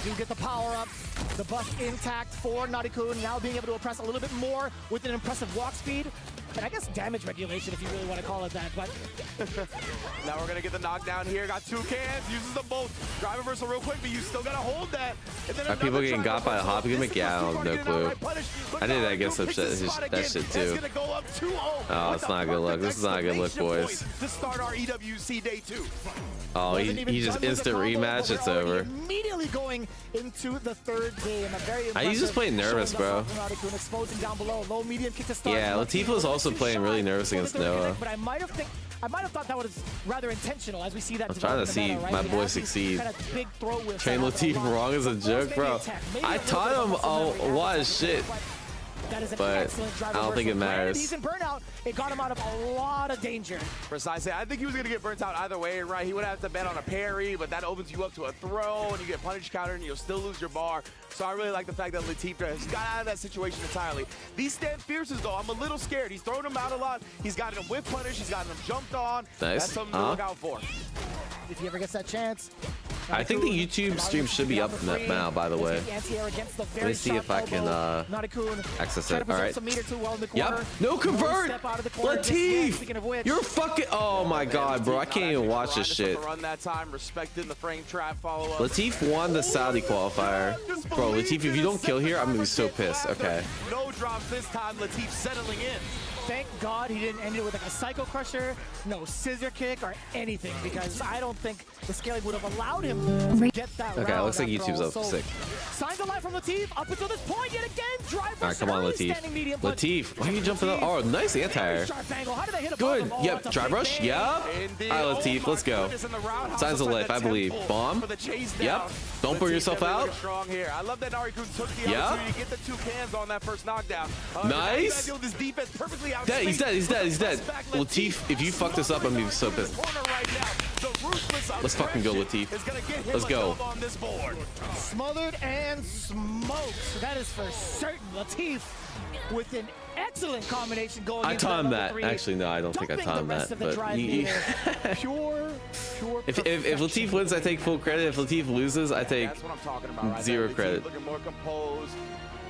do get the power up. The buff intact for Narikun, now being able to oppress a little bit more with an impressive walk speed. And I guess damage regulation, if you really want to call it that, but... Now we're going to get the knockdown here. Got two cans, uses them both. Drive reversal real quick, but you still got to hold that. And then are people getting got by a hop gimmick? Yeah, I don't know, no clue. I did that against that shit too. Oh, it's not a good look. This is not a good look, boys. To start our EWC day 2. Oh, he just instant rematch. It's over. Immediately going into the third game. He's just playing nervous, bro. Yeah, Latif was also playing really nervous against Noah. But I might have thought that was rather intentional as we see that. I'm trying to see my boy succeed. Train Latif wrong as a joke, bro. I taught him a lot of shit. But I don't think it matters. He's in Burnout. It got him out of a lot of danger. Precisely. I think he was going to get burnt out either way, right? He would have to bet on a parry, but that opens you up to a throw, and you get punish counter, and you'll still lose your bar. So I really like the fact that Latif has got out of that situation entirely. These stand fierces, though, I'm a little scared. He's thrown him out a lot. He's gotten him whip punish. He's gotten him jumped on. Nice. That's something to look out for. If he ever gets that chance. I think the YouTube stream should be up now, by the way. Let me see if I can access it. All right. Yep. No convert. Latif. You're fucking. Oh my god, bro. I can't even watch this shit. Latif won the Saudi qualifier. Bro, Latif, if you don't kill here, I'm gonna be so pissed. Okay. No drops this time. Latif settling in. Thank God he didn't end it with like a Psycho Crusher, no scissor kick or anything, because I don't think the scaling would have allowed him to get that. Okay, looks like YouTube's up. Sick. Signs of life from Latif up until this point yet again. Drive. All right, come on, Latif. Latif, why are you jumping up? Oh, nice anti-air. Good. Yep. Drive rush. Yep. All right, Latif, let's go. Signs of life, I believe. Bomb. Yep. Don't burn yourself out. I love that Narikun took the opportunity to get the two cans on that first knockdown. Nice. Dead, he's dead, he's dead, he's dead. Latif, if you fuck this up, I'm gonna be so pissed. Let's fucking go, Latif. Let's go. Smothered and smoked. That is for certain. Latif with an excellent combination going. I timed that. Actually, no, I don't think I timed that. But pure. If Latif wins, I take full credit. If Latif loses, I take zero credit. Looking more composed,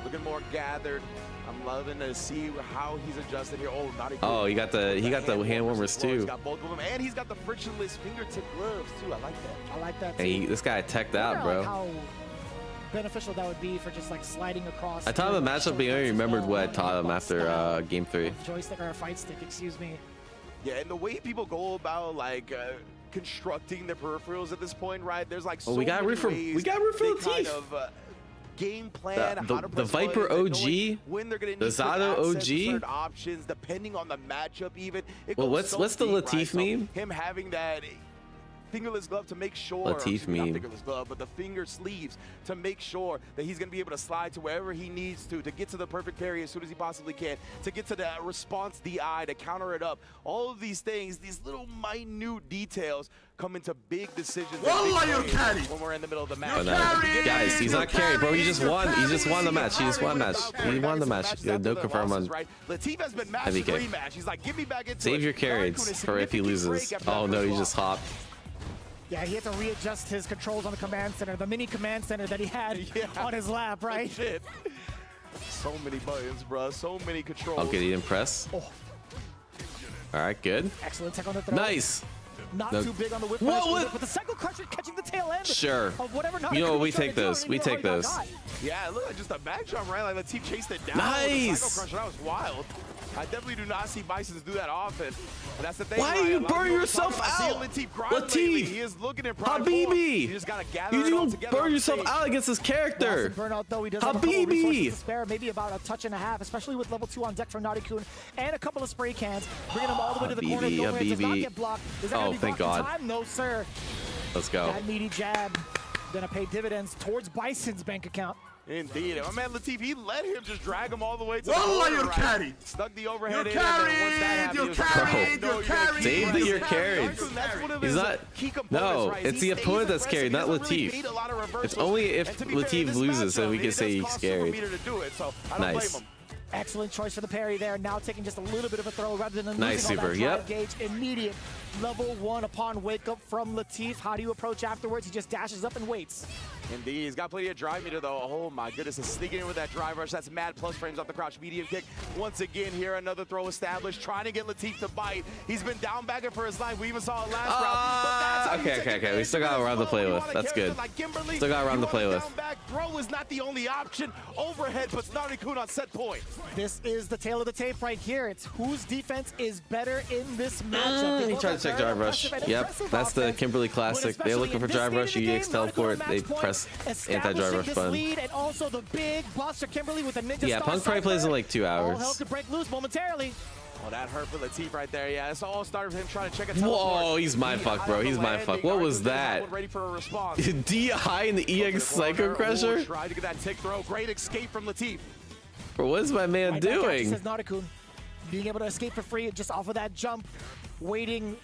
looking more gathered. I'm loving to see how he's adjusted here. Oh, not oh, he got the hand warmers too. He's got both of them, and he's got the frictionless fingertip gloves too. I like that. I like that too. Hey, this guy teched out, bro. Like how beneficial that would be for just like sliding across. I taught him the matchup, but I only remembered what I taught him after game 3. Joystick or a fight stick, excuse me. Yeah, and the way people go about like constructing their peripherals at this point, right? There's like so we got root for Latif. Game plan, the Viper OG, when they're going the Zato OG options depending on the matchup. Even well, what's the Latif meme? Him having that fingerless glove to make sure, Latif meme. Not fingerless glove, but the finger sleeves to make sure that he's going to be able to slide to wherever he needs to get to the perfect parry as soon as he possibly can, to get to the response DI, to counter it up. All of these things, these little minute details come into big decisions when we're in the middle of the match. Guys, he's not carried, bro. He just won. He just won the match. He just won the match. He won the match. No confirm on Latif has been matched rematch. He's like, give me back into save your carries for if he loses. Oh no, he just hopped. Yeah, he had to readjust his controls on the command center, the mini command center that he had on his lap, right? Shit. So many buttons, bro. So many controls. Okay, he didn't press. Oh. All right, good. Excellent tech on the throw. Nice. Not too big on the whip. What? But the Psycho Crusher catching the tail end. Sure. Of whatever. You know what? We take those. We take those. Yeah, look at just a back jump, right? Like Latif chased it down. Nice. Psycho Crusher, that was wild. I definitely do not see Bisons do that often. And that's the thing. Why are you burning yourself out? Latif, he is looking at Habibi. You just gotta gather you don't burn yourself out against this character. Burnout, though, he does Habibi. have spare, maybe about a touch and a half, especially with level 2 on deck for Narikun and a couple of spray cans, bringing him all the way to the corner. Does not get blocked. Oh, thank God. Time? No, sir. Let's go. That meaty jab gonna pay dividends towards Bison's bank account. Indeed. My man Latif, he let him just drag him all the way to the you're carried. Stuck the overhead in. You're carried. Save that you're carried. He's not. No, it's the opponent that's carried, not Latif. It's only if Latif loses that we can say he's carried. Nice. Excellent choice for the parry there. Now taking just a little bit of a throw rather than nice losing all super. that drive gauge. Immediate level 1 upon wake up from Latif. How do you approach afterwards? He just dashes up and waits. Indeed, he's got plenty of drive meter though. Oh my goodness, is sneaking in with that drive rush. That's mad plus frames off the crouch medium kick. Once again here, another throw established, trying to get Latif to bite. He's been down bagging for his life. We even saw it last round. Okay. We still got a round to play with. That's good. Still got a round to play with. Throw is not the only option. Overhead puts Narikun on set point. This is the tail of the tape right here. It's whose defense is better in this matchup. He tried to check drive rush. Yep, that's the Kimberly classic. They're looking for drive rush. You EX teleport. They press anti-drive rush button. And also the big buster Kimberly with a ninja yeah, Punk probably plays in like 2 hours. All hell to break loose momentarily. Oh, that hurt for Latif right there. Yeah, it's all started with him trying to check a teleport. Whoa, he's mind fucked, bro. He's mind fucked. What was that? Ready for a response. DI in the EX Psycho Crusher? Tried to get that tick throw. Great escape from Latif. Bro, what is my man doing? Says Narikun, being able to escape for free just off of that jump, waiting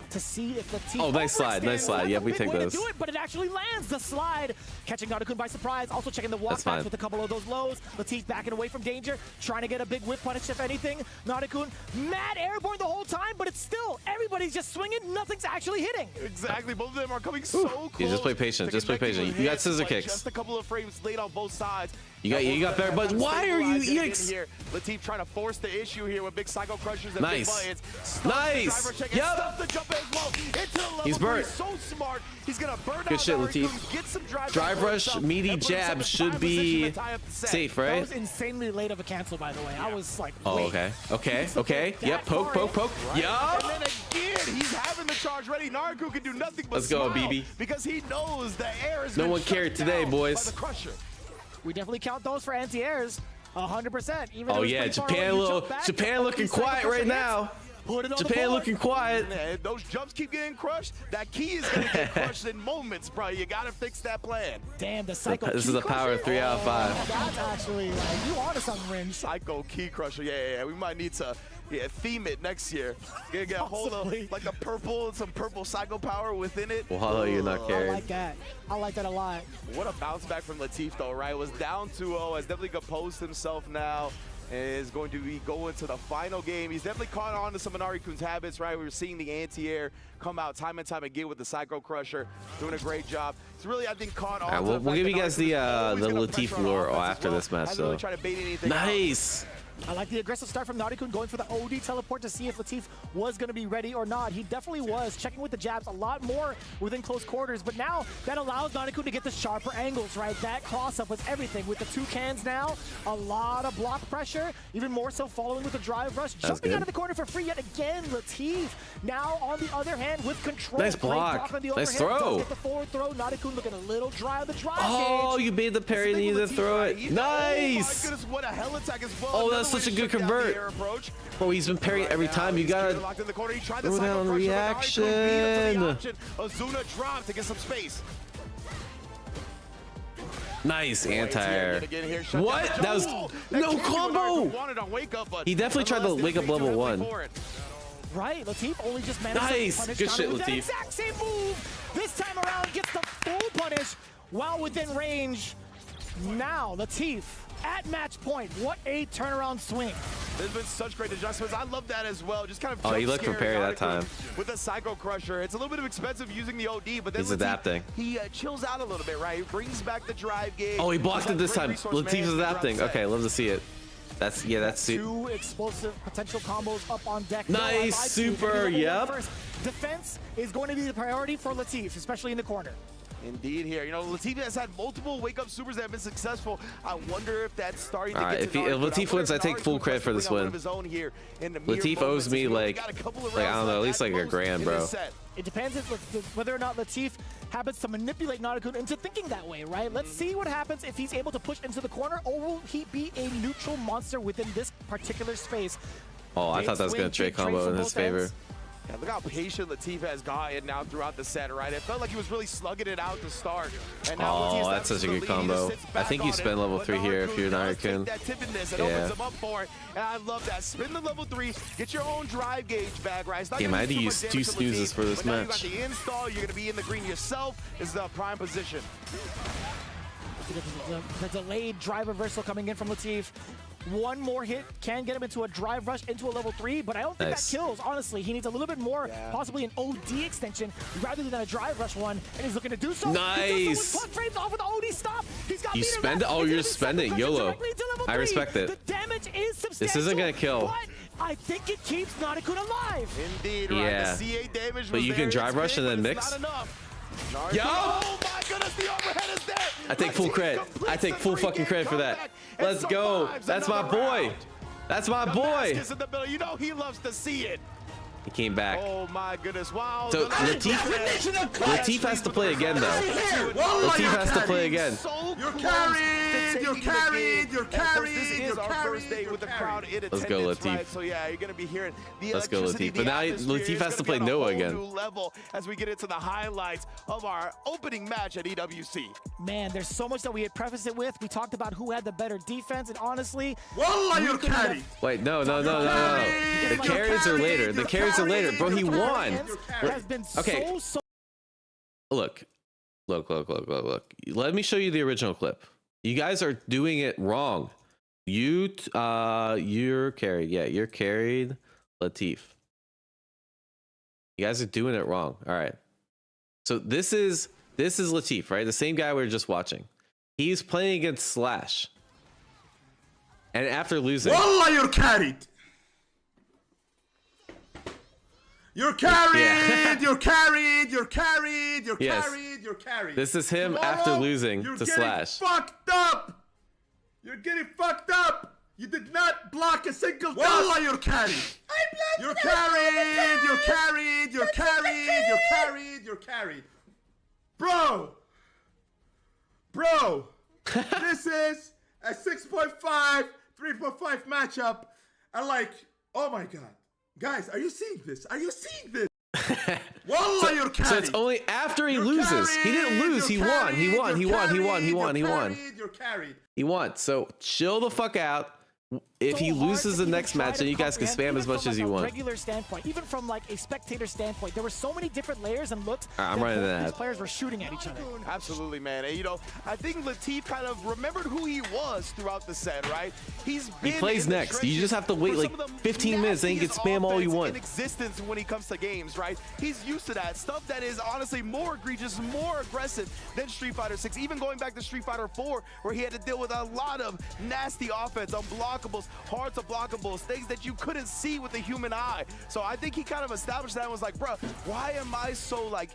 to see if Latif. Oh, nice slide, nice slide. Yeah, we take those. Do it, but it actually lands the slide, catching Narikun by surprise. Also checking the walk backs with a couple of those lows. Latif backing away from danger, trying to get a big whip punish if anything. Narikun mad airborne the whole time, but it's still everybody's just swinging. Nothing's actually hitting. Exactly, both of them are coming so close. You just play patient. Just play patient. You got scissor kicks. Just a couple of frames late on both sides. You got better, but why are you EX? Here? Latif trying to force the issue here with big Psycho Crushers and nice. big buttons. Nice. Yep. The jump as well. He's burnt. So smart. He's gonna burn good out shit, Latif. Get some drive rush, meaty jab should be safe, right? That was insanely late of a cancel, by the way. I was like, oh, wait. Okay. Yep, poke. Right. Yup. And then again, he's having the charge ready. Narikun can do nothing but let's go, smile BB. Because he knows the air is no one cared today, boys. We definitely count those for anti-airs, 100%. Oh yeah, Japan looking quiet right now. Japan looking quiet. Man, those jumps keep getting crushed. That key is gonna get crushed in moments, bro. You gotta fix that plan. Damn, the Psycho. This is a power 3 out of 5. That's actually you on to something, Ringe. Psycho key crusher. Yeah. We might need to theme it next year. Gonna get a hold of like a purple, some purple Psycho power within it. Well, you're not caring. I like that. I like that a lot. What a bounce back from Latif though, right? Was down 2-0, has definitely composed himself now. Is going to be going to the final game. He's definitely caught on to some of Narikun's habits, right? We were seeing the anti-air come out time and time again with the Psycho Crusher, doing a great job. It's really, I think, caught on. We'll give you guys the Latif lure after this match, so. Really try to bait anything nice. Out. I like the aggressive start from Narikun, going for the OD teleport to see if Latif was going to be ready or not. He definitely was, checking with the jabs a lot more within close quarters, but now that allows Narikun to get the sharper angles, right? That cross-up was everything. With the 2 cans now, a lot of block pressure, even more so following with the drive rush. Jumping out of the corner for free yet again, Latif. Now, on the other hand, with control. Nice block. Nice throw. Get the forward throw. Narikun looking a little dry on the drive gauge. You made the parry and you didn't throw it. Nice. Oh my goodness, what a hell attack as well. Oh, that's such a good convert. Bro, he's been parrying every time. You gotta throw down reaction. Azuna dropped to get some space. Nice anti-air. What? That was no combo. He definitely tried to wake up level 1. Right, Latif only just managed to punish. Good shit, Latif. That exact same move. This time around gets the full punish while within range. Now Latif at match point. What a turnaround swing. There's been such great adjustments. I love that as well. Just kind of he looked for parry that time. With a Psycho Crusher. It's a little bit of expensive using the OD, but then he's adapting. He chills out a little bit, right? He brings back the drive gauge. Oh, he blocked it this time. Latif is adapting. Okay, love to see it. That's 2 explosive potential combos up on deck. Nice, super, yep. Defense is going to be the priority for Latif, especially in the corner. Indeed here. You know, Latif has had multiple wake-up supers that have been successful. I wonder if that's starting to get if Latif wins, I take full credit for this win. Latif owes me like I don't know, at least like $1,000, bro. It depends whether or not Latif happens to manipulate Narikun into thinking that way, right? Let's see what happens if he's able to push into the corner, or will he be a neutral monster within this particular space? Oh, I thought that was going to trade combo in his favor. Yeah, look how patient Latif has gotten now throughout the set, right? It felt like he was really slugging it out to start. And now that's such a good combo. I think you spend level 3 here if you're Narikun. Yeah. Opens him up for it, and I love that. Spin the level 3, get your own drive gauge back, right? I had to use 2 snoozes for this match. You got the install, you're going to be in the green yourself. Is the prime position. The delayed drive reversal coming in from Latif. One more hit can get him into a drive rush, into a level 3, but I don't think that kills, honestly. He needs a little bit more, possibly an OD extension, rather than a drive rush one, and he's looking to do so. Nice! Plus frames off with the OD stop. He's got you spend it? Oh, you're spending YOLO. I respect it. The damage is substantial. This isn't going to kill. But I think it keeps Nauticun alive. Indeed, right? Yeah. The CA damage but you can drive rush and then mix. Yo! Oh my goodness, the overhead is there. I take full credit. I take full fucking credit for that. Let's go. That's my boy. That's my boy. You know he loves to see it. He came back. Oh my goodness! Wow. So Latif has to play again, though. Latif has to play again. You're carried. You're carried. You're carried. This is our first day with the crowd in attendance. Let's go, Latif. Right? So yeah, you're gonna be hearing the Let's go, Latif. But now Latif has to play Noah again. New level as we get into the highlights of our opening match at EWC. Man, there's so much that we had prefaced it with. We talked about who had the better defense, and honestly, Wallah, you're carried. Wait, no. The carries are later. The carries are later. Bro, he won. Okay. Look. Let me show you the original clip. You guys are doing it wrong. You're carried. Yeah, you're carried, Latif. You guys are doing it wrong. All right. So this is Latif, right? The same guy we were just watching. He's playing against Slash. And after losing, Wallah, you're carried. You're carried. Yeah. You're carried. You're carried. You're Yes. carried. You're carried. this is him after losing to Slash. Fucked up. You're getting fucked up. You did not block a single Wallah, you're carried. You're carried. You're carried. You're carried. You're carried. You're carried. Bro. This is a 6.5, 3.5 matchup. And like, oh my God. Guys, are you seeing this? Are you seeing this? Wallah, you're carried. So it's only after he loses. He didn't lose. He won. He won. He won. So chill the fuck out. If he loses the next match, then you guys can spam as much as you want. Regular standpoint, even from like a spectator standpoint, there were so many different layers and looks. I'm running that. These players were shooting at each other. Absolutely, man. And, you know, I think Latif kind of remembered who he was throughout the set, right? He plays next. You just have to wait like 15 minutes, and you can spam all you want. In existence when he comes to games, right? He's used to that stuff that is honestly more egregious, more aggressive than Street Fighter 6. Even going back to Street Fighter 4, where he had to deal with a lot of nasty offense, unblockables, hard to blockables, things that you couldn't see with the human eye. So I think he kind of established that and was like, bro, why am I so like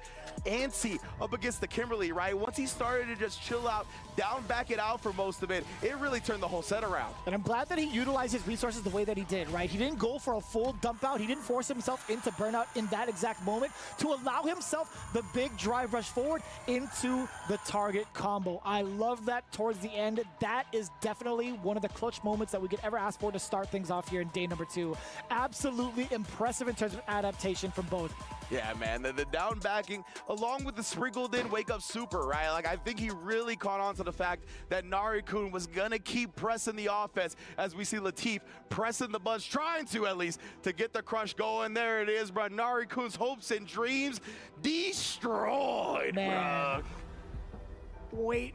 antsy up against the Kimberly, right? Once he started to just chill out, back it out for most of it, it really turned the whole set around. And I'm glad that he utilized his resources the way that he did, right? He didn't go for a full dump out. He didn't force himself into burnout in that exact moment to allow himself the big drive rush forward into the target combo. I love that towards the end. That is definitely one of the clutch moments that we could ever ask for to start things off here in day number 2. Absolutely impressive in terms of adaptation from both. Yeah, man, the down backing along with the sprinkled in wake up super, right? Like, I think he really caught on to the fact that Nari-kun was gonna keep pressing the offense as we see Latif pressing the bunch, trying to at least, to get the crush going. There it is, bro. Nari-kun's hopes and dreams destroyed, man. Bro.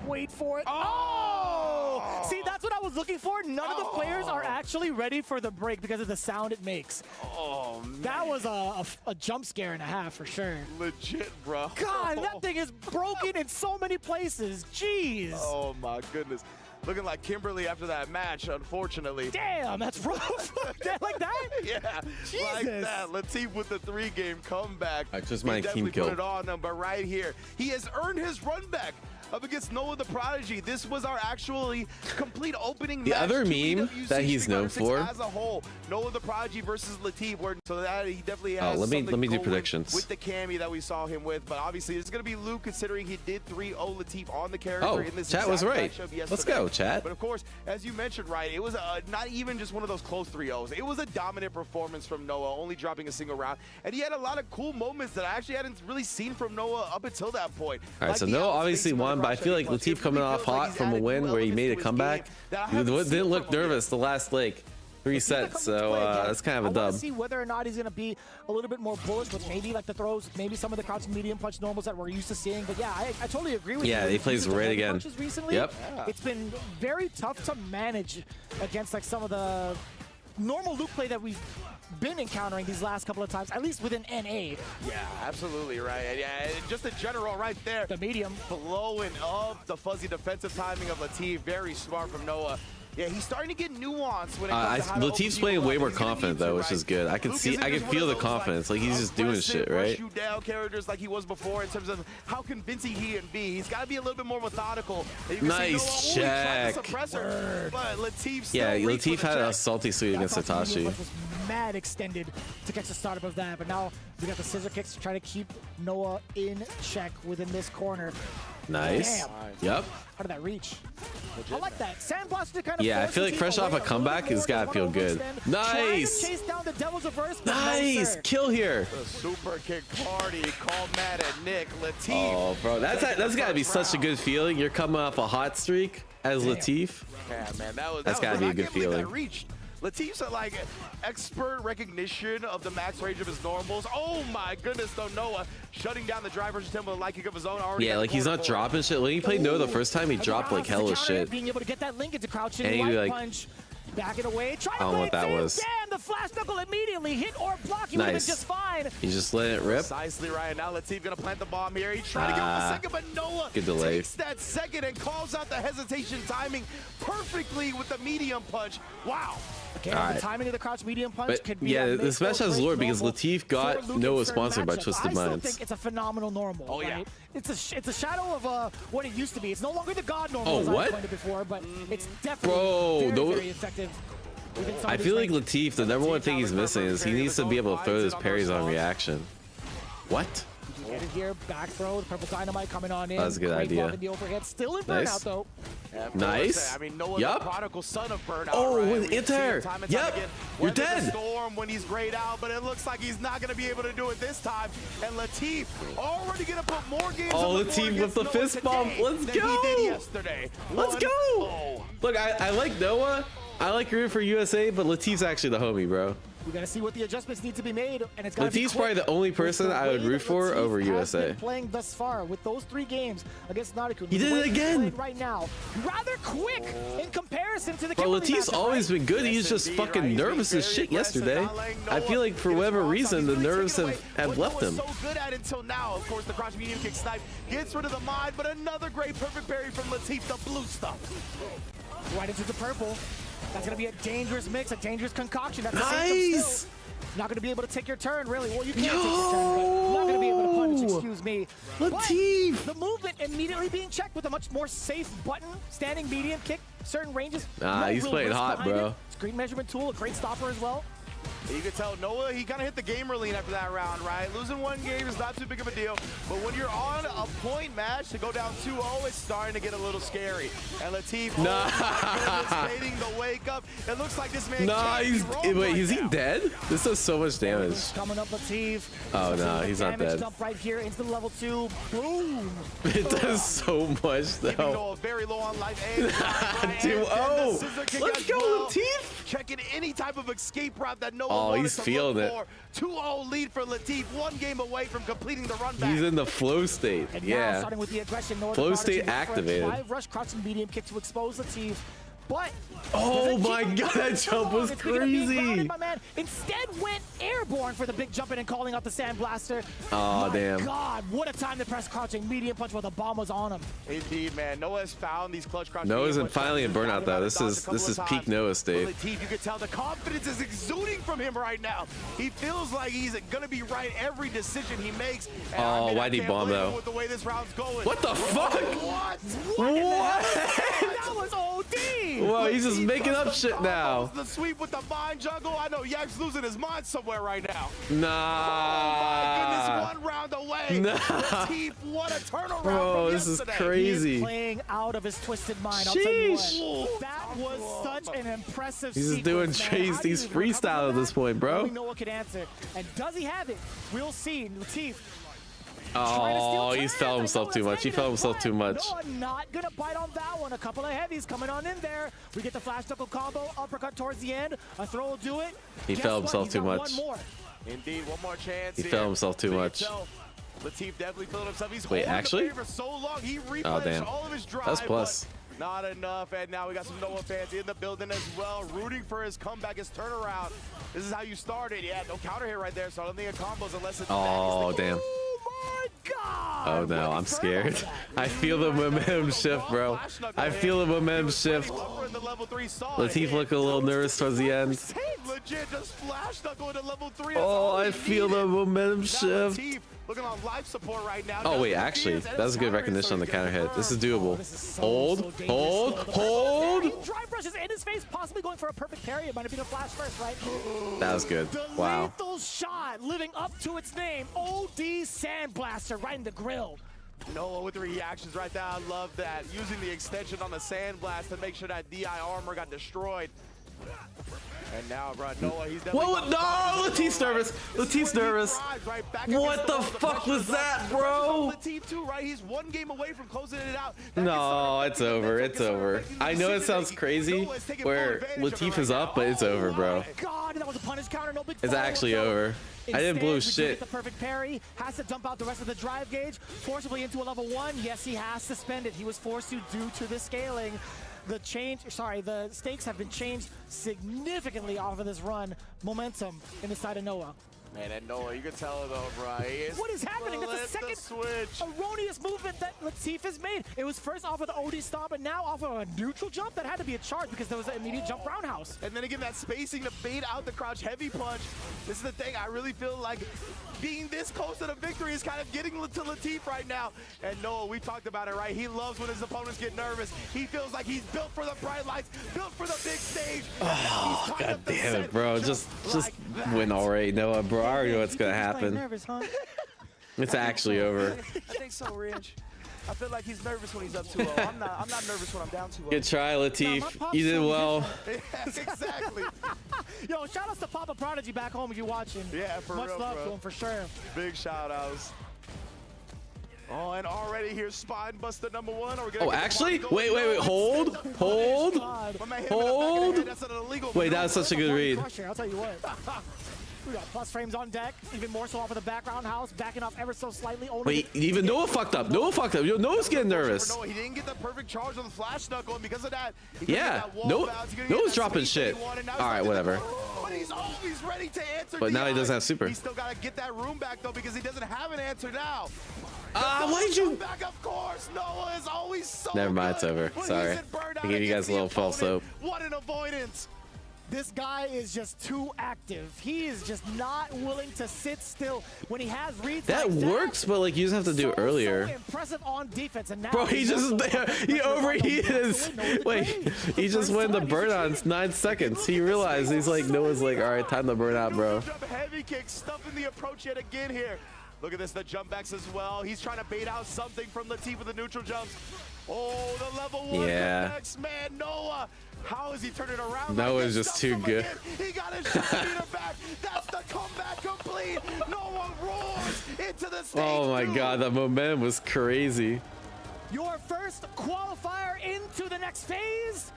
Wait for it. Oh! See, that's what I was looking for. None of the players are actually ready for the break because of the sound it makes. Oh, man. That was a jump scare and a half for sure. Legit, bro. God, that thing is broken in so many places. Jeez. Oh, my goodness. Looking like Kimberly after that match, unfortunately. Damn, that's rough. Like that? Yeah, Jesus. like that. Latif with the 3-game comeback. I just my team put kill. it on him, but right here, he has earned his run back up against Noah the Prodigy. This was our actually complete opening the match. Other meme that he's known for as a whole, Noah the Prodigy versus Latif, so that he definitely has let me do predictions with the cami that we saw him with. But obviously it's going to be Luke, considering he did 3-0 Latif on the character in this chat was right. Let's go, chat. But of course, as you mentioned, right, it was not even just one of those close 3-0s. It was a dominant performance from Noah, only dropping a single round, and he had a lot of cool moments that I actually hadn't really seen from Noah up until that point. All right, so Noah obviously won, but I feel like Latif coming off hot from a win where he made a comeback. He didn't look nervous the last 3 sets, so that's kind of a I dub. want to see whether or not he's going to be a little bit more bullish with maybe like the throws, maybe some of the crouching medium punch normals that we're used to seeing. But yeah, I totally agree with you. Yeah, he plays red again. Recently, yep. It's been very tough to manage against like some of the normal loop play that we've been encountering these last couple of times, at least within NA. Yeah, absolutely right. Yeah, just in general right there. The medium. Blowing up the fuzzy defensive timing of Latif. Very smart from Noah. Yeah, he's starting to get nuance when it comes to how to Latif's playing way more confident though, which is good. I can feel the confidence. Like he's just doing shit, right? Shoot down characters like he was before in terms of how convincing he can be. He's got to be a little bit more methodical. Nice check. But Latif Latif had a salty sweep against Satoshi. Was mad extended to catch the startup of that, but now we got the scissor kicks to try to keep Noah in check within this corner. Nice. Damn. Yep. How did that reach? I like that. Sandblaster kind of. Yeah, I feel like fresh off a comeback, he's got to feel good. Nice. Chase down the devil's reverse, nice. No, kill here. The super kick party. Call mad at Nick. Latif. Oh, bro, that's got to be such a good feeling. You're coming off a hot streak as Latif. Yeah, man, that's got to be a good feeling. Latif's like expert recognition of the max range of his normals. Oh my goodness, though, Noah shutting down the driver's attempt with a light kick of his own. Yeah, like he's not dropping shit. When he played Noah the first time, he dropped like hella shit. Being able to get that link into crouching, and he like punch, back it away. I don't know what that was. Damn, the flash knuckle immediately hit or block. He would have been just fine. He's just letting it rip. Precisely right. Now Latif gonna plant the bomb here. He's trying to get him a second, but Noah takes that second and calls out the hesitation timing perfectly with the medium punch. Wow. Okay, the timing of the crouch medium punch could be the smash has lore because Latif got Noah sponsored by Twisted Minds. I still think it's a phenomenal normal. Oh yeah, right? It's a shadow of what it used to be. It's no longer the god normal as I played it before, but it's definitely very effective. I feel like Latif, the number one thing he's missing is he needs to be able to throw his parries on reaction. What? Get it here, back throw, the purple dynamite coming on in. That's a good idea. The overhead, still in Burnout though. Yeah, nice. I mean, Noah's the prodigal son of Burnout. Oh, right? with Inter. Yep. You're dead. Storm when he's grayed out, but it looks like he's not going to be able to do it this time. And Latif already going to put more games on the board. Latif with the fist bump. Let's go. He did yesterday. Let's go. Look, I like Noah. I like rooting for USA, but Latif's actually the homie, bro. We gotta see what the adjustments need to be made, and it's gotta Latif's probably the only person I would root for over USA. Playing thus far with those 3 games against Nauticus. He did it again. Right now, rather quick in comparison to the. Bro, Latif's always been good. He's just fucking nervous as shit yesterday. I feel like for whatever reason, the nerves have left him. So good at until now. Of course, the crouch medium kick snipe gets rid of the mine, but another great perfect parry from Latif, the blue stuff. Right into the purple. That's going to be a dangerous mix, a dangerous concoction. That's nice! Not going to be able to take your turn, really. Well, you can take your turn, but not going to be able to punish, excuse me. Latif! But the movement immediately being checked with a much more safe button, standing medium kick, certain ranges. He's playing hot, bro. Screen measurement tool, a great stopper as well. You can tell Noah, he kind of hit the gamer lean after that round, right? Losing 1 game is not too big of a deal, but when you're on a point match to go down 2-0, it's starting to get a little scary. And Latif, fading the wake up. It looks like this man wait, is he dead? This does so much damage. Coming up, Latif. Oh no, he's not dead. Dump right here into the level 2. Boom. It does so much though. Even though very low on life. Let's go, Latif. Checking any type of escape route that no one he's feeling it. 2-0 lead for Latif, 1 game away from completing the run back. He's in the flow state. And now, starting with the aggression, flow state activated. 5 rush crouching medium kick to expose Latif. But oh my god, that jump was crazy. My man instead went airborne for the big jump in and calling out the Sandblaster. Oh damn. God, what a time to press crouching medium punch while the bomb was on him. Indeed, man. Noah has found these clutch crouching. Noah's finally in Burnout though. This is peak Noah state. Latif, you can tell the confidence is exuding from him right now. He feels like he's gonna be right every decision he makes. And why'd he bomb though? With the way this round's going. What the fuck? What? That was OD. Whoa, he's just making up shit now. The sweep with the mind juggle. I know Yak's losing his mind somewhere right now. Nah. Oh my goodness, 1 round away. Nah. Latif, what a turnaround. Bro, this is crazy. He is playing out of his twisted mind. I'll tell you what. That was such an impressive He's just doing chase. He's freestyle at this point, bro. We know what could answer. And does he have it? We'll see. Latif. Oh, he's felt himself too much. He felt himself too much. Noah not gonna bite on that one. A couple of heavies coming on in there. We get the flash knuckle combo, uppercut towards the end. A throw will do it. He felt himself too much. One more. Indeed, one more chance. He felt himself too much. Latif definitely feeling himself. He's wait, actually? for so long. He oh damn. all of his drive, that's plus. Not enough, and now we got some Noah fans in the building as well, rooting for his comeback, his turnaround. This is how you started. Yeah, no counter hit right there, so I don't think it combos unless it's oh damn. Oh my god! Oh no, I'm scared. I feel the momentum shift, bro. I feel the momentum shift. Latif look a little nervous towards the end. Legit, just flash knuckle into level 3. Oh, I feel the momentum shift. Looking on life support right now. Oh wait, actually, that's a good recognition on the counter hit. This is doable. Hold, hold. Drive brushes in his face, possibly going for a perfect parry. It might have been a flash first, right? That was good. Wow. Lethal shot, living up to its name. OD Sandblaster right in the grill. Noah with the reactions right there. I love that. Using the extension on the Sandblast to make sure that DI armor got destroyed. And now, bro, Noah, he's definitely... Whoa, no! Latif's nervous. Latif's nervous. What the fuck was that, bro? Latif too, right? He's one game away from closing it out. No, it's over. It's over. I know it sounds crazy where Latif is up, but it's over, bro. God, that was a punish counter. No big it's actually over. I didn't blow shit. The perfect parry, has to dump out the rest of the drive gauge, forcibly into a level 1. Yes, he has to spend it. He was forced to due to the scaling. The stakes have been changed significantly off of this run. Momentum in the side of Noah. Man, and Noah, you can tell though, bro. What is happening? That's the second erroneous movement that Latif has made. It was first off of the OD stomp, and now off of a neutral jump. That had to be a charge because there was an immediate jump roundhouse. And then again, that spacing to bait out the crouch heavy punch. This is the thing. I really feel like being this close to the victory is kind of getting to Latif right now. And Noah, we talked about it, right? He loves when his opponents get nervous. He feels like he's built for the bright lights, built for the big stage. Oh, god damn it, bro. Just win already, Noah, bro. I already know what's gonna happen. Nervous, huh? It's actually over. I think so, Rich. I feel like he's nervous when he's up 2-0. I'm not nervous when I'm down 2-0. Good try, Latif. You did well. Yes, exactly. Yo, shout outs to Papa Prodigy back home if you're watching. Yeah, for Much real, love bro. to him for sure. Big shout outs. Oh, and already here's Spine Buster #1. Oh, actually? Wait. Hold. Wait, that was such a good read. I'll tell you what. We got plus frames on deck, even more so off of the background house, backing off ever so slightly. Wait, even Noah fucked up. Yo, Noah's getting nervous. He didn't get the perfect charge on the flash knuckle, and because of that, yeah, Noah's dropping shit. All right, whatever. But he's always ready to answer. But now he doesn't have super. He's still got to get that room back though, because he doesn't have an answer now. Why did you? Back, of course. Noah is always so Never mind, it's over. Sorry. I gave you guys a little false hope. What an avoidance. This guy is just too active. He is just not willing to sit still when he has reads. That like works, but like you just have to do it earlier. So impressive on defense, and now bro, he overheated. Wait, he just went to Burnout in 9 seconds. He realized he's like Noah's like, all right, time to burn out, bro. Heavy kick, stuffing the approach yet again here. Look at this, the jump backs as well. He's trying to bait out something from Latif with the neutral jumps. Oh, the level 1 connects, man. Noah, how is he turning around? Noah's just too good. He got his shot meter back. That's the comeback complete. Noah roars into the stage. Oh my god, the momentum was crazy. Your first qualifier into the next phase.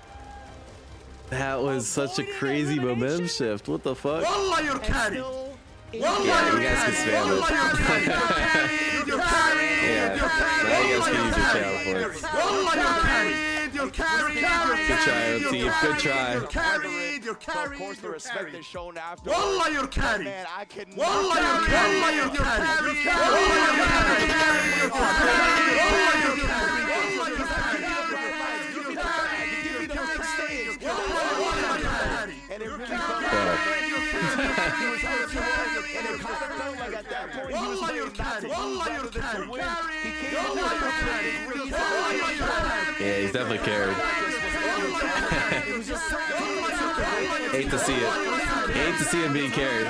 That was such a crazy momentum shift. What the fuck? Wallah, you're carried. Yeah, you guys can spam it. Yeah, now you guys can use your channel for it. You're carried. Good try, Latif. Good try. You're carried. Of course, the respect is shown after. Wallah, you're carried. Man, I cannot. Wallah, you're carried. You're carried. And it really felt and it kind of felt like at that point he was ready not to lose rather than to win. He came Yeah, he's definitely carried. Hate to see it. Hate to see him being carried.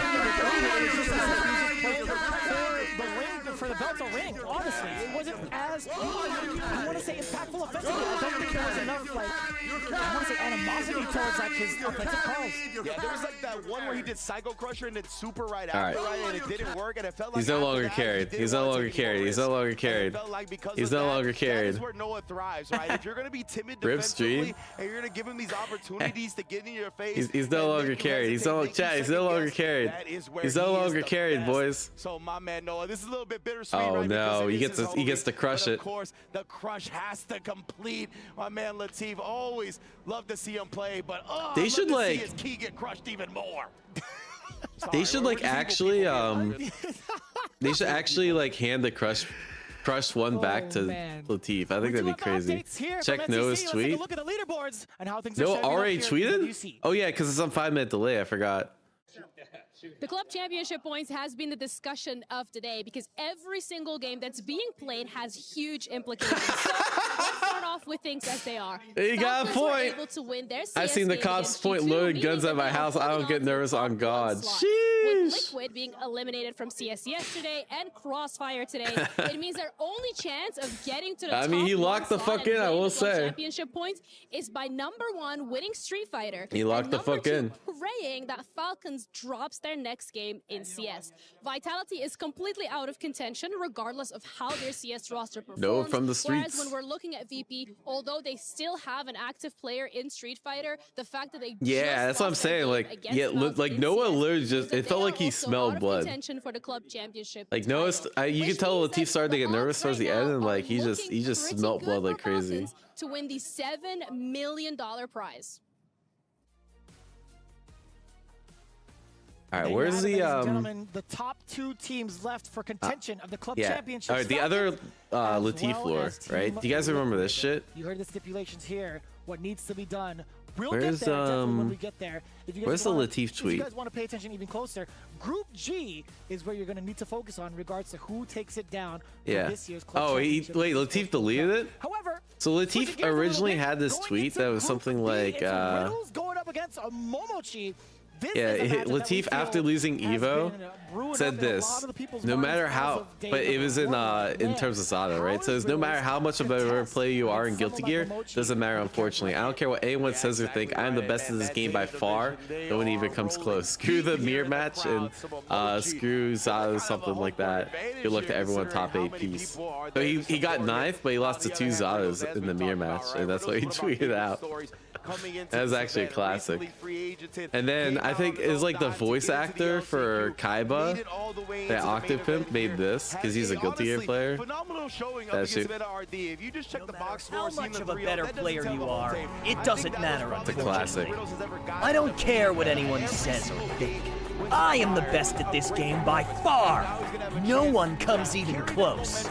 For the belt to ring, honestly, it wasn't as I want to say impactful offensively. I don't think there was enough, like, I want to say animosity towards like his offensive calls. Yeah, there was like that one where he did Psycho Crusher and then Super right after, right? And it didn't work, and it felt like he's no longer carried. He's no longer carried. He's no longer carried. He's no longer carried. That's where Noah thrives, right? If you're gonna be timid defensively and you're gonna give him these opportunities to get in your face, he's no longer carried. He's no longer carried. He's no longer carried, boys. So my man Noah, this is a little bit bittersweet. Oh right? no, he gets to crush it. Of course, the crush has to complete. My man Latif, always love to see him play, but they should like his key get crushed even more. They should like actually they should actually like hand the crush one back to Latif. I think that'd be crazy. Check Noah's tweet. Look at the leaderboards and how things Noah already tweeted? Oh yeah, because it's on 5-minute delay. I forgot. The club championship points has been the discussion of today because every single game that's being played has huge implications. So let's start off with things as they are. You got a point. I've seen the cops point loaded guns at my house. I don't get nervous on God. Sheesh. With Liquid being eliminated from CS yesterday and Crossfire today, it means their only chance of getting to the top he locked the fuck in, I will say. Championship points is by #1 winning Street Fighter. He locked the fuck in. Praying that Falcons drops their next game in CS. Vitality is completely out of contention regardless of how their CS roster performs. No, from the streets. Whereas when we're looking at VP, although they still have an active player in Street Fighter, the fact that they that's what I'm saying. Like like Noah literally just it felt like he smelled blood. For the club championship like Noah, you could tell Latif started to get nervous towards the end, and like he just smelled blood like crazy. To win the $7 million prize. All right, where's the gentlemen, the top 2 teams left for contention of the club championship? All right, the other Latif floor, right? Do you guys remember this shit? You heard the stipulations here. What needs to be done? We'll where's get there when we get there. If you guys where's the Latif tweet? If you guys want to pay attention even closer, Group G is where you're going to need to focus on in regards to who takes it down for this year's club championship. Wait, Latif deleted it? However, so Latif originally had this tweet that was something like Riddles going up against a Momochi. Latif, after losing Evo, said this, no matter how, but it was in terms of Zada, right? So it's no matter how much of a better player you are in Guilty Gear, doesn't matter, unfortunately. I don't care what anyone says or think, I'm the best in this game by far. No one even comes close. Screw the mirror match and screw Zada, something like that. Good luck to everyone top 8 piece. So he got 9th, but he lost to 2 Zadas in the mirror match, and that's what he tweeted out. That was actually a classic. And then I think it's like the voice actor for Kaiba, that Octopimp, made this because he's a Guilty Gear player. That shit. How much of a better player you are, it doesn't matter. It's a classic. I don't care what anyone says or think. I am the best at this game by far. No one comes even close.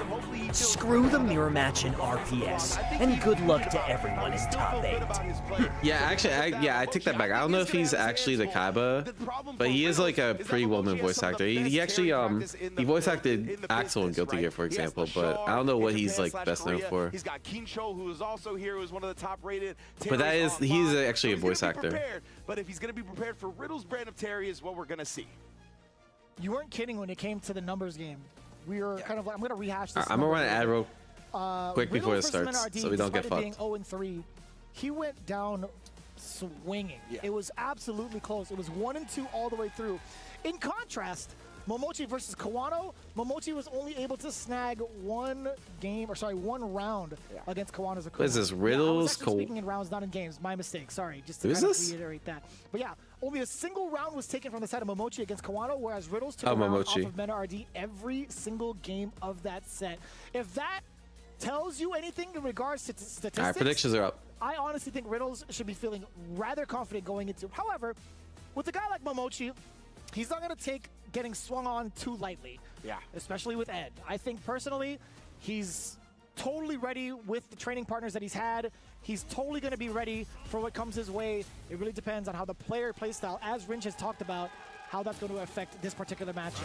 Screw the mirror match in RPS, and good luck to everyone in top 8. Yeah, actually, I take that back. I don't know if he's actually the Kaiba, but he is like a pretty well-known voice actor. He actually he voice acted Axel in Guilty Gear, for example, but I don't know what he's like best known for. He's got Kinsho, who is also here, who is one of the top-rated. But he's actually a voice actor. But if he's going to be prepared for Riddles' brand of Terry, is what we're going to see. You weren't kidding when it came to the numbers game. We were kind of like, I'm going to rehash this. I'm going to run an ad real quick before it starts, so we don't get fucked. Being 0-3, he went down swinging. Yeah. It was absolutely close. It was 1-2 all the way through. In contrast, Momochi versus Kawano, Momochi was only able to snag one round against Kawano's Akuma. What is this, Riddles? Speaking in rounds, not in games. My mistake. Sorry, just to reiterate that. But yeah, only a single round was taken from the side of Momochi against Kawano, whereas Riddles took a round off of Mena RD every single game of that set. If that tells you anything in regards to statistics, all right, predictions are up. I honestly think Riddles should be feeling rather confident going into. However, with a guy like Momochi, he's not going to take getting swung on too lightly. Yeah. Especially with Ed. I think personally, he's totally ready with the training partners that he's had. He's totally going to be ready for what comes his way. It really depends on how the player playstyle, as Rinch has talked about, how that's going to affect this particular matchup.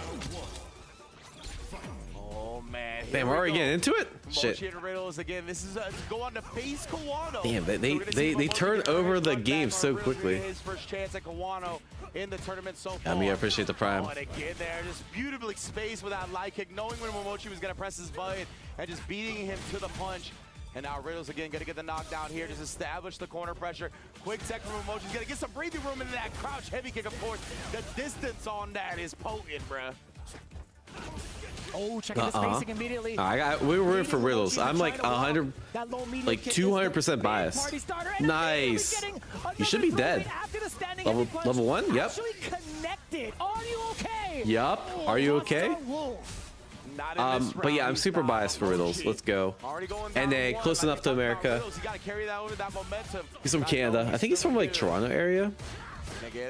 Oh man! Damn, we're already getting into it. Shit. Riddles again. This is go on to face Kawano. Damn, they turn over the game so quickly. His first chance at Kawano in the tournament so far. I mean, I appreciate the prime. And again, there just beautifully spaced with that light kick, knowing when Momochi was gonna press his button and just beating him to the punch. And now Riddles again gonna get the knockdown here, just establish the corner pressure. Quick tech from Momochi's gonna get some breathing room into that crouch heavy kick, of course. The distance on that is potent, bruh. Oh, checking the spacing immediately. We were rooting for Riddles. I'm like 100, like 200% biased. Nice. You should be dead. Level 1? Yep. Are you okay? Yup. Are you okay? But yeah, I'm super biased for Riddles. Let's go. NA, close enough to America. He's from Canada. I think he's from like Toronto area.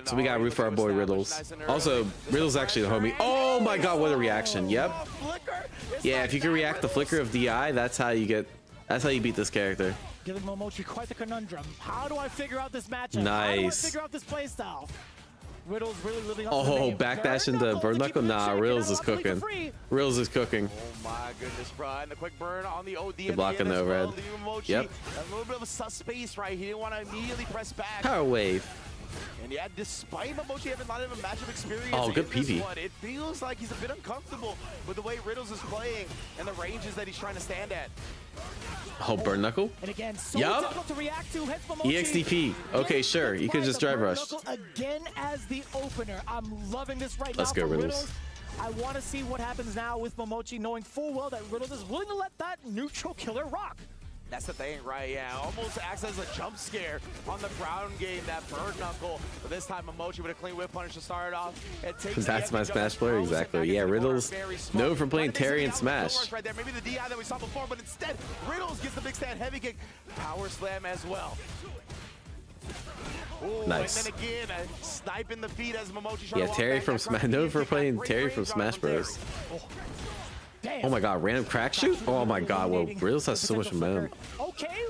So we gotta root for our boy Riddles. Also, Riddles actually the homie. Oh my god, what a reaction. Yep. Yeah, if you can react the flicker of DI, that's how you beat this character. Giving Momochi quite the conundrum. How do I figure out this matchup? Nice. How do I figure out this playstyle? Riddles really living up to the name. Backdash into Burnout? Nah, Riddles is cooking. Riddles is cooking. Oh my goodness, bro. And the quick burn on the OD. You're blocking the red. Yep. A little bit of a sus space, right? He didn't want to immediately press back. Power wave. And yeah, despite Momochi having a lot of a matchup experience, good PV. It feels like he's a bit uncomfortable with the way Riddles is playing and the ranges that he's trying to stand at. Oh, burn knuckle. And again, so difficult to react to. EXDP. Okay, sure. You could just drive rush. Again as the opener. I'm loving this right now. Let's go, Riddles. I want to see what happens now with Momochi, knowing full well that Riddles is willing to let that neutral killer rock. That's the thing, right? Yeah, almost acts as a jump scare on the ground game, that bird knuckle. But this time, Momochi with a clean whip punish to start it off. It takes That's my Smash player, exactly. Yeah, Riddles known for playing Terry and Smash. Right there. Maybe the DI that we saw before, but instead, Riddles gets the big stand heavy kick, power slam as well. Ooh, nice. And then again, a snipe in the feet as Momochi trying to Terry from Smash. Known for playing Terry from Smash Bros. Oh my god, random crack shoot? Oh my god, well, Riddles has so much momentum. Okay,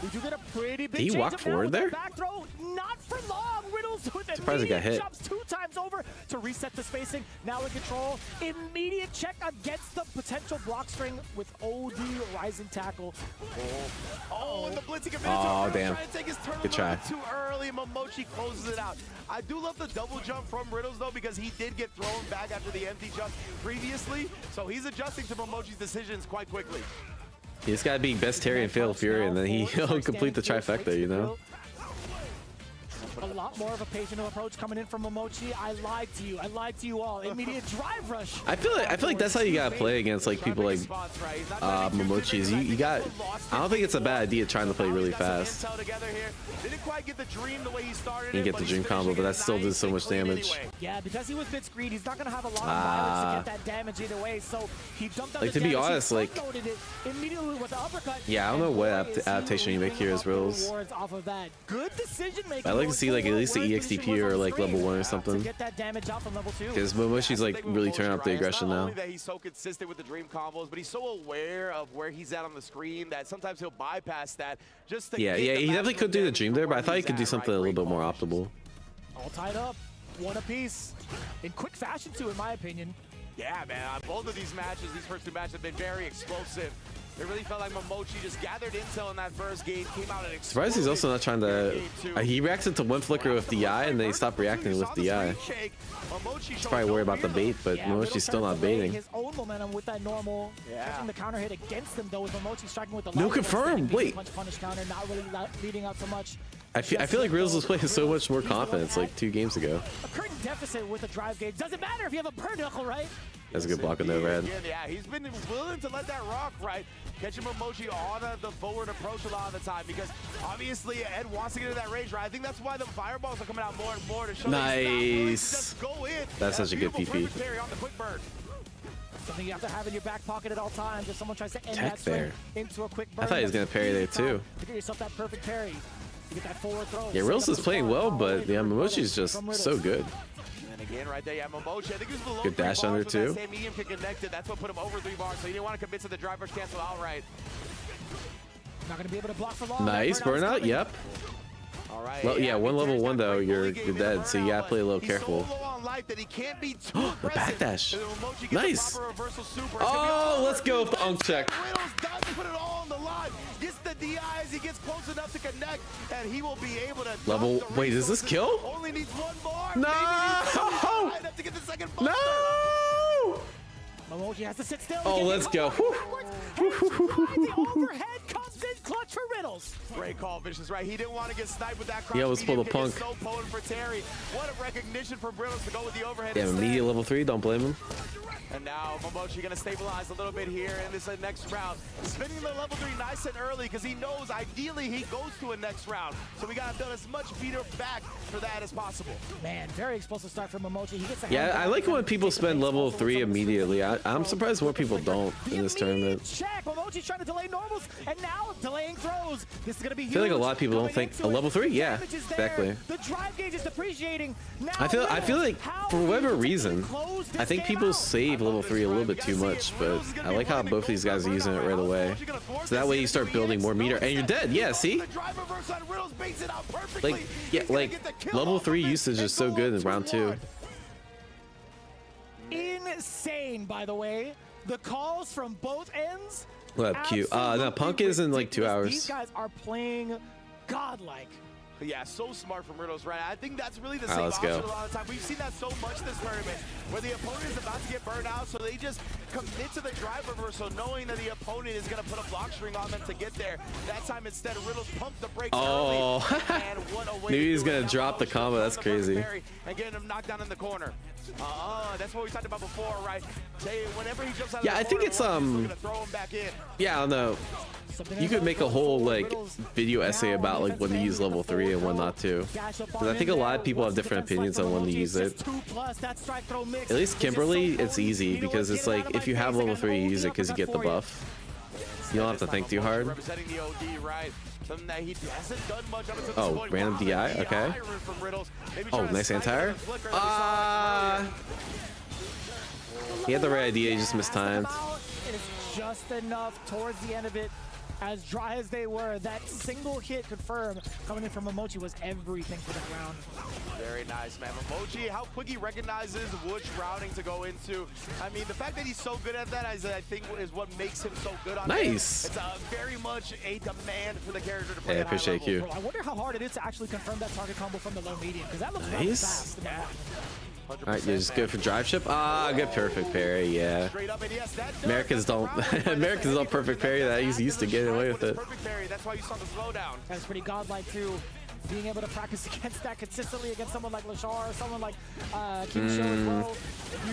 we do get a pretty big Did he walk forward there? Back throw, not for long. Riddles with surprised he got hit. Jumps 2 times over to reset the spacing. Now in control. Immediate check against the potential block string with OD rising tackle. Oh, and the blitzing oh, damn. Trying to take his turn Good try. Too early. Momochi closes it out. I do love the double jump from Riddles, though, because he did get thrown back after the empty jump previously. So he's adjusting to Momochi's decisions quite quickly. He's got to be best Terry and Fatal Fury, and then he'll complete the trifecta, you know? A lot more of a patient approach coming in from Momochi. I lied to you. I lied to you all. Immediate drive rush. I feel like that's how you gotta play against like people like Momochi's. You got. I don't think it's a bad idea trying to play really fast. You get the dream combo, but that still did so much damage. Yeah, because he was mid screen, he's not gonna have a lot of violence to get that damage either way. So he dumped out like to be honest, like immediately with the uppercut. Yeah, I don't know what adaptation you make here as Riddles. Good decision making. I like to see like at least the EXDP or like level 1 or something. Because Momoshi's like really turning up the aggression now. That he's so consistent with the dream combos, but he's so aware of where he's at on the screen that sometimes he'll bypass that just to yeah, he definitely could do the dream there, but I thought he could do something a little bit more optimal. All tied up, one apiece, in quick fashion too, in my opinion. Yeah, man, both of these matches, these first 2 matches have been very explosive. It really felt like Momochi just gathered intel in that first game, came out and surprised he's also not trying to. He reacted to one flicker with DI, and then he stopped reacting with DI. He's probably worried about the bait, but Momochi's still not baiting. His own momentum with that normal, catching the counter hit against him though, with Momochi striking with the no confirm. Wait. Punch punish counter, not really leading out so much. I feel like Riddles was playing so much more confidence like 2 games ago. A curtain deficit with a drive gauge. Doesn't matter if you have a burn knuckle, right? That's a good block of no red. Yeah, he's been willing to let that rock, right? Catching Momochi on the forward approach a lot of the time because obviously Ed wants to get into that range, right? I think that's why the fireballs are coming out more and more to show nice. Go in. That's such a good PP. On the quick burn. Something you have to have in your back pocket at all times if someone tries to end that swing into a quick burn. I thought he was going to parry there too. To get yourself that perfect parry. To get that forward throw. Yeah, Riddles is playing well, but yeah, Momochi's just so good. And again, right there, yeah, Momochi. I think he was the low good dash under too. That medium kick connected. That's what put him over 3 bars. So he didn't want to commit to the driver's cancel outright. Not going to be able to block for long. Nice burnout. Yep. All right. Well, yeah, one level 1 though, you're dead, so you gotta play a little careful. The backdash. Nice. Oh, let's go with the unk check. Riddles doesn't put it all on the line. Gets the DI as he gets close enough to connect, and he will be able to level. Wait, is this kill? Only needs 1 more. No. To get the second no. Momochi has to sit still. Oh, let's go. The overhead comes clutch for Riddles. Great call, Vicious, right? He didn't want to get sniped with that cross. Yeah, let's pull the punk. So potent for Terry. What a recognition for Riddles to go with the overhead. Yeah, immediate level 3. Don't blame him. And now Momochi gonna stabilize a little bit here in this next round. Spinning the level 3 nice and early because he knows ideally he goes to a next round. So we gotta build as much meter back for that as possible. Man, very explosive start from Momochi. He gets Yeah, I like when people spend level 3 immediately. I'm surprised more people don't in this tournament. Check. Momochi's trying to delay normals and now delaying throws. This is gonna be huge. I feel like a lot of people don't think a level 3. Yeah, exactly. The drive gauge is depreciating. Now I feel like for whatever reason, I think people save level 3 a little bit too much, but I like how both these guys are using it right away. So that way you start building more meter and you're dead. Yeah, see? Like, yeah, like level 3 usage is so good in round 2. Insane, by the way. The calls from both ends. What up, Q? No, Punk is in like 2 hours. These guys are playing godlike. Yeah, so smart from Riddles, right? I think that's really the same let's option go. a lot of the time. We've seen that so much this tournament, where the opponent is about to get burned out, so they just commit to the drive reversal, knowing that the opponent is going to put a block string on them to get there. That time, instead, Riddles pumped the brakes early. And what a way Maybe he's to do going it. to drop the combo. That's crazy. And getting him knocked down in the corner. That's what we talked about before, right? Whenever he jumps out Yeah, of the I think corner, it's gonna throw him back in. Yeah, I don't know. You could make a whole like video essay about like when to use level 3 and when not to. Because I think a lot of people have different opinions on when to use it. At least Kimberly, it's easy because it's like if you have level 3, you use it because you get the buff. You don't have to think too hard. Oh, random DI? Okay. Oh, nice anti-air. He had the right idea, he just mistimed. It's just enough towards the end of it. As dry as they were, that single hit confirmed coming in from Momochi was everything for that round. Very nice, man. Momochi, how quick he recognizes which routing to go into. I mean, the fact that he's so good at that, I think, is what makes him so good on Nice. It's very much a demand for the character to play Yeah, at high appreciate level. you. Bro, I wonder how hard it is to actually confirm that target combo from the low medium, because that looks Nice. really fast. Yeah. Alright, you're just good for drive ship. Good perfect parry, yeah. Americans don't perfect parry that. He's used to getting away with it. That's why you saw the slowdown. That's pretty godlike too. Being able to practice against that consistently against someone like Lashar or someone like King Show as well.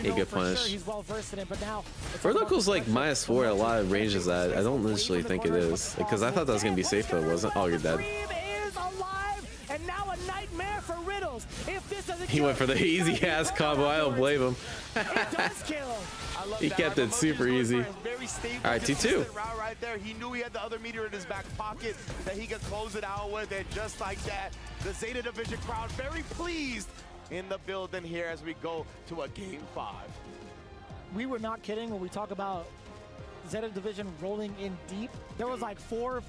You know good for punish. sure he's well versed in it, but now Vertical's like -4 at a lot of ranges that I don't initially think it is. Because I thought that was going to be safe, but it wasn't. Oh, you're dead. Is alive, and now a nightmare for Riddles. If this doesn't He went for the easy ass combo. I don't blame him. it does kill. He kept it super easy. All right, 2-2. Right there. He knew he had the other meter in his back pocket that he could close it out with, and just like that, the Zeta Division crowd very pleased in the building here as we go to a game 5. We were not kidding when we talk about Zeta Division rolling in deep. There was like 5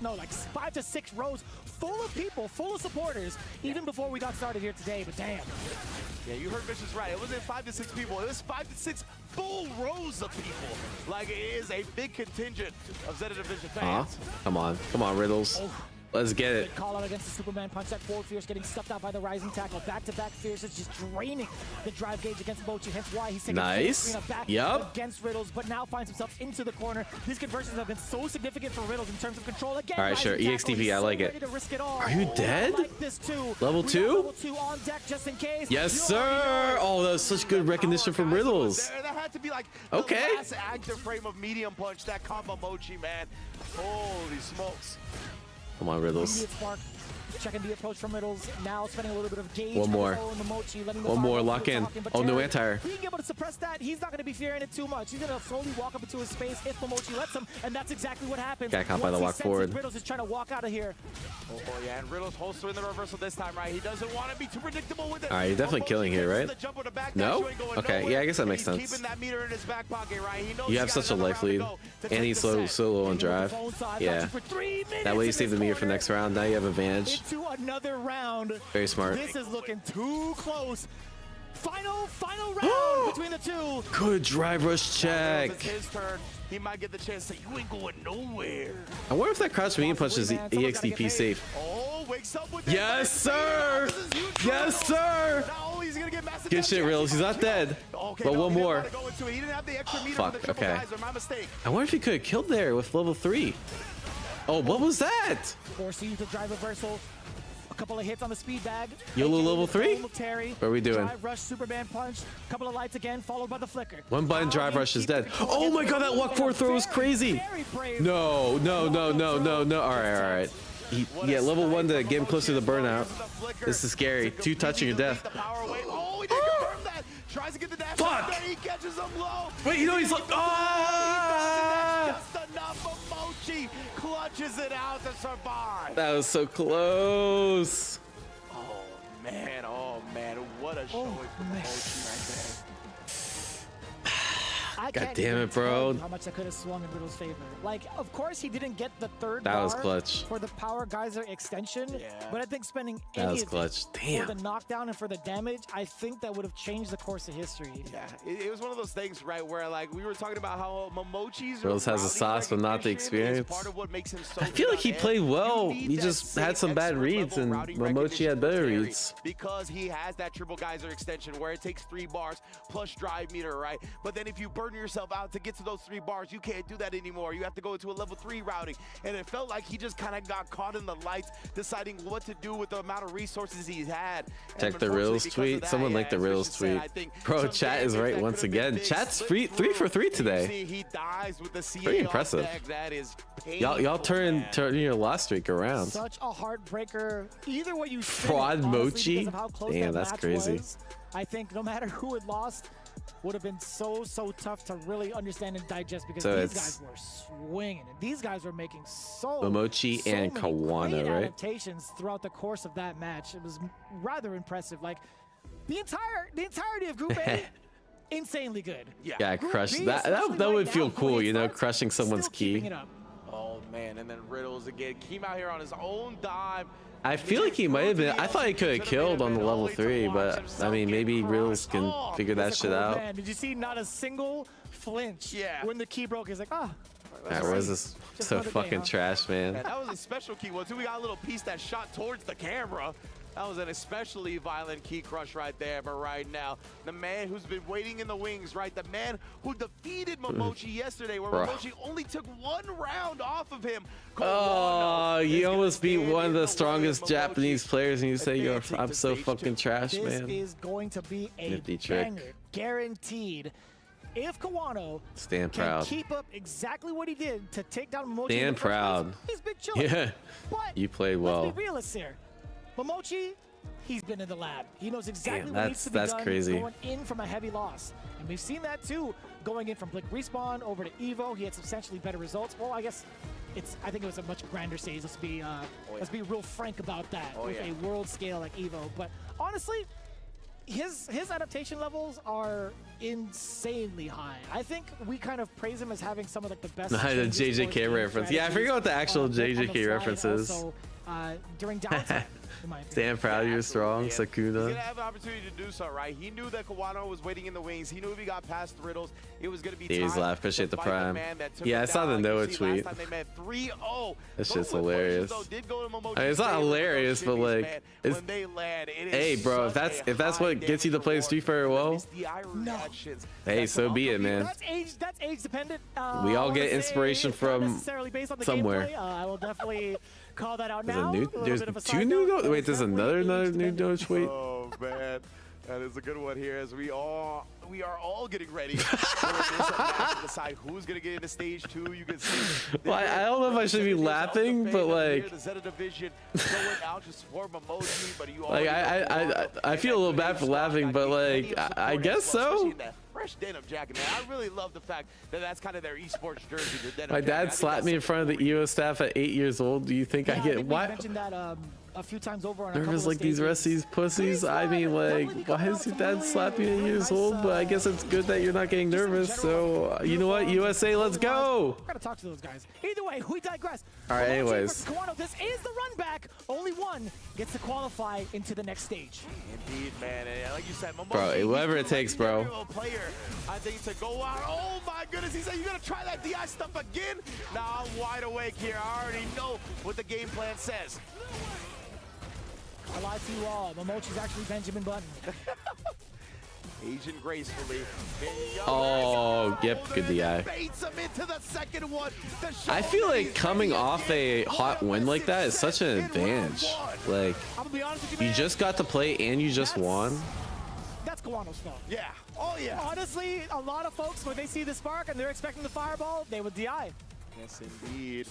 to 6 rows full of people, full of supporters, even before we got started here today, but damn. Yeah, you heard Vicious right. It wasn't 5 to 6 people. It was 5 to 6 full rows of people. Like, it is a big contingent of Zeta Division fans. Come on, Riddles. Let's get it. Good call out against the Superman punch. That forward Fierce getting stuffed out by the rising tackle. Back-to-back Fierce is just draining the drive gauge against Mochi. Hence why he's taking nice. Back against Riddles, but now finds himself into the corner. These conversions have been so significant for Riddles in terms of control. Again, all right, sure. EXTP, I like it. Are you dead? Like this too. Level 2? Level 2 on deck just in case. Yes, sir. Oh, that was such good recognition from Riddles. That had to be like okay. The last active frame of medium punch, that combo Mochi, man. Holy smokes. Come on, Riddles. Spark, checking the approach from Riddles. Now spending a little bit of gauge. One more. One more. Lock in. Oh, no anti-air. Being able to suppress that, he's not going to be fearing it too much. He's going to slowly walk up into his space if Momochi lets him, and that's exactly what happens. Got caught by the walk forward. Riddles is trying to walk out of here. Oh, yeah, and Riddles holstering the reversal this time, right? He doesn't want to be too predictable with it. All right, you're definitely killing here, right? No? Okay, yeah, I guess that makes sense. Keeping that meter in his back pocket, right? He knows you have such a life lead, and he's so low on drive. Yeah. That way you save the meter for next round. Now you have advantage. Into another round. Very smart. This is looking too close. Final round between the two. Good drive rush check. It's his turn. He might get the chance to say, you ain't going nowhere. I wonder if that crouch medium punch is EXDP safe. Oh, wakes up with yes, sir. Yes, sir. Good shit, Riddles. He's not dead. But one more. Fuck, okay. I wonder if he could have killed there with level 3. Oh, what was that? Forcing you to drive reversal. A couple of hits on the speed bag. YOLO level 3? What are we doing? Drive rush, Superman punch. Couple of lights again, followed by the flicker. One button drive rush is dead. Oh my god, that walk forward throw is crazy. No. All right. Yeah, level 1 to get him closer to the burnout. This is scary. 2 touching your death. Oh, he didn't confirm that. Tries to get the dash. Fuck. He catches him low. Wait, you know he's like, Just enough. Momochi clutches it out to survive. that was so close. Oh man, what a showing for Momochi right there. God damn it, bro. How much I could have swung in Riddles' favor. Like, of course, he didn't get the third That was bar clutch. for the power geyser extension, but I think spending That any was of clutch. it Damn. for the knockdown and for the damage, I think that would have changed the course of history. Yeah, it was one of those things, right, where like we were talking about how Momochi's Riddles has the routing sauce, but not the recognition is experience. part of what makes him so I feel good like he on played edge. well. You need He that just same had some bad expert reads, level and routing Momochi recognition had better for this reads. area because he has that triple geyser extension where it takes 3 bars plus drive meter, right? But then if you burn yourself out to get to those 3 bars, you can't do that anymore. You have to go into a level 3 routing, and it felt like he just kind of got caught in the lights, deciding what to do with the amount of resources he's had. Check the Riddles tweet. Someone liked the Riddles tweet. Bro, chat is right once again. Chat's 3 for 3 today. He dies with the CA Pretty impressive. That is Y'all turn your loss streak around. Such a heartbreaker. Either way you Fraud Mochi? Damn, that's crazy. I think no matter who had lost, would have been so tough to really understand and digest because these guys were swinging and these guys were making Momochi and many Kawano, great right? adaptations throughout the course of that match. It was rather impressive. Like the entirety of Group A, insanely good. Yeah, crush that. That would feel cool, you know, crushing someone's key. Oh man, and then Riddles again came out here on his own dime. I feel like he might have been. I thought he could have killed on the level 3, but I mean, maybe Riddles can figure that shit out. Man, did you see not a single flinch when the key broke? He's like, ah. Alright, where's this so fucking trash, man? That was a special key one too. We got a little piece that shot towards the camera. That was an especially violent key crush right there. But right now, the man who's been waiting in the wings, right? The man who defeated Momochi yesterday, where Momochi only took 1 round off of him. Oh, you almost beat one of the strongest Japanese players, and you say I'm so fucking trash, man. This is going to be a banger, guaranteed. If Kawano can keep up exactly what he did to take down Momochi, Stand proud. He's been chilling. Yeah, but you played well. Let's be realists here. Momochi, he's been in the lab. He knows exactly what needs to be that's done crazy. going in from a heavy loss. And we've seen that too, going in from Blink Respawn over to Evo. He had substantially better results. Well, I guess I think it was a much grander stage. Let's be real frank about that with a world scale like Evo. But honestly, his adaptation levels are insanely high. I think we kind of praise him as having some of like the best. The JJK reference. Yeah, I forget what the actual JJK reference is. Also, during downtime. Stand proud, you're strong, Sakuna. He's gonna have the opportunity to do so, right? He knew that Kawano was waiting in the wings. He knew if he got past the Riddles, it was gonna be He's laugh, appreciate the prime. Yeah, I saw the Noah tweet. That shit's hilarious. I mean, it's not hilarious, but like, hey, bro, if that's what gets you to play Street Fighter well, hey, so be it, man. That's age dependent. We all get inspiration from somewhere. I will definitely call that out now. There's 2 new notes. Wait, there's another new note tweet. Oh man, that is a good one here. As we are all getting ready for this match to decide who's gonna get into stage 2. You can see. Well, I don't know if I should be laughing, but like, the Zeta division going out just for Momochi, but you like I feel a little bad for laughing, but like I guess so. Fresh denim jacket, man. I really love the fact that that's kind of their esports jersey. My dad slapped me in front of the EO staff at 8 years old. Do you think I get what? Mentioned that a few times over on nervous like these rest of these pussies? I mean, like, why is your dad slapping you at 8 years old? But I guess it's good that you're not getting nervous. So you know what, USA, let's go. Gotta talk to those guys. Either way, we digress. All right, anyways. Kawano, this is the run back. Only one gets to qualify into the next stage. Indeed, man. And like you said, Momochi, bro, whatever it takes, bro. Player, I think to go out. Oh my goodness, he said, "You gonna try that DI stuff again?" Nah, I'm wide awake here. I already know what the game plan says. I lied to you all. Momochi's actually Benjamin Button. Aging gracefully. Oh, yep, good DI. I feel like coming off a hot win like that is such an advantage. Like, you just got to play and you just won. That's Kawano's fault. Yeah. Oh, yeah. Honestly, a lot of folks, when they see the spark and they're expecting the fireball, they would DI. Yes, indeed.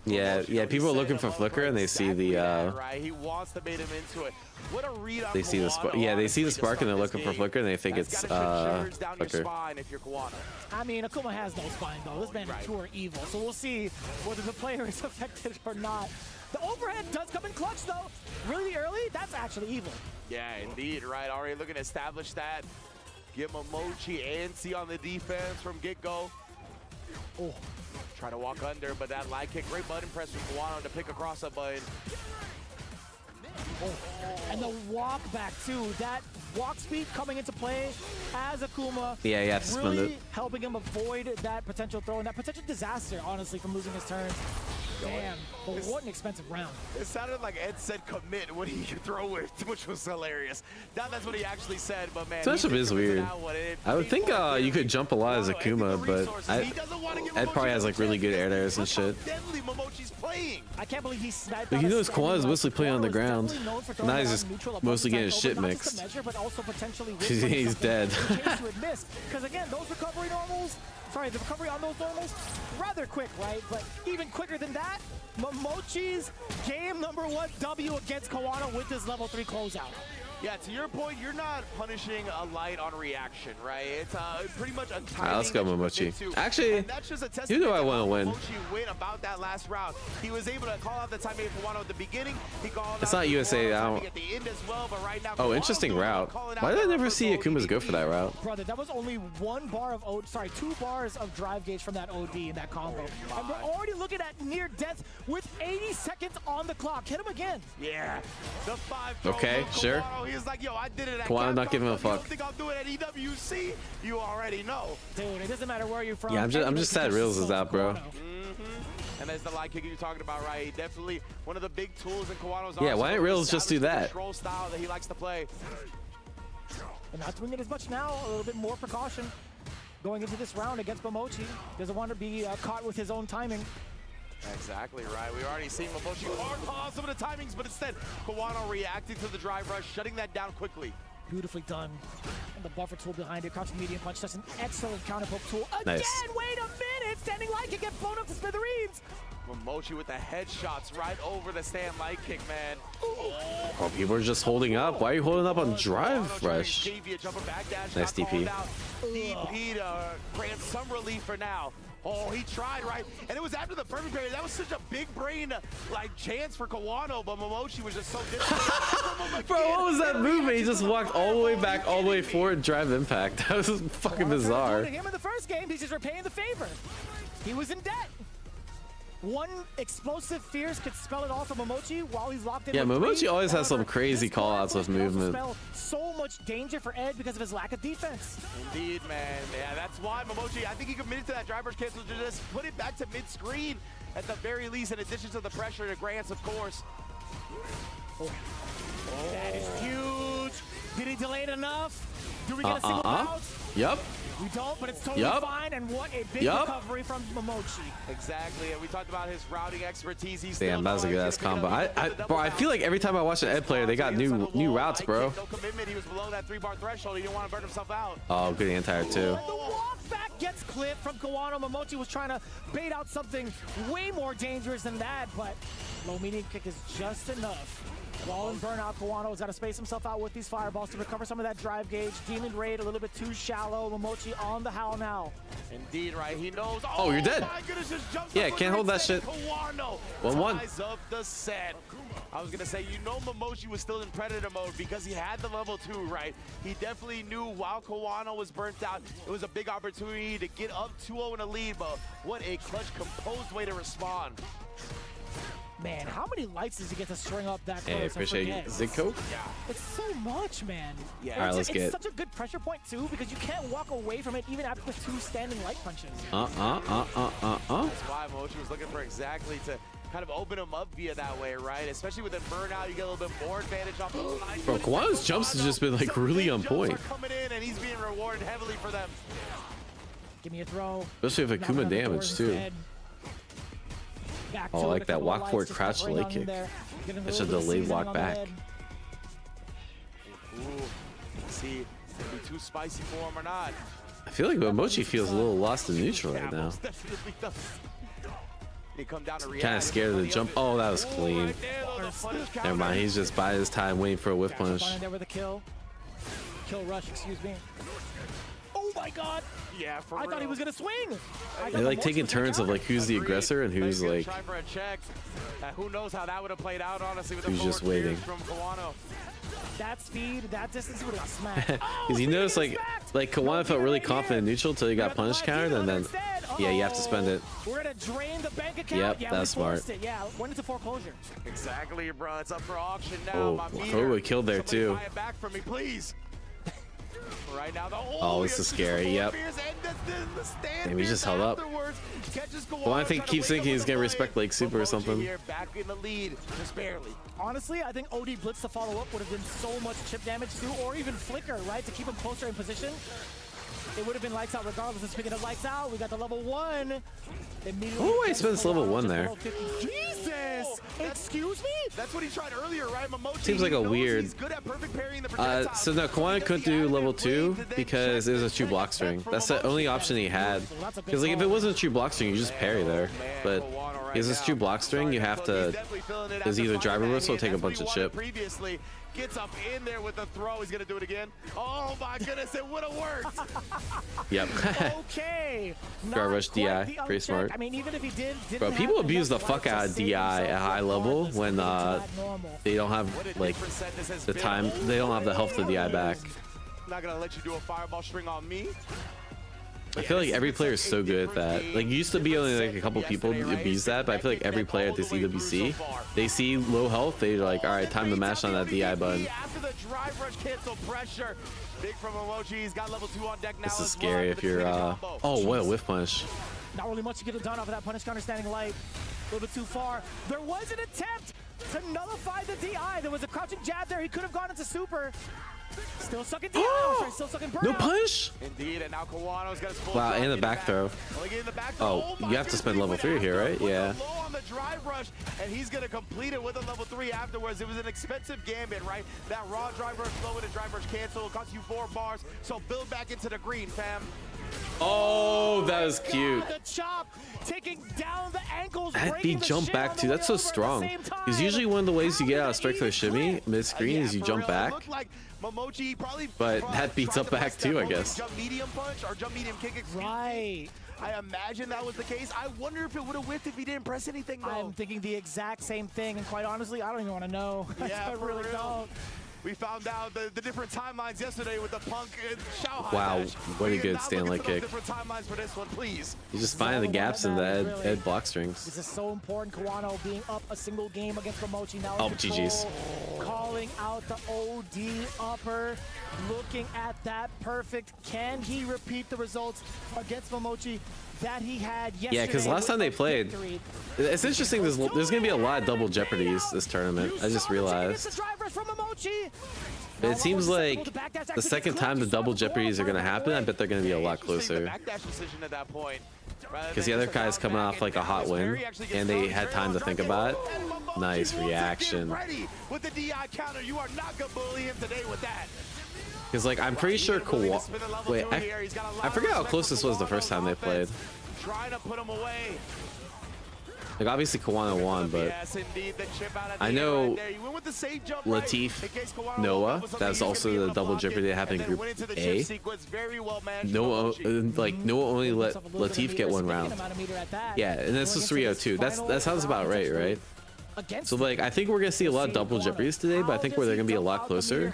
Yeah, people are looking for Flicker and they see the right. He wants to bait him into it. What a read on they see the spark. Yeah, they see the spark and they're looking for Flicker and they think it's Flicker. If you're Kawano. I mean, Akuma has no spine though. This man is pure evil. So we'll see whether the player is affected or not. The overhead does come in clutch though. Really early, that's actually evil. Yeah, indeed, right. Already looking to establish that. Get Momochi antsy on the defense from get-go. Oh. Try to walk under, but that light kick, great button press from Kawano to pick across a button. Oh. And the walk back too, that walk speed coming into play as Akuma. Yeah, you have to spin really it. helping him avoid that potential throw and that potential disaster, honestly, from losing his turns. Damn, but what an expensive round. It sounded like Ed said commit when he throw it, which was hilarious. Now that's what he actually said, but man. Switch-up is weird. I would think you could jump a lot as Akuma, but Ed probably has like really good air dares and shit. I can't believe he sniped. But he knows Kawano's mostly playing on the ground. Now he's just mostly getting his shit mixed. He's dead. Because again, those recovery normals, the recovery on those normals, rather quick, right? But even quicker than that, Momochi's game #1 W against Kawano with this level 3 closeout. Yeah, to your point, you're not punishing a light on reaction, right? It's pretty much a timing. Alright, let's go, Momochi. Actually, you know I want to win. Momochi win about that last round. He was able to call out the timing for Kawano at the beginning. He called it's not USA. I don't. At the end as well, but right now, oh, interesting route. Why did I never see Akuma's go for that route? Brother, that was only 2 bars of drive gauge from that OD in that combo. And we're already looking at near death with 80 seconds on the clock. Hit him again. Yeah. The 5 okay, sure. He's like, yo, I did it at Kawano not giving a fuck. You don't think I'll do it at EWC? You already know. Dude, it doesn't matter where you're from. Yeah, I'm just sad Riddles is out, bro. And there's the light kick you're talking about, right? Definitely one of the big tools in Kawano's arsenal. Yeah, why didn't Riddles just do that? Control style that he likes to play. And not doing it as much now, a little bit more precaution going into this round against Momochi. Doesn't want to be caught with his own timing. Exactly right. We've already seen Momochi hard some of the timings, but instead, Kawano reacting to the drive rush, shutting that down quickly. Beautifully done. And the buffer tool behind it, crouching medium punch. That's an excellent counter poke tool. Again, nice. Wait a minute! Standing light kick get blown up to smithereens. Momochi with the headshots right over the stand light kick, man. Oh, people are just holding up. Why are you holding up on drive rush? Nice DP. DP to grant some relief for now. Oh, he tried, right? And it was after the perfect parry. That was such a big brain, chance for Kawano, but Momochi was just so different. Bro, what was that movement? He just walked all the way back, all the way forward, drive impact. That was fucking bizarre. Him in the first game, he's just repaying the favor. He was in debt. One explosive fierce could spell it all for Momochi while he's locked in. Yeah, Momochi always has some crazy callouts with movement. So much danger for Ed because of his lack of defense. Indeed, man. Yeah, that's why Momochi, I think he committed to that driver's cancel to just put it back to mid-screen at the very least, in addition to the pressure to grants, of course. Oh. That is huge. Did he delay it enough? Do we get a single out? Yep. We don't, but it's totally fine, and what a big recovery from Momochi. Exactly, and we talked about his routing expertise. He's damn, that was a good ass combo. Bro, I feel like every time I watch an Ed player, they got new routes, bro. No commitment. He was below that 3-bar threshold. He didn't want to burn himself out. Oh, good anti-air too. The walk back gets clipped from Kawano. Momochi was trying to bait out something way more dangerous than that, but low medium kick is just enough. While in Burnout, Kawano's got to space himself out with these fireballs to recover some of that drive gauge. Demon Raid a little bit too shallow. Momochi on the howl now. Indeed, right? He knows. Oh, you're dead. My goodness, just jumps yeah, can't hold that shit. 1-1. Ties up the set. I was going to say, Momochi was still in Predator mode because he had the level 2, right? He definitely knew while Kawano was burnt out, it was a big opportunity to get up 2-0 in a lead, but what a clutch, composed way to respond. Man, how many lights does he get to string up that close? Hey, appreciate you. Zico? Yeah. It's so much, man. Yeah. All right, let's get. It's such a good pressure point, too, because you can't walk away from it even after the 2 standing light punches. That's why Momochi was looking for exactly to kind of open him up via that way, right? Especially within Burnout, you get a little bit more advantage off the line. Bro, Kawano's jumps has just been like really on point. Coming in and he's being rewarded heavily for them. Give me a throw. Especially with Akuma damage too. Oh, I like that walk forward crouch leg kick. That's a delayed walk back. Ooh, see, it's gonna be too spicy for him or not. I feel like Momochi feels a little lost in neutral right now. Kind of scared of the jump. Oh, that was clean. Never mind. He's just biding his time, waiting for a whiff punch. Kill rush, excuse me. Oh my God! Yeah, for I thought he was gonna swing. They're like taking turns of like who's the aggressor and who's like. Who knows how that would have played out, honestly, with who's just waiting. From Kawano. That speed, that distance, he would have got smacked. Because you notice like Kawano felt really confident in neutral until he got punish countered, and then yeah, you have to spend it. We're gonna drain the bank account. Yep, yeah, that's smart. Yeah, went into foreclosure. Exactly, bro. It's up for auction now. Oh, my meter. we killed there too. Buy it back from me, please. Right now, oh, this is scary. Yep. Damn, he just held up. Well, I think keeps thinking he's gonna respect like super or something. Back in the lead, just barely. Honestly, I think OD Blitz to follow up would have been so much chip damage too, or even flicker, right, to keep him closer in position. It would have been lights out regardless. Speaking of lights out, we got the level 1. Oh, wait, spends level 1 there. Jesus! Excuse me? That's what he tried earlier, right? Momochi, seems like a weird. So no, Kawano couldn't do level 2 because it was a true block string. That's the only option he had. Because like if it wasn't a true block string, you just parry there. But because it's true block string, you have to. There's either driver reversal or take a bunch of chip. Gets up in there with the throw. He's gonna do it again. Oh my goodness, it would have worked. Yep. Okay. Guard rush DI, pretty smart. I mean, even if he did, bro, people abuse the fuck out of DI at high level when they don't have like the time. They don't have the health to DI back. Not gonna let you do a fireball string on me. I feel like every player is so good at that. Like, used to be only like a couple people abuse that, but I feel like every player at this EWC, they see low health, they're like, all right, time to mash on that DI button. After the drive rush cancel pressure, big from Momochi. He's got level 2 on deck now. This is scary if you're. Oh, what a whiff punish. Not really much to get it done off of that punish counter standing light. A little bit too far. There was an attempt to nullify the DI. There was a crouching jab there. He could have gone into super. Still stuck in DI. Still stuck in Burnout. No punish? Indeed, and now Kawano's got to wow, and the back throw. Oh, you have to spend level 3 here, right? Yeah. Low on the drive rush, and he's going to complete it with a level 3 afterwards. It was an expensive gambit, right? That raw drive rush, low with a drive rush cancel, cost you 4 bars. So build back into the green, fam. Oh, that was cute. The chop, taking down the ankles. That beat jump back too. That's so strong. Because usually one of the ways you get out of strike through shimmy mid screen is you jump back. Momochi but that beats up back too, I guess. Jump medium punch or jump medium kick. Right. I imagine that was the case. I wonder if it would have whiffed if he didn't press anything, though. I'm thinking the exact same thing, and quite honestly, I don't even want to know. Yeah, I really don't. We found out the different timelines yesterday with the Punk and Xiao. Wow, what a good Stanley kick. Different timelines for this one, please. He's just finding the gaps in the Ed block strings. This is so important. Kawano being up a single game against Momochi now. Oh, GG's. Calling out the OD upper. Looking at that perfect. Can he repeat the results against Momochi that he had yesterday? Yeah, because last time they played, it's interesting. There's going to be a lot of double jeopardies this tournament. I just realized. It seems like the second time the double jeopardies are going to happen, I bet they're going to be a lot closer. Because the other guy's coming off like a hot win, and they had time to think about it. Nice reaction. Because like I'm pretty sure wait, I forget how close this was the first time they played. Trying to put him away. Like obviously Kawano won, but I know Latif, Noah, that's also the double jeopardy that happened in Group A. Noah, Noah only let Latif get 1 round. Yeah, and this was 3-0-2. That sounds about right? So like I think we're gonna see a lot of double jeopardies today, but I think they're gonna be a lot closer.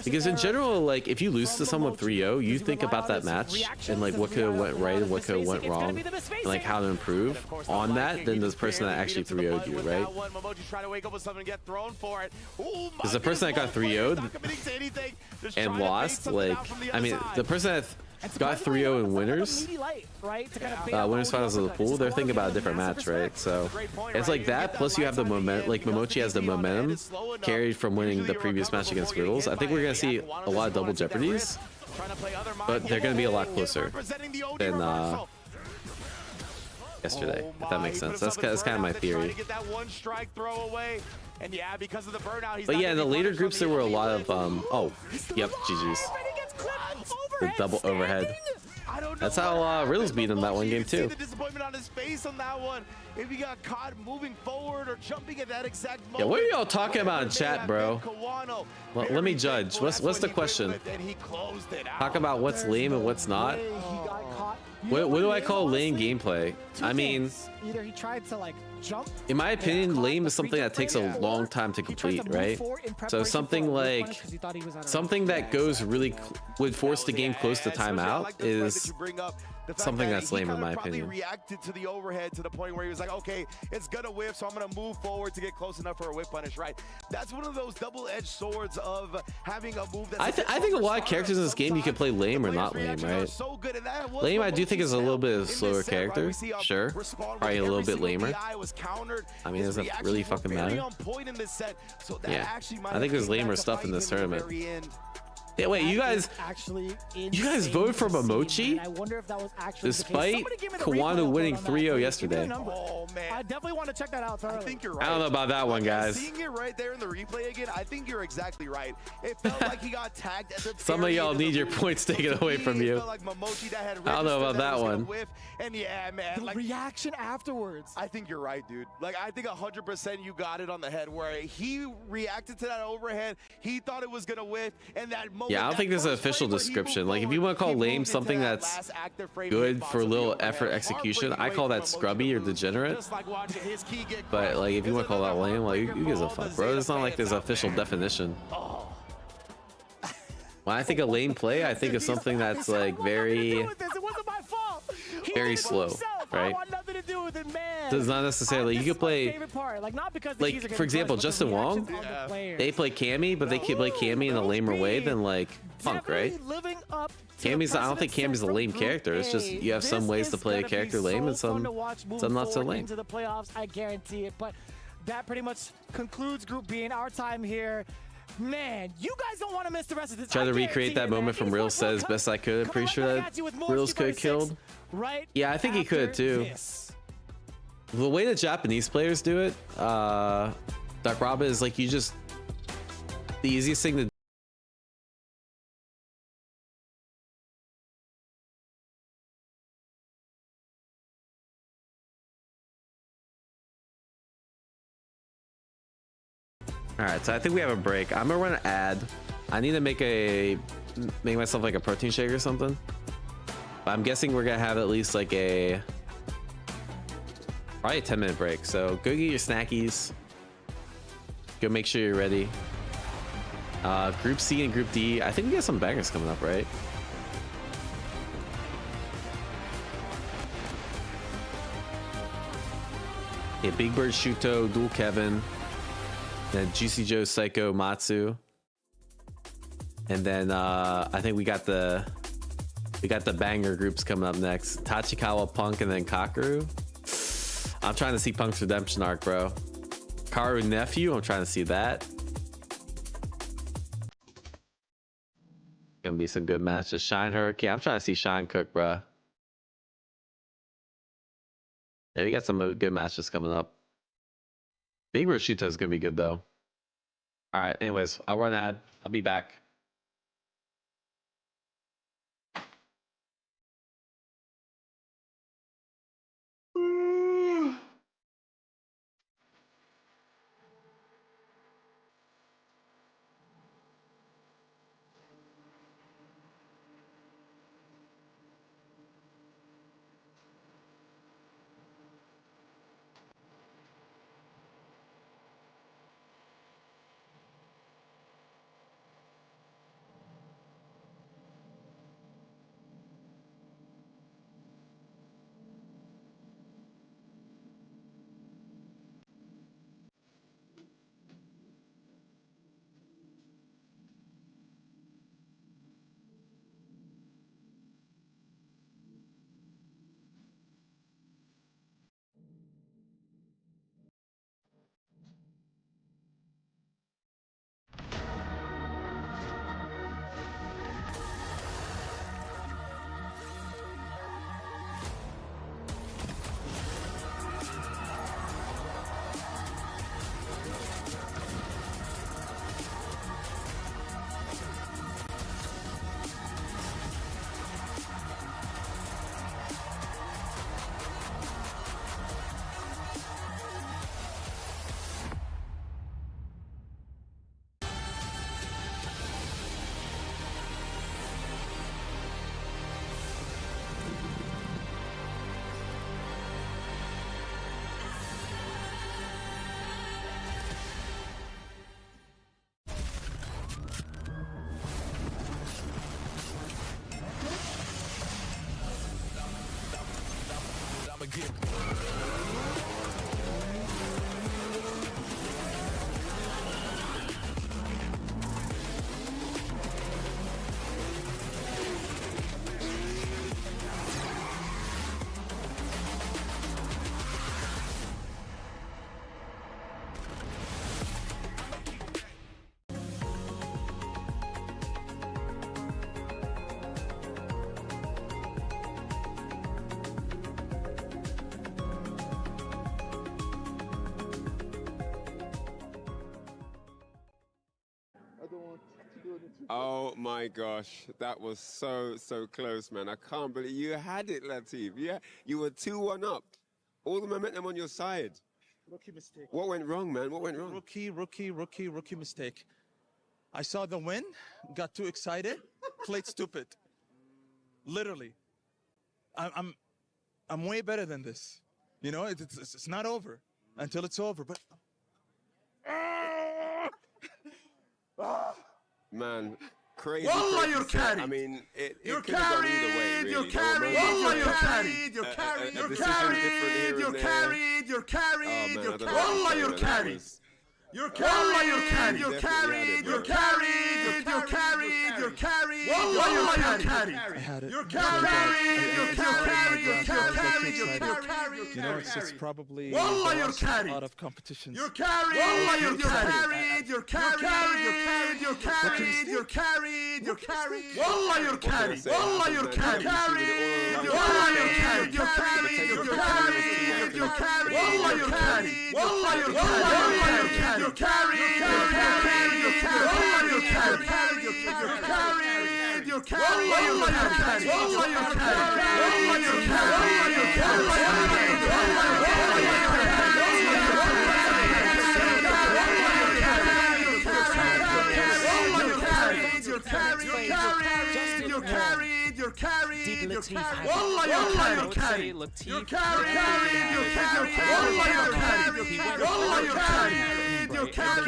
Because in general, like if you lose to someone 3-0, you think about that match and like what could have went right and what could have went wrong, and like how to improve on that than the person that actually 3-0'd you, right? Because the person that got 3-0'd and lost, like I mean the person that got 3-0 in winners. Right? Winners finals of the pool. They're thinking about a different match, right? So it's like that. Plus you have the momentum. Like Momochi has the momentum carried from winning the previous match against Riddles. I think we're gonna see a lot of double jeopardies, but they're gonna be a lot closer than yesterday, if that makes sense. That's kind of my theory. And yeah, because of the burnout, but yeah, in the later groups there were a lot of oh, yep, GG's. The double overhead. That's how Riddles beat him that one game too. The disappointment on his face on that one. If he got caught moving forward or jumping at that exact moment. Yeah, what are y'all talking about in chat, bro? Well, let me judge. What's the question? Talk about what's lame and what's not. What do I call lame gameplay? I mean, either he tried to like jump. In my opinion, lame is something that takes a long time to complete, right? So something like something that goes really would force the game close to timeout is something that's lame in my opinion. Reacted to the overhead to the point where he was like, okay, it's gonna whip, so I'm gonna move forward to get close enough for a whip punish, right? That's one of those double-edged swords of having a move that's I think a lot of characters in this game you can play lame or not lame, right? Lame I do think is a little bit of a slower character, sure. Probably a little bit lamer. I mean, does that really fucking matter? Yeah, I think there's lamer stuff in this tournament. Yeah, wait, you guys voted for Momochi? Despite Kawano winning 3-0 yesterday. Oh, man. I definitely want to check that out thoroughly. I think you're right. I don't know about that one, guys. Seeing it right there in the replay again, I think you're exactly right. It felt like he got tagged at the Some of y'all need your points taken away from you. Like I don't know about that one. And yeah, man. The reaction afterwards. I think you're right, dude. Like, I think 100% you got it on the head where he reacted to that overhead. He thought it was going to whiff. And that moment. Yeah, I don't think there's an official description. Like, if you want to call lame something that's good for a little effort execution, I call that scrubby or degenerate. But, like, if you want to call that lame, like, who gives a fuck, bro? It's not like there's an official definition. When I think of lame play, I think of something that's, like, very slow, right? Does not necessarily. You could play, like, for example, Justin Wong. They play Cammy, but they can play Cammy in a lamer way than like Punk, right? Cammy's. I don't think Cammy's a lame character. It's just you have some ways to play a character lame and some not so lame. Into the playoffs, I guarantee it. But that pretty much concludes Group B in our time here. Man, you guys don't want to miss the rest of this. Try to recreate that moment from Riddles says best I could. I'm pretty sure that Riddles could have killed. Right? Yeah, I think he could too. The way the Japanese players do it, Dark Rob, is like you just the easiest thing to do. All right, so I think we have a break. I'm gonna run an ad. I need to make myself like a protein shake or something. But I'm guessing we're gonna have at least like probably a 10-minute break. So go get your snackies. Go make sure you're ready. Group C and Group D. I think we got some bangers coming up, right? Yeah, Big Bird, Shuto, Dual Kevin. Then Juicy Joe, Psycho, Matsu, and then I think we got the banger groups coming up next. Tachikawa, Punk, and then Kakeru. I'm trying to see Punk's redemption arc, bro. Karu nephew, I'm trying to see that. Gonna be some good matches. Shine Hurricane, I'm trying to see Shine cook, bro. Yeah, we got some good matches coming up. Big Roshuta is gonna be good though. All right. Anyways, I'll run ad. I'll be back. Oh my gosh, that was so close, man. I can't believe you had it, Latif. Yeah, you were 2-1 up. All the momentum on your side. Rookie mistake. What went wrong, man? What went wrong? Rookie mistake. I saw the win, got too excited, played stupid. Literally. I'm way better than this. You know, it's not over until it's over, but Man, crazy. Wallah, you're carried. I mean, You're could have gone either way, carried. really. You're There were carried. moments Wallah, where you're carried. You're carried. a You're decision different here carried. and You're there. carried. You're carried. Oh, man, I You're don't know carried. what to Wallah, say, you're man. That carried. was- You're carried. You're carried. You're Definitely carried. had it, You're bro. carried. You're carried. You're carried. Wallah, you're carried. I had it. You're carried. You're carried. You're carried. You're carried. You know, it's probably Wallah, you're lost carried. out of competitions. You're carried. Wallah, you're carried. You're carried. You're carried. You're carried. You're carried. Wallah, you're carried. Wallah, you're carried. Wallah, you're carried. You're carried. You're carried. You're carried. Wallah, you're carried. Wallah, you're carried. You're carried. You're carried. You're carried. You're carried. You're carried. You're carried. Wallah, you're carried. Wallah, you're carried. Wallah, you're carried. You're carried. You're carried. You're carried. Wallah, you're carried. You're carried. You're carried. Wallah, you're carried. Wallah, you're carried. You're carried.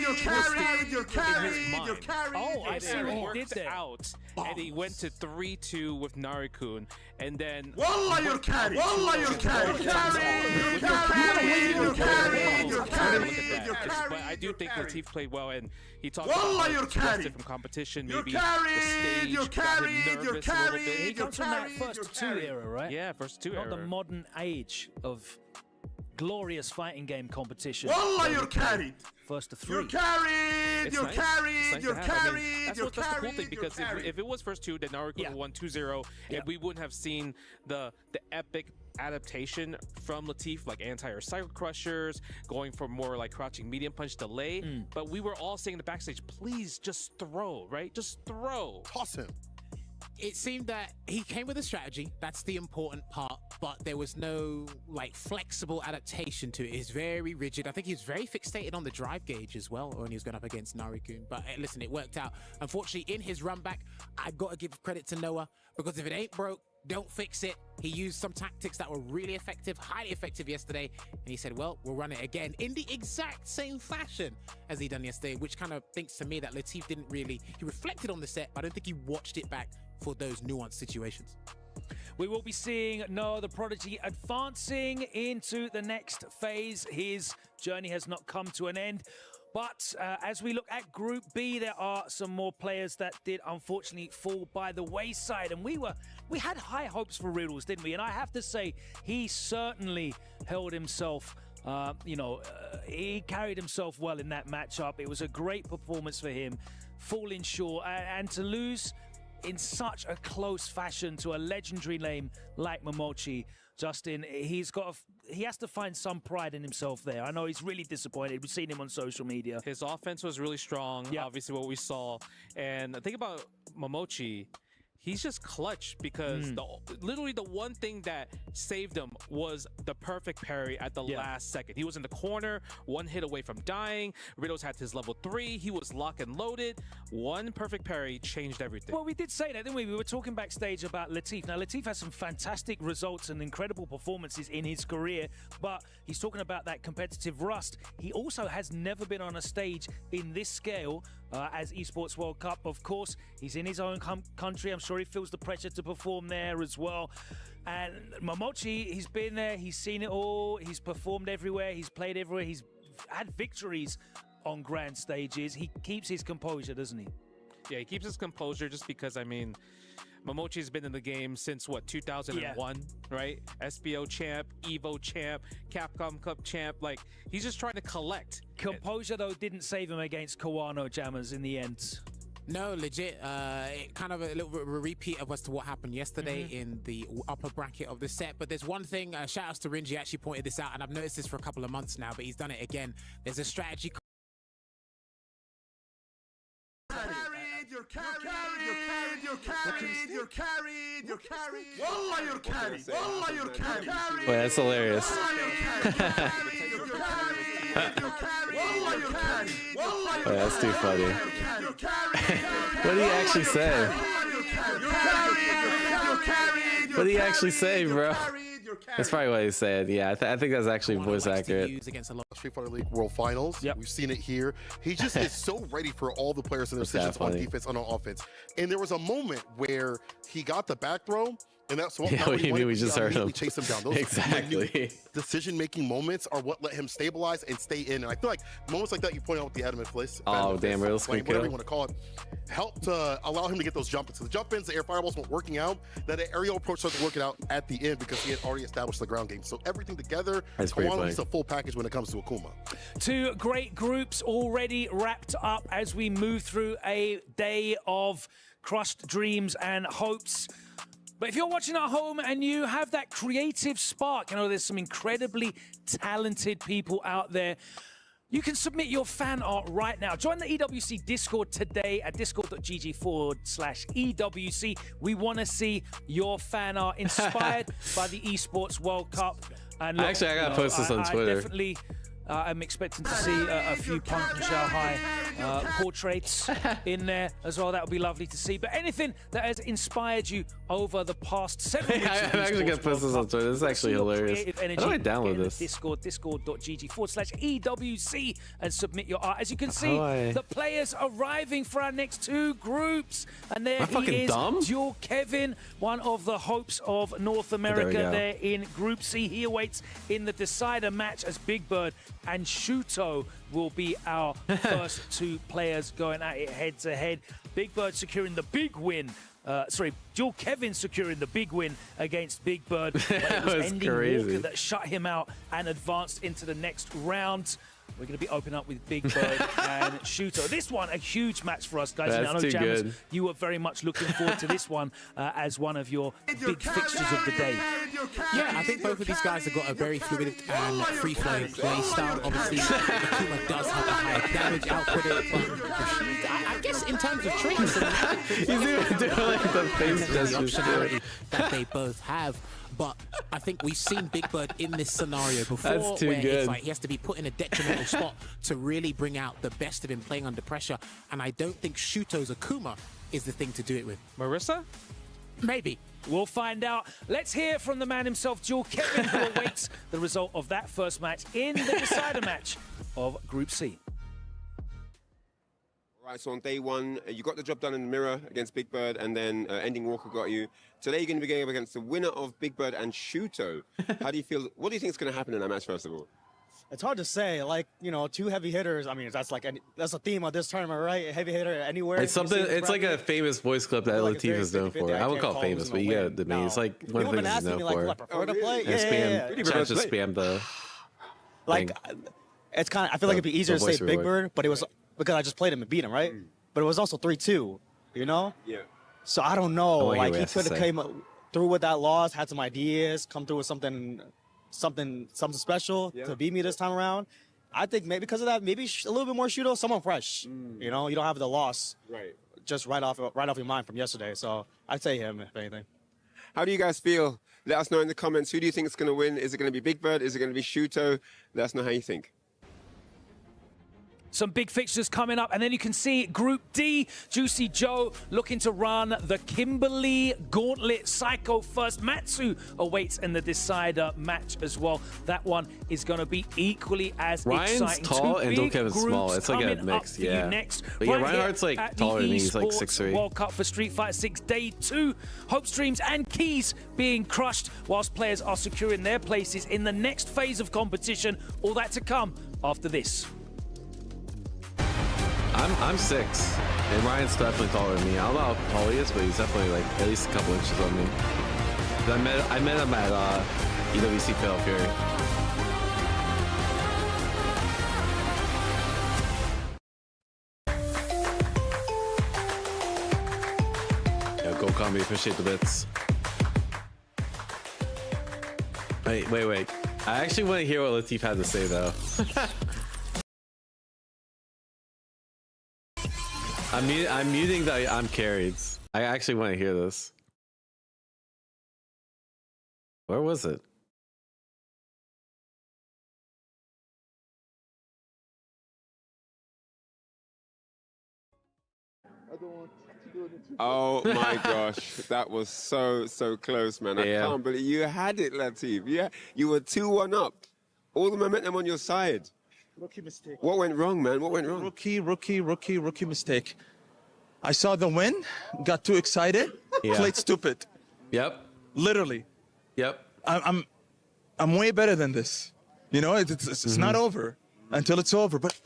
You're carried. You're carried. You're carried. Oh, I see what he worked did there. out, and he went to 3-2 with Narikun, and then Wallah, you're carried. Wallah, you're carried. You're carried. You're carried. You're carried. You're carried. But I do think Latif played well, and he talked Wallah, about you're how it's carried. from competition. You're Maybe carried. the stage You're got him carried. nervous You're a little carried. bit. He comes from that first two era, right? Yeah, first two Not era. the modern age of glorious fighting game competition. Wallah, you're carried. First to three. You're carried. It's You're nice. It's carried. nice You're to have. I mean, carried. that's You're that's the cool carried. thing, because if it was first two, then Narikun would have won 2-0, and we wouldn't have seen the epic adaptation from Latif, like anti-air cycle crushers, going for more like crouching medium punch delay. But we were all saying in the backstage, please just throw, right? Just throw. Toss him. It seemed that he came with a strategy. That's the important part. But there was no like flexible adaptation to it. It's very rigid. I think he was very fixated on the drive gauge as well when he was going up against Narikun. But listen, it worked out. Unfortunately, in his run back, I got to give credit to Noah, because if it ain't broke, don't fix it. He used some tactics that were really effective, highly effective yesterday. And he said, well, we'll run it again in the exact same fashion as he done yesterday, which kind of thinks to me that Latif didn't really, he reflected on the set, but I don't think he watched it back for those nuanced situations. We will be seeing Noah the Prodigy advancing into the next phase. His journey has not come to an end. But as we look at Group B, there are some more players that did unfortunately fall by the wayside. And we had high hopes for Riddles, didn't we? And I have to say, he certainly held himself, he carried himself well in that matchup. It was a great performance for him, falling short. And to lose in such a close fashion to a legendary name like Momochi, Justin, he has to find some pride in himself there. I know he's really disappointed. We've seen him on social media. His offense was really strong, obviously what we saw. And think about Momochi. He's just clutch, because literally the one thing that saved him was the perfect parry at the last second. He was in the corner, one hit away from dying. Riddles had his level 3. He was lock and loaded. One perfect parry changed everything. Well, we did say that, didn't we? We were talking backstage about Latif. Now, Latif has some fantastic results and incredible performances in his career, but he's talking about that competitive rust. He also has never been on a stage in this scale as Esports World Cup. Of course, he's in his own country. I'm sure he feels the pressure to perform there as well. And Momochi, he's been there, he's seen it all, he's performed everywhere, he's played everywhere, he's had victories on grand stages. He keeps his composure, doesn't he? Yeah, he keeps his composure just because, I mean, Momochi's been in the game since, what, 2001, right? SBO champ, EVO champ, Capcom Cup champ. Like, he's just trying to collect. Composure, though, didn't save him against Kawano Jammers in the end. No, legit. Kind of a little bit of a repeat of as to what happened yesterday in the upper bracket of the set. But there's one thing, shout outs to Rinji, actually pointed this out, and I've noticed this for a couple of months now, but he's done it again. There's a strategy. You're carried. Wallah, you're carried. Wallah, you're carried. Wait, that's hilarious. Oh, that's too funny. What did he actually say? What did he actually say, bro? That's probably what he said. Yeah, I think that's actually voice accurate. Street Fighter League World Finals. Yep. We've seen it here. He just is so ready for all the players in their positions on defense and on offense. And there was a moment where he got the back throw, and that's what we just heard him chase him down. Those exactly. Decision-making moments are what let him stabilize and stay in. And I feel like moments like that you point out with the adamant place. Oh, damn, Riddles can whatever kill. you want to call it, helped allow him to get those jump-ins. So the jump-ins, the air fireballs weren't working out. That aerial approach started working out at the end because he had already established the ground game. So everything together, Kawano needs a full package when it comes to Akuma. Two great groups already wrapped up as we move through a day of crushed dreams and hopes. But if you're watching at home and you have that creative spark, you know, there's some incredibly talented people out there, you can submit your fan art right now. Join the EWC Discord today at discord.gg/EWC. We want to see your fan art inspired by the Esports World Cup. And look, actually, I got to post this on Twitter. Definitely, I'm expecting to see a few Punk and Shanghai portraits in there as well. That would be lovely to see. But anything that has inspired you over the past 7 weeks. I'm actually going to post this on Twitter. This is actually hilarious. How do I download this? discord.gg/EWC and submit your art. As you can see, the players arriving for our next two groups. And there he is, Dual Kevin, one of the hopes of North America there in Group C. He awaits in the decider match as Big Bird and Shuto will be our first two players going at it head to head. Big Bird securing the big win. Dual Kevin securing the big win against Big Bird. But it was Ending Walker that shut him out and advanced into the next round. We're going to be opening up with Big Bird and Shuto. This one, a huge match for us, guys. That's I know, Jammers, you were very much looking forward to this one as one of your big fixtures of the day. Yeah, I think both of these guys have got a very fluid and free-flowing play style. Obviously, Akuma does have a higher damage output. I guess in terms of traits, he's even doing like the face optionality that they both have. But I think we've seen Big Bird in this scenario before, where it's like he has to be put in a detrimental spot to really bring out the best of him playing under pressure. And I don't think Shuto's Akuma is the thing to do it with. Marissa? Maybe. We'll find out. Let's hear from the man himself, Dual Kevin, who awaits the result of that first match in the decider match of Group C. Right, so on day one, you got the job done in the mirror against Big Bird, and then Ending Walker got you. Today you're going to be going up against the winner of Big Bird and Shuto. How do you feel? What do you think is going to happen in that match, first of all? It's hard to say. Like, you know, two heavy hitters. I mean, that's a theme of this tournament, right? A heavy hitter anywhere. It's something. It's like a famous voice clip that Latif is known for. I wouldn't call it famous, but you get the mean. It's like one of the things he's known for. I prefer to play. Chat just spam the. Like, it's kind of. I feel like it'd be easier to say Big Bird, but it was because I just played him and beat him, right? But it was also 3-2, you know? Yeah. So I don't know. Like, he could have came through with that loss, had some ideas, come through with something special to beat me this time around. I think maybe because of that, maybe a little bit more Shuto, someone fresh. You know, you don't have the loss just right off your mind from yesterday. So I'd say him, if anything. How do you guys feel? Let us know in the comments. Who do you think is going to win? Is it going to be Big Bird? Is it going to be Shuto? Let us know how you think. some big fixtures coming up. And then you can see Group D, Juicy Joe looking to run the Kimberly Gauntlet. Psycho first. Matsu awaits in the decider match as well. That one is going to be equally as Ryan's exciting. tall and Kevin's small. It's like a mix, yeah. Next, but yeah, Reinhardt's like taller than me. He's like 6'3". World Cup for Street Fighter 6 Day 2. Hope streams and keys being crushed whilst players are securing their places in the next phase of competition. All that to come after this. I'm 6, and Ryan's definitely taller than me. I don't know how tall he is, but he's definitely like at least a couple inches on me. I met him at EWC Fatal Fury. Yeah, go Combi, appreciate the bits. Wait. I actually want to hear what Latif had to say though. I'm muting the I'm carried. I actually want to hear this. Where was it? Oh my gosh, that was so close, man. I can't believe you had it, Latif. Yeah, you were 2-1 up. All the momentum on your side. Rookie mistake. What went wrong, man? What went wrong? Rookie mistake. I saw the win, got too excited, played stupid. Yep. Literally. Yep. I'm way better than this. You know, it's not over until it's over. But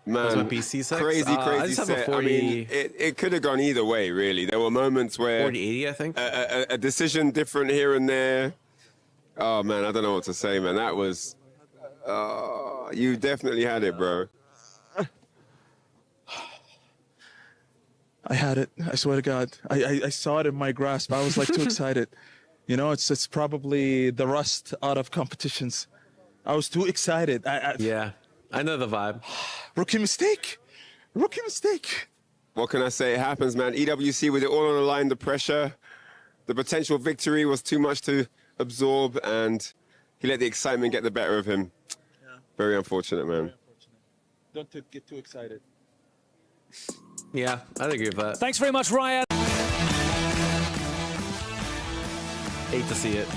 man, PC sex? crazy I just have a set. 40... I mean, it could have gone either way, really. There were moments where 40-80, I think. A decision different here and there. Oh man, I don't know what to say, man. That was, you definitely had it, bro. I had it. I swear to God. I saw it in my grasp. I was like too excited. You know, it's probably the rust out of competitions. I was too excited. Yeah, I know the vibe. Rookie mistake. Rookie mistake. What can I say? It happens, man. EWC with it all on the line, the pressure, the potential victory was too much to absorb, and he let the excitement get the better of him. Yeah. Very unfortunate, man. Don't get too excited. Yeah, I'd agree with that. Thanks very much, Ryan. Hate to see it.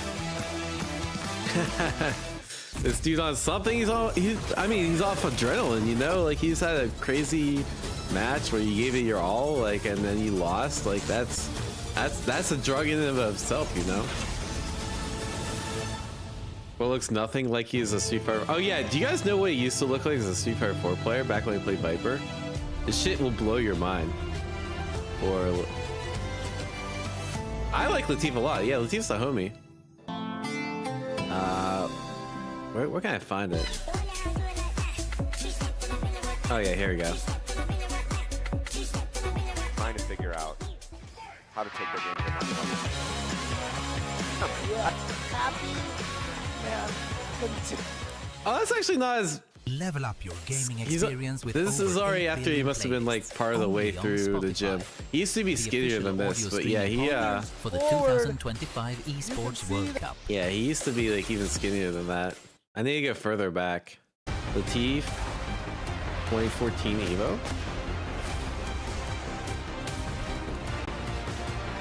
This dude on something. He's off adrenaline, you know? Like, he's had a crazy match where you gave it your all, like, and then you lost. Like, that's a drug in and of itself, you know? Well, looks nothing like he's a Street Fighter. Oh yeah, do you guys know what he used to look like as a Street Fighter 4 player back when he played Viper? This shit will blow your mind. Or I like Latif a lot. Yeah, Latif's a homie. Where can I find it? Oh yeah, here we go. Trying to figure out how to take their game to the next level. Happy, man. Oh, that's actually not as... Level up your gaming experience with this is already after he must have been like part of the way through the gym. He used to be skinnier than this, but yeah, he for the 2025 Esports World Cup. Yeah, he used to be like even skinnier than that. I need to get further back. Latif 2014 Evo.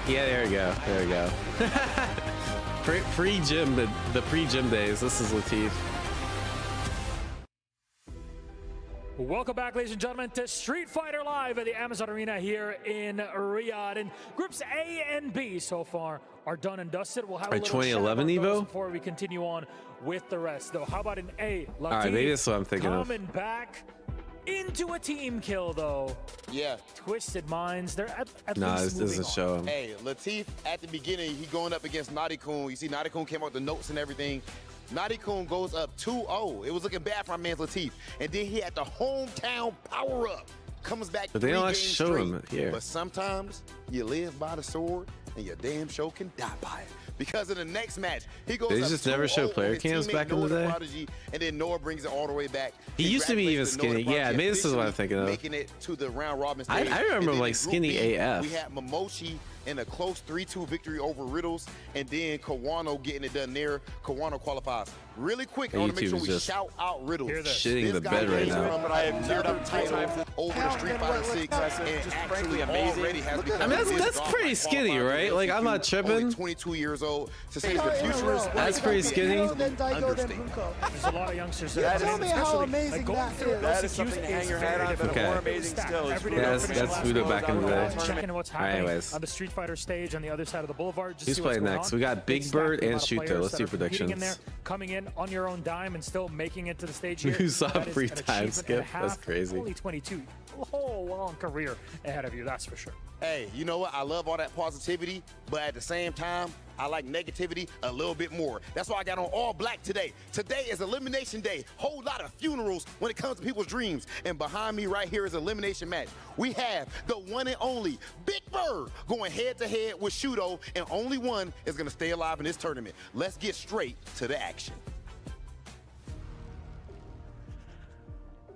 Yeah, there we go. There we go. Pre-gym, the pre-gym days. This is Latif. Welcome back, ladies and gentlemen, to Street Fighter Live at the Amazon Arena here in Riyadh. And groups A and B so far are done and dusted. We'll have a little 2011 Evo before we continue on with the rest. Though, how about an A? Latif, all right, maybe that's what I'm thinking of. Coming back into a team kill, though. Yeah. Twisted Minds. They're at nah, least this doesn't show him. Hey, Latif at the beginning, he going up against Naughty-kun. You see, Naughty-kun came out with the notes and everything. Naughty-kun goes up 2-0. It was looking bad for my man Latif. And then he had the hometown power-up. Comes back but they don't actually show him here. But sometimes you live by the sword and your damn show can die by it. Because in the next match, he goes they just never show player cams back in the day. Prodigy, and then Noah brings it all the way back. He used to be even skinny. Yeah, maybe this is what I'm thinking of. Making it to the round robin stage. I remember him like skinny AF. We had Momochi in a close 3-2 victory over Riddles, and then Kawano getting it done there. Kawano qualifies. Really quick, I want to make sure we shout out Riddles. Shitting the bed right now. I have cleared up title over the Street Fighter 6, and actually already has become. I mean, that's pretty skinny, right? Like, I'm not tripping. 22 years old to say the future is that's pretty skinny. There's a lot of youngsters that tell me how amazing that is. That is something to hang your hat on, but more amazing still is that's Shuto back in the day. Checking what's happening Anyways. on the Street Fighter stage on the other side of the boulevard. Just Who's see what's playing going next? on. We got Big Bird and Shuto. Let's do predictions. In there, coming in on your own dime and still making it to the stage here. You saw That is free an time achievement skip. and a half. That's crazy. Only 22. A whole long career ahead of you, that's for sure. Hey, you know what? I love all that positivity, but at the same time, I like negativity a little bit more. That's why I got on all black today. Today is Elimination Day. Whole lot of funerals when it comes to people's dreams. And behind me right here is elimination match. We have the one and only Big Bird going head-to-head with Shuto, and only one is going to stay alive in this tournament. Let's get straight to the action.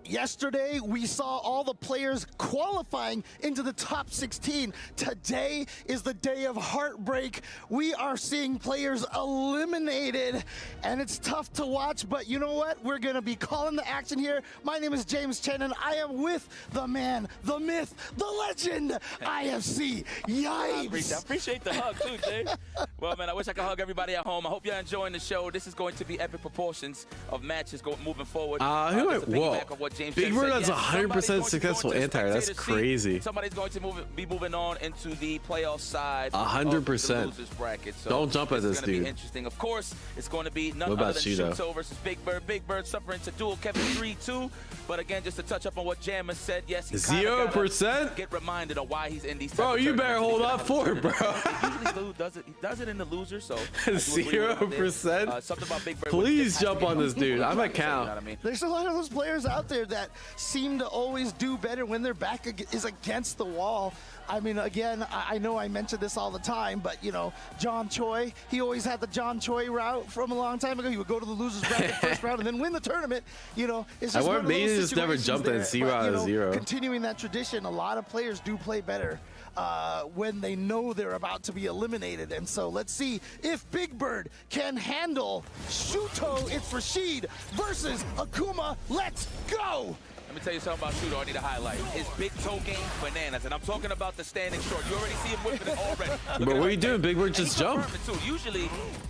Yesterday, we saw all the players qualifying into the top 16. Today is the day of heartbreak. We are seeing players eliminated, and it's tough to watch, but you know what? We're going to be calling the action here. My name is James Chen, and I am with the man, the myth, the legend, IFC. Yikes! I appreciate the hug, too, Jay. Well, man, I wish I could hug everybody at home. I hope you're enjoying the show. This is going to be epic proportions of matches moving forward. Big Bird has 100% successful anti. That's crazy. Somebody's going to be moving on into the playoff side. 100%. Of the losers bracket. So don't jump at this dude. It's going to be interesting. Of course, it's going to be none what other about than Shuto? Shuto versus Big Bird. Big Bird suffering to duel Kevin 3-2. But again, just to touch up on what Jammer said, yes, he's 0%. Get reminded of why he's in these. Bro, you better hold up for it, bro. He does it in the loser. So 0%. Something about Big Bird. Please jump on this dude. I'm at count. There's a lot of those players out there that seem to always do better when their back is against the wall. I mean, again, I know I mention this all the time, but, you know, John Choi, he always had the John Choi route from a long time ago. He would go to the losers bracket first round and then win the tournament. You know, it's just one of those just never jumped in zero out of zero. Continuing that tradition, a lot of players do play better when they know they're about to be eliminated. And so let's see if Big Bird can handle Shuto. It's Rashid versus Akuma. Let's go! Let me tell you something about Shuto I need to highlight. His big toe game, bananas. And I'm talking about the standing short. You already see him whipping it already. But what are you doing, Big Bird? Just jump. Usually,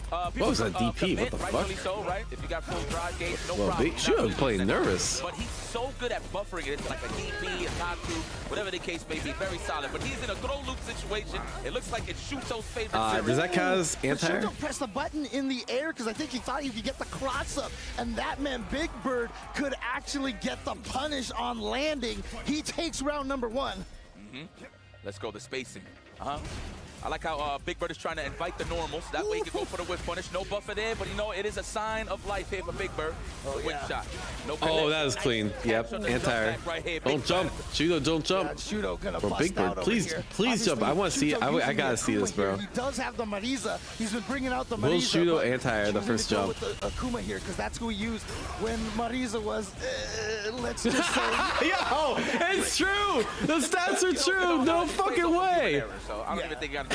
what was that DP? What the fuck? So, right? If you got full drive gauge, no well, problem. Big Shuto playing nervous. But he's so good at buffering it. It's like a DP, a Matsu, whatever the case may be. Very solid. But he's in a throw loop situation. It looks like it's Shuto's favorite series. Does that count as anti-air? Shuto pressed the button in the air because I think he thought he could get the cross up. And that meant Big Bird could actually get the punish on landing. He takes round number one. Let's go, the spacing. I like how Big Bird is trying to invite the normals. That way he can go for the whip punish. No buffer there, but you know, it is a sign of life here for Big Bird. Whip shot. No that was clean. Yep, anti-air. Don't jump. Shuto, don't jump. Shuto gonna bro, Big Bird, please jump. I want to see it. I gotta see this, bro. He does have the Marisa. He's been bringing out the Marisa. Will Shuto anti-air the first jump? With the Akuma here, because that's who he used when Marisa was, let's just say. Yo, it's true. The stats are true. No fucking way. So I don't even think you got to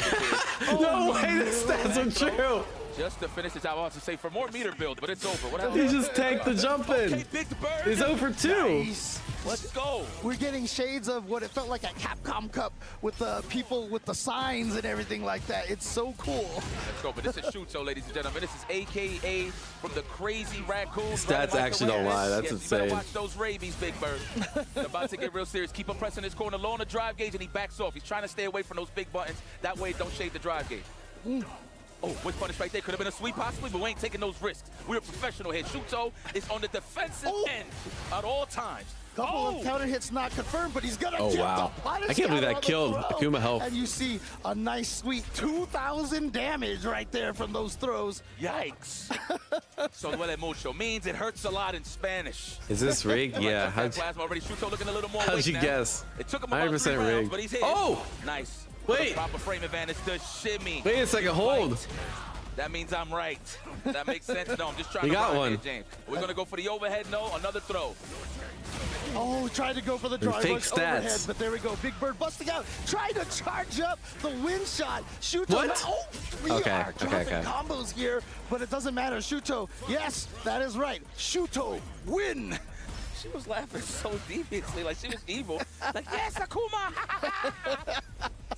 no way, the stats are true. Just to finish this, I want to say for more meter build, but it's over. What he just tanked the jump in. Okay, Big Bird. He's over 2. Nice. Let's go. We're getting shades of what it felt like at Capcom Cup with the people with the signs and everything like that. It's so cool. Let's go. But this is Shuto, ladies and gentlemen. This is AKA from the Crazy Raccoon. Stats actually don't lie. That's insane. You better watch those rabies, Big Bird. They're about to get real serious. Keep him pressing his corner low on the drive gauge, and he backs off. He's trying to stay away from those big buttons. That way, don't shade the drive gauge. Oh, whip punish right there. Could have been a sweep possibly, but we ain't taking those risks. We're a professional here. Shuto is on the defensive end at all times. Couple of counter hits not confirmed, but he's gonna get the punish. I can't believe that killed Akuma health. And you see a nice sweet 2,000 damage right there from those throws. Yikes. So what mucho means, it hurts a lot in Spanish. Is this rigged? Yeah. Plasma already. Shuto looking a little more how'd you now. guess? It took him about 3 rounds, rigged. but he's hit. Oh! Nice. Wait. Proper frame advantage to shimmy. Wait a second, hold. Right. That means I'm right. That makes sense. No, I'm just trying you to got run one. here, James. We're going to go for the overhead. No, another throw. Oh, tried to go for the drive fake rush overhead, stats. but there we go. Big Bird busting out, trying to charge up the win shot. Shuto, What? oh, we Okay, are dropping okay. combos here, but it doesn't matter. Shuto, yes, that is right. Shuto, win. She was laughing so deviously, like she was evil. Like, yes, Akuma!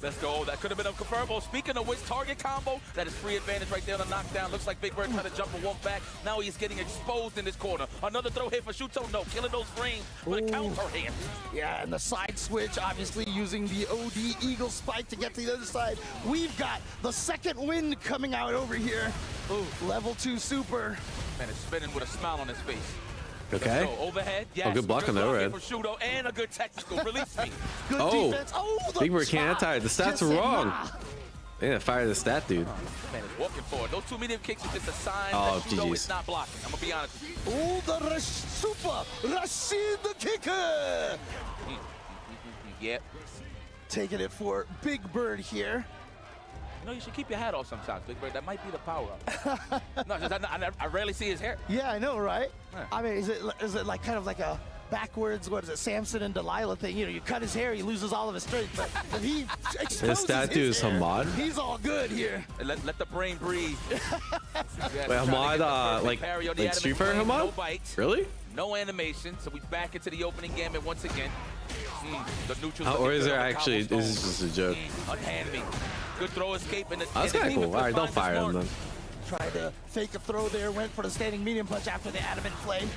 Let's go. That could have been a confirmable. Speaking of which, target combo. That is free advantage right there on the knockdown. Looks like Big Bird trying to jump and walk back. Now he's getting exposed in this corner. Another throw hit for Shuto. No, killing those frames with a counter hit. Yeah, and the side switch, obviously using the OD Eagle Spike to get to the other side. We've got the second win coming out over here. Ooh, level 2 super. Man, it's spinning with a smile on his face. Okay. Let's go. Overhead. Yes. Oh, good block on the overhead. For Shuto and a good technical. Release me. Good Oh, defense. Oh, the Big Bird can't anti. The stats are wrong. They didn't fire the stat, dude. Man, is walking forward. Those 2 medium kicks are just a sign Oh, that Shuto GG's. is not blocking. I'm going to be honest with you. Oh, the super Rashid the kicker. Yep. Taking it for Big Bird here. You know, you should keep your hat off sometimes, Big Bird. That might be the power-up. No, just, I rarely see his hair. Yeah, I know, right? Yeah. I mean, is it like kind of like a backwards, what is it, Samson and Delilah thing? You know, you cut his hair, he loses all of his strength, but if he exposes This statue his is hair, Hamad? he's all good here. Let the brain breathe. Wait, Hamad, like Street Fighter Hamad? No bites. Really? No animation, so we back into the opening gambit once again. The neutrals Or is looking there good on the actually, this is cobblestones. just a joke. Unhand me. Good throw escape. And That's kind of cool. All right, don't fire him then. Tried to fake a throw there, went for the standing medium punch after the adamant flame.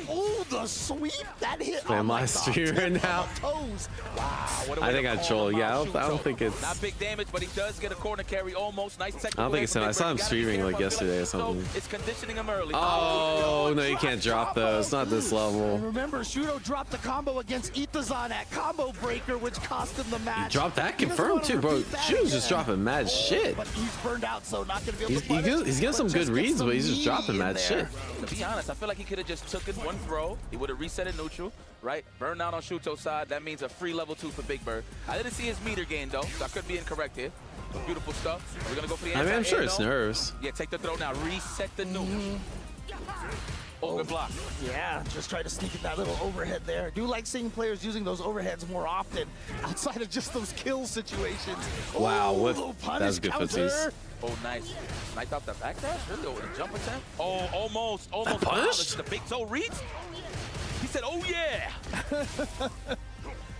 Oh, the sweep! That hit Man, on my like stream right now. toes. Wow, what a I way think to I call troll. him Yeah, out, I don't Shuto. think it's. Not big damage, but he does get a corner carry almost. Nice technical. I don't think it's him. I saw him streaming like yesterday or something. It's conditioning him early. Oh, no, you can't drop those. Not this level. And remember, Shuto dropped the combo against Itazan at Combo Breaker, which cost him the match. Drop that He doesn't confirmed wanna too, bro. repeat that Shuto's just again. dropping mad shit. But he's burned out, so not going to be able to punish, He's getting some but good just reads, gets but he's some just dropping knee in mad there. shit. To be honest, I feel like he could have just took it one throw. He would have reset it neutral, right? Burnout on Shuto's side. That means a free level 2 for Big Bird. I didn't see his meter gain, though, so I could be incorrect here. Beautiful stuff. We're going to go for the I mean, I'm anti-air, sure it's though. nerves. Yeah, take the throw now. Reset the neutral. Oh, good block. Yeah, just try to sneak in that little overhead there. I do like seeing players using those overheads more often outside of just those kill situations. Wow, oh, what? little That punish was good counter. footsies. Oh, nice. Sniped off the backdash? Really? Over the jump attempt? Oh, almost. That Wow, punished? the big toe reads? He said, oh, yeah.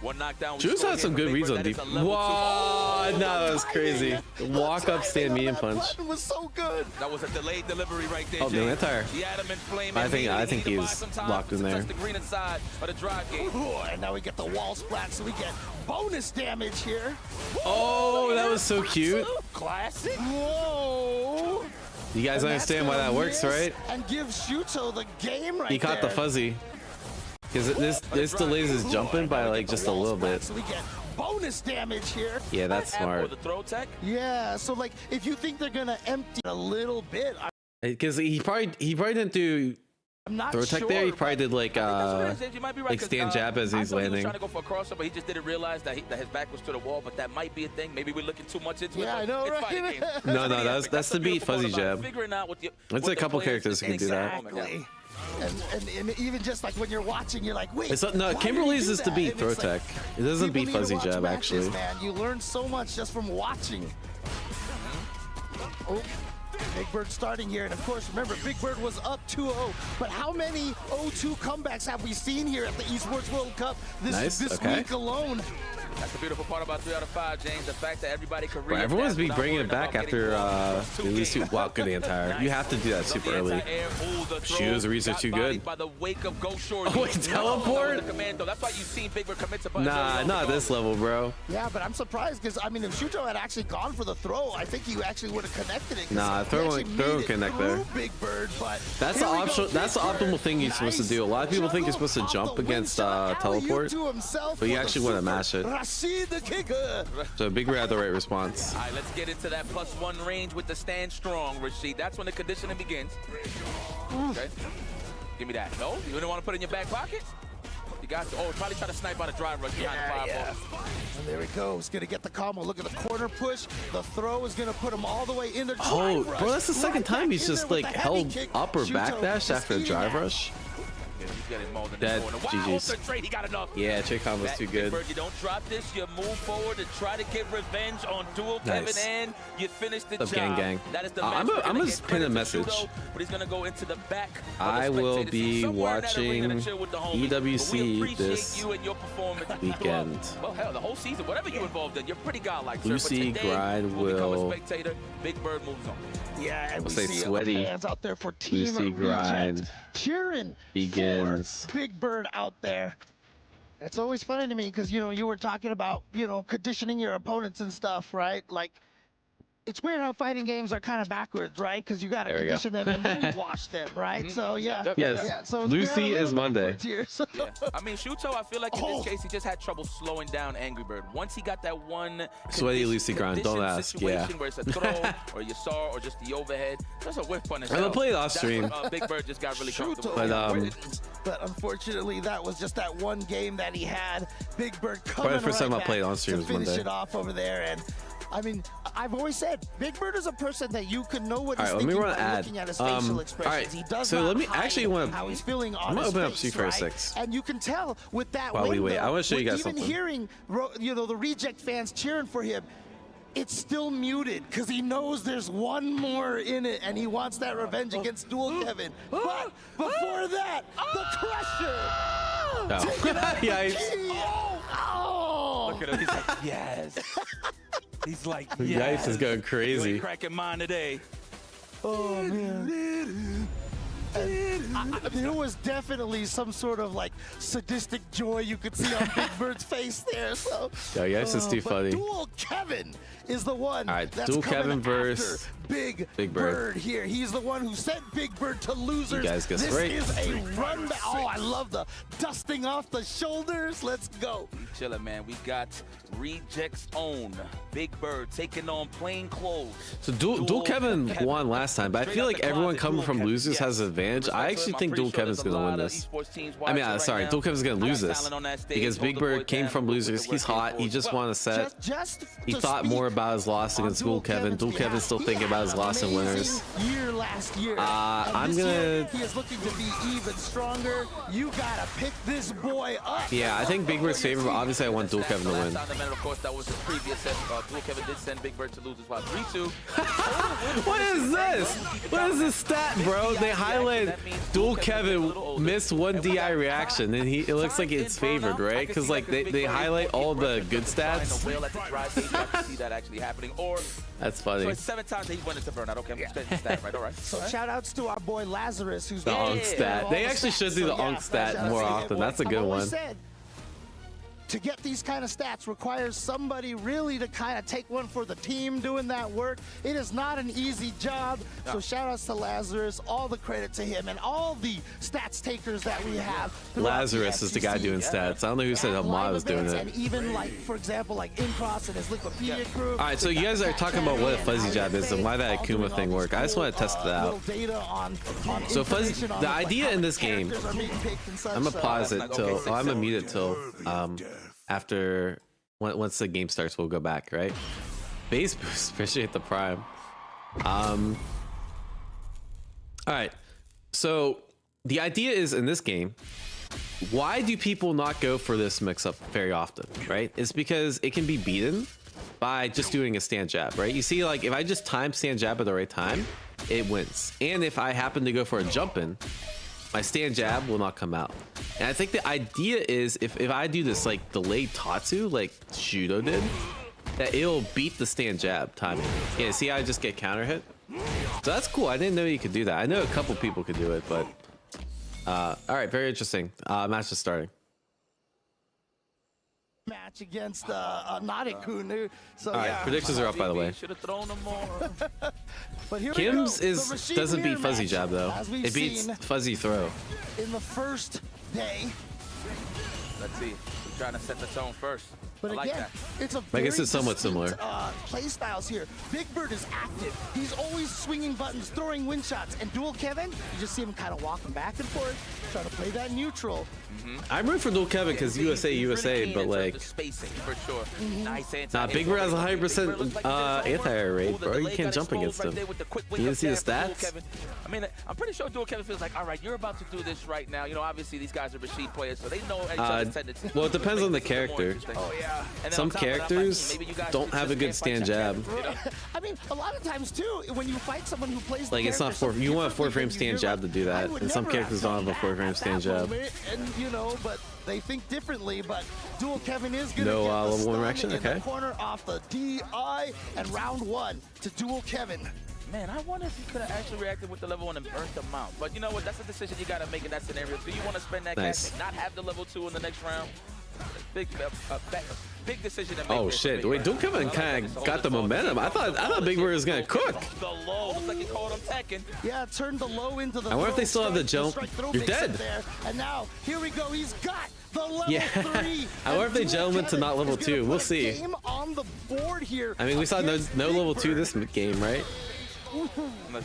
One knockdown. Juice had some good reads on deep. Whoa, no, that was crazy. Walk up, stand medium punch. That was so good. That was a delayed delivery right there. Oh, the James. anti-air. The adamant flame. I think he he's locked in there. The green inside of the drive gate. Ooh, and now we get the wall splat, so we get bonus damage here. Oh, that was so cute. Classic. Whoa. You guys And understand why that's that gonna works, miss right? And give Shuto the game right He caught the there. fuzzy. Because this delays his jumping by like just a little bit. So we get bonus damage here. Yeah, that's smart. The throw tech? Yeah, so like if you think they're gonna empty a little bit, Because he probably didn't do I'm not throw tech sure, there. He probably did like You might be right, like 'cause, stand jab as I he's thought he was landing. trying to go for a crossover. He just didn't realize that his back was to the wall, but that might be a thing. Maybe we're looking too much into it. Yeah, I know, It's right? fighting games. No, pretty that's epic. the the beat beautiful fuzzy part about jab. figuring out what There's a couple characters who can do that. Exactly. And even just like when you're watching, you're like, wait. It's not, no, why did he Kimberly's do is to that? beat And throw it's like, tech. It doesn't people beat need to fuzzy watch jab matches, actually. Man, you learn so much just from watching. Oh, Big Bird starting here, and of course, remember, Big Bird was up 2-0. But how many 0-2 comebacks have we seen here at the Esports World Cup this week alone? That's the beautiful part about 3 out of 5, James. The fact that everybody can Bro, everyone's be bringing it back after they lose to wow, good anti-air. You have to do that super early. Shoes, reads are too good. By the wake of Go Shore. Oh wait, teleport? That's why you've seen Big Bird commit to Nah, not this level, bro. Yeah, but I'm surprised because I mean, if Shuto had actually gone for the throw, I think he actually would have connected it. Nah, throw won't connect there. Big Bird, but That's the option. That's the optimal thing you're supposed to do. A lot of people think you're supposed to jump against teleport, but you actually want to mash it. So Big Bird had the right response. All right, let's get into that +1 range with the stand strong, Rashid. That's when the conditioning begins. Okay. Give me that. No? You didn't want to put it in your back pocket? You got to. Oh, probably try to snipe out a drive rush behind the fireball. And there he goes. Gonna get the combo. Look at the corner push. The throw is gonna put him all the way in the drive Oh, rush. bro, that's the second time he's just like held up or Shuto backdash just after a eating drive that. rush. getting mauled in Dead. the corner. Wow, GG's. also trade, he got enough. Yeah, trade combo's too good. You don't drop this, you move forward and try to get revenge on dual Kevin, and you finish the job. Gang. That is the I'm gonna pin a message. Shuto, but he's gonna go into the back. I will be watching EWC this weekend. Well, hell, the whole season, whatever you're involved in, you're pretty godlike. Lucy Grind will become a spectator. Big Bird moves on. Yeah, and I'll we say see sweaty. fans out there for Team Lucy Grind Reject cheering begins. for Big Bird out there. It's always funny to me because, you know, you were talking about, you know, conditioning your opponents and stuff, right? Like, it's weird how fighting games are kind of backwards, right? Because you got to condition them and then wash them, right? So, yeah. Yes. Yeah, so Lucy is Monday. Here, so. Yeah. I mean, Shuto, I feel like in this case, he just had trouble slowing down Angry Bird. Once he got that one Sweaty Lucy Grind, don't ask. Yeah. Where it's a throw or you saw or just the overhead. That's a whiff punish. I'm gonna play it off stream. Big Bird just got really comfortable. But unfortunately, that was just that one game that he had. Big Bird coming Probably the first time I played on stream to was finish Monday. it off over there. And I mean, I've always said Big Bird is a person that you can know what he's thinking by looking at his facial expressions. He does so not let me hide actually want to. how he's feeling on I'm gonna his open up face, C46. right? And you can tell with that While we window, wait, I want to show you guys even something. hearing, you know, the Reject fans cheering for him. It's still muted because he knows there's one more in it and he wants that revenge against Dual Kevin. But before that, the Crusher! Yikes. Look at him. He's like, yes. He's like, Yikes is going You crazy. ain't cracking mine today. Oh, man. There was definitely some sort of like sadistic joy you could see on Big Bird's face there. So, Yo, Yikes is too funny. Dual Kevin is the one. All right, that's Dual coming Kevin after versus Big Bird. Bird here. He's the one who sent Big Bird to losers. You guys get this straight. is a run back. Oh, I love the dusting off the shoulders. Let's go. Chillin', man. We got Reject's own Big Bird taking on Plain Clothes. So Dual Kevin won last time, but I feel like everyone coming from losers has an advantage. I actually think Dual Kevin's gonna win this. I mean, sorry, Dual Kevin's gonna lose this because Big Bird came from losers. He's hot. He just won a set. He thought more about his loss against Dual Kevin. Dual Kevin's still thinking about his loss and winners. Year last year. I'm gonna. He is looking to be even stronger. You gotta pick this boy up. Yeah, I think Big Bird's favorite, but obviously I want Dual Kevin to win. Of course, that was the previous set. Dual Kevin did send Big Bird to lose as well. 3-2. What is this? What is this stat, bro? They highlight Dual Kevin missed one DI reaction, and it looks like it's favored, right? Because like they highlight all the good stats. See that actually happening, or that's funny. So it's 7 times that he went into Burnout. Okay, I'm just getting the stat right. All right. So shout outs to our boy Lazarus, who's the Onk stat. They actually should do the Onk stat more often. That's a good one. To get these kind of stats requires somebody really to kind of take one for the team doing that work. It is not an easy job. So shout outs to Lazarus, all the credit to him and all the stats takers that we have. Lazarus is the guy doing stats. I don't know who said Hamad was doing it. And even like, for example, like Incross and his Liquipedia crew. All right, so you guys are talking about what a fuzzy jab is and why that Akuma thing work. I just want to test it out. So fuzzy, the idea in this game, I'm gonna pause it till, I'm gonna mute it till after once the game starts. We'll go back, right? Base boost, appreciate the prime. All right, so the idea is in this game, why do people not go for this mix-up very often, right? It's because it can be beaten by just doing a stand jab, right? You see, like if I just time stand jab at the right time, it wins. And if I happen to go for a jump in, my stand jab will not come out. And I think the idea is if I do this like delayed Tatsu like Shuto did, that it'll beat the stand jab timing. Yeah, see how I just get counter hit? So that's cool. I didn't know you could do that. I know a couple people could do it, but all right, very interesting. Match is starting. Match against Nadekun. So, all right, predictions are up, by the way. But here Kim's doesn't beat fuzzy jab though. It beats fuzzy throw. In the first day. Let's see. We're trying to set the tone first. But I again, like that. it's a I guess it's somewhat similar. Play styles here. Big Bird is active. He's always swinging buttons, throwing wind shots. And Dual Kevin, you just see him kind of walking back and forth. Trying to play that neutral. I'm rooting for Dual Kevin because USA, but like, spacing for sure. Nice anti. nah, Big Bird has a 100% anti-air rate, bro. You can't jump against him. You didn't see the stats? I mean, I'm pretty sure Dual Kevin feels like, all right, you're about to do this right now. You know, obviously these guys are Rashid players, so they know each other's tendencies. Well, it depends on the character. Oh yeah. Some characters don't have a good stand jab. I mean, a lot of times too, when you fight someone who plays Like, it's not you want a 4-frame stand jab to do that, and some characters don't have a 4-frame stand jab. And you know, but they think differently. But Dual Kevin is going to No get the level 1 stun reaction. in Okay. the corner off the DI, and round 1 to Dual Kevin. Man, I wonder if he could have actually reacted with the level 1 and burnt them out. But you know what? That's a decision you got to make in that scenario. Do you want to spend that cash and not have the level 2 in the next round? Big decision to make. Oh shit! Wait, Dual Kevin kind of got the momentum. I thought Big Bird was gonna cook. The low, looks like he called him Tekken. Yeah, turned the low into the. I wonder if they still have the jump. You're dead. There. And now here we go. He's got the level 3. I wonder if they jump him to not level 2. We'll see. Game on the board here. I mean, we saw no level 2 this game, right?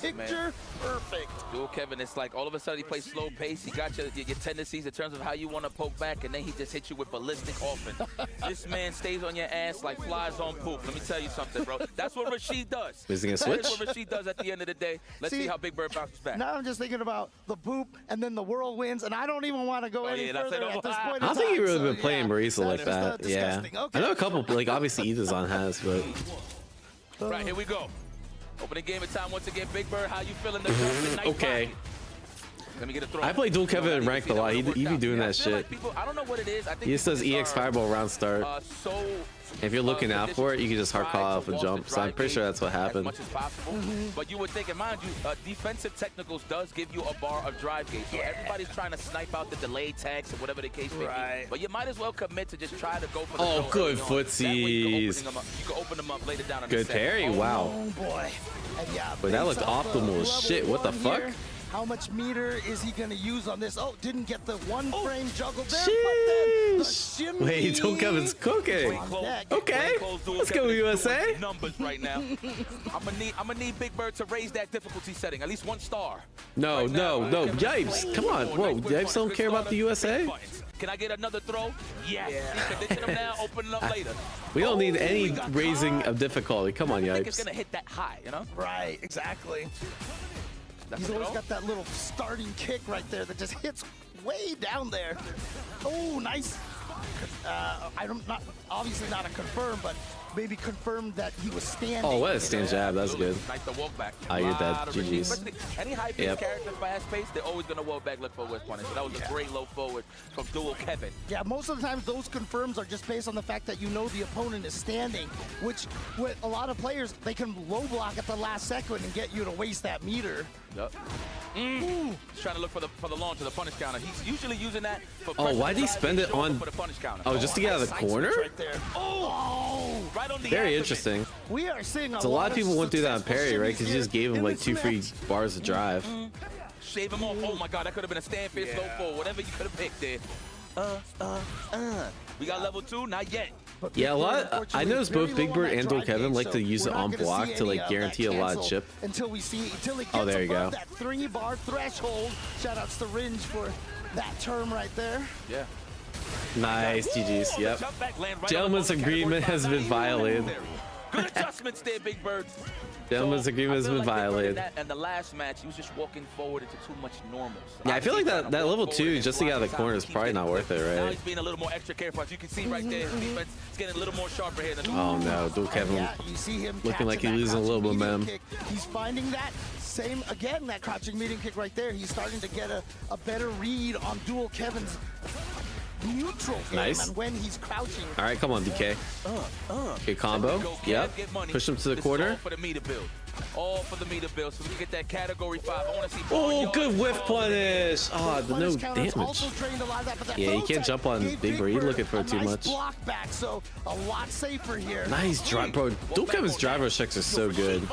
Picture perfect. Dual Kevin, it's like all of a sudden he plays slow pace. He got your tendencies in terms of how you want to poke back, and then he just hits you with ballistic offense. This man stays on your ass like flies on poop. Let me tell you something, bro. That's what Rashid does. Is he gonna switch? That's what Rashid does at the end of the day. Let's see how Big Bird bounces back. Now I'm just thinking about the boop and then the whirlwinds, and I don't even want to go any further at this point. I don't think he really been playing Barisa like that. Yeah, okay. I know a couple. Like obviously Idazan has, but. Right, here we go. Opening game of time once again. Big Bird, how you feeling? Okay. Let me get a throw. I play Dual Kevin in ranked a lot. He be doing that shit. I don't know what it is. I think He just does EX fireball round start. If you're looking out for it, you can just hard call off a jump. So I'm pretty sure that's what happened. As much as possible. But you would think, and mind you, defensive technicals does give you a bar of drive gauge. So everybody's trying to snipe out the delayed tags or whatever the case may be. But you might as well commit to just try to go for the Oh, good footsies. You can open them up later down in Good the parry. Wow. Oh boy. And yeah, But that looked optimal as shit. What the fuck? Here, how much meter is he going to use on this? Oh, didn't get the one frame juggle there, Sheesh. but then the shimmy. Wait, Dual Kevin's cooking. Okay, let's go USA. Numbers right now. I'm gonna need Big Bird to raise that difficulty setting, at least 1 star. No, Yipes, come on. Whoa, Yipes don't care about the USA? Can I get another throw? Yes. Condition him now, open it up later. We don't need any raising of difficulty. Come on, I think it's Yipes. gonna hit that high, you know? Right, exactly. He's always got that little starting kick right there that just hits way down there. Oh, nice. Obviously not a confirm, but maybe confirmed that he was standing. Oh, what a stand jab. That's good. Nice to walk back. Oh, you're dead. GG's. Any high-paced character, fast-paced, they're always going to walk back, look for West punish. So that was a great low forward from Dual Kevin. Yeah, most of the times those confirms are just based on the fact that you know the opponent is standing, which with a lot of players, they can low block at the last second and get you to waste that meter. Yep. He's trying to look for the launch of the punish counter. He's usually using that for why'd he spend it on? For the punish counter. Oh, just to get out of the corner? Right there. Oh, right on the Very interesting. We are seeing a lot of people went through that on parry, right? Because you just gave him like 2 free bars of drive. Shave him off. Oh my God, that could have been a stand fist low forward. Whatever you could have picked there. We got level 2, not yet. Yeah, a lot. I noticed both Big Bird and Dual Kevin like to use it on block to like guarantee a lot of chip. Until he gets oh, there you go. That 3-bar threshold. Shoutouts to Ringe for that term right there. Yeah. Nice, GG's. Yep. Gentleman's agreement has been violated. Good adjustments there, Big Bird. Gentleman's agreement has been violated. And the last match, he was just walking forward into too much normal. So yeah, I feel like that level 2 just to get out of the corner is probably not worth it, Now right? he's being a little more extra careful. As you can see right there, his defense is getting a little more sharper here. Oh no, Dual Kevin you see him looking like he's losing a little momentum. He's finding that same, again, that crouching medium kick right there. He's starting to get a better read on Dual Kevin's neutral game nice. And when he's crouching. All right, come on, DK. Good combo. Yep. Push him to the corner. All for the meter build. All for the meter build, so we can get that category 5. I want to see. Oh, good whiff punish. Oh, no damage. Yeah, you can't jump on Big Bird. You're looking for too much. Block back, so a lot safer here. Nice drive, bro. Dual Kevin's driver checks are so good.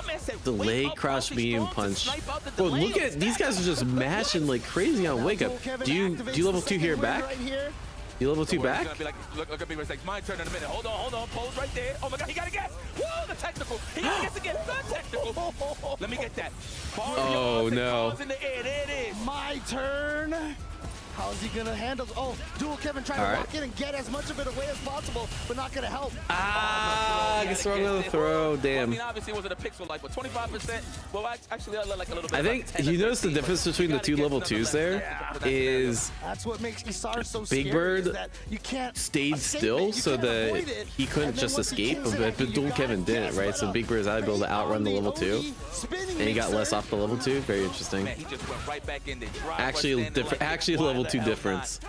Delay, crouch, medium punch. Bro, look at these guys are just mashing like crazy on wake up. Do you level 2 here back? You level 2 back? Look at Big Bird. It's my turn in a minute. Hold on. Pose right there. Oh my God, he got to guess. Whoa, the technical. He got to guess again. The technical. Let me get that. Oh no. In the air. There it is. My turn. How's he gonna handle? Oh, dual Kevin trying to walk in and get as much of it away as possible, but not gonna help. I guess wrong with the throw. Damn. I mean, obviously it wasn't a pixel like, but 25%. Well, actually, I like a little bit. I think you notice the difference between the two level 2s there is that's what makes Isar so Big Bird that you can't stayed still so that he couldn't just escape, but dual Kevin didn't, right? So Big Bird is able to outrun the level 2, and he got less off the level 2. Very interesting. Man, he just went right back in there. Actually, actually level 2 difference.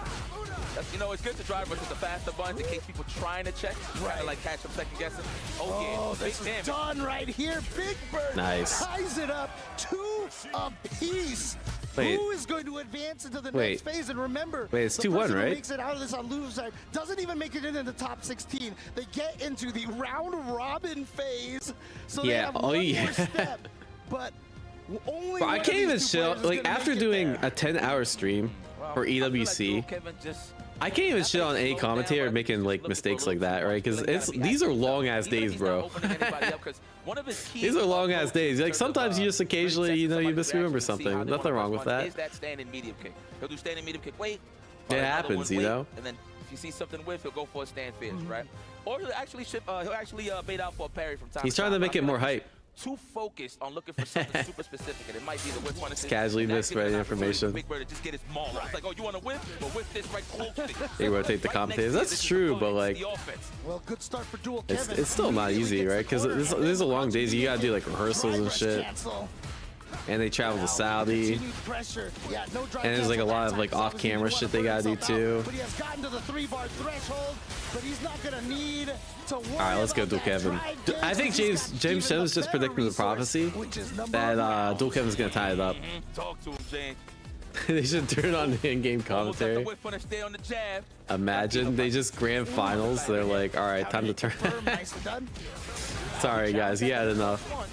You know, it's good to drive versus the faster buttons in case people trying to check, trying to like catch them second guessing. Oh yeah, this is done right here. Big Bird ties it up 2 apiece. Wait. Who is going to advance into the next phase? And remember, it's the 2-1, person who right? makes it out of this on loser side doesn't even make it into the top 16. They get into the round robin phase, so they have one more step. But only Bro, I can't even chill. Like after doing a 10-hour stream for EWC, I can't even shit on any commentator making like mistakes like that, right? Because these are long ass days, bro. These are long ass days. Like sometimes you just occasionally, you know, you misremember something. Nothing wrong with that. Is that standing medium kick? He'll do standing medium kick. Wait. It happens, you know. And then if you see something with, he'll go for a stand fierce, right? Or he'll actually bait out for a parry from time. He's trying to make it more hype. Too focused on looking for something super specific, and it might be the whip one. Casually misread information. Big Bird to just get his maul. It's like, oh, you want to whip? Well, whip this right close. They rotate the commentators. That's true, but like, well, good start for dual Kevin. It's still not easy, right? Because these are long days. You gotta do like rehearsals and shit. And they travel to Saudi. And there's like a lot of like off-camera shit they gotta do too. But he has gotten to the 3-bar threshold, but he's not gonna need to worry. All right, let's go dual Kevin. I think James Sims just predicted the prophecy that dual Kevin's gonna tie it up. Talk to him, James. They should turn on the in-game commentary. Imagine they just grand finals. They're like, all right, time to turn. Sorry guys, he had enough.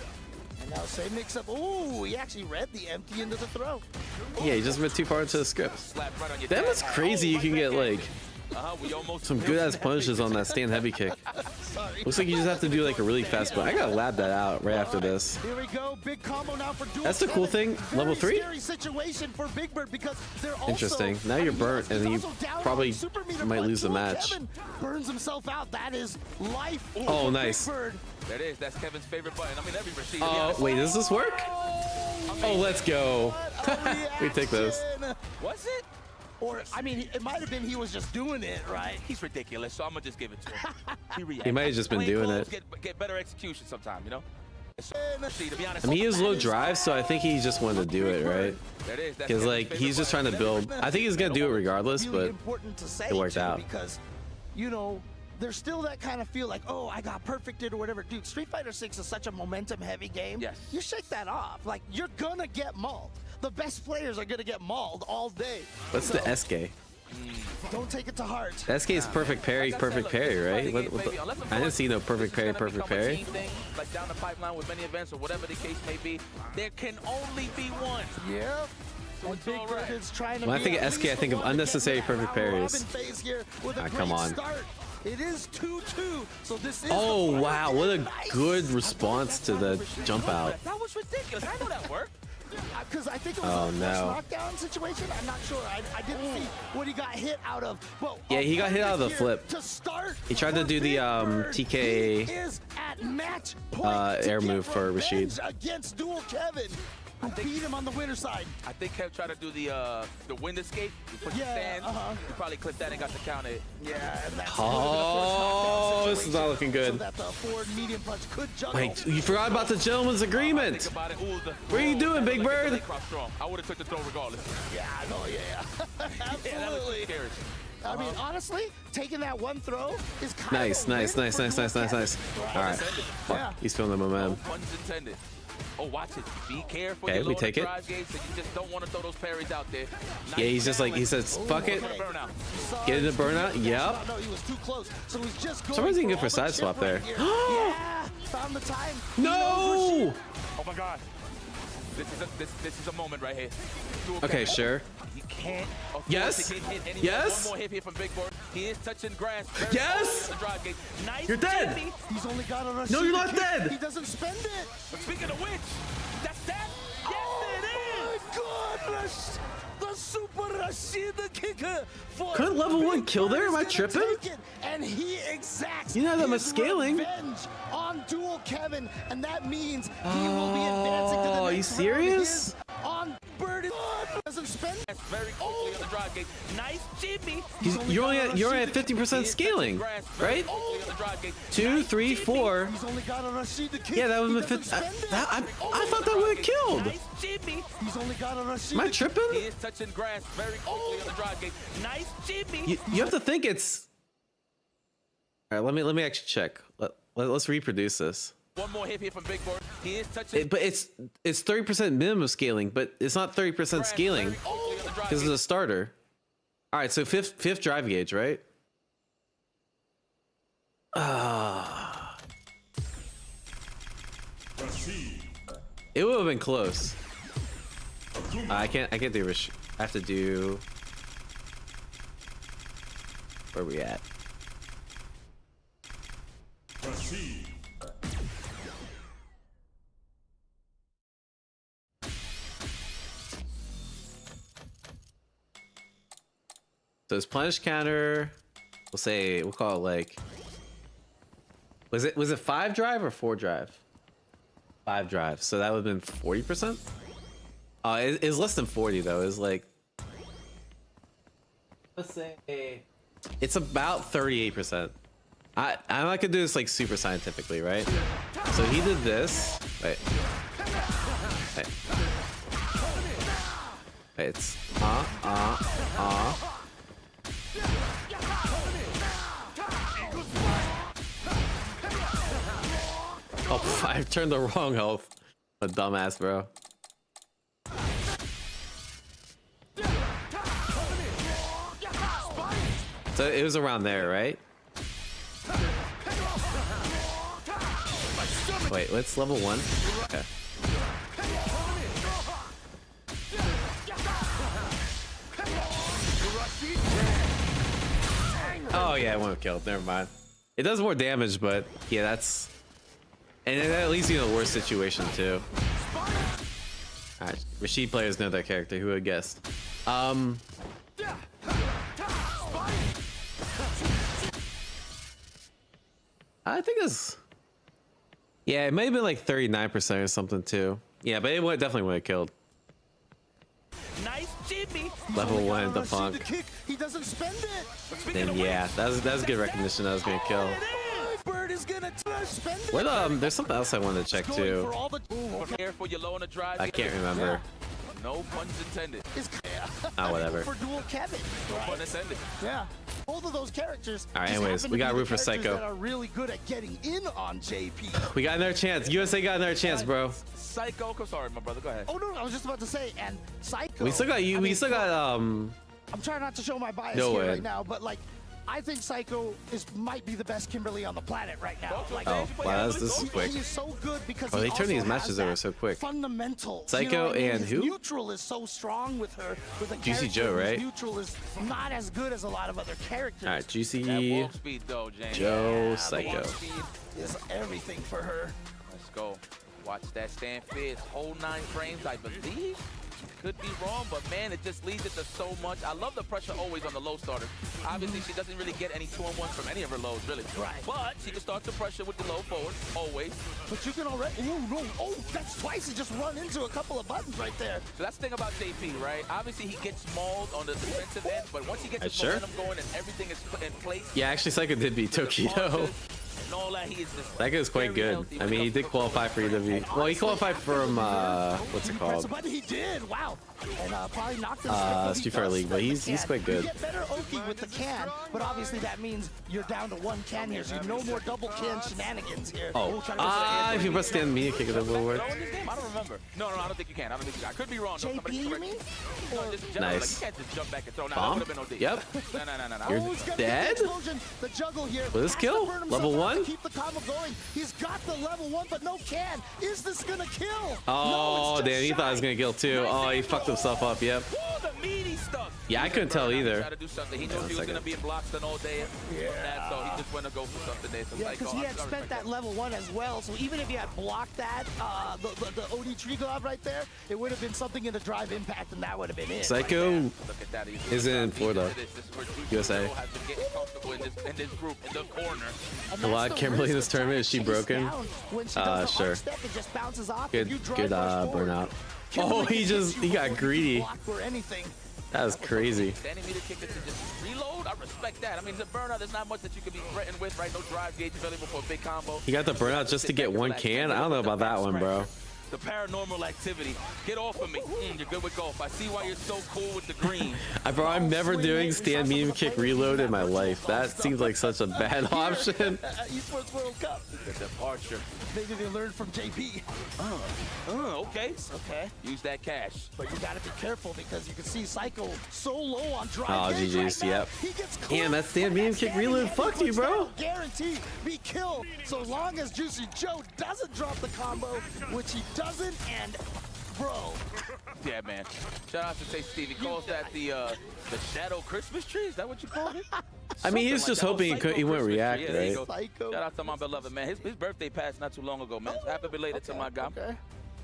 Now say mix up. Ooh, he actually read the empty into the throw. Yeah, he just read too far into the script. That was crazy. You can get like some good ass punishes on that stand heavy kick. Looks like you just have to do like a really fast but I gotta lab that out right after this. Here we go. Big combo now for dual. That's the cool thing. Level 3? Scary situation for Big Bird because they're also, interesting. Now you're burnt and you probably might lose the match. Kevin burns himself out. That is life. Oh, nice. There it is. That's Kevin's favorite button. I mean, every Rashid. Oh, wait, does this work? Oh, let's go. We take those. Was it? Or, I mean, it might have been he was just doing it, right? He's ridiculous, so I'm going to just give it to him. He might have just been doing it. Get better execution sometime, you know? I mean, he has low drive, so I think he just wanted to do it, right? Because, like, he's just trying to build. I think he's going to do it regardless, but it worked out. Because, you know, there's still that kind of feel like, oh, I got perfected or whatever. Dude, Street Fighter 6 is such a momentum-heavy game. Yes. You shake that off. Like, you're going to get mauled. The best players are going to get mauled all day. What's the SK? Don't take it to heart. The SK is perfect parry, right? I didn't see no perfect parry. Like down the pipeline with many events or whatever the case may be, there can only be one. Yep. Big Bird is trying to when I think of SK, I think of unnecessary perfect parries. Come on. It is 2-2, so this is oh, wow. What a good response to the jump out. That was ridiculous. I know that worked. Because I think it was a knockdown situation. I'm not sure. I didn't see what he got hit out of. Well, yeah, he got hit out of the flip. To start, he tried to do the TK air move for Rashid. Against dual Kevin. Beat him on the winner side. I think Kev tried to do the wind escape. You put the stand. You probably clipped that and got the counter. Yeah. And that's this is not looking good. So that the forward medium punch could juggle. Wait, you forgot about the gentleman's agreement. What are you doing, Big Bird? I would have took the throw regardless. Yeah, I know. Yeah. Absolutely. I mean, honestly, taking that one throw is kind of nice. All right. Fuck. He's feeling the momentum. Puns intended. Oh, watch it. Be careful. Okay, we take it. You just don't want to throw those parries out there. Yeah, he's just like, he says, fuck it. Get into burnout. Yep. No, he was too close. So he's just going Someone's good for side swap there. Yeah, found the time. No! Oh my God. This is a moment right here. Okay, sure. He can't. Yes. Yes. One more hit here from Big Bird. He is touching grass. Yes. Nice. You're dead. He's only got a rush. No, you're not dead. He doesn't spend it. But speaking of which, that's that. Yes, it is. Oh my God. The Super Rashida kicker for Could level 1 kill there? Am I tripping? And he exacts You know that much scaling. revenge on Dual Kevin, and that means he will be advancing to the next Are you serious? on Bird. Doesn't spend very quickly on the drive gate. Nice Jimmy. You're only at 50% scaling, right? 2, 3, 4. He's only got a Rashida kick. Yeah, that would have been 50. I thought that would have killed. Nice Jimmy. He's only got a Rashida. Am I tripping? He is touching grass very quickly on the drive gate. Nice Jimmy. You have to think it's. All right, let me actually check. Let's reproduce this. One more hit here from Big Bird. He is touching. But it's 30% minimum scaling, but it's not 30% scaling because it's a starter. All right, so fifth drive gauge, right? It would have been close. I can't do Rish. I have to do. Where are we at? So it's punish counter. We'll call it like. Was it 5 drive or 4 drive? 5 drive. So that would have been 40%. It's less than 40 though. It's like. Let's say. It's about 38%. I could do this like super scientifically, right? So he did this. Wait. It's Oh, I turned the wrong health. A dumbass, bro. So it was around there, right? Wait, let's level 1. Okay. Oh yeah, it won't have killed. Never mind. It does more damage, but yeah, that's. And that leaves you in a worse situation too. Alright, Rashid players know that character. Who would have guessed? I think it's. Yeah, it may have been like 39% or something too. Yeah, but it definitely would have killed. Nice Jimmy. Level 1 the punk. He doesn't spend it. Then yeah, that was good recognition. That was gonna kill. Bird is gonna spend it. What there's something else I wanted to check too. Careful, you're low on the drive. I can't remember. No puns intended. Whatever. For Dual Kevin. No pun intended. Yeah. Both of those characters. All right, anyways, we got root for Psycho. That are really good at getting in on JP. We got another chance. USA got another chance, bro. Psycho. Sorry, my brother. Go ahead. Oh no, I was just about to say, and Psycho. We still got you. We still got I'm trying not to show my bias no here way. right now, but like, I think Psycho might be the best Kimberly on the planet right now. Like, oh, wow, this is quick. He is so good because they turn these matches over so quick. Fundamental. Psycho and who? Neutral is so strong with her. With a Juicy Joe, right? Neutral is not as good as a lot of other characters. All right, Juicy though, Joe, Psycho. Is everything for her. Let's go. Watch that stand fierce. Whole 9 frames, I believe. Could be wrong, but man, it just leads it to so much. I love the pressure always on the low starter. Obviously, she doesn't really get any 2-on-1s from any of her lows, really. Right. But she can start the pressure with the low forward, always. But you can already. Oh, no. Oh, that's twice. He just run into a couple of buttons right there. So that's the thing about JP, right? Obviously, he gets mauled on the defensive end, but once he gets his momentum going and everything is in place. Yeah, actually, Psycho did beat Tokido. That guy's quite good. I mean, he did qualify for EW. Well, he qualified from what's it called? But he did. Wow. And probably knocked him Street Fighter League, but he's quite good. You get better Oki with the can, but obviously that means you're down to 1 can here, so no more double can shenanigans here. Oh, if you press stand media kick, it will work. I don't remember. No, I don't think you can. I could be wrong. JP, you mean? No, just general, nice. Like, you can't just jump back and throw. No, Bomb? that would have been OD. Yep. No. You're dead? The juggle here. Will this kill? Level 1? Keep the combo going. He's got the level 1, but no can. Is this gonna kill? Oh, damn, he thought he was gonna kill too. Oh, he fucked himself up. Yep. The meaty stuff. Yeah, I couldn't tell either. To do something. He knew he was going to be in blocks all day. Yeah. So he just went to go for something there. So yeah, because he had spent that level 1 as well. So even if he had blocked that, the OD tree glove right there, it would have been something in the drive impact, and that would have been it. Psycho right is in Florida, USA. In this group, in the corner. A lot of Kimberly in this tournament. Is she broken? Sure. Good burnout. Oh, he got greedy. That was crazy. Standing meter kick to just reload. I respect that. I mean, the burnout, there's not much that you can be threatened with, right? No drive gauge available for a big combo. He got the burnout just to get 1 can. I don't know about that one, bro. The paranormal activity. Get off of me. You're good with golf. I see why you're so cool with the green. Bro, I'm never doing stand medium kick reload in my life. That seems like such a bad option. Esports World Cup. The departure. Maybe they learned from JP. Okay. Okay. Use that cash. But you gotta be careful because you can see Psycho so low on drive. Oh, GG's. Yep. Damn, that stand medium kick reload fucked you, bro. Guarantee be killed so long as Juicy Joe doesn't drop the combo, which he doesn't, and bro. Yeah, man. Shout out to Steve. He calls that the shadow Christmas tree. Is that what you called it? I mean, he's just hoping he wouldn't react, right? Shout out to my beloved man. His birthday passed not too long ago, man. Happy belated to my guy. Okay.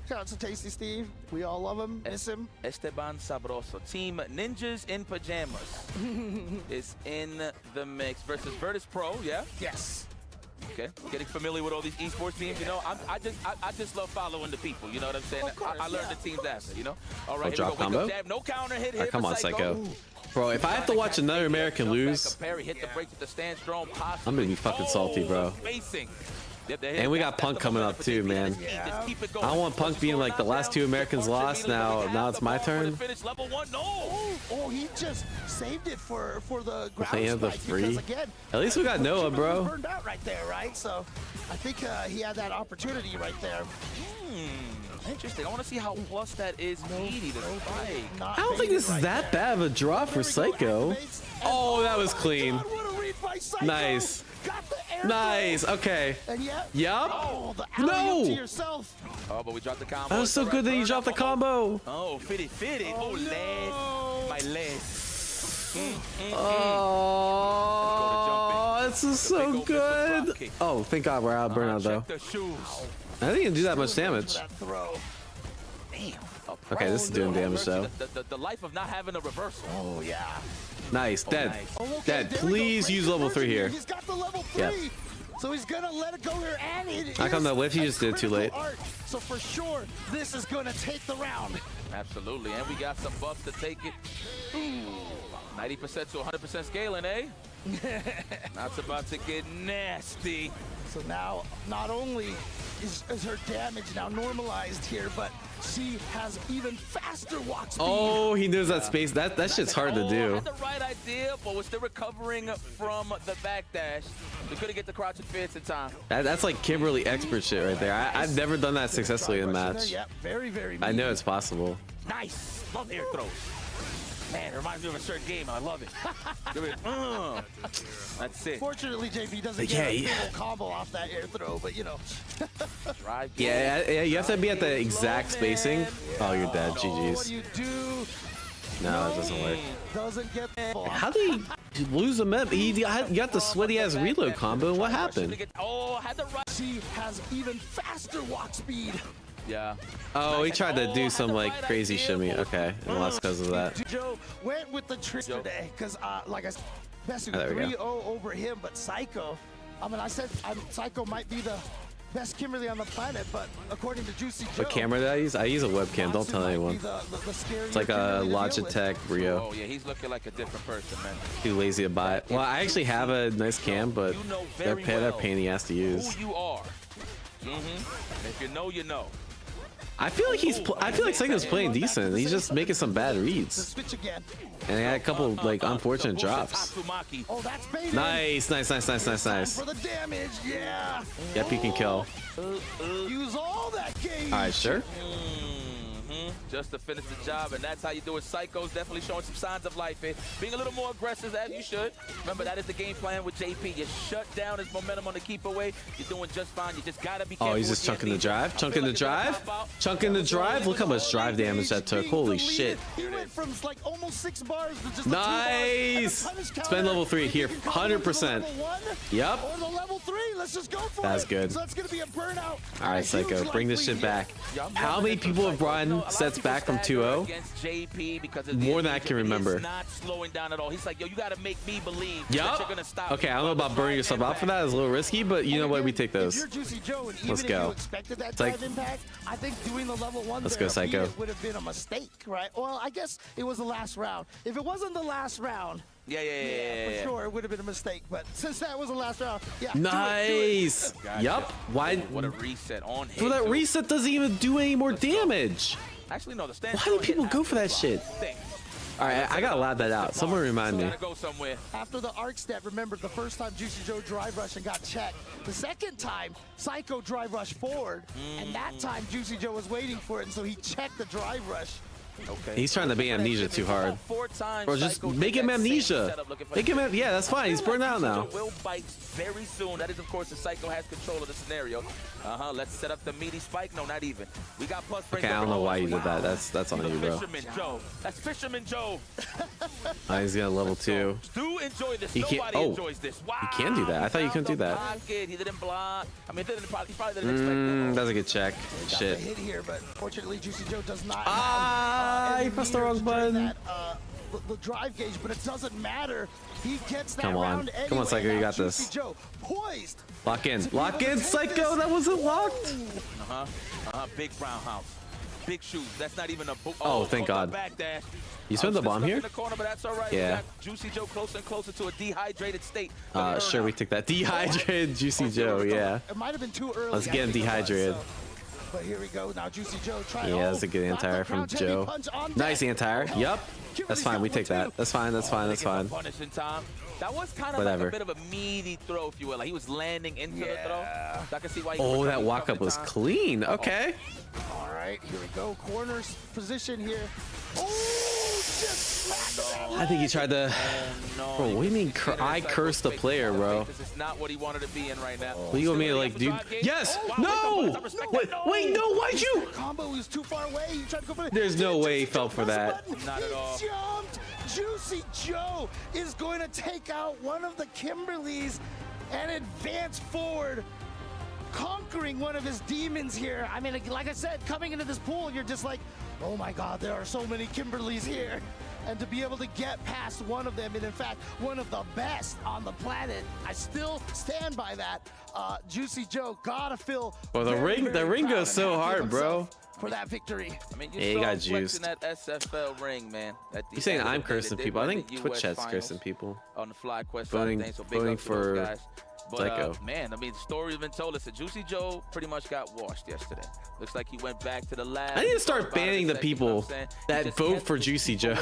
Shout out to Tasty Steve. We all love him, miss him. Esteban Sabroso. Team Ninjas in Pajamas is in the mix versus Virtus Pro, yeah? Yes. Okay, getting familiar with all these esports teams, you know, I just love following the people, you know what I'm saying? I learned the teams after, you know? All right, drop combo? No counter hit here. Come on, Psycho. Bro, if I have to watch another American lose, I'm gonna be fucking salty, bro. And we got Punk coming up too, man. I don't want Punk being like the last 2 Americans lost. Now it's my turn. Oh, he just saved it for the ground Playing the strike, free. because again, At least we got Noah, bro. Burned out right there, right? So I think he had that opportunity right there. Interesting. I want to see how plus that is meaty to spike. I don't think this is that bad of a draw for Psycho. Oh, that was clean. Nice. Nice. Okay. Yup. No. Oh, but we dropped the combo. That was so good that you dropped the combo. Oh, fitty. Oh, leg. My leg. Oh, this is so good. Oh, thank God we're out of burnout though. I think he didn't do that much damage. Okay, this is doing damage though. The life of not having a reversal. Oh yeah. Nice, dead. Dead. Please use level 3 here. He's got the level 3. Yep. So he's gonna let it go here, and it How come that whiff? He just did it too late. So for sure, this is gonna take the round. Absolutely, and we got some buffs to take it. 90% to 100% scaling, eh? That's about to get nasty. So now, not only is her damage now normalized here, but she has even faster walk speed. Oh, he knows that space. That shit's hard to do. Had the right idea, but we're still recovering from the backdash. We couldn't get the crouch and fierce in time. That's like Kimberly expert shit right there. I've never done that successfully in a match. Yeah, very, very. I know it's possible. Nice. Love air throws. Man, it reminds me of a certain game. I love it. That's it. Fortunately, JP doesn't get a single combo off that air throw, but you know. Yeah, you have to be at the exact spacing. Oh, you're dead. GG's. What do you do? No, it doesn't work. Doesn't get How did he lose him up? He got the sweaty ass reload combo. What happened? She has even faster walk speed. Yeah. Oh, he tried to do some like crazy shimmy. Okay, and lost because of that. Joe went with the trick today because, like I said, Matsu 3-0 over him, but Psycho. I mean, I said Psycho might be the best Kimberly on the planet, but according to Juicy Joe. What camera did I use? I use a webcam. Don't tell anyone. It's like a Logitech Rio. Oh yeah, he's looking like a different person, man. Too lazy to buy it. Well, I actually have a nice cam, but they're a pain in the ass to use. Who you are. If you know, you know. I feel like Psycho's playing decent. He's just making some bad reads. And he had a couple like unfortunate drops. Nice. For the damage, yeah. Yep, you can kill. Use all that gauge. All right, sure. just to finish the job, and that's how you do it. Psycho's definitely showing some signs of life here. Being a little more aggressive, as you should. Remember, that is the game plan with JP. You shut down his momentum on the keep away. You're doing just fine. You just got to be careful. Oh, he's just chunking the drive? Chunking the drive? Chunking the drive? Look how much drive damage that took. Holy shit. He went from like almost 6 bars to just nice! Spend level 3 here. 100%. Yep. Or the level 3. Let's just go for That's it. good. So that's going to be a burnout. All right, Psycho. Bring this shit back. How many people have run sets back from 2-0? More than I can remember. Not slowing down at all. He's like, yo, you got to make me believe that Yep. you're going to stop. Okay, I don't know about burning yourself out for that. It's a little risky, but you know what? We take those. Let's go. It's like, impact, I think doing the level 1 let's go, Psycho. would have been a mistake, right? Well, I guess it was the last round. If it wasn't the last round, yeah, for sure, it would have been a mistake. But since that was the last round, yeah. Nice. Do it. Yup. Why? What a reset on him. Well, that reset doesn't even do any more damage. Actually, no. The Why do people go for that shit? All right, I gotta lab that out. Someone remind me. After the arc step, remember the first time Juicy Joe drive rush and got checked. The second time, Psycho drive rush forward, and that time Juicy Joe was waiting for it, and so he checked the drive rush. Okay. He's trying to be amnesia too hard. Or just make him amnesia. Make him, yeah, that's fine. He's burned out now. Will bite very soon. That is, of course, the Psycho has control of the scenario. Let's set up the meaty spike. No, not even. We got plus. Okay, I don't know why you did that. That's on you, bro. Fisherman Joe. That's Fisherman Joe. He's got level 2. Do enjoy this. He can't. Nobody Oh, enjoys this. Wow. he can do that. I thought you couldn't do that. He didn't block. I mean, he probably didn't expect that. That's a good check. Shit. Hit here, but fortunately, Juicy Joe does not. You pressed the wrong button. The drive gauge, but it doesn't matter. He gets that Come on. round anyway. Come on, Psycho, you got Juicy this. Joe poised. Lock in. Lock in, Psycho. That wasn't locked. Big brown house. Big shoes. That's not even a book. Oh, thank God. You spent the bomb here? In the corner, but that's all right. Yeah. Juicy Joe closer and closer to a dehydrated state. Sure, we took that. Dehydrated Juicy Joe, yeah. It might have been too early. Let's get him dehydrated. But here we go. Now Juicy Joe trying. Yeah, that's a good anti-air from Joe. Nice anti-air. Yup. That's fine. We take that. That's fine. That's fine. That's fine. That was kind of like a bit of a meaty throw, if you will. Like he was landing into the throw. So I can see why. Oh, that walk-up was clean. Okay. All right, here we go. Corners position here. I think he tried to. Bro, what do you mean? I cursed the player, bro. It's not what he wanted to be in right now. What do you want me to like, dude? Yes! No! Wait, no! Why'd you? Combo was too far away. You tried to go for it. There's no way he fell for that. Not at all. Jumped. Juicy Joe is going to take out one of the Kimberlys and advance forward, conquering one of his demons here. I mean, like I said, coming into this pool, you're just like, oh my God, there are so many Kimberlys here. And to be able to get past one of them, and in fact, one of the best on the planet, I still stand by that. Juicy Joe gotta feel. Well, the ring goes so hard, bro. For that victory. I mean, he got juiced. That SFL ring, man. You're saying I'm cursing people. I think Twitch chat's cursing people. On the fly quest voting for guys. Psycho. Man, I mean, the story's been told us that Juicy Joe pretty much got washed yesterday. Looks like he went back to the lab. I need to start banning the people that vote for Juicy Joe.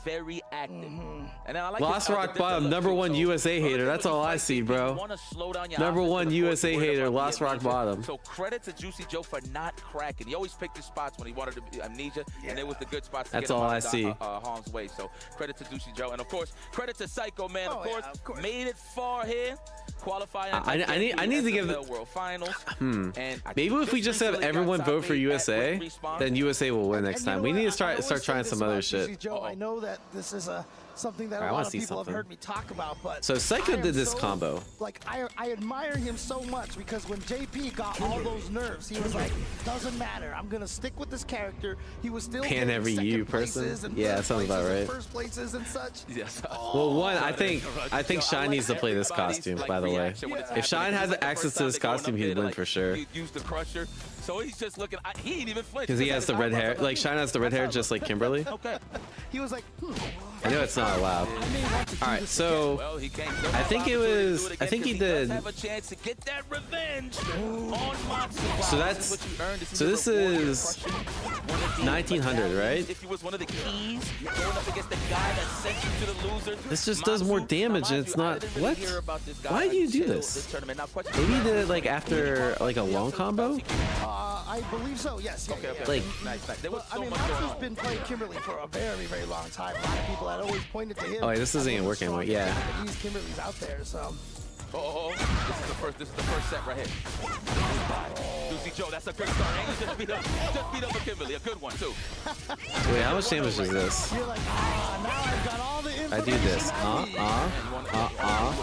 Very active. And then I like Lost Rock Bottom, #1 USA hater. That's all I see, bro. #1 USA hater, Lost Rock Bottom. So credit to Juicy Joe for not cracking. He always picked his spots when he wanted to be amnesia, and it was the good spots to That's get him all out I of see. harm's way. So credit to Juicy Joe, and of course, credit to Psycho, man. Of course, made it far here. Qualifying. I need to give the World Finals. Maybe if we just have everyone vote for USA, then USA will win next time. We need to start trying some other shit. Joe, I know that this is something that a lot of people have heard me talk about, but so Psycho did this combo. Like I admire him so much because when JP got all those nerfs, he was like, doesn't matter, I'm gonna stick with this character. He was still pan every U person. Yeah, that sounds about right. First places and such. Yes. Well, one, I think Shine needs to play this costume. By the way, if Shine has access to this costume, he'd win for sure. Use the crusher. So he's just looking. He ain't even flinch. Because he has the red hair. Like Shine has the red hair, just like Kimberly. Okay. He was like, I know it's not allowed. All right, so I think it was. I think he did. Have a chance to get that revenge on Matsu. So that's. So this is 1900, right? If he was one of the keys going up against the guy that sent you to the loser. This just does more damage, and it's not. What? Why do you do this? Maybe he did it like after like a long combo. I believe so. Yes. Okay. Like, Nice. There was so I mean, much going Matsu's on. been playing Kimberly for a very, very long time. A lot of people had always pointed to him. Oh, this isn't even working anymore. Yeah. He's Kimberly's out there, so. Oh, this is the first set right here. Juicy Joe, that's a good start. And you just beat up a Kimberly, a good one too. Wait, how much damage is this? You're like, now I've got all the information. I do this.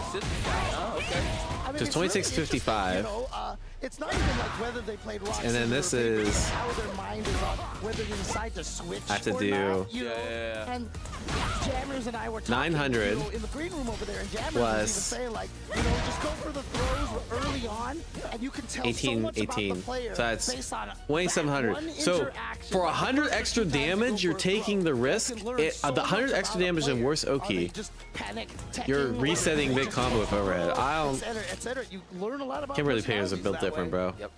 Okay. I mean, Just it's really 26.55. interesting, you know, it's not even like whether they played rock. And then this or is- how their mind is on whether they decide to switch. I have to or do- not, you know? And Jammers and I were talking 900 you know, in the green room over there, and Jammers plus was even saying like, you know, just go for the throws early on, and you can tell 18, so much 18. about the player So that's based on 2,700. So for 100 extra damage, you're taking the risk. The 100 extra damage and worse Oki, you're resetting big combo with overhead. I don't. etc. You learn a lot about Kimberly players are personalities built that different, way. bro. Yep.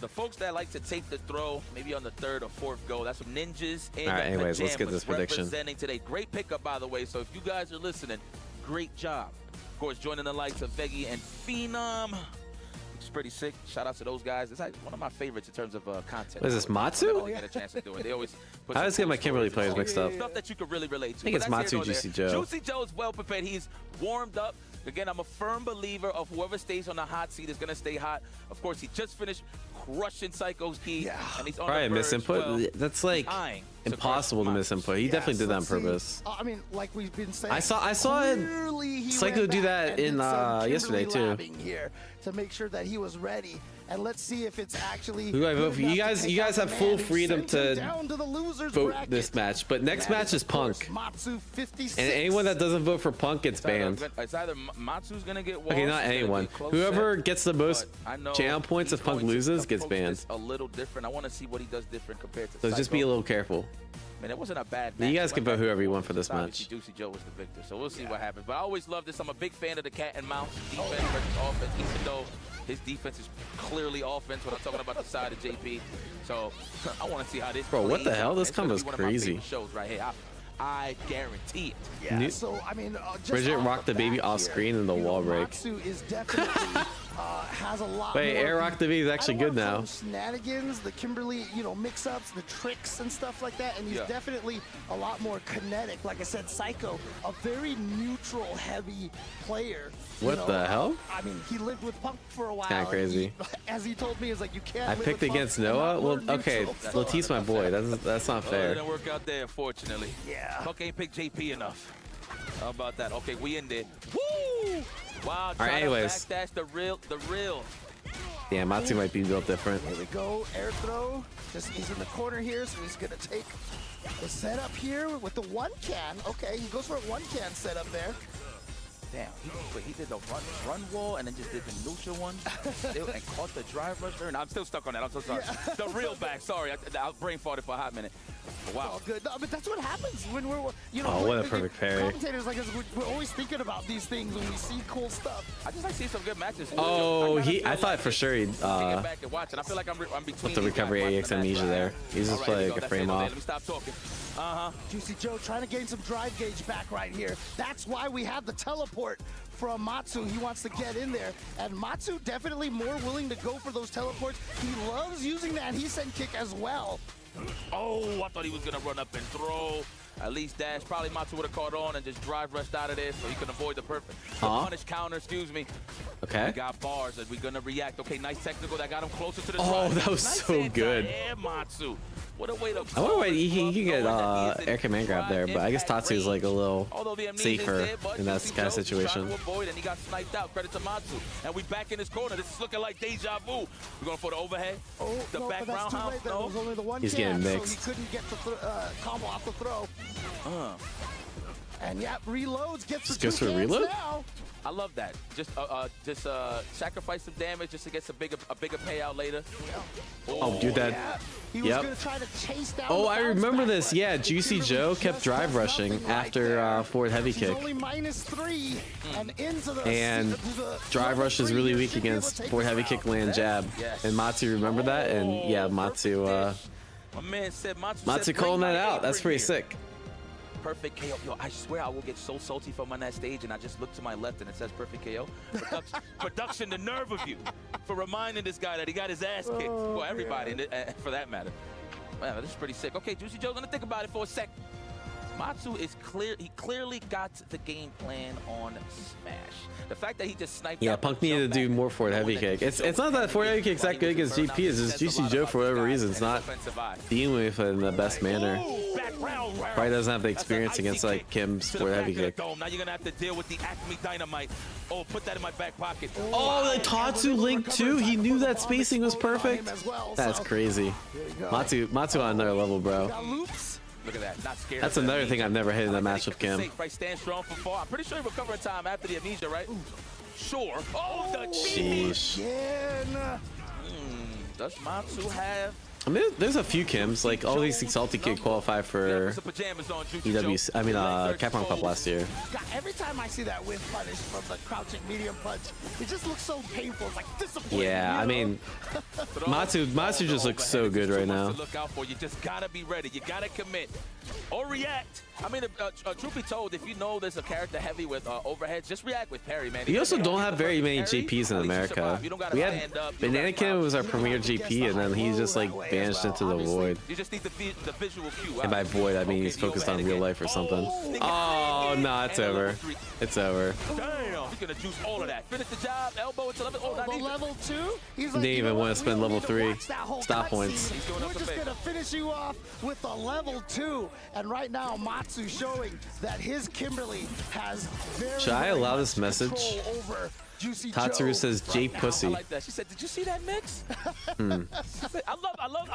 The folks that like to take the throw, maybe on the third or fourth go, that's some ninjas in All right, the anyways, let's get pajamas this prediction. representing today. Great pickup, by the way. So if you guys are listening, great job. Of course, joining the likes of Veggie and Phenom, which is pretty sick. Shout out to those guys. It's like one of my favorites in terms of content. What is this, Matsu? Get a chance to do it. They always put I some always get cool my Kimberly stories players and mixed up. stuff that you could really relate to. I think it's But that's Matsu, here nor Juicy there. Joe. Juicy Joe is well prepared. He's warmed up. Again, I'm a firm believer of whoever stays on the hot seat is going to stay hot. Of course, he just finished crushing Psycho's key, and he's on Probably the verge, misinput. well, That's like eyeing impossible to misinput. He definitely did that on purpose. I mean, like we've been saying. I saw Psycho do that in yesterday too. Here to make sure that he was ready, and let's see if it's actually. Who do I vote for? You guys have full freedom to vote bracket. this match, but next match is Punk. Matsu 56. And anyone that doesn't vote for Punk gets banned. It's either Matsu's going to get walls, Okay, not it's gonna anyone. be a close Whoever set, gets the most but I know jam points if he's Punk going to loses gets approach banned. this a little different. I want to see what he does different compared to So just be a little careful. Man, it wasn't a bad You match. guys can vote whoever you want for this Obviously, match. Juicy Joe was the victor, so we'll see what happens. But I always love this. I'm a big fan of the cat and mouse defense versus offense, even though his defense is clearly offense when I'm talking about the side of JP. So I want to see how this Bro, what the plays hell? out. This It's gonna combo's be one of my crazy. favorite shows right here. I guarantee it. Yeah. So I mean, just Bridget off rocked the baby bat off here, screen in the you know, wall break. Matsu is definitely has a lot. Wait, more Air Rock the V is actually I don't good wanna call now. them Shenanigans, the Kimberly, you know, mix-ups, the tricks and stuff like that, and he's definitely a lot more kinetic. Like I said, Psycho, a very neutral, heavy player. You What know, the hell? I mean, he lived with Punk for a while. Kinda and crazy. As he told me, is like you can't. I live picked with Punk against and Noah? not Well, learn okay, neutral. Latif's my boy. That's not Oh, it fair. didn't work out there, unfortunately. Yeah. Punk ain't picked JP enough. How about that? Okay, we in there. Woo! Wow, All right, anyways. backdash the real. Yeah, Matsu might be built different. Here we go, air throw. Just he's in the corner here, so he's gonna take the setup here with the one can. Okay, he goes for a one can setup there. Damn, he did the run wall and then just did the neutral one and caught the drive rush there. And I'm still stuck on that. I'm so sorry. Yeah. The real back. Sorry, I brain farted for a hot minute. But wow. All good. No, but that's what happens when we're, you know, Oh, what a the perfect parry. Commentators like us, we're always thinking about these things when we see cool stuff. I just like seeing some good matches. Oh, I thought for sure he'd back and watch, and I feel like I'm between with the recovery AX amnesia there. He's just like a frame off. Let me stop talking. Juicy Joe trying to gain some drive gauge back right here. That's why we have the teleport from Matsu. He wants to get in there, and Matsu definitely more willing to go for those teleports. He loves using the adhesive kick as well. Oh, I thought he was gonna run up and throw. At least dash. Probably Matsu would have caught on and just drive rushed out of there so he could avoid the punish counter, excuse me. Okay. We got bars and we're gonna react. Okay, nice technical that got him closer to the Oh, drive. that was Nice so good. anti-air, Matsu. What a way to I wonder why he can get air command grab there, but I guess Tatsu's like a little safer in that kind of situation. To avoid, and he got sniped out. Credit to Matsu. And we back in his corner. This is looking like deja vu. We're going for the overhead. Oh, the no, back but that's too roundhouse. late. There was only the one He's can, getting mixed. so he couldn't get the combo off the throw. And yeah, reloads, gets the goes two for a cans reload? now. I love that. Just sacrifice some damage just to get some bigger payout later. Oh, dude, that. Yeah. He was gonna try to chase down Oh, the I bounce remember back, this. but Yeah, the Juicy Kimberly Joe just kept drive has rushing nothing right after there. forward heavy She's kick. only -3 and into the And drive rush is really weak against forward heavy kick land jab. And Matsu remembered that, and yeah, Matsu My man said calling that out. That's pretty sick. perfect KO. Yo, I swear I will get so salty from on that stage, and I just look to my left and it says perfect KO. Production, the nerve of you for reminding this guy that he got his ass kicked. Well, everybody, for that matter. Man, this is pretty sick. Okay, Juicy Joe's gonna think about it for a sec. Matsu is clear. He clearly got the game plan on Smash. The fact that he just sniped. Yeah, Punk needed to do more forward heavy kick. It's not that forward heavy kick's that good against GP. It's just Juicy Joe for whatever reason. It's not dealing with it in the best manner. Probably doesn't have the experience against like Kim's forward heavy kick. Now you're gonna have to deal with the Acme Dynamite. Oh, put that in my back pocket. Oh, the Tatsu link too. He knew that spacing was perfect. That's crazy. Matsu on another level, bro. Look at that, not scared. That's another thing I've never hit in that match with Kim. Right, stand strong for far. I'm pretty sure he recovered time after the amnesia, right? Sure. Oh, the Sheesh. Does Matsu have? I mean, there's a few Kims. Like all these Salty Kid qualify for EWC. I mean, Capcom Cup last year. God, every time I see that whiff punish from the crouching medium punch, it just looks so painful. It's like disappointing. Yeah, I mean, Matsu just looks so good right now. Look out for you. Just gotta be ready. You gotta commit or react. I mean, truth be told, if you know there's a character heavy with overheads, just react with parry, man. We also don't have very many GPs in America. We had Banana Kim was our premier GP, and then he's just like banished into the void. You just need the visual cue. And by void, I mean he's focused on real life or something. Oh no, it's over. It's over. Damn, he's gonna juice all of that. Finish the job, elbow into level. Oh, not even. Level 2. He's like, didn't even want to spend level 3 stop points. We're just gonna finish you off with a level 2, and right now Matsu showing that his Kimberly has very. Should I allow this message? Tatsuru says J Pussy. I like that. She said, "Did you see that mix?" I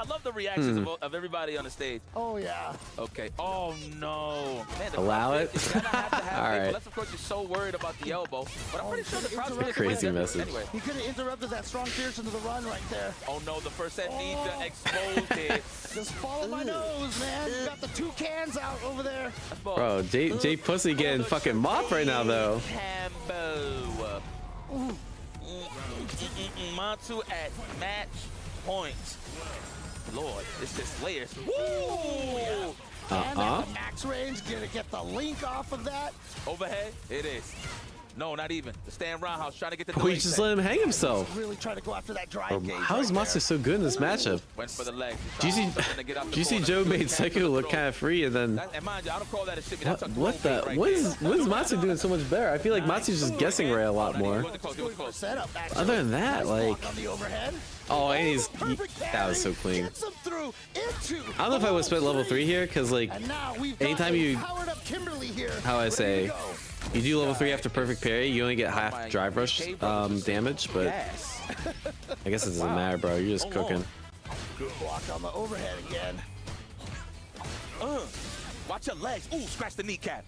love the reactions of everybody on the stage. Oh yeah. Okay. Oh no. Man, allow it. All right. Unless of course you're so worried about the elbow, but I'm pretty sure the crowd's crazy message. Anyway. He could have interrupted that strong pierce into the run right there. Oh no, the first set needs to explode it. Just follow my nose, man. You got the 2 cans out over there. Bro, J Pussy getting fucking mopped right now though. Matsu at match point. Lord, it's just layers. Woo! And at the max range, gonna get the link off of that. Overhead, it is. No, not even. The stand roundhouse trying to get the. We just let him hang himself. Really trying to go after that drive gauge. How is Matsu so good in this matchup? Went for the leg. Juicy Joe made Seku look kind of free, and then. And mind you, I don't call that a shimmy. What the? What is Matsu doing so much better? I feel like Matsu's just guessing Ray a lot more. Other than that, like. Oh, and he's. That was so clean. I don't know if I would spend level 3 here, because like, anytime you. How I say. You do level 3 after perfect parry, you only get half drive rush damage, but I guess it doesn't matter, bro. You're just cooking. Good block on the overhead again. Watch your legs. Ooh, scratch the kneecap.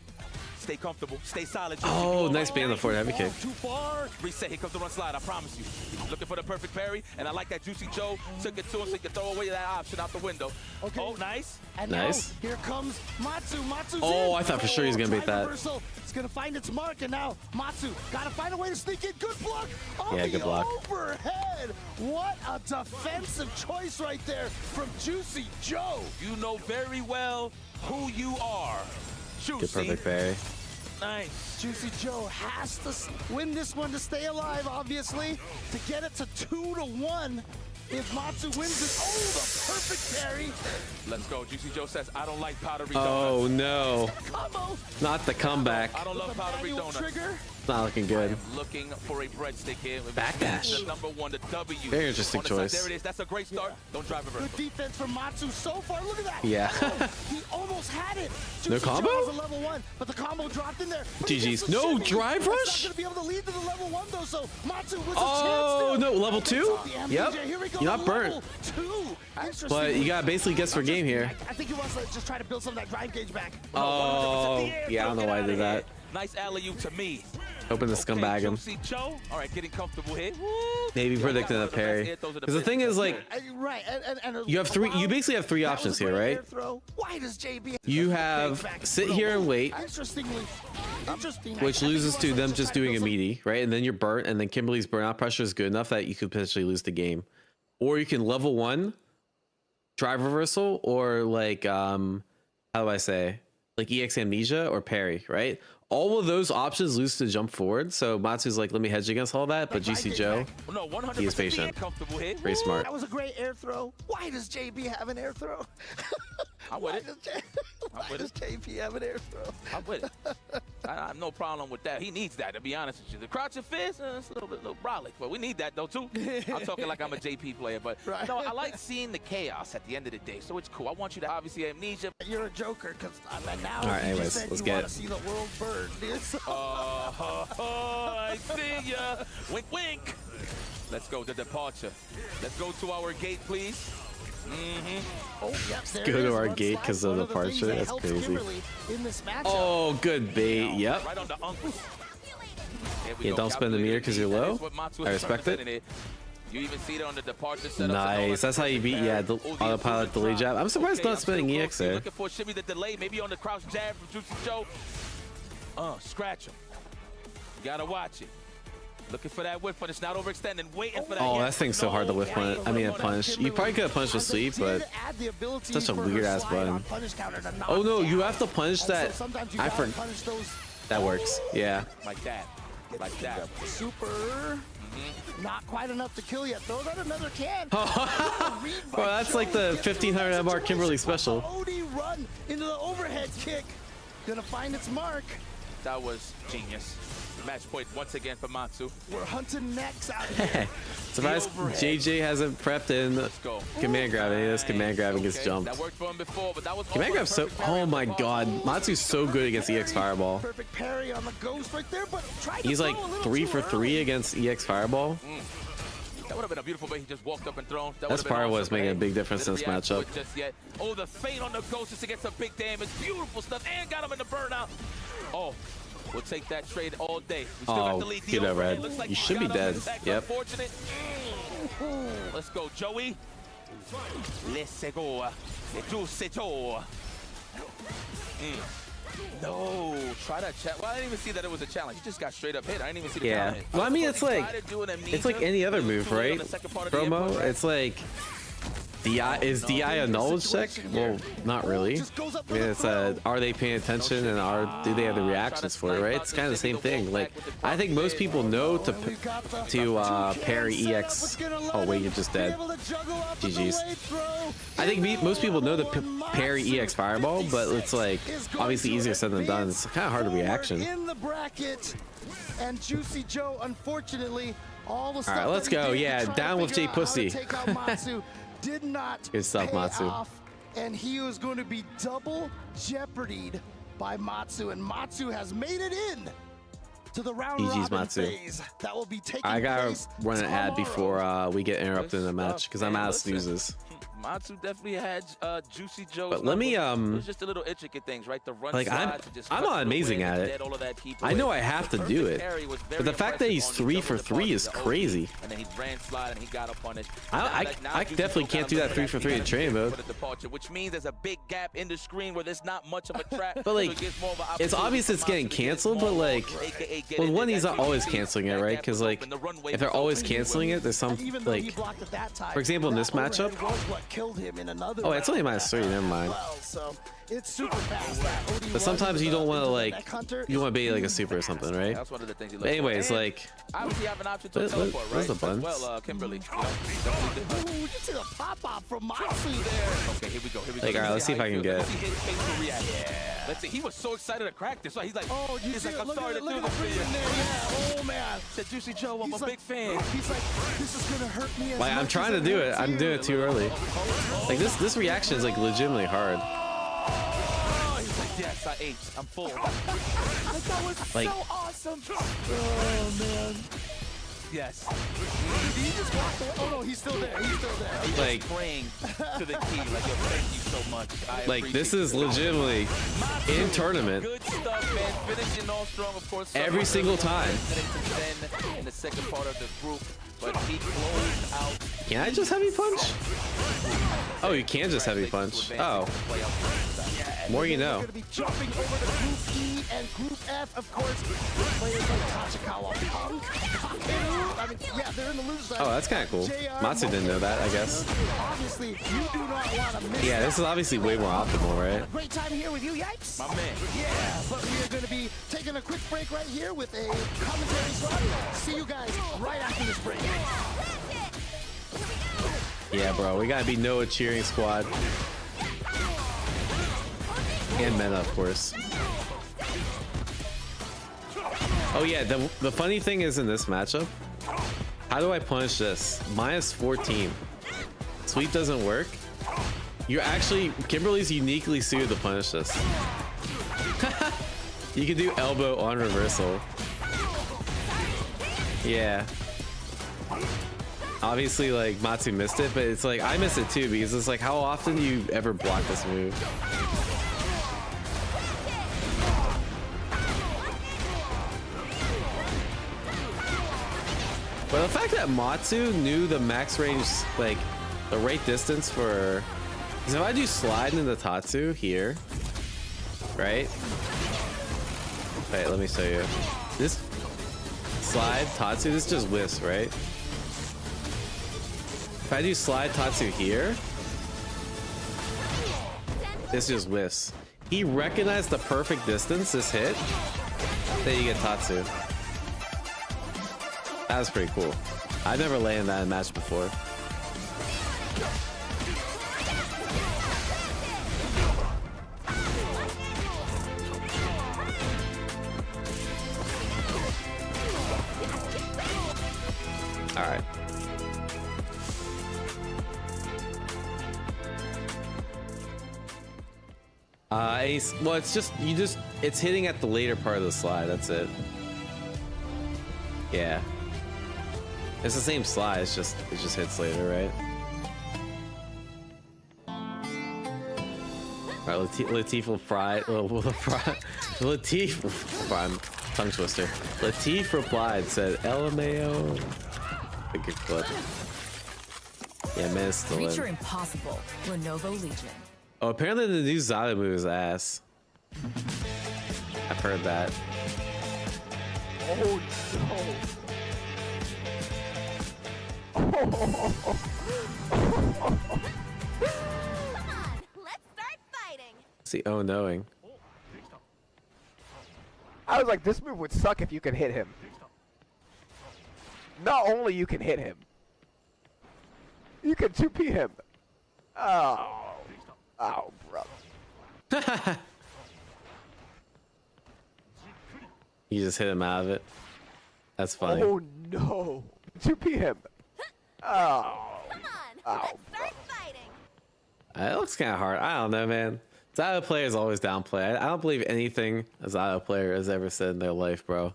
Stay comfortable. Stay solid. Oh, nice band on the forward heavy kick. Too far. Reset. Here comes the run slide. I promise you. He's looking for the perfect parry, and I like that Juicy Joe took it to him so he can throw away that option out the window. Okay. Oh, nice. And nice. Now, here comes Matsu. Matsu's oh, in. I thought for sure he's gonna beat that. It's gonna find its mark, and now Matsu gotta find a way to sneak in. Good block. On yeah, good block. Overhead. What a defensive choice right there from Juicy Joe. You know very well who you are. Juicy. Good perfect parry. Nice. Juicy Joe has to win this one to stay alive, obviously, to get it to 2-1. If Matsu wins it, oh, the perfect parry. Let's go. Juicy Joe says, I don't like powdery donuts. Oh, no. Not the comeback. I don't love powdery donuts. Not looking good. I'm looking for a breadstick here. Backdash. The number 1, the W. Very interesting choice. There it is. That's a great start. Don't drive reversal. Good defense from Matsu so far. Look at that. Yeah. He almost had it. No combo? Joe has a level 1, but the combo dropped in there. GG's. No drive rush? Not going to be able to lead to the level 1, though, so Matsu was oh, no. Level 2? Yep. You're not burnt. But you got to basically guess for game here. I think he wants to just try to build some of that drive gauge back. Oh, yeah, I don't know why I did that. Nice alley-oop to me. Hoping to scumbag him. All right, getting comfortable here. Maybe predicting a parry. Because the thing is, like, you have 3. You basically have 3 options here, right? You have sit here and wait, which loses to them just doing a meaty, right? And then you're burnt, and then Kimberly's burnout pressure is good enough that you could potentially lose the game. Or you can level 1, drive reversal, or like, how do I say? like EX Amnesia or parry, right? All of those options lose to jump forward. So Matsu's like, let me hedge against all that. But Juicy Joe, he is patient. Very smart. That was a great air throw. Why does JB have an air throw? I'm with it. Why does JP have an air throw? I'm with it. I have no problem with that. He needs that, to be honest with you. The crouching fist, it's a little brolic, but we need that though too. I'm talking like I'm a JP player, but no, I like seeing the chaos at the end of the day, so it's cool. I want you to obviously Amnesia. You're a joker, because now all right, anyways, let's get it. See the world burn, dude. I see ya. Wink, wink. Let's go, the departure. Let's go to our gate, please. Oh, yes, Let's go to our gate because of the departure. That's crazy. Oh, good bait. Yep. Right on the uncles. Yeah, don't spend the meter because you're low. I respect it. You even see it on the departure setup. Nice. That's how you beat, yeah, the autopilot delay jab. I'm surprised not spending EX there. Looking for shimmy the delay, maybe on the crouch jab from Juicy Joe. Scratch him. You gotta watch it. Looking for that whip punish, not overextending, waiting for that. Oh, that thing's so hard to whip punish. I mean, a punish. You probably could have punished with sleep, but such a weird ass button. Oh no, you have to punish that. I forgot. That works. Yeah. Like that. Like that. Super. Not quite enough to kill yet. Throws out another can. Bro, that's like the 1500 MR Kimberly special. OD run into the overhead kick. Gonna find its mark. That was genius. Match point once again for Matsu. We're hunting necks out here. Surprised JJ hasn't prepped in command grabbing. This command grabbing gets jumped. That worked for him before, but that was command grab so. Oh my God, Matsu's so good against EX Fireball. Perfect parry on the ghost right there, but he's like 3 for 3 against EX Fireball. That would have been a beautiful way he just walked up and thrown. That's probably what's making a big difference in this matchup. Oh, the feint on the ghost just to get some big damage. Beautiful stuff, and got him in the burnout. Oh. We'll take that trade all day. We still got the lead. Get that red. Like you should be dead. Yep. Let's go, Joey. Let's go. No, try that chat. Well, I didn't even see that it was a challenge. You just got straight up hit. I didn't even see the yeah. Well, I mean, it's like any other move, right? Promo. It's like. Is DI a knowledge check? Well, not really. I mean, it's are they paying attention and do they have the reactions for it, right? It's kind of the same thing. Like, I think most people know to parry EX. Oh wait, you're just dead. GG's. I think most people know to parry EX Fireball, but it's like obviously easier said than done. It's kind of hard to reaction. In the bracket, and Juicy Joe, unfortunately, all the stuff. All right, let's go. Yeah, down with J Pussy. Did not good stuff, Matsu. Off, and he was going to be double jeopardied by Matsu, and Matsu has made it in to the round robin phase. That will be taking I gotta run an ad before we get interrupted in the match because I'm out of snoozes. Matsu definitely had Juicy Joe's but let me it was just the little intricate things, right? The run like I'm not amazing at it. I know I have to do it, but the fact that he's 3 for 3 is crazy. And then he ran slide and he got up on it. I definitely can't do that 3 for 3 in training mode. Which means there's a big gap in the screen where there's not much of a trap. But like, it's obvious it's getting canceled, but like, well, one, he's not always canceling it, right? Because like, if they're always canceling it, there's some like, for example, in this matchup. Killed him in another oh, it's only -3. Never mind. Well, so it's super fast. But sometimes you don't want to like, you want to be like a super or something, right? That's one of the things you look for. Anyways, like, obviously you have an option to teleport, right? Where's the buttons? Well, Kimberly. Ooh, you see the pop off from Matsu there. Okay, here we go. Like, all right, let's see if I can get it. Let's see. He was so excited to crack this. He's like, oh, he's like, I'm sorry to do this for you. Oh man, said Juicy Joe, I'm a big fan. He's like, this is gonna hurt me. Like, I'm trying to do it. I'm doing it too early. Like this reaction is like legitimately hard. Oh, he's like, yes, I ate. I'm full. That was like, so awesome. Oh man. Yes. Did he just walk away? Oh no, he's still there. He's still there. He's like praying to the key. Like, yo, thank you so much. Like, this is legitimately in tournament. Good stuff, man. Finishing all strong, of course. Every single time. In the second part of the group, but he closed out. Can I just heavy punch? Oh, you can just heavy punch. Oh. More you know. We're going to be jumping over to Group E and Group F, of course. Players like Tachikawa Punk, Kakeru, I mean, yeah, they're in the loser side. Oh, that's kind of cool. Matsu didn't know that, I guess. Obviously, you do not want to miss. Yeah, this is obviously way more optimal, right? Great time here with you, Yipes. My man. Yeah, but we are going to be taking a quick break right here with a commentary slot. See you guys right after this break. Yeah, bro, we gotta be Noah cheering squad. And Meta, of course. Oh yeah, the funny thing is in this matchup, how do I punish this? Minus 14. Sweep doesn't work. You're actually, Kimberly's uniquely suited to punish this. You can do elbow on reversal. Yeah. Obviously, like, Matsu missed it, but it's like, I missed it too, because it's like, how often do you ever block this move? But the fact that Matsu knew the max range, like, the right distance for... Because if I do slide into Tatsu here, right? Wait, let me show you. This slide, Tatsu, this just whiffs, right? If I do slide Tatsu here, this just whiffs. He recognized the perfect distance, this hit, then you get Tatsu. That was pretty cool. I've never landed that in a match before. All right. Well, it's just, it's hitting at the later part of the slide, that's it. Yeah. It's the same slide, it just hits later, right? Alright, Latif will fry, tongue twister. Latif replied, said, LMAO. A good clip. Yeah, man, it's still Creature Impossible, Lenovo Legion. Oh, apparently the new Zada move is ass. I've heard that. Oh, no. Come on, let's start fighting. See, oh, knowing. I was like, this move would suck if you could hit him. Not only you can hit him, you can 2P him. Oh. Oh, brother. You just hit him out of it. That's funny. Oh, no. 2P him. Oh. Come on, oh, let's start fighting. It looks kind of hard. I don't know, man. Zada players always downplay. I don't believe anything a Zada player has ever said in their life, bro.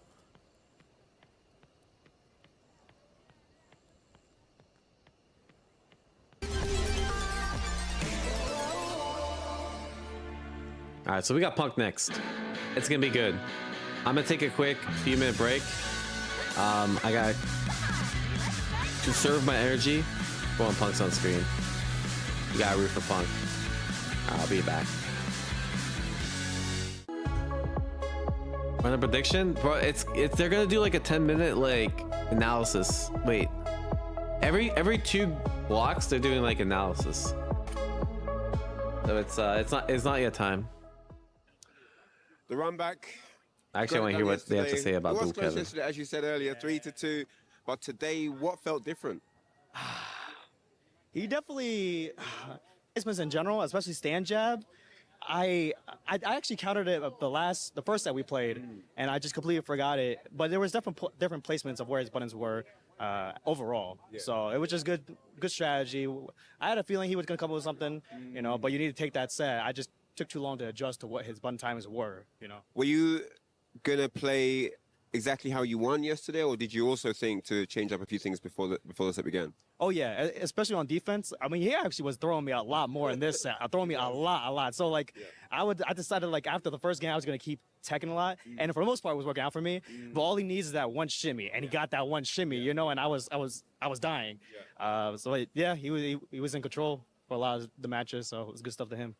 All right, so we got Punk next. It's gonna be good. I'm gonna take a quick few-minute break. I gotta conserve my energy for when Punk's on screen. You gotta root for Punk. I'll be back. Run a prediction, bro. It's they're gonna do like a 10-minute like analysis. Wait, every 2 blocks they're doing like analysis. So it's not yet time. The run back. Actually, I want to hear what they have to say about Blue Kevin. Yesterday, as you said earlier, 3-2, but today, what felt different? He definitely, placements in general, especially stand jab. I actually countered it the first set we played, and I just completely forgot it. But there was different placements of where his buttons were overall. Yeah. So it was just good strategy. I had a feeling he was gonna come up with something, you know. But you need to take that set. I just took too long to adjust to what his button timings were, you know. Were you gonna play exactly how you won yesterday, or did you also think to change up a few things before the set began? Oh yeah, especially on defense. I mean, he actually was throwing me a lot more in this set. Throwing me a lot. So like, I decided like after the first game I was gonna keep teching a lot, and for the most part it was working out for me. But all he needs is that one shimmy, and he got that one shimmy, you know. And I was dying. So yeah, he was in control for a lot of the matches, so it was good stuff to him.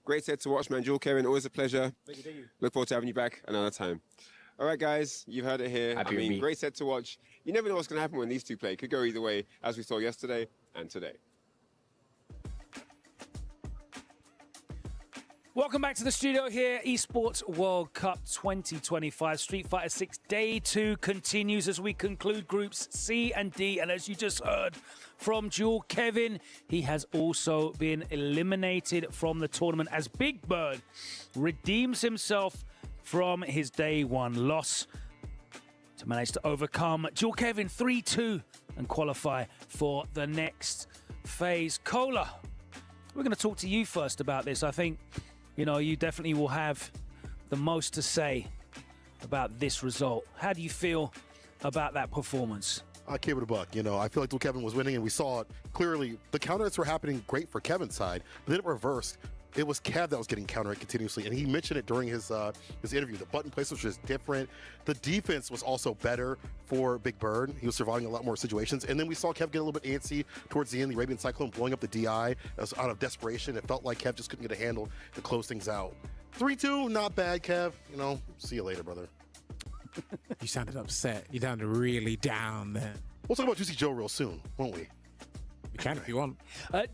Great set to watch, man. Jewel Kevin, always a pleasure. Thank you. Look forward to having you back another time. All right, guys, you've heard it here. I mean, great set to watch. You never know what's going to happen when these two play. Could go either way, as we saw yesterday and today. Welcome back to the studio here. Esports World Cup 2025. Street Fighter 6 Day 2 continues as we conclude Groups C and D. And as you just heard from Jewel Kevin, he has also been eliminated from the tournament as Big Bird redeems himself from his Day 1 loss to manage to overcome Jewel Kevin 3-2 and qualify for the next phase. Cola, we're going to talk to you first about this. I think, you know, you definitely will have the most to say about this result. How do you feel about that performance? I keep it a buck. You know, I feel like Kevin was winning, and we saw it clearly. The counters were happening great for Kevin's side, but then it reversed. It was Kev that was getting countered continuously, and he mentioned it during his interview. The button placement was just different. The defense was also better for Big Bird. He was surviving a lot more situations. And then we saw Kev get a little bit antsy towards the end, the Arabian Cyclone blowing up the DI as out of desperation. It felt like Kev just couldn't get a handle to close things out. 3-2, not bad, Kev. You know, see you later, brother. You sounded upset. You sounded really down there. We'll talk about Juicy Joe real soon, won't we? You can if you want.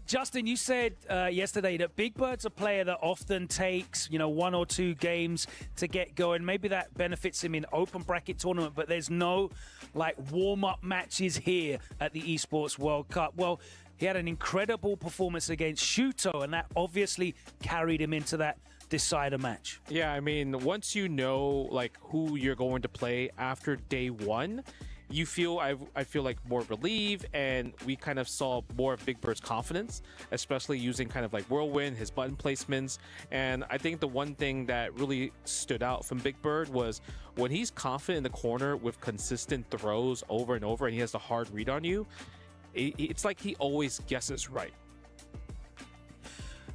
Justin, you said yesterday that Big Bird's a player that often takes, you know, 1 or 2 games to get going. Maybe that benefits him in open bracket tournament, but there's no like warm-up matches here at the Esports World Cup. Well, he had an incredible performance against Shuto, and that obviously carried him into that decider match. Yeah, I mean, once you know like who you're going to play after day 1, you feel, I feel like more relieved, and we kind of saw more of Big Bird's confidence, especially using kind of like Whirlwind, his button placements. And I think the one thing that really stood out from Big Bird was when he's confident in the corner with consistent throws over and over, and he has a hard read on you, it's like he always guesses right.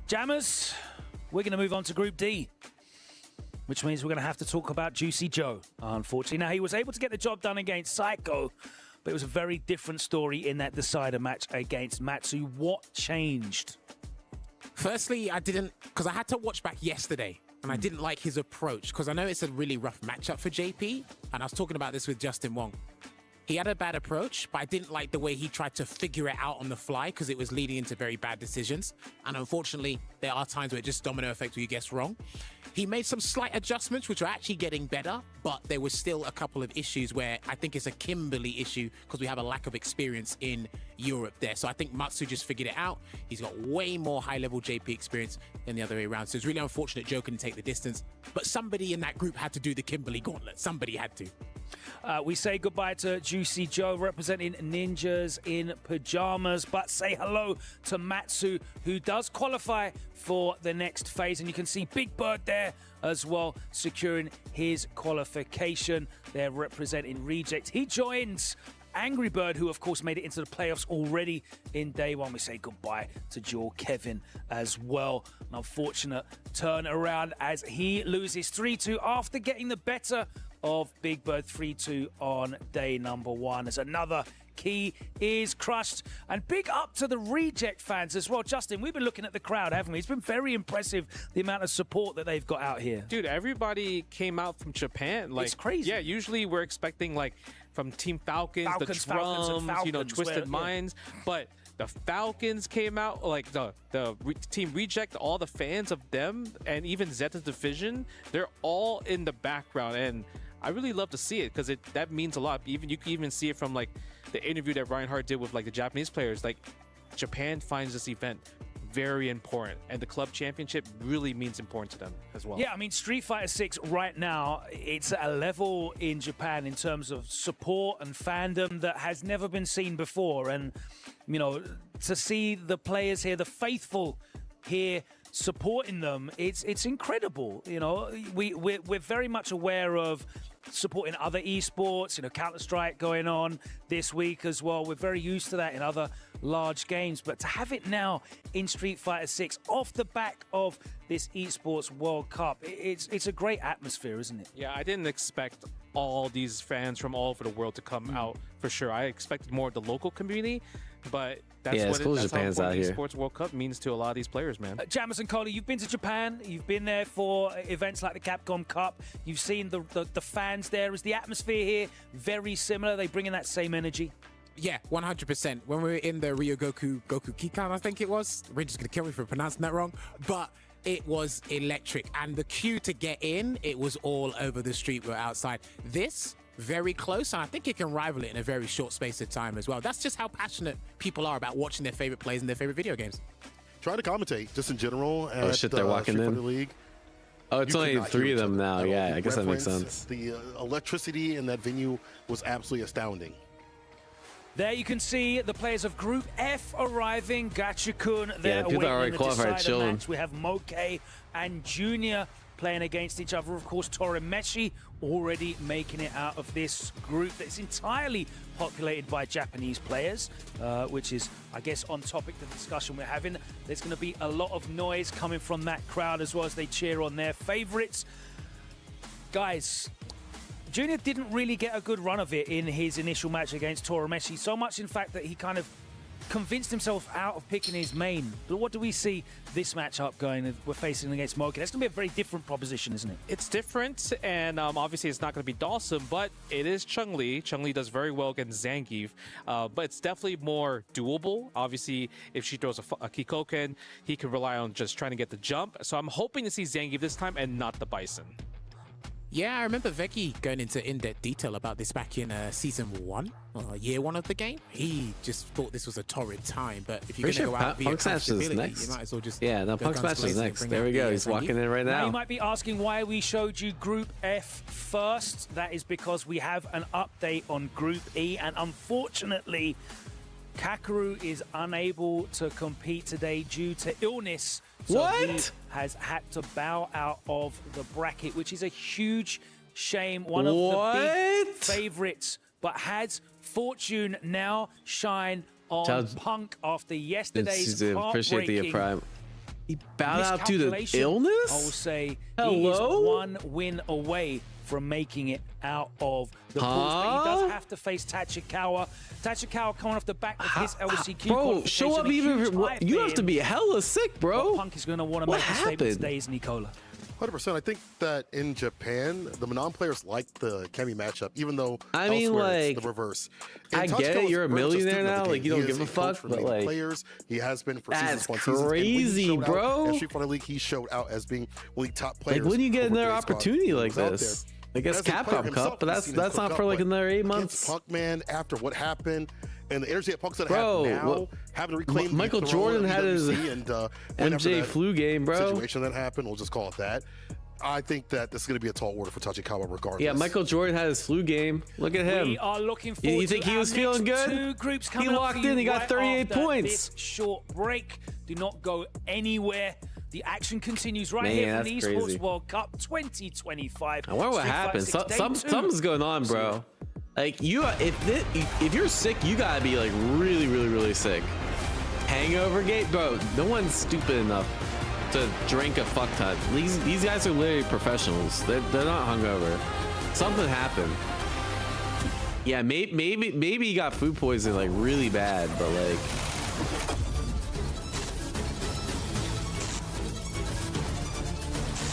Jammers, we're going to move on to Group D, which means we're going to have to talk about Juicy Joe, unfortunately. Now, he was able to get the job done against Psycho, but it was a very different story in that decider match against Matsu. What changed? Firstly, I didn't, because I had to watch back yesterday, and I didn't like his approach, because I know it's a really rough matchup for JP, and I was talking about this with Justin Wong. He had a bad approach, but I didn't like the way he tried to figure it out on the fly, because it was leading into very bad decisions. And unfortunately, there are times where it just domino effect where you guess wrong. He made some slight adjustments, which are actually getting better, but there was still a couple of issues where I think it's a Kimberly issue, because we have a lack of experience in Europe there. So I think Matsu just figured it out. He's got way more high-level JP experience than the other way around. So it's really unfortunate Joe couldn't take the distance, but somebody in that group had to do the Kimberly gauntlet. Somebody had to. We say goodbye to Juicy Joe representing Ninjas in Pajamas, but say hello to Matsu, who does qualify for the next phase. And you can see Big Bird there as well, securing his qualification. They're representing Reject. He joins Angry Bird, who of course made it into the playoffs already in day 1. We say goodbye to Jewel Kevin as well. An unfortunate turnaround as he loses 3-2 after getting the better of Big Bird 3-2 on day number 1 as another key is crushed. And big up to the Reject fans as well. Justin, we've been looking at the crowd, haven't we? It's been very impressive, the amount of support that they've got out here. Dude, everybody came out from Japan. Like, it's crazy. Yeah, usually we're expecting like from Team Falcons, the drums, Falcons, you know, Twisted Minds. But the Falcons came out, like the Team Reject, all the fans of them, and even Zeta's Division, they're all in the background. And I really love to see it because that means a lot. Even you can even see it from like the interview that Ryan Hart did with like the Japanese players. Like, Japan finds this event very important, and the club championship really means important to them as well. Yeah, I mean, Street Fighter 6 right now, it's at a level in Japan in terms of support and fandom that has never been seen before. And, you know, to see the players here, the faithful here supporting them, it's incredible. You know, we're very much aware of supporting other esports, you know, Counter-Strike going on this week as well. We're very used to that in other large games, but to have it now in Street Fighter 6 off the back of this Esports World Cup, it's a great atmosphere, isn't it? Yeah, I didn't expect all these fans from all over the world to come out for sure. I expected more of the local community, but that's what Japan's out here. Esports World Cup means to a lot of these players, man. Jammers and Coley, you've been to Japan. You've been there for events like the Capcom Cup. You've seen the fan fans there? Is the atmosphere here very similar? Are they bringing that same energy? Yeah, 100%. When we were in the Goku Kikan, I think it was. Ridge is going to kill me for pronouncing that wrong. But it was electric. And the queue to get in, it was all over the street. We're outside. This, very close. And I think it can rival it in a very short space of time as well. That's just how passionate people are about watching their favorite plays in their favorite video games. Try to commentate, just in general. Oh, shit, they're walking in. League. Oh, it's only 3 of them now. Yeah, I guess that makes sense. The electricity in that venue was absolutely astounding. There you can see the players of Group F arriving. Gachikun there people are already awaiting the qualified, decider chilling. match. We have Moke and Junior playing against each other. Of course, Torameshi already making it out of this group that's entirely populated by Japanese players, which is, I guess, on topic the discussion we're having. There's going to be a lot of noise coming from that crowd as well as they cheer on their favorites. Guys, Junior didn't really get a good run of it in his initial match against Torameshi, so much in fact that he kind of convinced himself out of picking his main. But what do we see this matchup going? We're facing against Moke. That's going to be a very different proposition, isn't it? It's different, and obviously it's not going to be Dawson, but it is Chun-Li. Chun-Li does very well against Zangief, but it's definitely more doable. Obviously, if she throws a Kikoken, he can rely on just trying to get the jump. So I'm hoping to see Zangief this time and not the Bison. Yeah, I remember Veki going into in-depth detail about this back in Season 1, or Year 1 of the game. He just thought this was a torrid time, but if you're going to go out via comfortability, you might as well just... Yeah, no, Punk Smash is next. There we go. He's walking in right now. You might be asking why we showed you Group F first. That is because we have an update on Group E, and unfortunately, Kakeru is unable to compete today due to illness. So he has had to bow out of the bracket, which is a huge shame. One of the big favorites, but has fortune now shine on Punk after yesterday's heartbreaking He bowed out due to illness? I will say he is 1 win away from making it out of the pools, but he does have to face Tachikawa. Tachikawa coming off the back of his LCQ. Bro, show up even if you have to be hella sick, bro. But Punk is going to want to make a statement today, is Nicola. 100%. I think that in Japan, the Manon players like the Kemi matchup, even though I mean, elsewhere like, it's the reverse. I get it, you're a millionaire now, like you don't give a fuck, but like, players, he has been for that's seasons, 1 crazy, seasons, bro. In Street Fighter League, he showed out as being one of the top players. Like, when you get another opportunity like this? I guess Capcom Cup, but that's not for like another 8 months. Punk, man, after what happened and the energy that Punk's gonna have now, having to reclaim Michael Jordan had his and, MJ flu game, bro. Situation that happened, we'll just call it that. I think that this is going to be a tall order for Tachikawa regardless. Yeah, Michael Jordan had his flu game. Look at him. We are looking forward you think to he was feeling good? 2 groups coming he walked in, he got 38 points. This short break. Do not go anywhere. The action continues right here from the Esports World Cup 2025. I wonder what happened. Something's going on, bro. Like if you're sick, you gotta be like really sick. Hangover gate, bro. No one's stupid enough to drink a fuck ton. These guys are literally professionals. They're not hungover. Something happened. Yeah, maybe he got food poisoning like really bad, but like.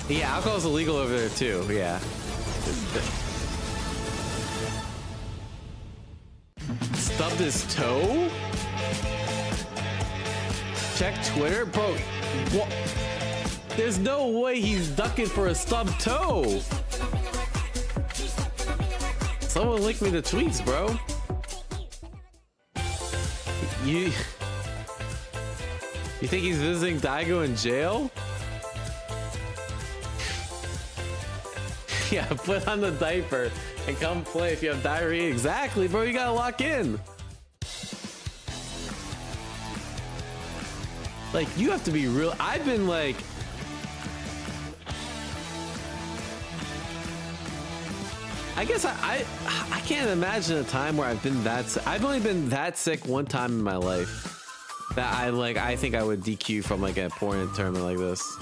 Yeah, alcohol's illegal over there too. Yeah. Stubbed his toe? Check Twitter? Bro, what? There's no way he's ducking for a stubbed toe. Someone link me the tweets, bro. You think he's visiting Daigo in jail? Yeah, put on the diaper and come play if you have diarrhea. Exactly, bro. You gotta lock in. Like, you have to be real. I've been like, I guess I can't imagine a time where I've been that sick. I've only been that sick one time in my life that I think I would DQ from like an important tournament like this.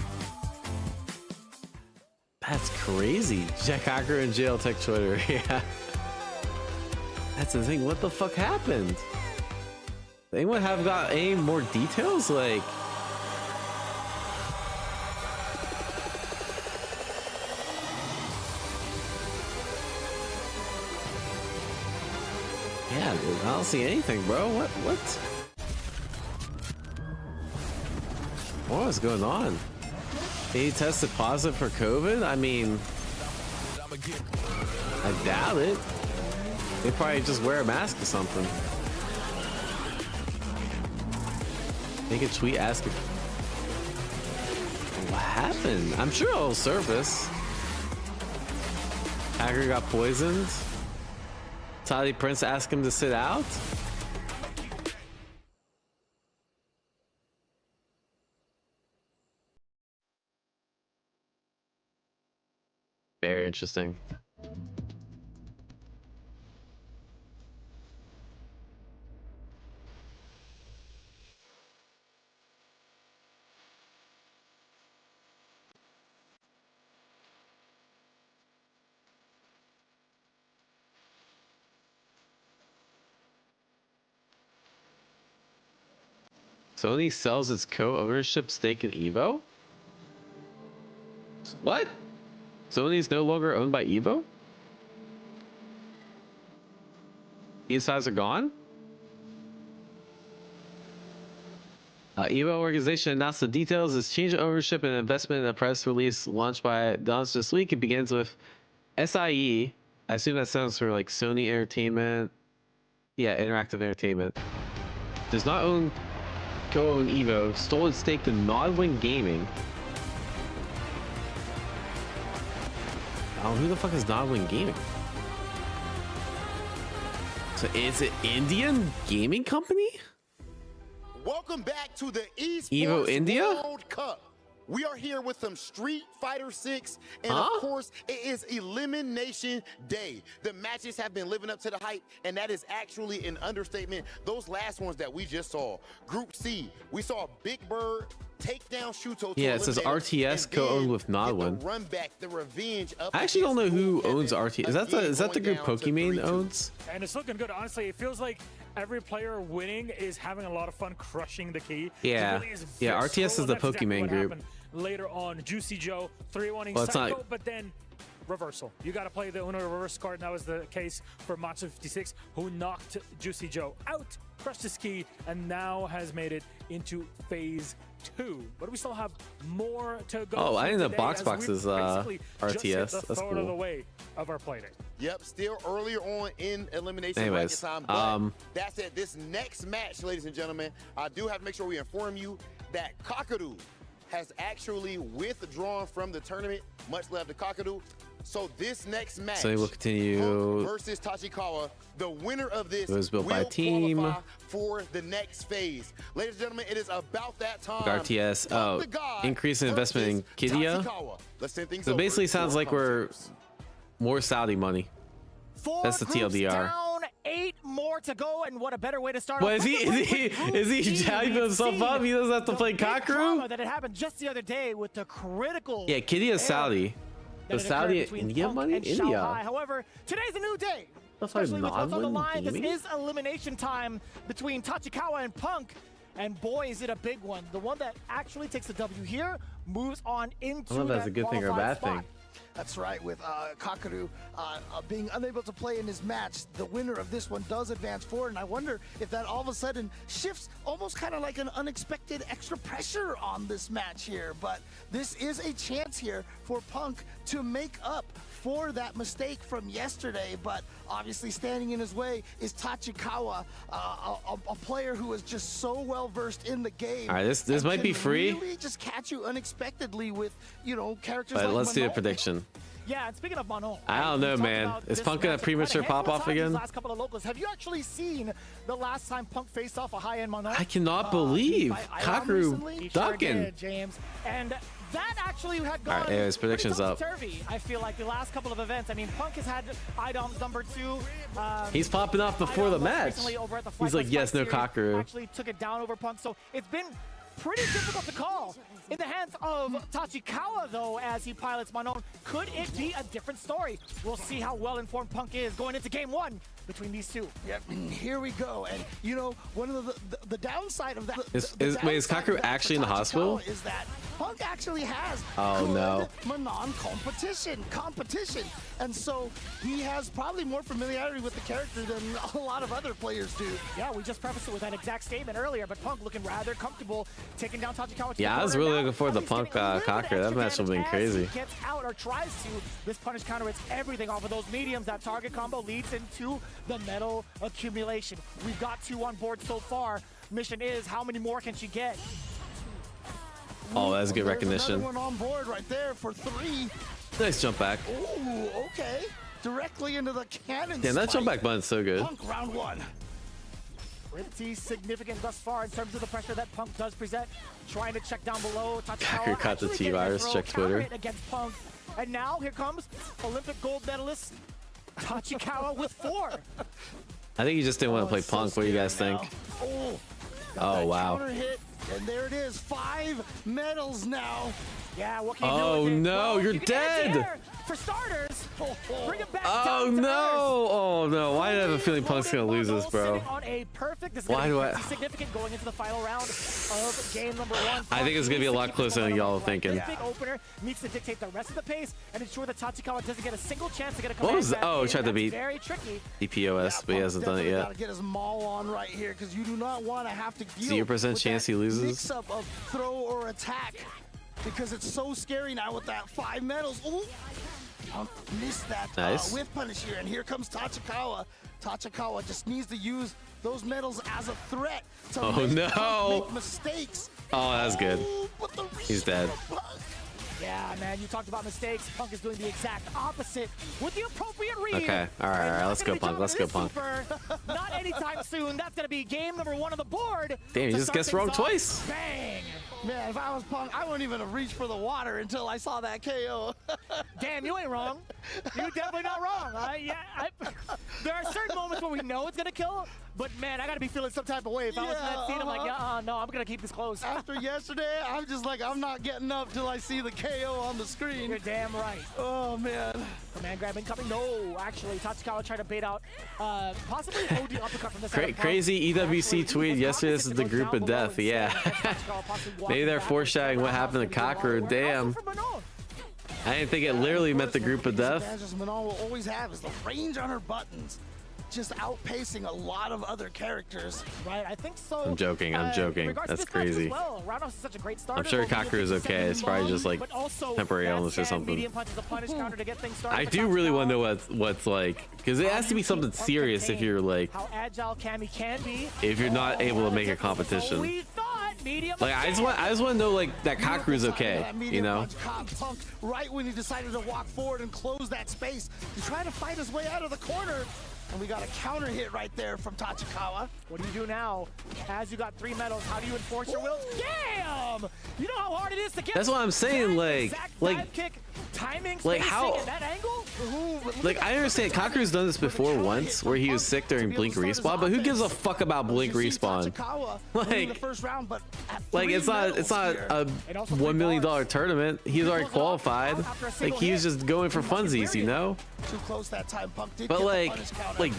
That's crazy. Jack Hacker in jail, tech Twitter. Yeah. That's the thing. What the fuck happened? Anyone have got any more details? Like, Yeah, dude, I don't see anything, bro. What is going on? He tested positive for COVID? I mean, I doubt it. They probably just wear a mask or something. Make a tweet asking what happened. I'm sure it'll surface. Hacker got poisoned. Toddy Prince asked him to sit out. Very interesting. Sony sells its co-ownership stake in Evo? What? Sony's no longer owned by Evo? These sides are gone? Evo organization announced the details of its change of ownership and investment in a press release launched this week. It begins with SIE. I assume that stands for like Sony Entertainment. Yeah, Interactive Entertainment. Does not co-own Evo, stole its stake in Nodwin Gaming. Oh, who the fuck is Nodwin Gaming? So is it Indian gaming company? Welcome back to the Esports Evo India? World Cup. We are here with some Street Fighter 6, and of course, it is Elimination Day. The matches have been living up to the hype, and that is actually an understatement. Those last ones that we just saw. Group C, we saw Big Bird take down Shuto. Yeah, it says RTS co-owned with Nodwin. Run back the revenge of I actually don't know who owns RTS. Is that the group Pokimane owns? And it's looking good. Honestly, it feels like every player winning is having a lot of fun crushing the key. Yeah, really yeah. RTS is the Pokimane group. Later on, Juicy Joe 3-1ing Well, it's Psycho, not... but then reversal. You got to play the Uno reverse card, and that was the case for Matsu 56, who knocked Juicy Joe out, crushed his key, and now has made it into phase 2. But we still have more to go. Oh, I didn't know Box is RTS. That's cool. Of the way of our play day. Yep, still earlier on in elimination Anyways, bracket time. But that said, this next match, ladies and gentlemen, I do have to make sure we inform you that Kakadu has actually withdrawn from the tournament. Much love to Kakadu. So this next match, so we'll continue versus Tachikawa. The winner of this was built by will team qualify for the next phase. Ladies and gentlemen, it is about that time. RTS. Oh, increase in investment in Kidia. So basically, sounds like we're more Saudi money. That's the TLDR. Down, 8 more to go, and what a better way to start. What is he hyping himself up? He doesn't have to play Kakru? That it happened just the other day with the critical. Yeah, Kidia is Saudi. The Saudi India money? India. However, today's a new day. Especially with what's on the line. This is elimination time between Tachikawa and Punk. And boy, is it a big one. The one that actually takes the W here moves on into I don't know if that's a good thing or a bad thing. That's right, with Kakadu being unable to play in his match, the winner of this one does advance forward, and I wonder if that all of a sudden shifts almost kind of like an unexpected extra pressure on this match here. But this is a chance here for Punk to make up for that mistake from yesterday, but obviously standing in his way is Tachikawa, a player who is just so well versed in the game. All right, this might be free. Really just catch you unexpectedly with, you know, characters but like let's do a Manon. prediction. Yeah, and speaking of Manon, I don't know, man. Is Punk gonna premature pop off again? Last couple of locals. Have you actually seen the last time Punk faced off a high-end Manon? I cannot believe Kakru ducking. James, and that actually had gone. All right, anyways, predictions up. I feel like the last couple of events. I mean, Punk has had IDOM's number 2. He's popping off before the match. He's like, yes, no Kakru. Actually took it down over Punk, so it's been pretty difficult to call. In the hands of Tachikawa, though, as he pilots Manon, could it be a different story? We'll see how well informed Punk is going into game 1 between these two. Yep, here we go. And you know, one of the downside of that is Kakeru actually in the hospital? Is that Punk actually has no Manon competition, and so he has probably more familiarity with the character than a lot of other players do. Yeah, we just prefaced it with that exact statement earlier, but Punk looking rather comfortable taking down Tachikawa. Yeah, I was really looking forward to Punk Kakeru. That match would have been crazy. He gets out or tries to. This punish counter hits everything off of those mediums. That target combo leads into the medal accumulation. We've got 2 on board so far. Mission is, how many more can she get? Oh, that's good recognition. Another one on board right there for 3. Nice jump back. Ooh, okay. Directly into the cannon. Damn, that jump back button's so good. Punk round 1. Pretty significant thus far in terms of the pressure that Punk does present. Trying to check down below. Kakeru caught the T-virus. Check Twitter. Against Punk. And now here comes Olympic gold medalist Tachikawa with 4. I think he just didn't want to play Punk. What do you guys think? Oh, wow. Hit, and there it is. 5 medals now. Yeah, what can you do with it? No, well, you're dead. For starters, bring it back oh no! Oh no! Why do I have a feeling Punk's gonna lose this, bro? On a perfect, this is Why do I? Significant going into the final round of game number 1. I think it's gonna be a lot closer than y'all are thinking. This big opener needs to dictate the rest of the pace and ensure that Tachikawa doesn't get a single chance to get a command. What was that? Oh, tried to beat very tricky. DPOS, but he hasn't done it yet. Gotta get his maul on right here because you do not want to have to deal 0% chance he loses. Mix up of throw or attack because it's so scary now with that 5 medals. Ooh. Missed that whiff punish here, and here comes Tachikawa. Tachikawa just needs to use those medals as a threat to make mistakes. Oh, that's good. He's dead. Yeah, man, you talked about mistakes. Punk is doing the exact opposite with the appropriate read. Okay, all right, let's go, Punk. Let's go, Punk. Not anytime soon. That's going to be game number 1 on the board. Damn, you just guessed wrong twice. Bang. Man, if I was Punk, I wouldn't even have reached for the water until I saw that KO. Damn, you ain't wrong. You're definitely not wrong. There are certain moments where we know it's going to kill, but man, I got to be feeling some type of way. If I was in that scene, I'm like, no, I'm going to keep this close. After yesterday, I'm just like, I'm not getting up till I see the KO on the screen. You're damn right. Oh, man. Command grab incoming. No, actually, Tachikawa tried to bait out possibly an OD uppercut from the side. Crazy EWC tweet yesterday. This is the group of death. Yeah. Maybe they're foreshadowing what happened to Kakeru. Damn. I didn't think it literally meant the group of death. The advantage Manon will always have is the range on her buttons, just outpacing a lot of other characters. Right, I think so. I'm joking. That's crazy. Well, is such a great starter. I'm sure Kakeru's okay. It's probably just like temporary illness or something. I do really want to know what's like, because it has to be something serious if you're like, how agile Cammy can be. If you're not able to make a competition. Like I just want to know like that Kakeru's okay, you know? Punk right when he decided to walk forward and close that space to try to fight his way out of the corner. And we got a counter hit right there from Tachikawa. What do you do now? As you got 3 medals, how do you enforce your will? Damn! You know how hard it is to get. That's what I'm saying. Like kick, timing, like how? At that angle? Like I understand Kakeru's done this before once, where he was sick during Blink Respawn, but who gives a fuck about Blink Respawn? Like it's not a $1 million tournament. He's already qualified. Like he was just going for funsies, you know? Too close that time. Punk did but like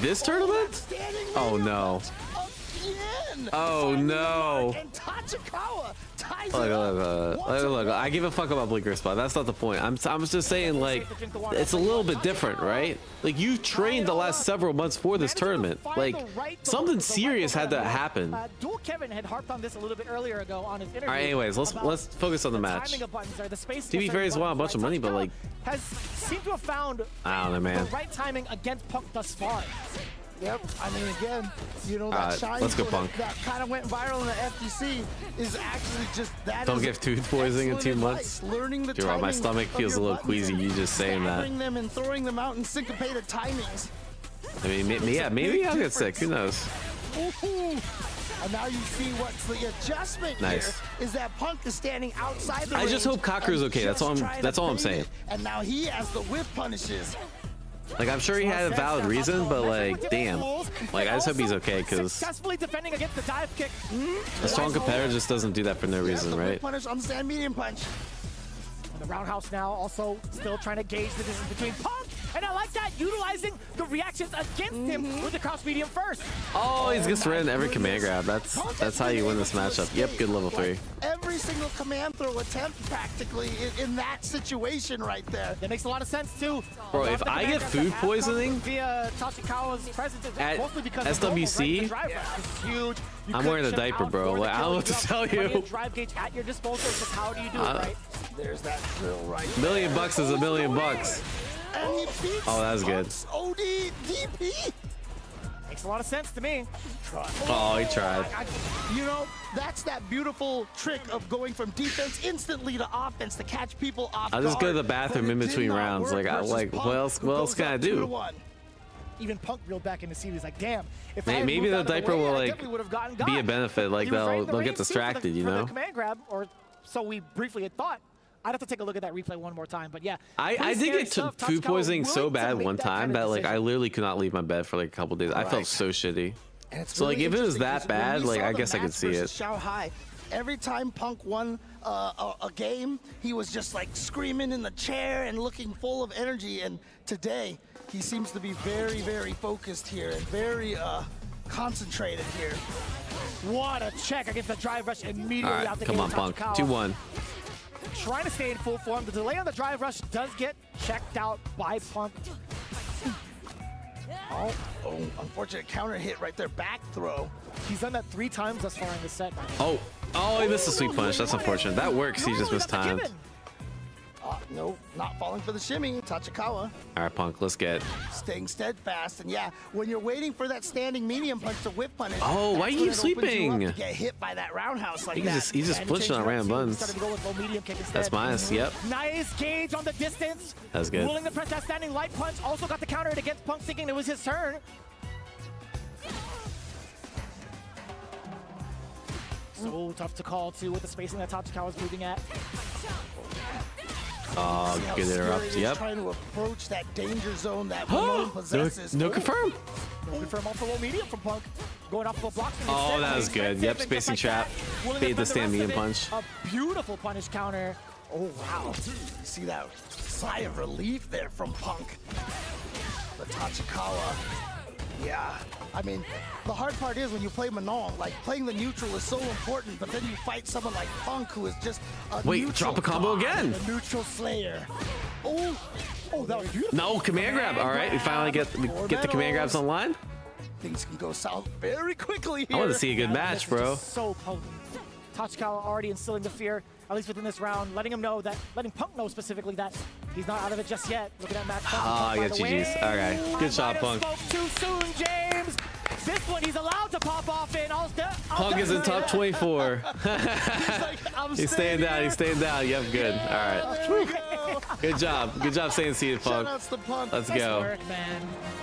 this tournament? Oh no. Oh no. Look, I give a fuck about Blinker Spot. That's not the point. I'm just saying like it's a little bit different, right? Like you trained the last several months for this tournament. Like something serious had to happen. Dual Kevin had harped on this a little bit earlier ago on his interview. All right, anyways, let's focus on the match. To be fair, he's won a bunch of money, but like has seemed to have found I don't know, man. The right timing against Punk thus far. Yep, I mean, again, you know, that shine let's go, Punk. That kind of went viral in the FTC is actually just that. Don't give food poisoning in 2 months. Learning the timing. My stomach feels a little queasy. You just saying that. Them and throwing them out in syncopated timings. I mean, maybe I'll get sick. Who knows? And now you see what's the adjustment here is that Punk is standing outside the I just hope Kakeru's okay. That's all I'm saying. And now he has the whip punishes. Like I'm sure he had a valid reason, but like damn, like I just hope he's okay because successfully defending against the dive kick. A strong competitor just doesn't do that for no reason, right? Punish on the stand medium punch. And the roundhouse now also still trying to gauge the distance between Punk And I like that, utilizing the reactions against him with the cross medium first. Oh, he's just ran every command grab. That's how you win this matchup. Yep, good level 3. Every single command throw attempt practically in that situation right there. That makes a lot of sense too. Bro, if I get food poisoning via Tachikawa's presence, at mostly because SWC, of right? Is huge. I'm wearing a diaper, bro. I don't know what to tell you. Drive gauge at your disposal. It's just how do you do it, right? There's that drill right $1 million is $1 million. And he beats Oh, that was good. OD DP. Makes a lot of sense to me. Oh, he tried. You know, that's that beautiful trick of going from defense instantly to offense to catch people off I'll just go to the guard, bathroom but in it did between not rounds. work Like, versus Punk, what else who can goes I up do? 2-1. Even Punk reeled back into seat. He's like, damn. If I had Maybe moved the out of the diaper way, will I like definitely would have gotten be a got. benefit. Like He was right in the they'll range, get too, distracted, you for the know. command grab, or so we briefly had thought. I'd have to take a look at that replay one more time, but yeah. I did get to food poisoning so bad one time that like I literally could not leave my bed for like a couple days. I felt so shitty. So like if it was that bad, like I guess I could see it. Shanghai, every time Punk won a game, he was just like screaming in the chair and looking full of energy. And today, he seems to be very, very focused here and very concentrated here. What a check against the drive rush immediately All out the right, come on, Punk. 2-1. Trying to stay in full form. The delay on the drive rush does get checked out by Punk. Oh, unfortunate counter hit right there, back throw. He's done that 3 times thus far in the set. Oh, he missed a sweet punch. That's unfortunate. That works. He just missed time. No, not falling for the shimmy. Tachikawa. All right, Punk, let's get. Staying steadfast, and yeah, when you're waiting for that standing medium punch to whip punish. Oh, why are you sleeping? To get hit by that roundhouse like He's just flinching on random buttons. That's minus. Yep. Nice gauge on the distance. That's good. Willing to press that standing light punch. Also got the counter against Punk, thinking it was his turn. So tough to call too with the spacing that Tachikawa's moving at. Oh, good interrupt. Yep. Trying to approach that danger zone that Ramon possesses. No confirm. No confirm off the low medium from Punk. Going off of a block. Oh, that was good. Yep, spacing trap. Bait the stand medium punch. A beautiful punish counter. Oh, wow. You see that sigh of relief there from Punk. The Tachikawa. Yeah, I mean, the hard part is when you play Manon, like playing the neutral is so important, but then you fight someone like Punk who is just a Wait, drop a combo again. A neutral slayer. Oh, that was beautiful. No, command grab. All right, we finally get the command grabs online. Things can go south very quickly here. I want to see a good match, bro. So potent. Tachikawa already instilling the fear, at least within this round, letting Punk know specifically that he's not out of it just yet. Look at that match. Ah, yeah, GG's. All right, good shot, Punk. Spoke too soon, James. This one he's allowed to pop off in. Punk is in top 24. He's staying down. He's staying down. Yep, good. All right. Good job. Good job staying seated, Punk. Shoutouts to Punk. Let's go. Work, man.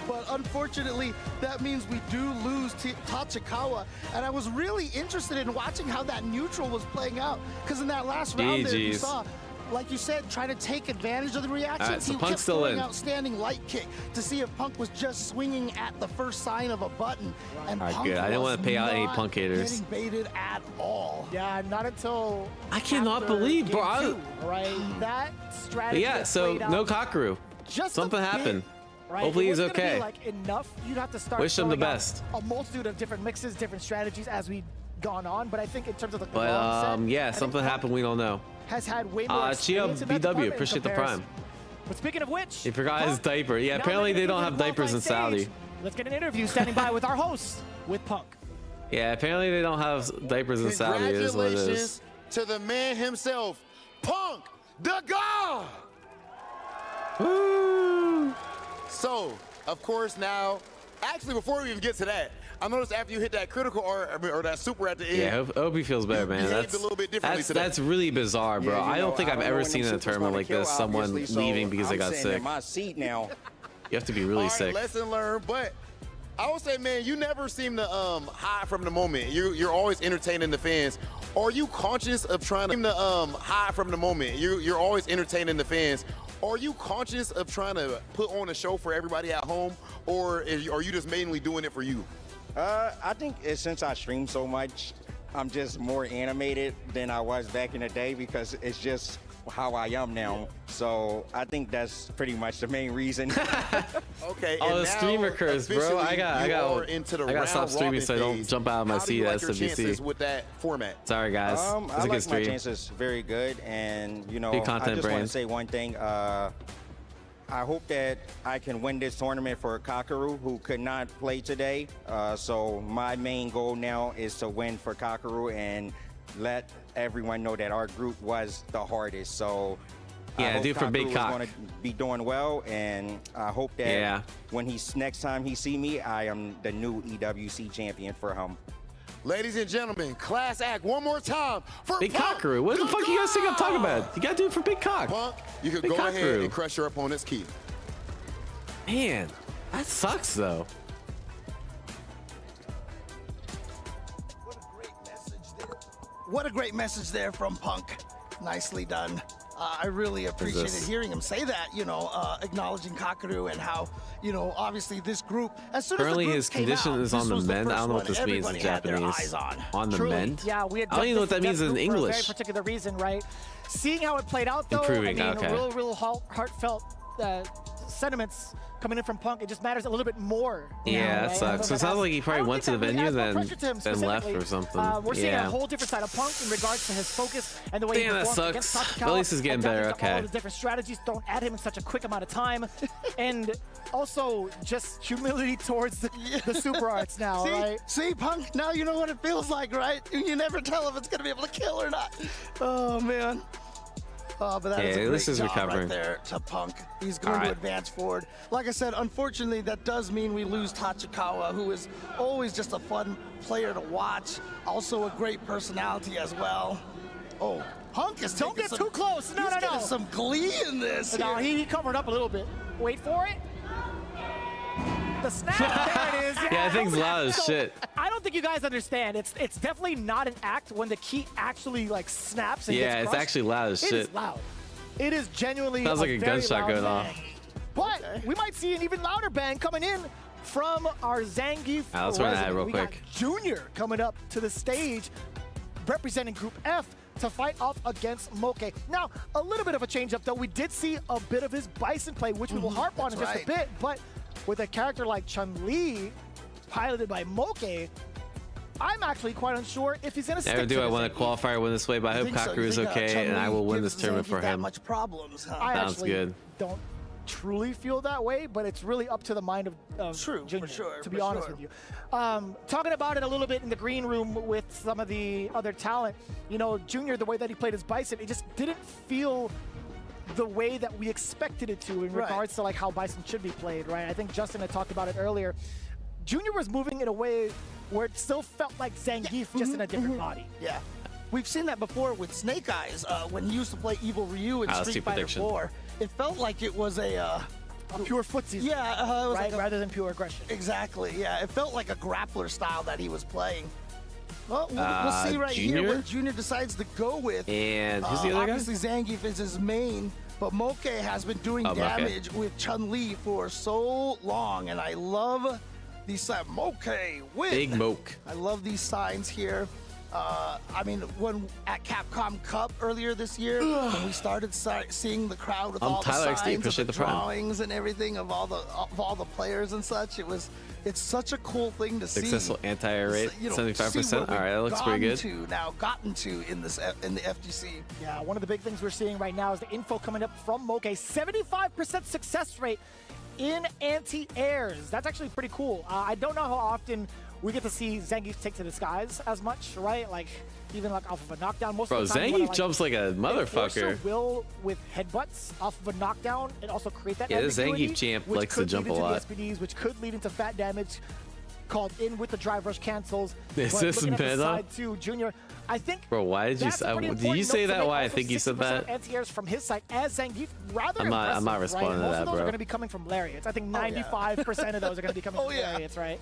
But unfortunately, that means we do lose Tachikawa. And I was really interested in watching how that neutral was playing out. Because in that last round there, you saw, like you said, trying to take advantage of the reactions. All right, so he Punk's kept still throwing in. Outstanding light kick to see if Punk was just swinging at the first sign of a button. And All right, Punk good. I didn't want to pay out any was Punk not haters. getting baited at all. Yeah, not until I cannot after believe, bro. game 2, right? That strategy. Yeah, so no Kakaru. Something happened. Right? Hopefully he's It wasn't gonna okay. be, like, enough. You'd have to start Wish him the throwing out best. A multitude of different mixes, different strategies as we've gone on. But I think in terms of the But long set, yeah, something happened. We don't know. has had way more Gio experience in that BW, department in appreciate the comparison. prime. But speaking of which, He forgot his diaper. Yeah, now apparently making they it don't to have the diapers in qualifying Saudi. stage. Let's get an interview standing by with our host, with Punk. Yeah, apparently they don't have diapers in Saudi. It is what it is. Congratulations to the man himself, Punk the God. Woo! So, of course, now, actually, before we even get to that, I noticed after you hit that critical or that super at the end. Yeah, hope he feels better, man. behaved a little bit differently today. That's really bizarre, bro. Yeah, I don't think I've ever seen in a tournament like this someone obviously, so leaving because they got I'm sitting sick. in my seat now. You have to be really All right, sick. lesson learned, but I would say, man, you never seem to hide from the moment. You're always entertaining the fans. Are you conscious of trying to hide from the moment? You're always entertaining the fans. Are you conscious of trying to put on a show for everybody at home, or are you just mainly doing it for you? I think since I stream so much, I'm just more animated than I was back in the day because it's just how I am now. So I think that's pretty much the main reason. Okay. Oh, the streamer curse, bro. I gotta stop streaming so I don't jump out of my seat at SWC. With that format? Sorry, guys. I It's a good like my stream. chances very good, and you know, Big I content just want to brain. say one thing. I hope that I can win this tournament for Kakaru, who could not play today. So my main goal now is to win for Kakaru and let everyone know that our group was the hardest. So Yeah, I hope do it for Big Kakaru is Cock. going to be doing well, and I hope that when next time he see me, I am the new EWC champion for him. Ladies and gentlemen, class act one more time for Big Punk. Cockaroo. What the fuck you guys think I'm talking about? You gotta do it for Big Cock. Punk, you can Big go ahead Cockaroo. and crush your opponent's key. Man, that sucks though. What a great message there from Punk. Nicely done. I really appreciated hearing him say that, you know, acknowledging Kakaru and how, you know, obviously this group, as soon Currently, as the his group came condition out, is on this the was mend. I don't know what first this one means in everybody had their Japanese. eyes on. On the Truly. mend? Yeah, we had I don't even know what that means in For a very English. particular reason, right? Seeing how it played out, though, Improving, I mean, okay. real heartfelt sentiments coming in from Punk. It just matters a little bit more. Yeah, that sucks. So it sounds like he probably went to the venue, then left specifically. or something. We're seeing Yeah. a whole different side of Punk in regards to his focus and the way Damn, he that performed against sucks. Tachikawa, But at least it's getting better, adapting to all okay. the different strategies thrown at him in such a quick amount of time, and also just humility towards the super arts now, See, right? see, Punk, now you know what it feels like, right? You never tell if it's going to be able to kill or not. Oh, man. Oh, but that is a great this is job recovering. right there to Punk. He's going to advance forward. Like I said, unfortunately, that does mean we lose Tachikawa, who is always just a fun player to watch. Also a great personality as well. Oh, Punk is Don't get too close. No, he's no, getting no. some glee in this. No, here. he covered up a little bit. Wait for it. The snap, there it is. Yeah, that thing's loud as So, shit. I don't think you guys understand. It's definitely not an act when the key actually like snaps and Yeah, gets it's crushed. actually loud as It shit. is loud. It is genuinely Sounds like a very gunshot loud going bang. off. But we might see an even louder bang coming in from our Zangief Let's run that resident. real We quick. got Junior coming up to the stage representing Group F to fight off against Moke. Now, a little bit of a change up though. We did see a bit of his Bison play, which we will harp on in just a bit, but with a character like Chun-Li piloted by Moke, I'm actually quite unsure if he's going to stick Never to do I this want to qualifier win this way, but I hope Kakaru is okay, and I will win this tournament for him. Much problems, huh? I Sounds actually good. don't truly feel that way, but it's really up to the mind of Junior, to be honest with you. Talking about it a little bit in the green room with some of the other talent, you know, Junior, the way that he played his Bison, it just didn't feel the way that we expected it to in regards to like how Bison should be played, right? I think Justin had talked about it earlier. Junior was moving in a way where it still felt like Zangief, just in a different body. Yeah. We've seen that before with Snake Eyes when he used to play Evil Ryu in let's do Street Fighter prediction. 4. It felt like it was a pure footsie. Yeah, it was right? like Rather than pure aggression. Exactly, yeah. It felt like a grappler style that he was playing. Well, we'll see right Junior? here what Junior decides to go with. And who's the other guy? Obviously, Zangief is his main, but Moke has been doing Moke. damage with Chun-Li for so long, and I love these signs. Moke win. Big Moke. I love these signs here. I mean, when at Capcom Cup earlier this year, when we started seeing the crowd with all Tyler the XD, signs, appreciate and the the prime. drawings and everything of all the players and such, it's such a cool thing to see. Successful anti-air rate, You know, 75%. see All where right, that looks we've pretty good. gotten to in the FGC. Yeah, one of the big things we're seeing right now is the info coming up from Moke. 75% success rate in anti-airs. That's actually pretty cool. I don't know how often we get to see Zangief take to the skies as much, right? Like, even like off of a knockdown. Most Bro, of the time, Zangief jumps like a motherfucker. Enforcer will with headbutts off of a knockdown and also create that Yeah, this ambiguity, Zangief champ which likes to could jump a lead into lot. the SPDs, which could lead into fat damage called in with the drive rush cancels. Is But this looking at the meta? side too, Junior, I think Bro, why did you that's a pretty did you important say note to that? make. Why I Also, think you said 60% that? of anti-airs from his side as Zangief, rather I'm not impressive, responding right? to Most that, of those bro. are going to be coming from lariats. I think 95% of those are going to be coming from lariats, right?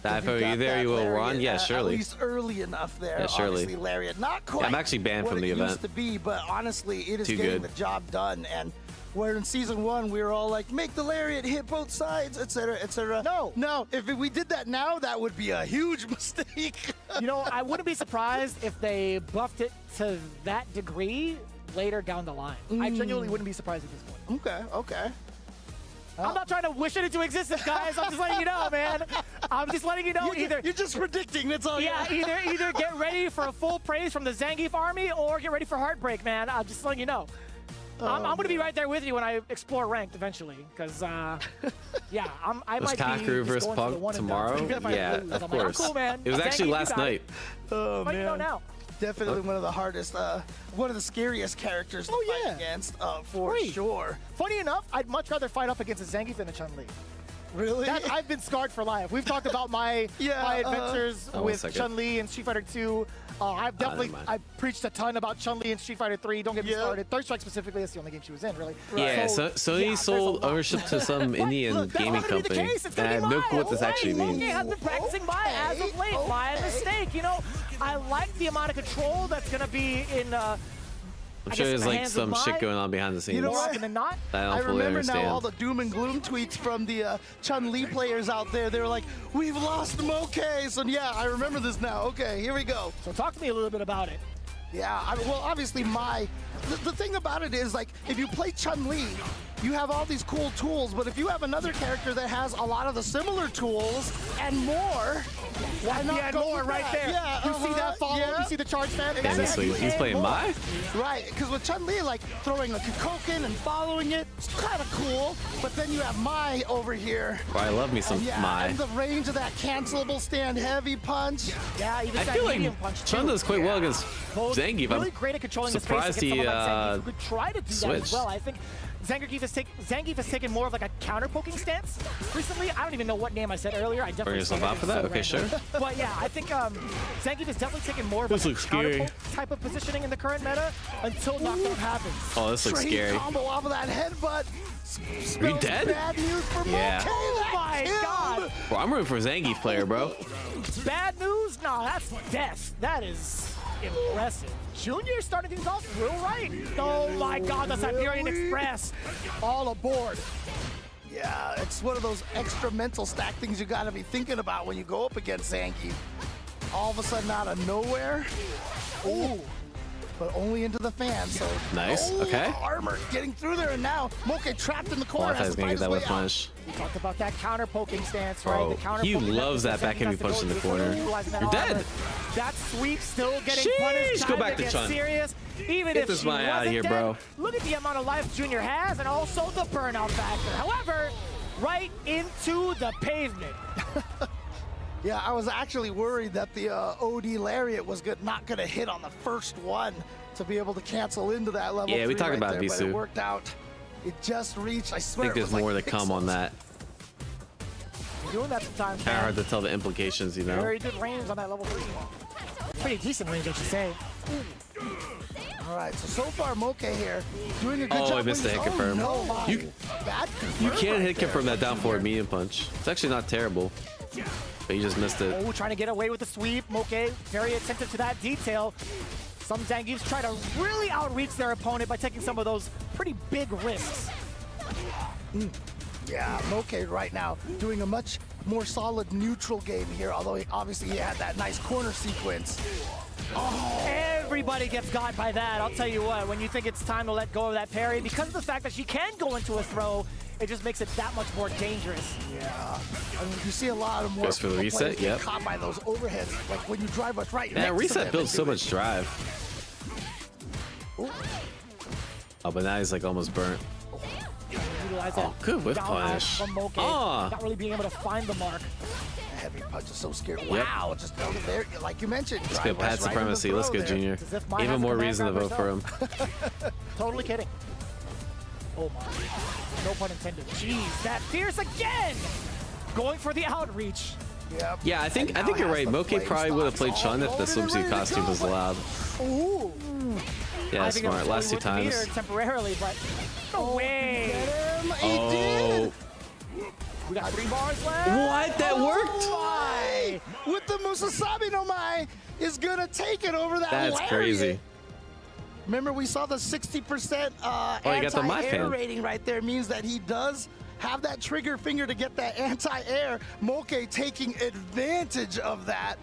Diaphone, are you there? You will run? Yeah, surely. At least early enough there. Yeah, surely. Obviously, lariat, not quite. Yeah, I'm actually banned what from the it event. Used to be, but honestly, it is Too getting good. the job done. And where in season 1 we were all like, make the lariat hit both sides, etc., etc. No. If we did that now, that would be a huge mistake. You know, I wouldn't be surprised if they buffed it to that degree later down the line. I genuinely wouldn't be surprised at this point. Okay. I'm not trying to wish it into existence, guys. I'm just letting you know, man. I'm just letting you know. You're just predicting. That's all. Yeah. Either get ready for a full praise from the Zangief army, or get ready for heartbreak, man. I'm just letting you know. I'm going to be right there with you when I explore ranked eventually, because yeah, I might be Kakeru versus Punk tomorrow. Yeah, of course. Cool, man. It was actually last night. Oh man. man. You know now. Definitely one of the hardest, one of the scariest characters to fight against, for sure. Funny enough, I'd much rather fight up against a Zangief than a Chun-Li. Really? I've been scarred for life. We've talked about my adventures with Chun-Li and Street Fighter 2. I preached a ton about Chun-Li and Street Fighter 3. Don't get me started. Third Strike specifically, that's the only game she was in, really. Yeah, Sony sold ownership to some Indian gaming company. And I have no clue what this actually means. Momochi has been practicing Maya as of late. My mistake. You know, I like the amount of control that's going to be in... I'm sure there's like some shit going on behind the scenes. You know what? I remember now all the doom and gloom tweets from the Chun-Li players out there. They were like, "We've lost Momochi." So yeah, I remember this now. Okay, here we go. So talk to me a little bit about it. Yeah, well, obviously the thing about it is, like, if you play Chun-Li, you have all these cool tools, but if you have another character that has a lot of the similar tools and more, why not go more right there? Yeah, you see that follow? You see the charge fan? Exactly. He's playing Mai? Right, because with Chun-Li, like, throwing a Kikoken and following it, it's kind of cool, but then you have Mai over here. Well, I love me some Mai. And the range of that cancelable stand heavy punch. Yeah, even I feel like Chun does quite well against Zangief. Really great at controlling surprised the space he who could try to do switched. that as well. I think Zangief has taken more of like a counter-poking stance recently. I don't even know what name I said earlier. I definitely Bring yourself out for that? Okay, sure. But yeah, I think Zangief has definitely taken more of a counter-poke type of positioning in the current meta until knockdown happens. Oh, this looks scary. Combo off of that headbutt. Are you dead? Bad news for yeah. Oh my god. Bro, I'm rooting for Zangief player, bro. Bad news? No, that's death. That is impressive. Junior started things off real right. Oh my god, the Siberian Express. All aboard. Yeah, it's one of those extra mental stack things you gotta be thinking about when you go up against Zangief. All of a sudden out of nowhere. Ooh. But only into the fan, so nice. Okay. Armor getting through there, and now Momochi trapped in the corner. Has to fight his way out. Punish. We talked about that counter poking stance, right? The counter he loves that back heavy punch in the corner. You're dead. That sweep still getting punished. Go back to Chun. Serious. Even Get if this she Mai out of here, dead, bro. Look at the amount of life Junior has, and also the burnout factor. However, right into the pavement. Yeah, I was actually worried that the OD Lariat was not going to hit on the first one to be able to cancel into that level. Yeah, we talked about there, Bisu. But it worked out. It just reached. I swear. I think there's more to come on that. You're doing that sometimes. Kind of hard to tell the implications, you know. Very good range on that level 3. Pretty decent range, I should say. All right, so far Momochi here doing a good job. Oh, I missed the hit confirm. No, you can hit confirm that down forward medium punch. It's actually not terrible. But you just missed it. Oh, trying to get away with the sweep. Momochi very attentive to that detail. Some Zangiefs try to really outreach their opponent by taking some of those pretty big risks. Yeah, Momochi right now doing a much more solid neutral game here, although obviously he had that nice corner sequence. Oh, everybody gets got by that. I'll tell you what, when you think it's time to let go of that parry, because of the fact that she can go into a throw, it just makes it that much more dangerous. Yeah, I mean, you see a lot of more goes for the reset. Yep. Caught by those overheads, like when you drive us right. Yeah, reset builds so much drive. Ooh. Oh, but now he's like almost burnt. Oh, good whip punish. Oh. Not really being able to find the mark. Heavy punch is so scary. Wow, just over there, like you mentioned. Let's go pad supremacy. Let's go, Junior. Even more reason to vote for him. Totally kidding. Oh my. No pun intended. Jeez, that fierce again! Going for the outreach. Yep. Yeah, I think you're right. Momochi probably would have played Chun if the swimsuit costume was allowed. Ooh. Yeah, smart. Last 2 times. Temporarily, but no way. Oh. We got 3 bars left. What? That worked? My. With the Musasabi no Mai is gonna take it over that. That's lariat. crazy. Remember, we saw the 60% you got the Mai anti-air fan. rating right there. Means that he does have that trigger finger to get that anti-air. Momochi taking advantage of that.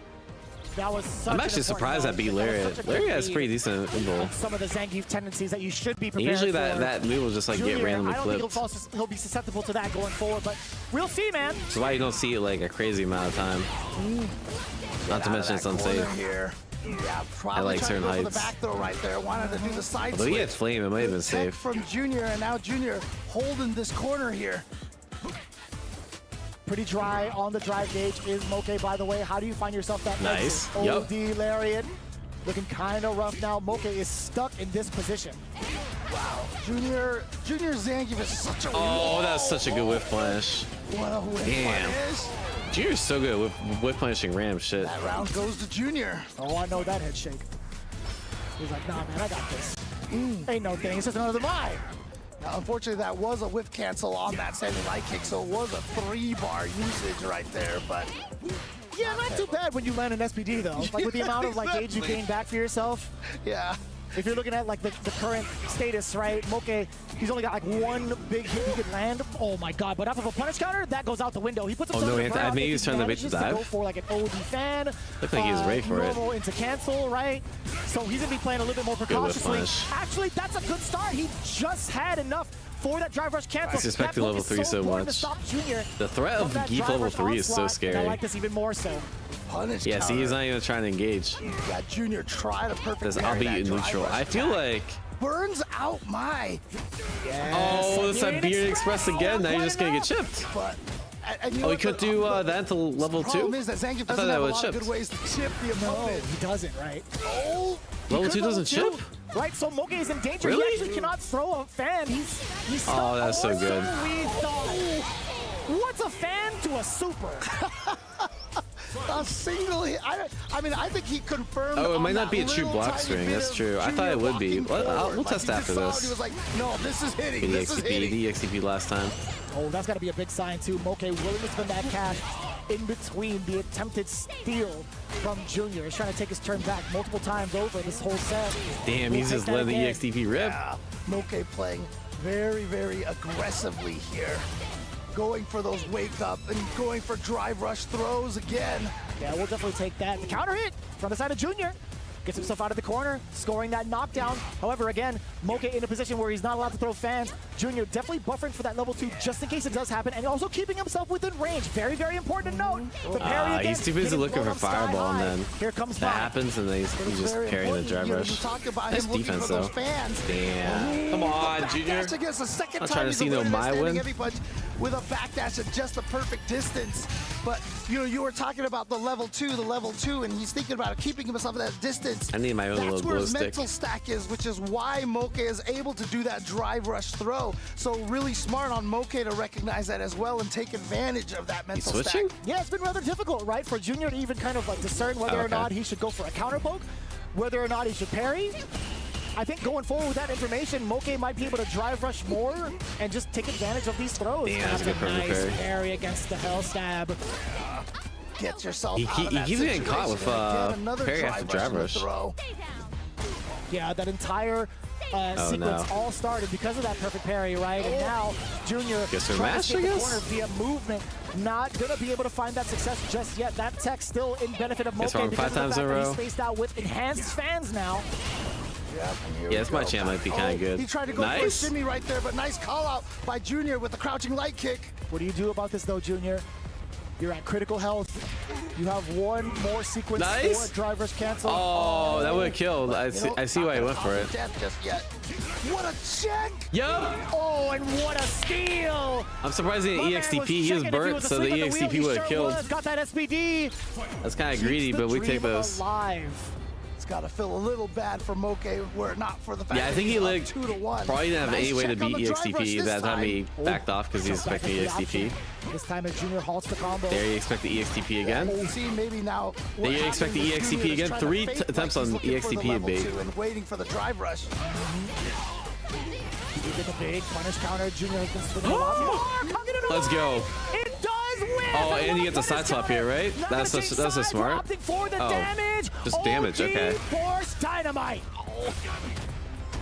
That was such I'm actually surprised that beat Lariat. Lariat has pretty decent involved. Some of the Zangief tendencies that you should be prepared Usually for. that move will just like Junior, get randomly I don't flipped. think he'll be susceptible to that going forward, but we'll see, man. That's why you don't see it like a crazy amount of time. Not to mention it's unsafe. Yeah, I like certain heights. The back throw right there. Wanted to do the side Although he had switch. flame, it might have been Good tech safe. from Junior, and now Junior holding this corner here. Pretty dry on the drive gauge is Moke, by the way. How do you find yourself that Nice. exit? Yup. OD Lariat. Looking kind of rough now. Moke is stuck in this position. Wow. Junior Zangief is such a Oh, that's such a good whiff punish. What a whiff Damn. punish. Junior's so good with whiff punishing random shit. That round goes to Junior. Oh, I know that head shake. He's like, nah, man, I got this. Ain't no thing. It's just another mine. Now, unfortunately, that was a whiff cancel on that standing light kick, so it was a 3-bar usage right there, but... Yeah, not too bad when you land an SPD, though. Like, with the amount of, like, gauge you gain back for yourself. Yeah. If you're looking at, like, the current status, right, Moke, he's only got, like, one big hit he could land. Oh, my God. But off of a punish counter, that goes out the window. He puts himself no, in the ground. maybe he's trying to bait the To dive. go for, like, an OD fan. Looked like he was ready for it. Normal into cancel, right? So he's going to be playing a little bit more precautiously. punish. Actually, that's a good start. He just had enough for that drive rush cancel. I suspect That level is 3 so important to much. stop Junior The threat of from that Geef drive level rush 3 is so onslaught, and scary. I like this even more so. Punish Yeah, see, counter. he's not even trying to engage. Got Junior try to perfect Says, parry I'll beat that you drive neutral. rush I feel attack. like... Burns out my. Oh, it's that Siberian Express again. Now you're just going to get chipped. But, and you know Oh, he what, could do that until level 2? problem is that Zangief I doesn't thought have that a was lot of chipped. good ways to chip the opponent. He doesn't, right? Oh, Level 2 doesn't chip? Right, so Moke is in danger. Really? He actually cannot throw a fan. He's Oh, that's so good. We thought. What's a fan to a super? a single hit. I mean, I think he confirmed. Oh, it on might not that be a true little block tiny string. bit That's of true. I thought Junior it would be. walking forward. We'll test Like, he after just saw it, this. He was like, no, this is hitting. The This is hitting. the EXTP last time. Oh, that's got to be a big sign, too. Moke willing to spend that cash in between the attempted steal from Junior. He's trying to take his turn back multiple times over this whole set. Damn, We'll he's take just that letting the again. EXTP rip. Yeah, Moke playing very, very aggressively here. Going for those wake up and going for drive rush throws again. Yeah, we'll definitely take that. The counter hit from the side of Junior. Gets himself out of the corner, scoring that knockdown. However, again, Moke in a position where he's not allowed to throw fans. Junior definitely buffering for that level 2 just in case it does happen, and also keeping himself within range. Very, very important to note. The parry again, He's too busy getting looking blown for up sky fireball, high. and then Here comes that back. happens, and then he's just Very carrying the important. drive You know, rush. you talked about Nice him looking defense, for those though. fans. Damn. Come on, Junior. Backdash against the second I'm time trying to he's see no avoided a my standing win. heavy punch with a backdash at just the perfect distance. But you know, you were talking about the level 2, and he's thinking about keeping himself at that distance. I need my own That's little where glow his stick. mental stack is, which is why Moke is able to do that drive rush throw. So really smart on Moke to recognize that as well and take advantage of that mental switching? stack. Yeah, it's been rather difficult, right, for Junior to even kind of like discern whether or Okay. not he should go for a counter poke, whether or not he should parry. I think going forward with that information, Moke might be able to drive rush more and just take advantage of these throws. Damn, that's a good perfect nice parry. parry against the hell stab. Get yourself He out of that keeps getting caught with situation. Again, another parry after drive in the rush. throw. Yeah, that entire sequence no. all started because of that perfect parry, right? And now Junior Guess they're trying mashed, to I get the guess? corner via movement. Not gonna be able to find that success just yet. That tech still in benefit of Moke Guess wrong because 5 of the times in fact a that row. he's spaced out with enhanced fans now. Yeah, this my champ might be kind of good. He tried to go for a Nice. shimmy right there, but nice call out by Junior with the crouching light kick. What do you do about this though, Junior? You're at critical health. You have one more sequence Nice. for drive rush cancel. Oh, that would have killed. I see why he went for it. Death just yet. What a check! Yup. Oh, and what a steal! I'm surprised he My man didn't EXTP. was He was checking if burnt, was so the asleep at wheel. EXTP He would have sure killed. was. Got that SPD. That's kind of Keeps greedy, the but we take dream those. alive. It's got to feel a little bad for Moke, were it not for the fact Yeah, I that think he he's up like 2-1. probably didn't have Nice any way to check on beat the drive rush EXTP. this That time he time. backed off because he was Jump back expecting into the EXTP. option. This time as Junior halts the combo. There you expect the EXTP again. We'll see maybe now. There you expect the EXTP again. 3 attempts on EXTP and bait. And waiting for the drive rush. He did a big punish counter. Junior has been swinging a lot more. Let's go. It does win. Oh, and you get the side swap here, right? That's so smart. For the Oh, damage. just damage, okay. Force dynamite.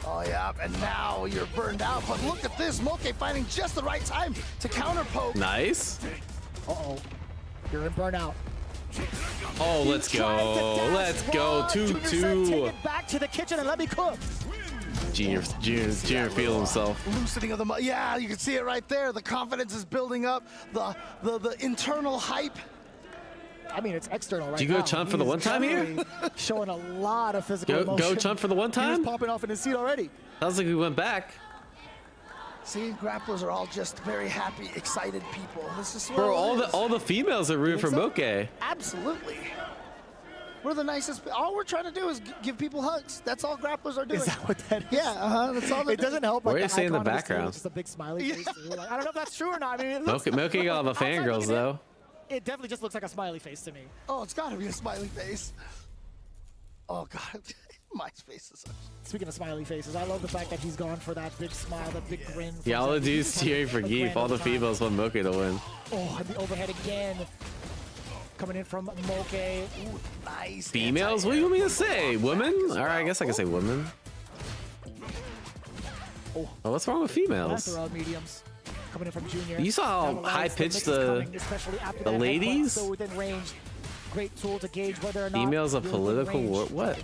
Oh yeah, and now you're burned out. But look at this, Moke finding just the right time to counter poke. Nice. Uh-oh. You're in burnout. Oh, let's go. Let's go. 2-2. Take it back to the kitchen and let me cook. Junior feel himself. Loosening of the yeah, you can see it right there. The confidence is building up. The internal hype. I mean, it's external right now. Did you go Chun for the one time here? Showing a lot of physical emotion. Go Chun for the one time? He's popping off in his seat already. Sounds like we went back. See, grapplers are all just very happy, excited people. This is Bro, all the females are rooting for Moke. Absolutely. We're the nicest. All we're trying to do is give people hugs. That's all grapplers are doing. Is that what that is? Yeah, that's all. It doesn't help. What like, are you saying in the background? Just a big smiley face. Like, I don't know if that's true or not. I mean, Moke got all the fangirls though. It definitely just looks like a smiley face to me. Oh, it's got to be a smiley face. Oh God, my face is. Speaking of smiley faces, I love the fact that he's gone for that big smile, that big grin. Yeah, all the dudes cheering for Geef. All the females want Moke to win. Oh, and the overhead again. Coming in from Moke. Ooh, nice. Females? What do you want me to say? Women? All right, I guess I can say women. Oh, what's wrong with females? Mediums. Coming in from Junior. You saw how high pitched the ladies? So within range. Great tool to gauge whether or not females a political war. What?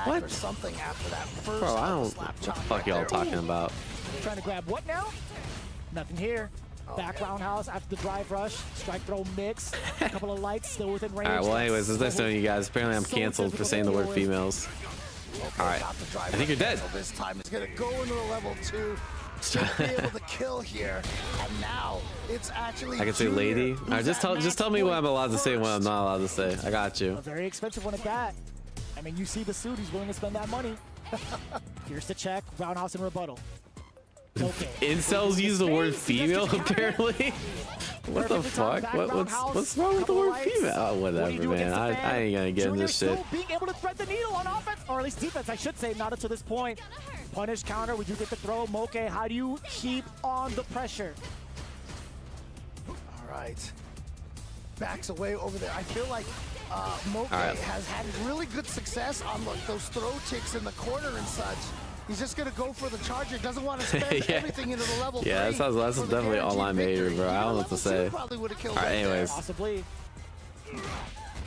What? Or something after that first bro, I don't. What the fuck y'all talking about? Trying to grab what now? Nothing here. Back roundhouse after the drive rush. Strike throw mix. A couple of lights still within range. All right. Well, anyways, it's nice knowing you guys. Apparently, I'm canceled for saying the word females. All right. I think you're dead. This time is gonna go into the level 2. Be able to kill here, and now it's actually. I can say lady. All right, just tell me what I'm allowed to say and what I'm not allowed to say. I got you. A very expensive one at that. I mean, you see the suit. He's willing to spend that money. Here's the check. Roundhouse and rebuttal. Okay. Incels use the word female apparently. What the fuck? What's wrong with the word female? Oh, whatever, man. I ain't gonna get into this shit. Still being able to thread the needle on offense, or at least defense, I should say, not up to this point. Punish counter. We do get the throw. Moke, how do you keep on the pressure? All right. Backs away over there. I feel like Moke has had really good success on those throw ticks in the corner and such. He's just gonna go for the charger. Doesn't want to spend everything into the level 3. Yeah, that's definitely online behavior, bro. I don't know what to say. All right, anyways. Possibly.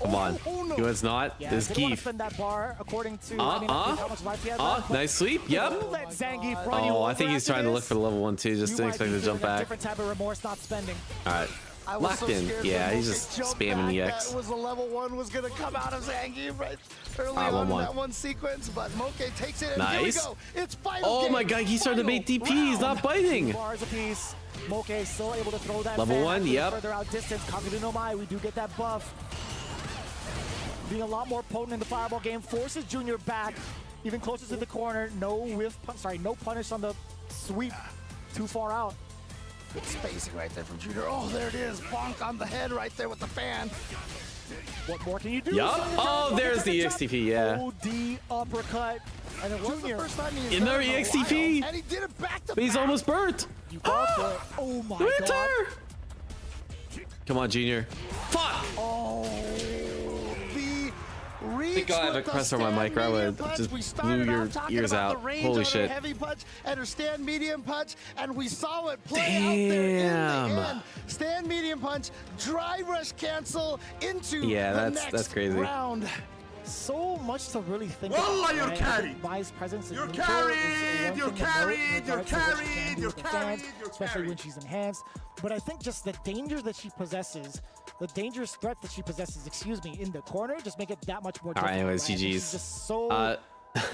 Come on. No. You know it's not. Yeah, There's Geef. That bar according to Nice sweep. Yep. Oh, I think he's trying to look for the level 1 too. Just didn't expect to jump back. Different type of remorse, not spending. All right. Locked in. Yeah, he's just spamming EX. That was the level 1 was gonna come out of Zangief right early on in that one sequence, but Moke takes it. And nice. Here we go. It's final oh game. my God, he started to bait DP. He's not biting. Bars a piece. Moke still able to throw that. Level 1. Yep. Further out distance. Kakudu no Mai. We do get that buff. Being a lot more potent in the fireball game, forces Junior back, even closer to the corner. No whiff, no punish on the sweep, too far out. Good spacing right there from Junior. Oh, there it is, bonk on the head right there with the fan. What more can you do? Yup. Oh, there's the EXTP, yeah. OD uppercut. And it was Junior. the first time in there EXTP. And he did it back to but he's almost burnt. Oh my God. Come on, Junior. Fuck. Oh. Thank God I have a compressor on my mic, right? I just blew your ears out. Holy shit. Heavy punch and her stand medium punch, and we saw it play out there in the end. Stand medium punch, drive rush cancel into the next crazy. round. So much to really think Wallah, about. You're carried. Mai's presence You're carried. You're carried. You're carried. You're carried. Especially when she's enhanced. But I think just the danger that she possesses, the dangerous threat that she possesses, in the corner, just make it that much more difficult. All right, anyways, GG's. She's just so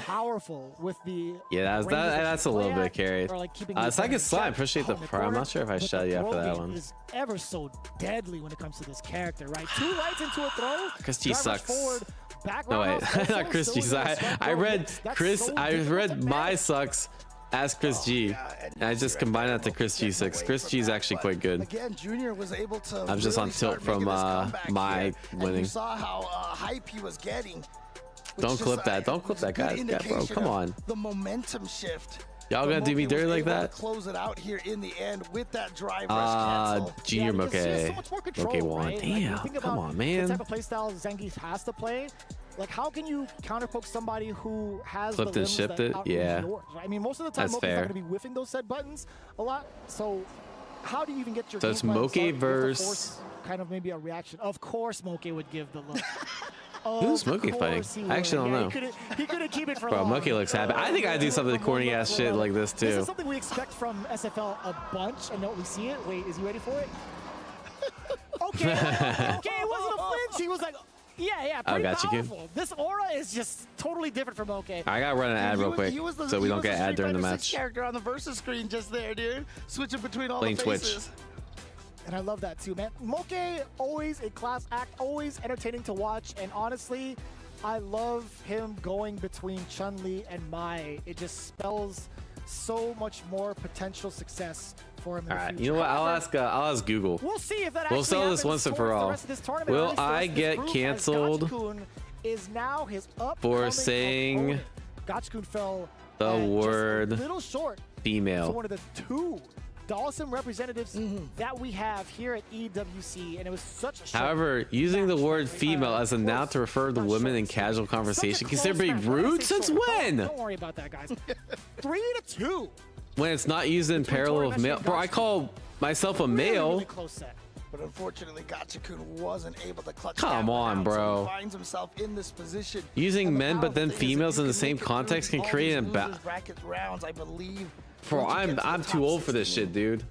powerful with the. Yeah, that's a little bit carried. Like Second Slime, appreciate the pro. I'm not sure if I shot you after that one. Is ever so deadly when it comes to this character, right? 2 lights into a throw. Chris G sucks. Forward, back no wait, not Chris G. I read my sucks as Chris G. And I just combined that to Chris G6. Chris G is actually quite good. Again, Junior was able to. I'm just on tilt from my winning. You saw how hype he was getting. Don't clip that. Don't clip that, guy. Yeah, bro, come on. The momentum shift. Y'all gonna do me dirty like that? Close it out here in the end with that drive rush cancel. Junior Moke. Okay, one. Damn, come on, man. The type of playstyle Zangief has to play. Like, how can you counterpoke somebody who has flipped and shipped it? Yeah. Yours, right? I mean, most of the time, Moke's not going to be whiffing those said buttons a lot. So, how do you even get your So game it's plan Moke started? You have to versus- force kind of maybe a reaction. Of course Moke would give the look. Who's Moke fighting? I actually don't know. He couldn't keep it for Bro, long. Moke looks happy. I think I do something corny ass shit like this This too. is something we expect from SFL a bunch, and don't we see it? Wait, is he ready for it? Okay, it wasn't a flinch. He was like, yeah, pretty got you, kid. powerful. This aura is just totally different from OK. I gotta run an ad real quick so we don't get ad during the Street Fighter match. 6 character on the versus screen just there, dude. Switching between all Playing the Twitch. faces. And I love that too, man. Moke, always a class act, always entertaining to watch. And honestly, I love him going between Chun-Li and Mai. It just spells so much more potential success for him in All the right, future. you know what? I'll However, ask Google. We'll see if that We'll actually sell this happens once and for towards the all. rest of this tournament. Will At least I this get group, as canceled Gachikun is now his for upcoming saying opponent. Gachikun fell the just a word little short for female? one of the two Dawson representatives that we have here at EWC, and it was such a short However, using the word female as a noun to refer to women in casual conversation considered being rude since when? Don't worry about that, guys. 3-2. When it's not used in parallel of male. Bro, I call myself a male. Really close set. But unfortunately, Gachikun wasn't able to clutch Come that one on, out, bro. So he finds himself in this position. Using And the men but powerful then thing is females if you in the can same make it context through can all create these a losers bracket rounds, I believe. Bro, once you get to I'm the too top old for this 16. shit, dude.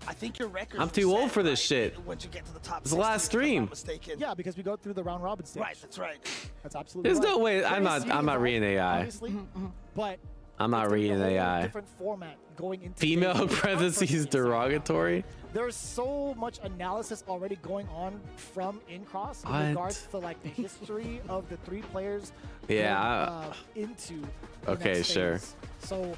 I think your record. I'm too old for this shit. Once you get to the top It's the last 16, if I'm stream. not mistaken. Yeah, because we go through the round robin stage. Right, that's right. That's absolutely There's right. no way. Very I'm not reading AI. obviously, but I'm not it's gonna be reading a whole AI. different format going into Female games. parentheses derogatory. There's so much analysis already going on from Incross in What? regards to like the history of the three players Yeah, going, into the okay, next sure. phase. So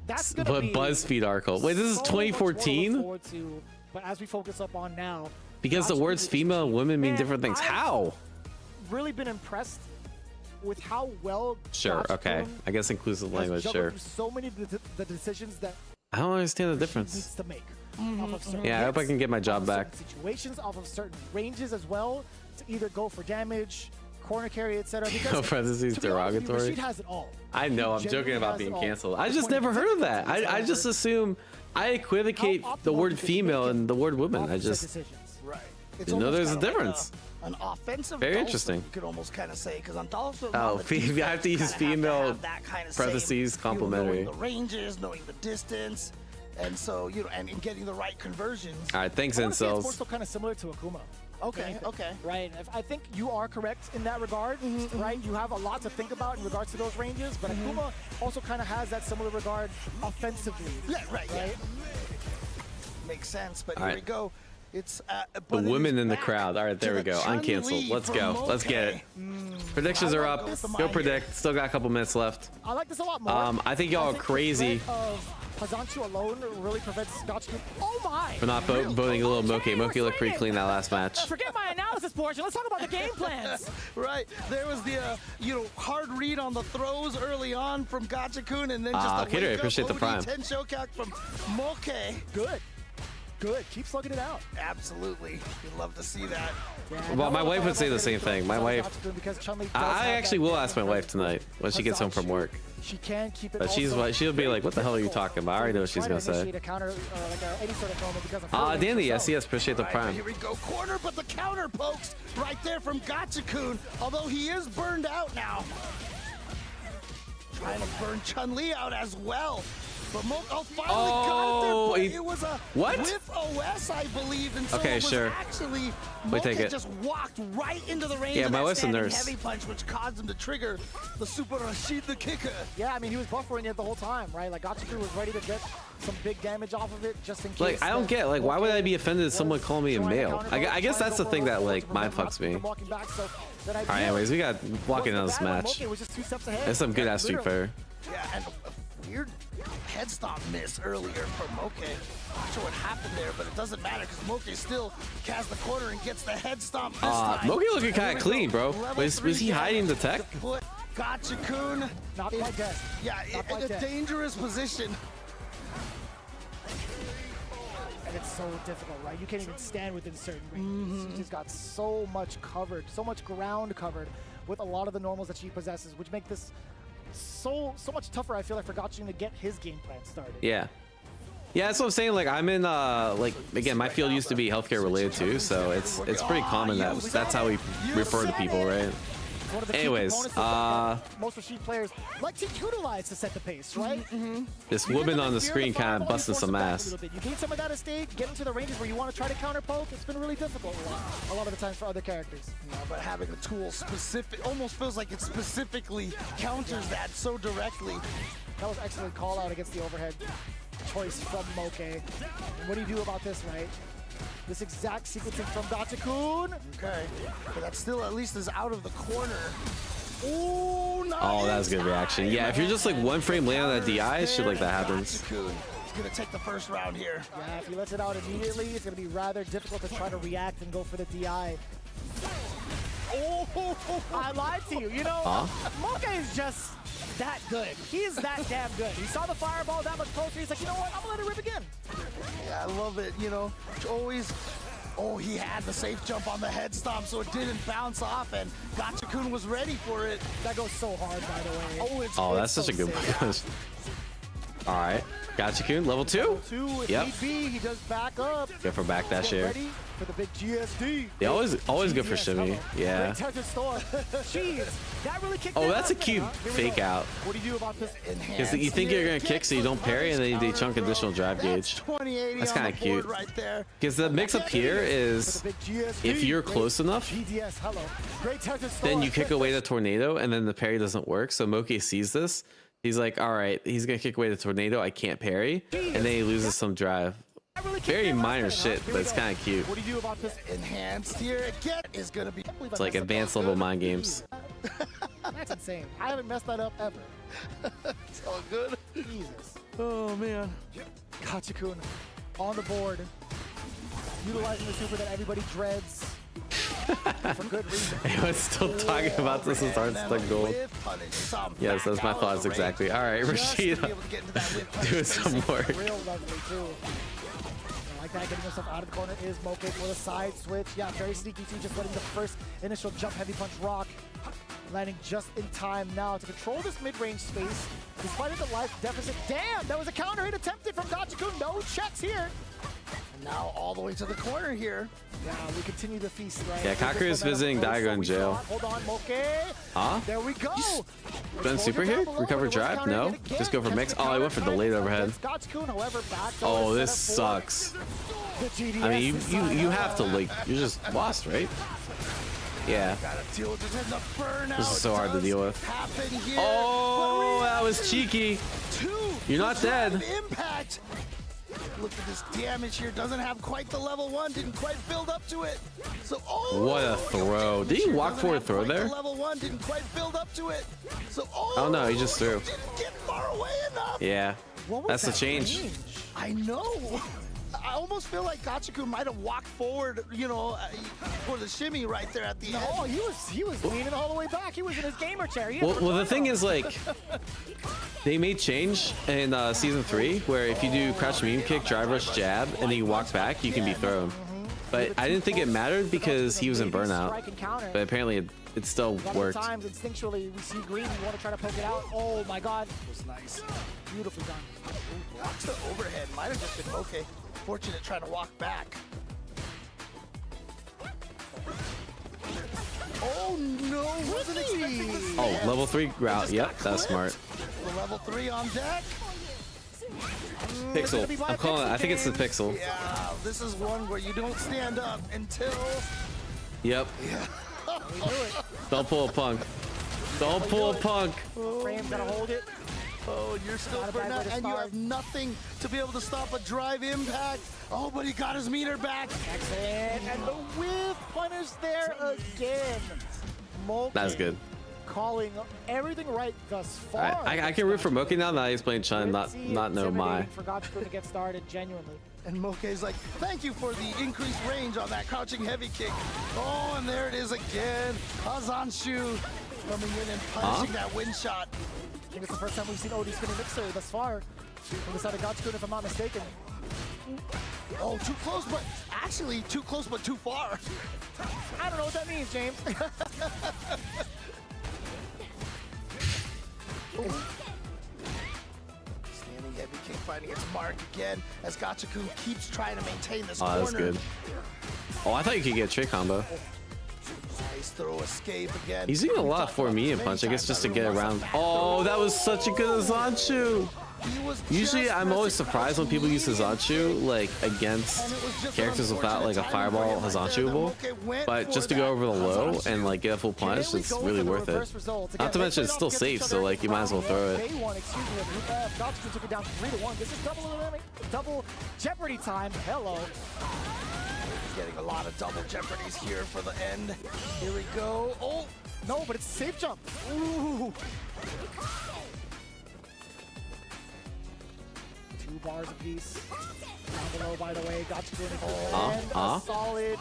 that's gonna But be BuzzFeed article. Wait, this is so much more to look 2014? forward to, but as we focus up on now, Because the Gachikun words is female and women mean Man, different things. I've How? really been impressed with how well Sure, okay. Gachikun I guess inclusive has language, juggled sure. through so many of the decisions that I don't understand the he difference. needs to make. Off of certain Yeah, I hope I hits, can get my job off of back. certain situations, off of certain ranges as well, to either go for damage, corner carry, etc. No parentheses to be honest with you, derogatory. Rashid has it all. I know, I'm He joking genuinely about has being it all. canceled. I This just one, never he heard of takes that. it I just assume I equivocate How the optimal word you can female make it and the word woman. off I of set just decisions. Right. didn't know there's a almost kinda difference. Like an offensive Very Dolphin, interesting. You could almost kind of say, because on Dolphin, Oh, on the defense, I have to you use kinda have to female have that kind of same, parentheses complimentary. knowing the ranges, knowing the distance, and so and in getting the right conversions. All right, thanks, I wanna say it's more incels. so kind of similar to Akuma. Okay, okay. Right. I think you are correct in that regard, right? You have a lot to think about in regards to those ranges, but Akuma also kind of has that similar regard offensively. Yeah, right. Right? Makes sense, but All here right. we go. It's The but it women is in the back crowd. All right, there to we the go. Chun-Li Uncanceled. Let's go. from Let's get it. Predictions are up. Go predict. Still got a couple minutes left. I like this a lot more. I think y'all are the crazy threat of Hazanchu alone really prevents Gachikun. Oh my! for not voting a little Moke. Moke looked pretty clean that last match. Forget my analysis portion. Let's talk about the game plans. Right, there was the hard read on the throws early on from Gachikun, and then just a Kidder, I wake-up appreciate the prime. 10 showcount from Moke. Good. Keep slugging it out. Absolutely, we'd love to see that. Well, my wife would say the same thing. My wife. I actually will ask my wife tonight when she gets home from work. She can keep it. But she'll be like, "What the hell are you talking about?" I already know what she's gonna say. Danny, yes, appreciate the Right, prime. here we go, corner, but the counter pokes right there from Gachikun, although he is burned out now. Trying to burn Chun-Li out as well. But finally got it there, but it was a what? with OS, I believe, and so Okay, it was sure. actually We take Moke it. just walked right into the range Yeah, of my that wife's a standing nurse. heavy punch, which caused him to trigger the Super Rashid the kicker. Yeah, I mean, he was buffering it the whole time, right? Like, Gachikun was ready to get some big damage off of it just in case. Like, I don't get, like, why would I be offended if someone called me a male? I guess that's the thing that, like, mind fucks me. All right, anyways, we got walking on this match. That's some good ass Street Fighter. Yeah, and a weird head stomp miss earlier from Moke. Not sure what happened there, but it doesn't matter because Moke still casts the corner and gets the head stomp this time. Moke looking kind of clean, bro. Level Was he 3 hiding the tech? to put Gachikun Not quite dead. Yeah, in a dangerous position. And it's so difficult, right? You can't even stand within certain ranges. She's just got so much covered, so much ground covered with a lot of the normals that she possesses, which make this so much tougher, I feel like, for Gachikun to get his game plan started. Yeah. Yeah, that's what I'm saying. Like I'm in like again, my field used to be healthcare related too, so it's pretty common that that's how we refer to people, right? Anyways, most Rashid players like to utilize to set the pace, right? this woman on the screen kind of busting some ass. You gain some of that estate, get into the ranges where you want to try to counter poke. It's been really difficult a lot of the times for other characters. Yeah, but having a tool specific almost feels like it specifically counters that so directly. That was excellent call out against the overhead choice from Moke. And what do you do about this, right? This exact sequencing from Gachikun. Okay, but that still at least is out of the corner. Ooh, nice. Oh, that was a good reaction. Yeah, if you're just like one frame late on that DI, shit like that happens. He's gonna take the first round here. Yeah, if he lets it out immediately, it's gonna be rather difficult to try to react and go for the DI. Oh, I lied to you. You know, Moke is just that good. He's that damn good. He saw the fireball that much closer. He's like, you know what? I'm gonna let it rip again. Yeah, I love it. You know, always. Oh, he had the safe jump on the head stomp, so it didn't bounce off, and Gachikun was ready for it. That goes so hard, by the way. Oh, that's such a good push. All right, Gachikun, level 2. Level 2, if yep. need be, he does back up. Go for back dash here. Ready for the big GSD. They always good for shimmy. Yeah. Jeez, that really kicked Oh, that's a cute fake out. What do you do about this? Because you think you're gonna kick, so you don't parry, and then they chunk additional drive gauge. That's kind of cute. Because the mix up here is, if you're close enough, then you kick away the tornado, and then the parry doesn't work. So Moke sees this. He's like, all right, he's gonna kick away the tornado. I can't parry, and then he loses some drive. Very minor shit, but it's kind of cute. What do you do about this enhanced here? Again is gonna be. It's like advanced level mind games. That's insane. I haven't messed that up ever. It's all good. Jesus. Oh man. Gachikun on the board, utilizing the super that everybody dreads. For good reason. Anyone's still talking about this as hard stuck gold. Yes, that's my thoughts exactly. All right, Rashid, doing some work. Real lovely too. Like that, getting himself out of the corner is Moke with a side switch. Yeah, very sneaky too, just letting the first initial jump heavy punch rock. Landing just in time now to control this mid-range space. Despite the life deficit. Damn, that was a counter hit attempted from Gachikun. No checks here. And now all the way to the corner here. Yeah, we continue the feast, right? Yeah, Kakeru is visiting Daigo in jail. Hold on, Moke. Huh? There we go. Done super here? Recover drive? No? Just go for mix? Oh, I went for delayed overhead. Oh, this sucks. I mean, you have to, like, you're just lost, right? Yeah. This is so hard to deal with. Oh, that was cheeky. You're not dead. Impact. Look at this damage here. Doesn't have quite the level 1. Didn't quite build up to it. So what a throw. Did he walk forward throw there? Level 1 didn't quite build up to it. So oh no, he just threw. Didn't get far away enough. Yeah. That's the change. I know. I almost feel like Gachikun might have walked forward, you know, for the shimmy right there at the end. Oh, he was leaning all the way back. He was in his gamer chair. Well, the thing is, like, they made change in season 3 where if you do crouch meme kick, drive rush, jab, and then you walk back, you can be thrown. But I didn't think it mattered because he was in Burnout. But apparently it still worked. Sometimes instinctually we see green, we want to try to poke it out. Oh my god. That was nice. Beautifully done. Watch the overhead. Might have just been okay. Fortunate trying to walk back. Oh no, wasn't expecting this. Oh, level 3 route. Yep, that's smart. The level 3 on deck. Pixel. I'm calling it. I think it's the pixel. Yeah, this is one where you don't stand up until. Yep. Yeah. Don't pull a punk. Don't pull a punk. Frame's gotta hold it. Oh, you're still Burnout, and you have nothing to be able to stop a drive impact. Oh, but he got his meter back. Excellent. And the whiff punish there again. Moke That's good. Calling everything right thus far. I can root for Moke now that he's playing Chun, not no Mai. Forgot to get started, genuinely. And Moke's like, thank you for the increased range on that crouching heavy kick. Oh, and there it is again. Hazanshu coming in and punishing that wind shot. I think it's the first time we've seen OD spinning mixer thus far. From the side of Gachikun, if I'm not mistaken. Oh, too close, but actually too close, but too far. I don't know what that means, James. Standing heavy kick by finding its mark again as Gachikun keeps trying to maintain this Oh, corner. that's good. Oh, I thought you could get a trick combo. Nice throw escape again. He's using a lot for medium punch, I guess, just to get around. Oh, that was such a good Azanchu. Usually, I'm always surprised when people use Hazanchu like against characters without like a fireball Hazanchuable, but just to go over the low and like get a full punish, it's really worth it. Not to mention it's still safe, so like you might as well throw it. Gachikun took it down 3-1. This is double Jeopardy time. Hello. Getting a lot of double Jeopardies here for the end. Here we go. Oh, no, but it's a safe jump. Ooh. 2 bars apiece. Down below, by the way, Gachikun and a solid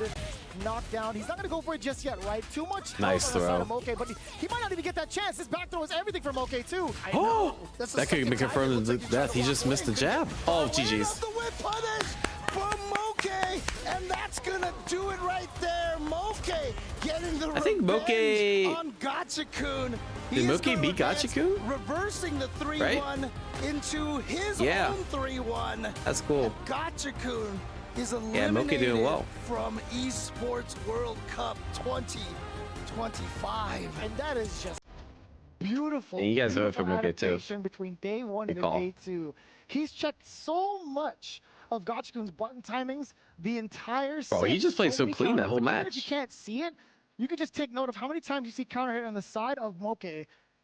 knockdown. He's not going to go for it just yet, right? Too much nice on the throw. side of Moke, but he might not even get that chance. This back throw is everything for Moke, too. Oh, that could be confirmed as death. He just missed the jab. Oh, GG's. The whip punish from Moke, and that's going to do it right there. Moke getting the revenge on Gachikun. Did Moke beat Gachikun? Reversing the 3-1 into his own 3-1. That's cool. Gachikun is Moke doing well from Esports World Cup 2025. And that is just beautiful. And you guys voted for Moke too. Between day 1 and day 2. He's checked so much of Gachikun's button timings the entire set. Bro, he just played so many clean that counters. whole Even match. If you can't see it, you can just take note of how many times you see counter hit on the side of Moke,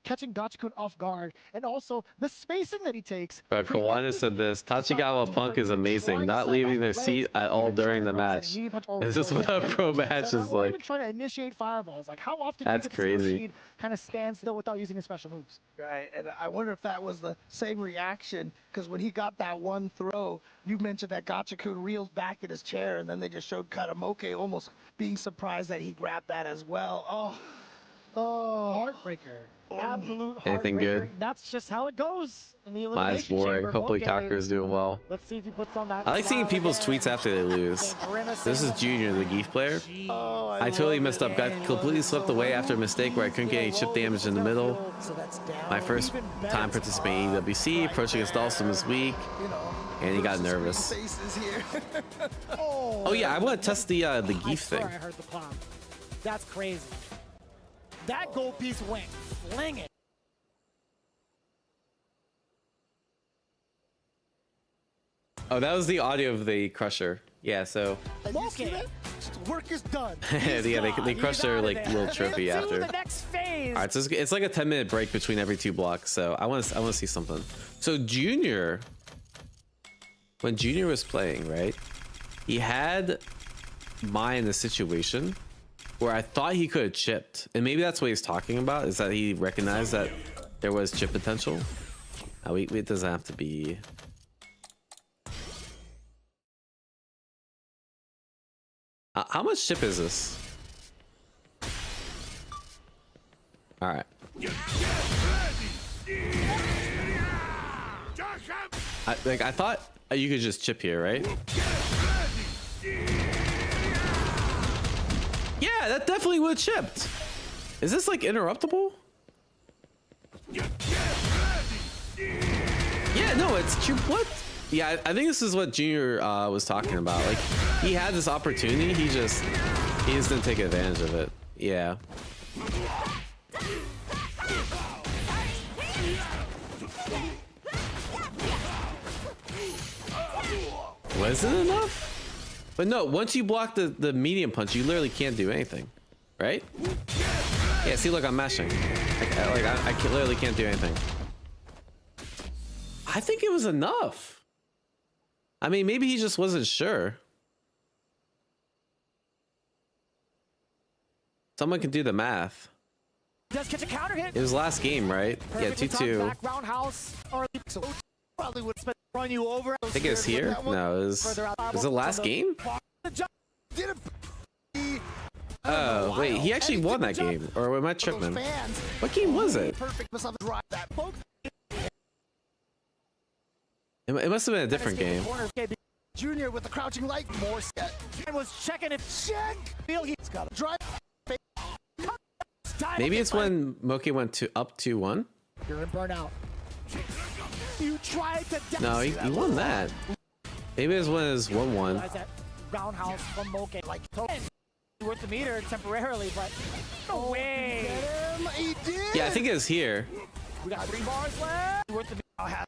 catching Gachikun off guard, and also the spacing that he takes. But Kawana said this, Tachigawa Punk is amazing, not leaving their seat at all during the match. Is this what a pro match is like? Even trying to initiate fireballs. Like, how often That's crazy. Kind of stands still without using his special moves. Right, and I wonder if that was the same reaction, because when he got that one throw, you mentioned that Gachikun reeled back in his chair, and then they just showed kind of Moke almost being surprised that he grabbed that as well. Oh, heartbreaker. Absolute Anything good? That's just how it goes in the Mine's elimination boring. chamber. Hopefully Moke, Kaku's doing well. Let's see if he puts on that. I like seeing smile people's again. tweets after they lose. This is Junior, the Geef player. I totally messed up. Got completely slipped away after a mistake where I couldn't get any chip damage in the middle. My first time participating in EWC, approaching against Dalsum this week, and he got nervous. Oh yeah, I want to test the Geef thing. I heard the pop. That's crazy. That gold piece went flinging. Oh, that was the audio of the Crusher. Yeah, so Work is done. yeah, they crush their like little trophy after. The next phase. All right, so it's like a 10-minute break between every 2 blocks. So I want to see something. So Junior, when Junior was playing, right, he had Mai in a situation where I thought he could have chipped, and maybe that's what he's talking about, is that he recognized that there was chip potential. It doesn't have to be. How much chip is this? All right. I thought you could just chip here, right? Yeah, that definitely would have chipped. Is this like interruptible? Yeah, no, it's true. What? Yeah, I think this is what Junior was talking about. Like, he had this opportunity, he just didn't take advantage of it. Yeah. Wasn't enough? But no, once you block the medium punch, you literally can't do anything, right? Yeah, see, look, I'm mashing. I literally can't do anything. I think it was enough. I mean, maybe he just wasn't sure. Someone can do the math. Does catch a counter hit. It was last game, right? Yeah, 2-2. Roundhouse. Probably would run you over. I think it's here. No, it was it last game? Oh, wait, he actually won that game. Or am I tripping? What game was it? It must have been a different game. Junior with the crouching light, more set. And was checking if feel he's got a drive. Maybe it's when Moki went up 2-1. You're in burnout. You tried to. No, he won that. Maybe this one is 1-1. That roundhouse from Moke. Like, worth the meter temporarily, but no way. He did. Yeah, I think it's here. We got 3 bars left. Worth the meter.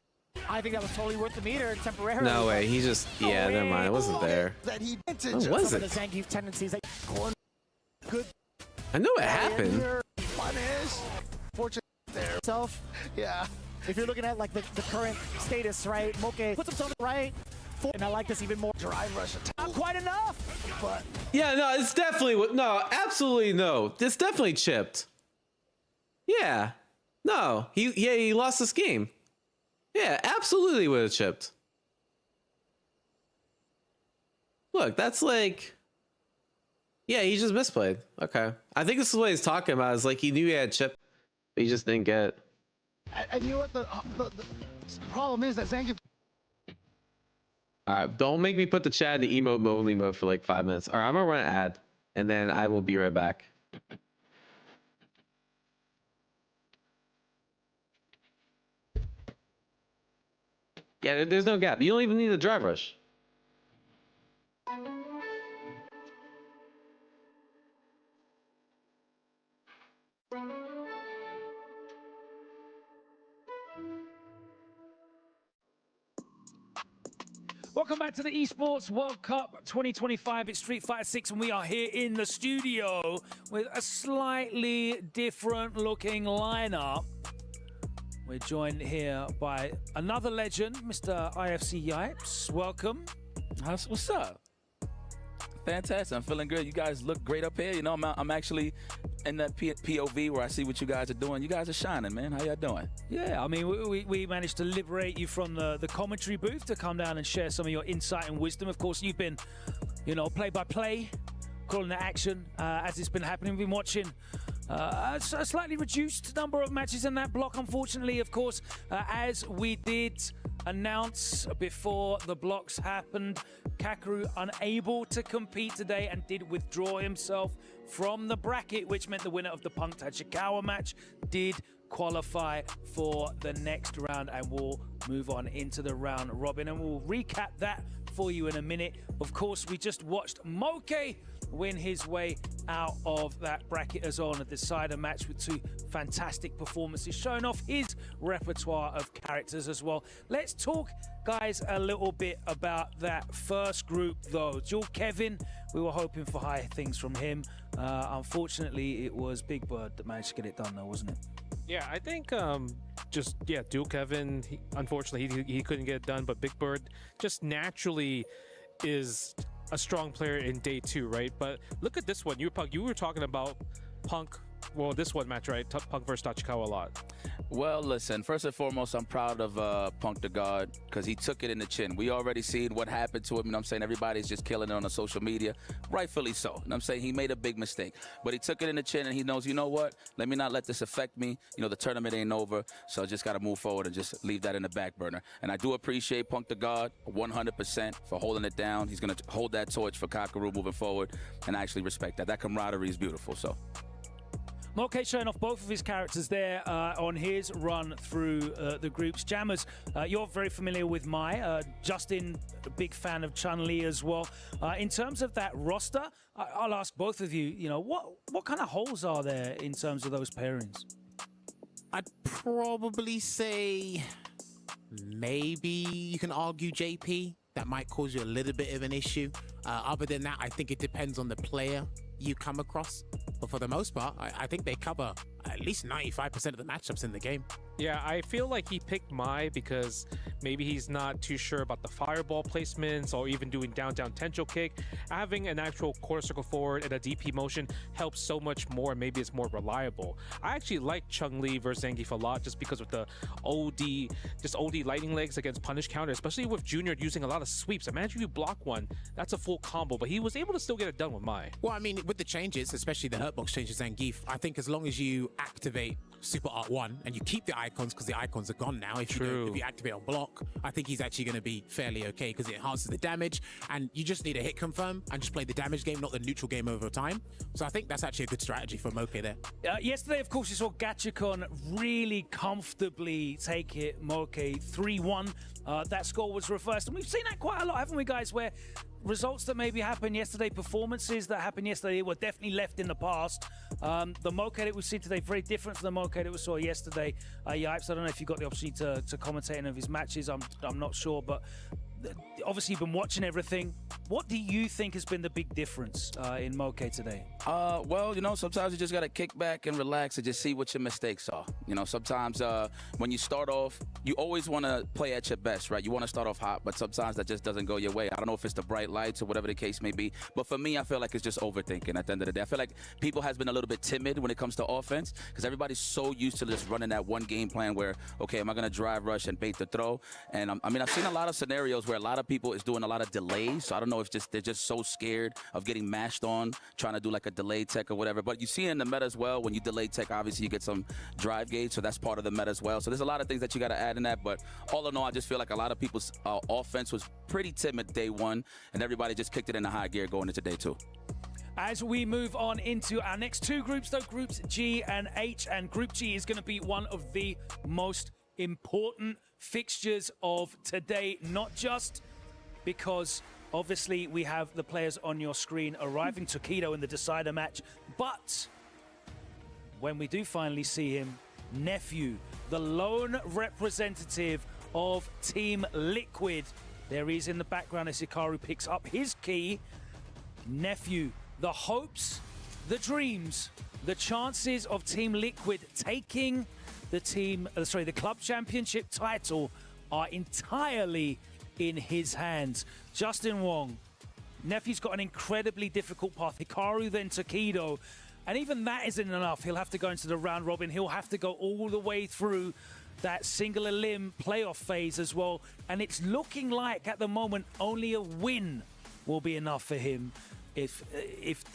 I think that was totally worth the meter temporarily. No way. He just. Yeah, never mind. It wasn't there. That he What was it? The Zangief tendencies. Like, good. I know it happened. Punish. Fortune there. Self. Yeah. If you're looking at like the current status, right? Moke puts himself right. And I like this even more. Drive rush attack. Not quite enough, but Yeah, no, it's definitely no, absolutely no. It's definitely chipped. Yeah, no, he lost this game. Yeah, absolutely would have chipped. Look, that's like, yeah, he just misplayed. Okay, I think this is what he's talking about. Is like he knew he had chip, but he just didn't get it. And you know what the problem is that Zangief. All right, don't make me put the chat in the emote only mode for like 5 minutes. All right, I'm gonna run an ad, and then I will be right back. Yeah, there's no gap. You don't even need a drive rush. Welcome back to the Esports World Cup 2025. It's Street Fighter 6, and we are here in the studio with a slightly different looking lineup. We're joined here by another legend, Mr. IFC Yipes. Welcome. What's up? Fantastic. I'm feeling good. You guys look great up here. You know, I'm actually in that POV where I see what you guys are doing. You guys are shining, man. How y'all doing? Yeah, I mean, we managed to liberate you from the commentary booth to come down and share some of your insight and wisdom. Of course, you've been, you know, play-by-play, calling the action as it's been happening. We've been watching a slightly reduced number of matches in that block, unfortunately, of course, as we did announce before the blocks happened. Kakeru unable to compete today and did withdraw himself from the bracket, which meant the winner of the Punk Tachikawa match did qualify for the next round and will move on into the round robin, and we'll recap that for you in a minute. Of course, we just watched Moke win his way out of that bracket as well on a decider match with 2 fantastic performances, showing off his repertoire of characters as well. Let's talk, guys, a little bit about that first group though. Jewel Kevin, we were hoping for higher things from him. Unfortunately, it was Big Bird that managed to get it done though, wasn't it? Yeah, I think Dual Kevin, unfortunately he couldn't get it done, but Big Bird just naturally is a strong player in day 2, right? But look at this one. You were talking about Punk, well, this one match, right? Punk versus Tachikawa a lot. Well, listen, first and foremost, I'm proud of Punk the God because he took it in the chin. We already seen what happened to him. You know what I'm saying? Everybody's just killing it on the social media. Rightfully so. You know what I'm saying? He made a big mistake. But he took it in the chin and he knows, you know what? Let me not let this affect me. You know, the tournament ain't over. So I just got to move forward and just leave that in the back burner. And I do appreciate Punk the God 100% for holding it down. He's going to hold that torch for Kakeru moving forward. And I actually respect that. That camaraderie is beautiful. So. Moke showing off both of his characters there on his run through the groups. Jammers, you're very familiar with Mai. Justin, a big fan of Chun-Li as well. In terms of that roster, I'll ask both of you, you know, what kind of holes are there in terms of those pairings? I'd probably say maybe you can argue JP. That might cause you a little bit of an issue. Other than that, I think it depends on the player you come across. But for the most part, I think they cover at least 95% of the matchups in the game. Yeah, I feel like he picked Mai because maybe he's not too sure about the fireball placements or even doing down-down tensho kick. Having an actual quarter circle forward and a DP motion helps so much more, and maybe it's more reliable. I actually like Chun-Li versus Zangief a lot just because of the OD lightning legs against punish counter, especially with Junior using a lot of sweeps. Imagine you block one, that's a full combo, but he was able to still get it done with Mai. Well, I mean, with the changes, especially the hurtbox changes Zangief, I think as long as you activate Super Art 1 and you keep the icons because the icons are gone now. If you activate on block, I think he's actually going to be fairly okay because it enhances the damage, and you just need a hit confirm and just play the damage game, not the neutral game over time. So I think that's actually a good strategy for Moke there. Yesterday, of course, you saw Gachikon really comfortably take it Moke 3-1. That score was reversed, and we've seen that quite a lot, haven't we, guys, where results that maybe happened yesterday, performances that happened yesterday were definitely left in the past. The Moke that we see today, very different from the Moke that we saw yesterday. Yipes, I don't know if you got the opportunity to commentate any of his matches. I'm not sure, but obviously you've been watching everything. What do you think has been the big difference in Moke today? Well, you know, sometimes you just got to kick back and relax and just see what your mistakes are. You know, sometimes when you start off, you always want to play at your best, right? You want to start off hot, but sometimes that just doesn't go your way. I don't know if it's the bright lights or whatever the case may be, but for me, I feel like it's just overthinking at the end of the day. I feel like people has been a little bit timid when it comes to offense because everybody's so used to just running that one game plan where, okay, am I going to drive, rush, and bait the throw? And I mean, I've seen a lot of scenarios where a lot of people is doing a lot of delays, so I don't know if they're just so scared of getting mashed on, trying to do like a delay tech or whatever. But you see in the meta as well, when you delay tech, obviously you get some drive gauge, so that's part of the meta as well. So there's a lot of things that you got to add in that, but all in all, I just feel like a lot of people's offense was pretty timid day one, and everybody just kicked it into high gear going into day two. As we move on into our next two groups, though, groups G and H, and Group G is going to be one of the most important fixtures of today, not just because obviously we have the players on your screen arriving, Tokido in the decider match, but when we do finally see him, Nephew, the lone representative of Team Liquid. There he is in the background as Hikaru picks up his key. Nephew, the hopes, the dreams, the chances of Team Liquid taking the club championship title are entirely in his hands. Justin Wong, Nephew's got an incredibly difficult path. Hikaru, then Tokido, and even that isn't enough. He'll have to go into the round robin. He'll have to go all the way through that single elim playoff phase as well. And it's looking like at the moment only a win will be enough for him if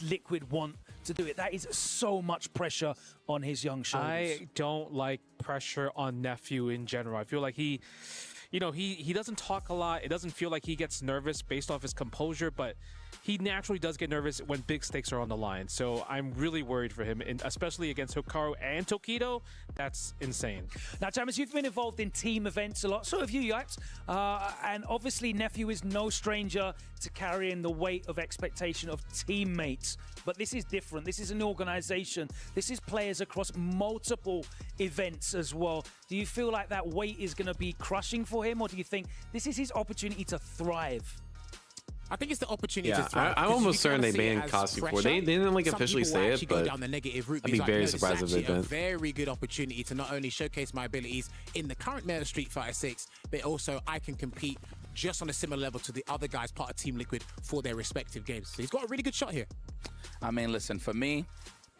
Liquid want to do it. That is so much pressure on his young shoulders. I don't like pressure on Nephew in general. I feel like he doesn't talk a lot. It doesn't feel like he gets nervous based off his composure, but he naturally does get nervous when big stakes are on the line. So I'm really worried for him, and especially against Hikaru and Tokido. That's insane. Now, Thomas, you've been involved in team events a lot. So have you, Yipes. And obviously, Nephew is no stranger to carrying the weight of expectation of teammates. But this is different. This is an organization. This is players across multiple events as well. Do you feel like that weight is going to be crushing for him, or do you think this is his opportunity to thrive? I think it's the opportunity to thrive. I'm almost certain they banned Cost before. They didn't like officially say it, but go down the negative route. I'd be very surprised if they didn't. A very good opportunity to not only showcase my abilities in the current meta Street Fighter 6, but also I can compete just on a similar level to the other guys part of Team Liquid for their respective games. So he's got a really good shot here. I mean, listen, for me,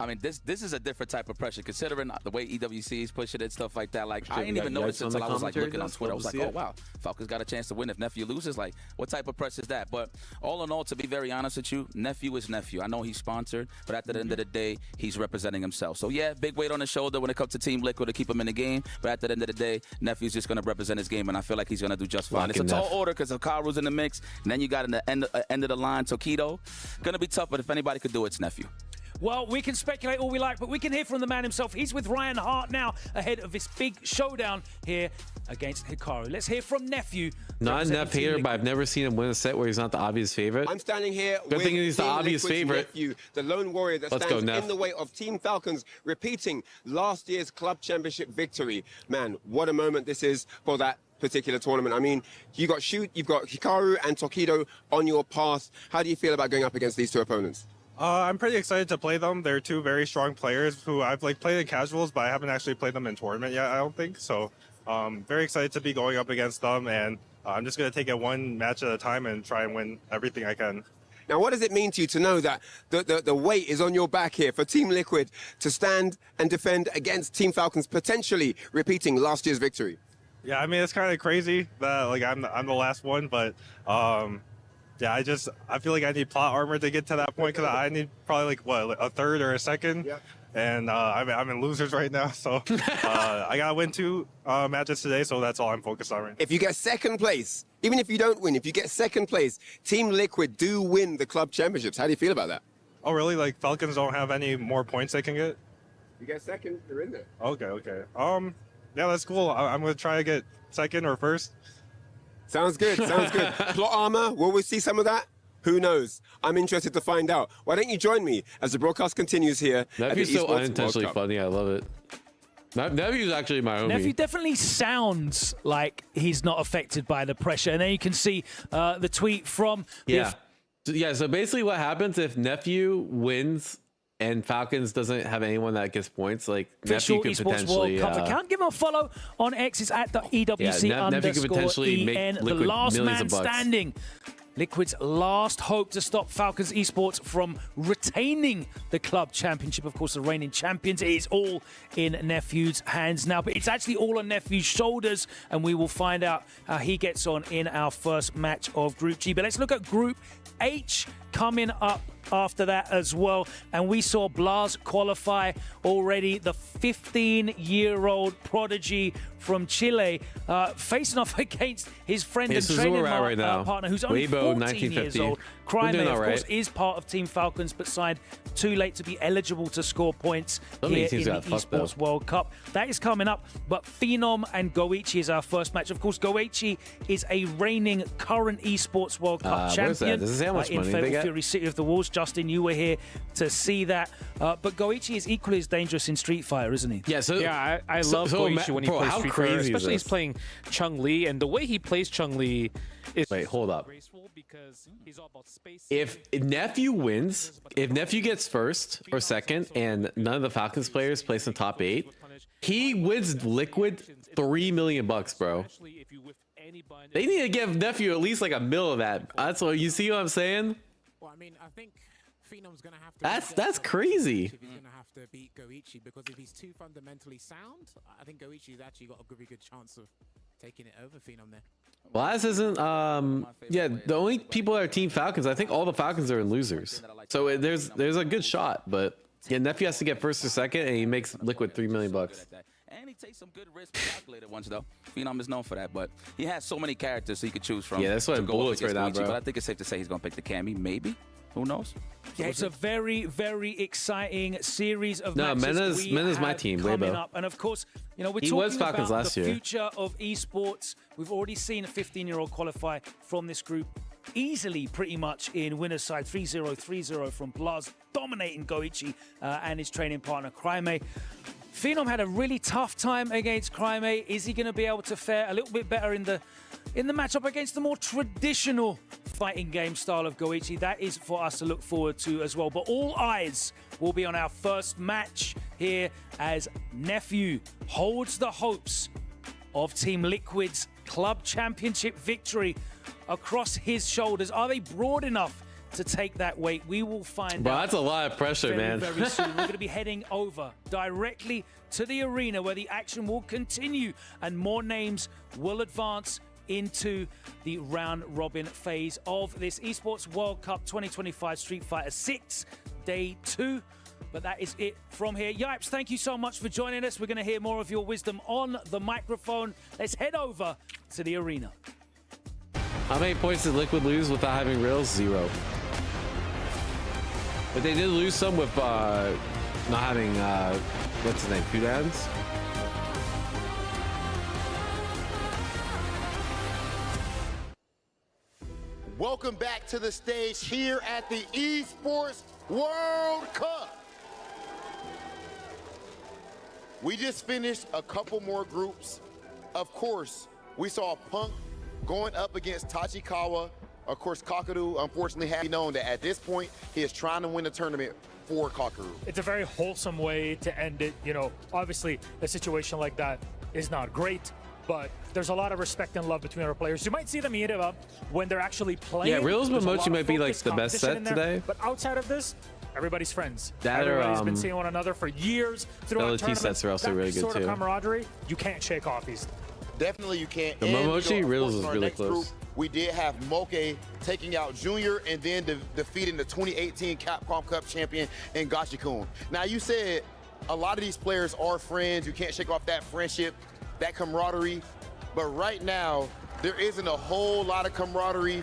I mean, this is a different type of pressure, considering the way EWC is pushing it and stuff like that. Like, I didn't even notice until I was like looking on Twitter. I was like, oh wow, Falcons got a chance to win if Nephew loses. Like, what type of pressure is that? But all in all, to be very honest with you, Nephew is Nephew. I know he's sponsored, but at the end of the day, he's representing himself. So yeah, big weight on his shoulder when it comes to Team Liquid to keep him in the game. But at the end of the day, Nephew's just going to represent his game, and I feel like he's going to do just fine. It's a tall order because Hikaru's in the mix, and then you got in the end of the line, Tokido. Going to be tough, but if anybody could do it, it's Nephew. Well, we can speculate all we like, but we can hear from the man himself. He's with Ryan Hart now ahead of this big showdown here against Hikaru. Let's hear from Nephew. Not a Neff hater, but I've never seen him win a set where he's not the obvious favorite. I'm standing here Good with thing he's the obvious favorite. Nephew, the lone warrior that stands in the way of Team Falcons, repeating last year's club championship victory. Man, what a moment this is for that particular tournament. I mean, you've got Hikaru and Tokido on your path. How do you feel about going up against these two opponents? I'm pretty excited to play them. They're two very strong players who I've played in casuals, but I haven't actually played them in tournament yet, I don't think. So very excited to be going up against them, and I'm just going to take it one match at a time and try and win everything I can. Now, what does it mean to you to know that the weight is on your back here for Team Liquid to stand and defend against Team Falcons, potentially repeating last year's victory? Yeah, I mean, it's kind of crazy that I'm the last one, but yeah, I feel like I need plot armor to get to that point because I need probably a third or a second. and I'm in losers right now. So I gotta win 2 matches today. So that's all I'm focused on right now. If you get second place, even if you don't win, if you get second place, Team Liquid do win the club championships. How do you feel about that? Oh, really? Like Falcons don't have any more points they can get? You get second, they're in there. Okay. Yeah, that's cool. I'm gonna try to get second or first. Sounds good. Plot armor, will we see some of that? Who knows? I'm interested to find out. Why don't you join me as the broadcast continues here? Nephew's so unintentionally funny. I love it. Nephew's actually my homie. Nephew definitely sounds like he's not affected by the pressure. And then you can see the tweet from... So basically what happens if Nephew wins and Falcons doesn't have anyone that gets points, like Nephew could potentially... World Cup account. Give him a follow on X. It's at the EWC Nephew could potentially make EN, the Liquid last millions man of bucks. standing. Liquid's last hope to stop Falcons Esports from retaining the club championship. Of course, the reigning champions. It is all in Nephew's hands now, but it's actually all on Nephew's shoulders, and we will find out how he gets on in our first match of Group G. But let's look at Group H coming up after that as well. And we saw Blas qualify already, the 15-year-old prodigy from Chile, facing off against his friend and training partner, who's only 14 years old. Crime, of course, is part of Team Falcons, but signed too late to be eligible to score points here in the Esports World Cup. That is coming up, but Phenom and Goichi is our first match. Of course, Goichi is a reigning current Esports World Cup champion Does it say how much in money they Fatal get? Fury City of the Wolves. Justin, you were here to see that. But Goichi is equally as dangerous in Street Fighter, isn't he? Yeah, I love Goichi when he plays Street Fighter, especially he's playing Chun-Li, and the way he plays Chun-Li is... Wait, hold up. If Nephew wins, if Nephew gets first or second, and none of the Falcons players place in top 8, he wins Liquid $3 million, bro. They need to give Nephew at least like $1 million of that. That's what you see what I'm saying? Well, I mean, I think Phenom's gonna have to. That's crazy. If he's gonna have to beat Goichi, because if he's too fundamentally sound, I think Goichi's actually got a very good chance of taking it over Phenom there. Blaz isn't. Yeah, the only people that are Team Falcons, I think all the Falcons are in losers. So there's a good shot, but yeah, Nephew has to get first or second, and he makes Liquid $3 million. And he takes some good risks, calculated ones, though. Phenom is known for that, but he has so many characters so he could choose from. Yeah, that's why to go up bullets right now, against Goichi, bro. But I think it's safe to say he's going to pick the Cammy, maybe. Who knows? Yeah, it's a very, very exciting series of matches. Mena's my team, coming up. And of course, you know, we're talking Falcons about last the year. future of esports. We've already seen a 15-year-old qualify from this group easily, pretty much, in winner's side. 3-0, 3-0 from Blas, dominating Goichi and his training partner, Crime. Phenom had a really tough time against Crime. Is he going to be able to fare a little bit better in the matchup against the more traditional fighting game style of Goichi? That is for us to look forward to as well. But all eyes will be on our first match here as Nephew holds the hopes of Team Liquid's club championship victory across his shoulders. Are they broad enough to take that weight? We will find out. Bro, that's a lot of pressure, man. Very soon. We're going to be heading over directly to the arena where the action will continue and more names will advance into the round robin phase of this Esports World Cup 2025 Street Fighter 6 Day 2. But that is it from here. Yipes, thank you so much for joining us. We're going to hear more of your wisdom on the microphone. Let's head over to the arena. How many points did Liquid lose without having Riddles? 0. But they did lose some with not having, what's his name, cooldowns? Welcome back to the stage here at the Esports World Cup. We just finished a couple more groups. Of course, we saw Punk going up against Tachikawa. Of course, Kakaru, unfortunately, has known that at this point, he is trying to win the tournament for Kakaru. It's a very wholesome way to end it. You know, obviously, a situation like that is not great, but there's a lot of respect and love between our players. You might see them eat it up when they're actually playing. Yeah, Riddles Momochi might be like the best set today. But outside of this, everybody's friends. That Everybody's been seeing one another for years throughout the Latif sets are also that really good sort of too. camaraderie, you can't shake off easily. Definitely you can't. The Momochi Riddles is really close. Group, we did have Moke taking out Junior and then defeating the 2018 Capcom Cup champion in Gachikun. Now you said a lot of these players are friends. You can't shake off that friendship, that camaraderie. But right now, there isn't a whole lot of camaraderie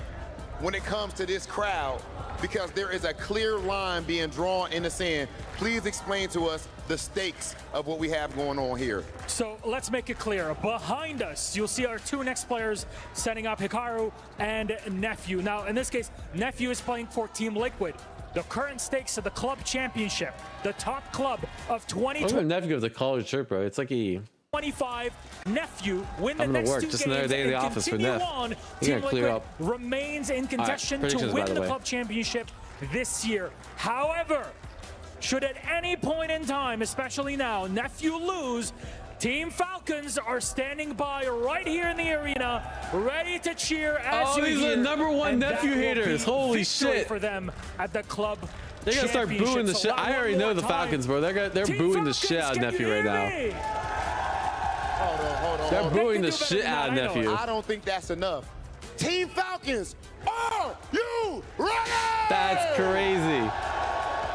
when it comes to this crowd because there is a clear line being drawn in the sand. Please explain to us the stakes of what we have going on here. So let's make it clear. Behind us, you'll see our two next players setting up, Hikaru and Nephew. Now, in this case, Nephew is playing for Team Liquid. The current stakes of the club championship, the top club of 2020. I'm Nephew of the college shirt, bro. It's like he... 25. Nephew win the I'm gonna next work. two Just games another day in the and office for continue Neff. on. He Team gotta clear Liquid up. remains in contention to predictions, win by the the way. club championship this year. However, should at any point in time, especially now, Nephew lose, Team Falcons are standing by right here in the arena, ready to cheer as you these are hear. the #1 And Nephew that will haters. be Holy victory shit. for them at the club. They're gonna start booing the shit. I already know the Falcons, bro. They're booing the shit out of Nephew right now. Hold on. They're booing the shit out of Nephew. I don't think that's enough. Team Falcons, are you ready? That's crazy.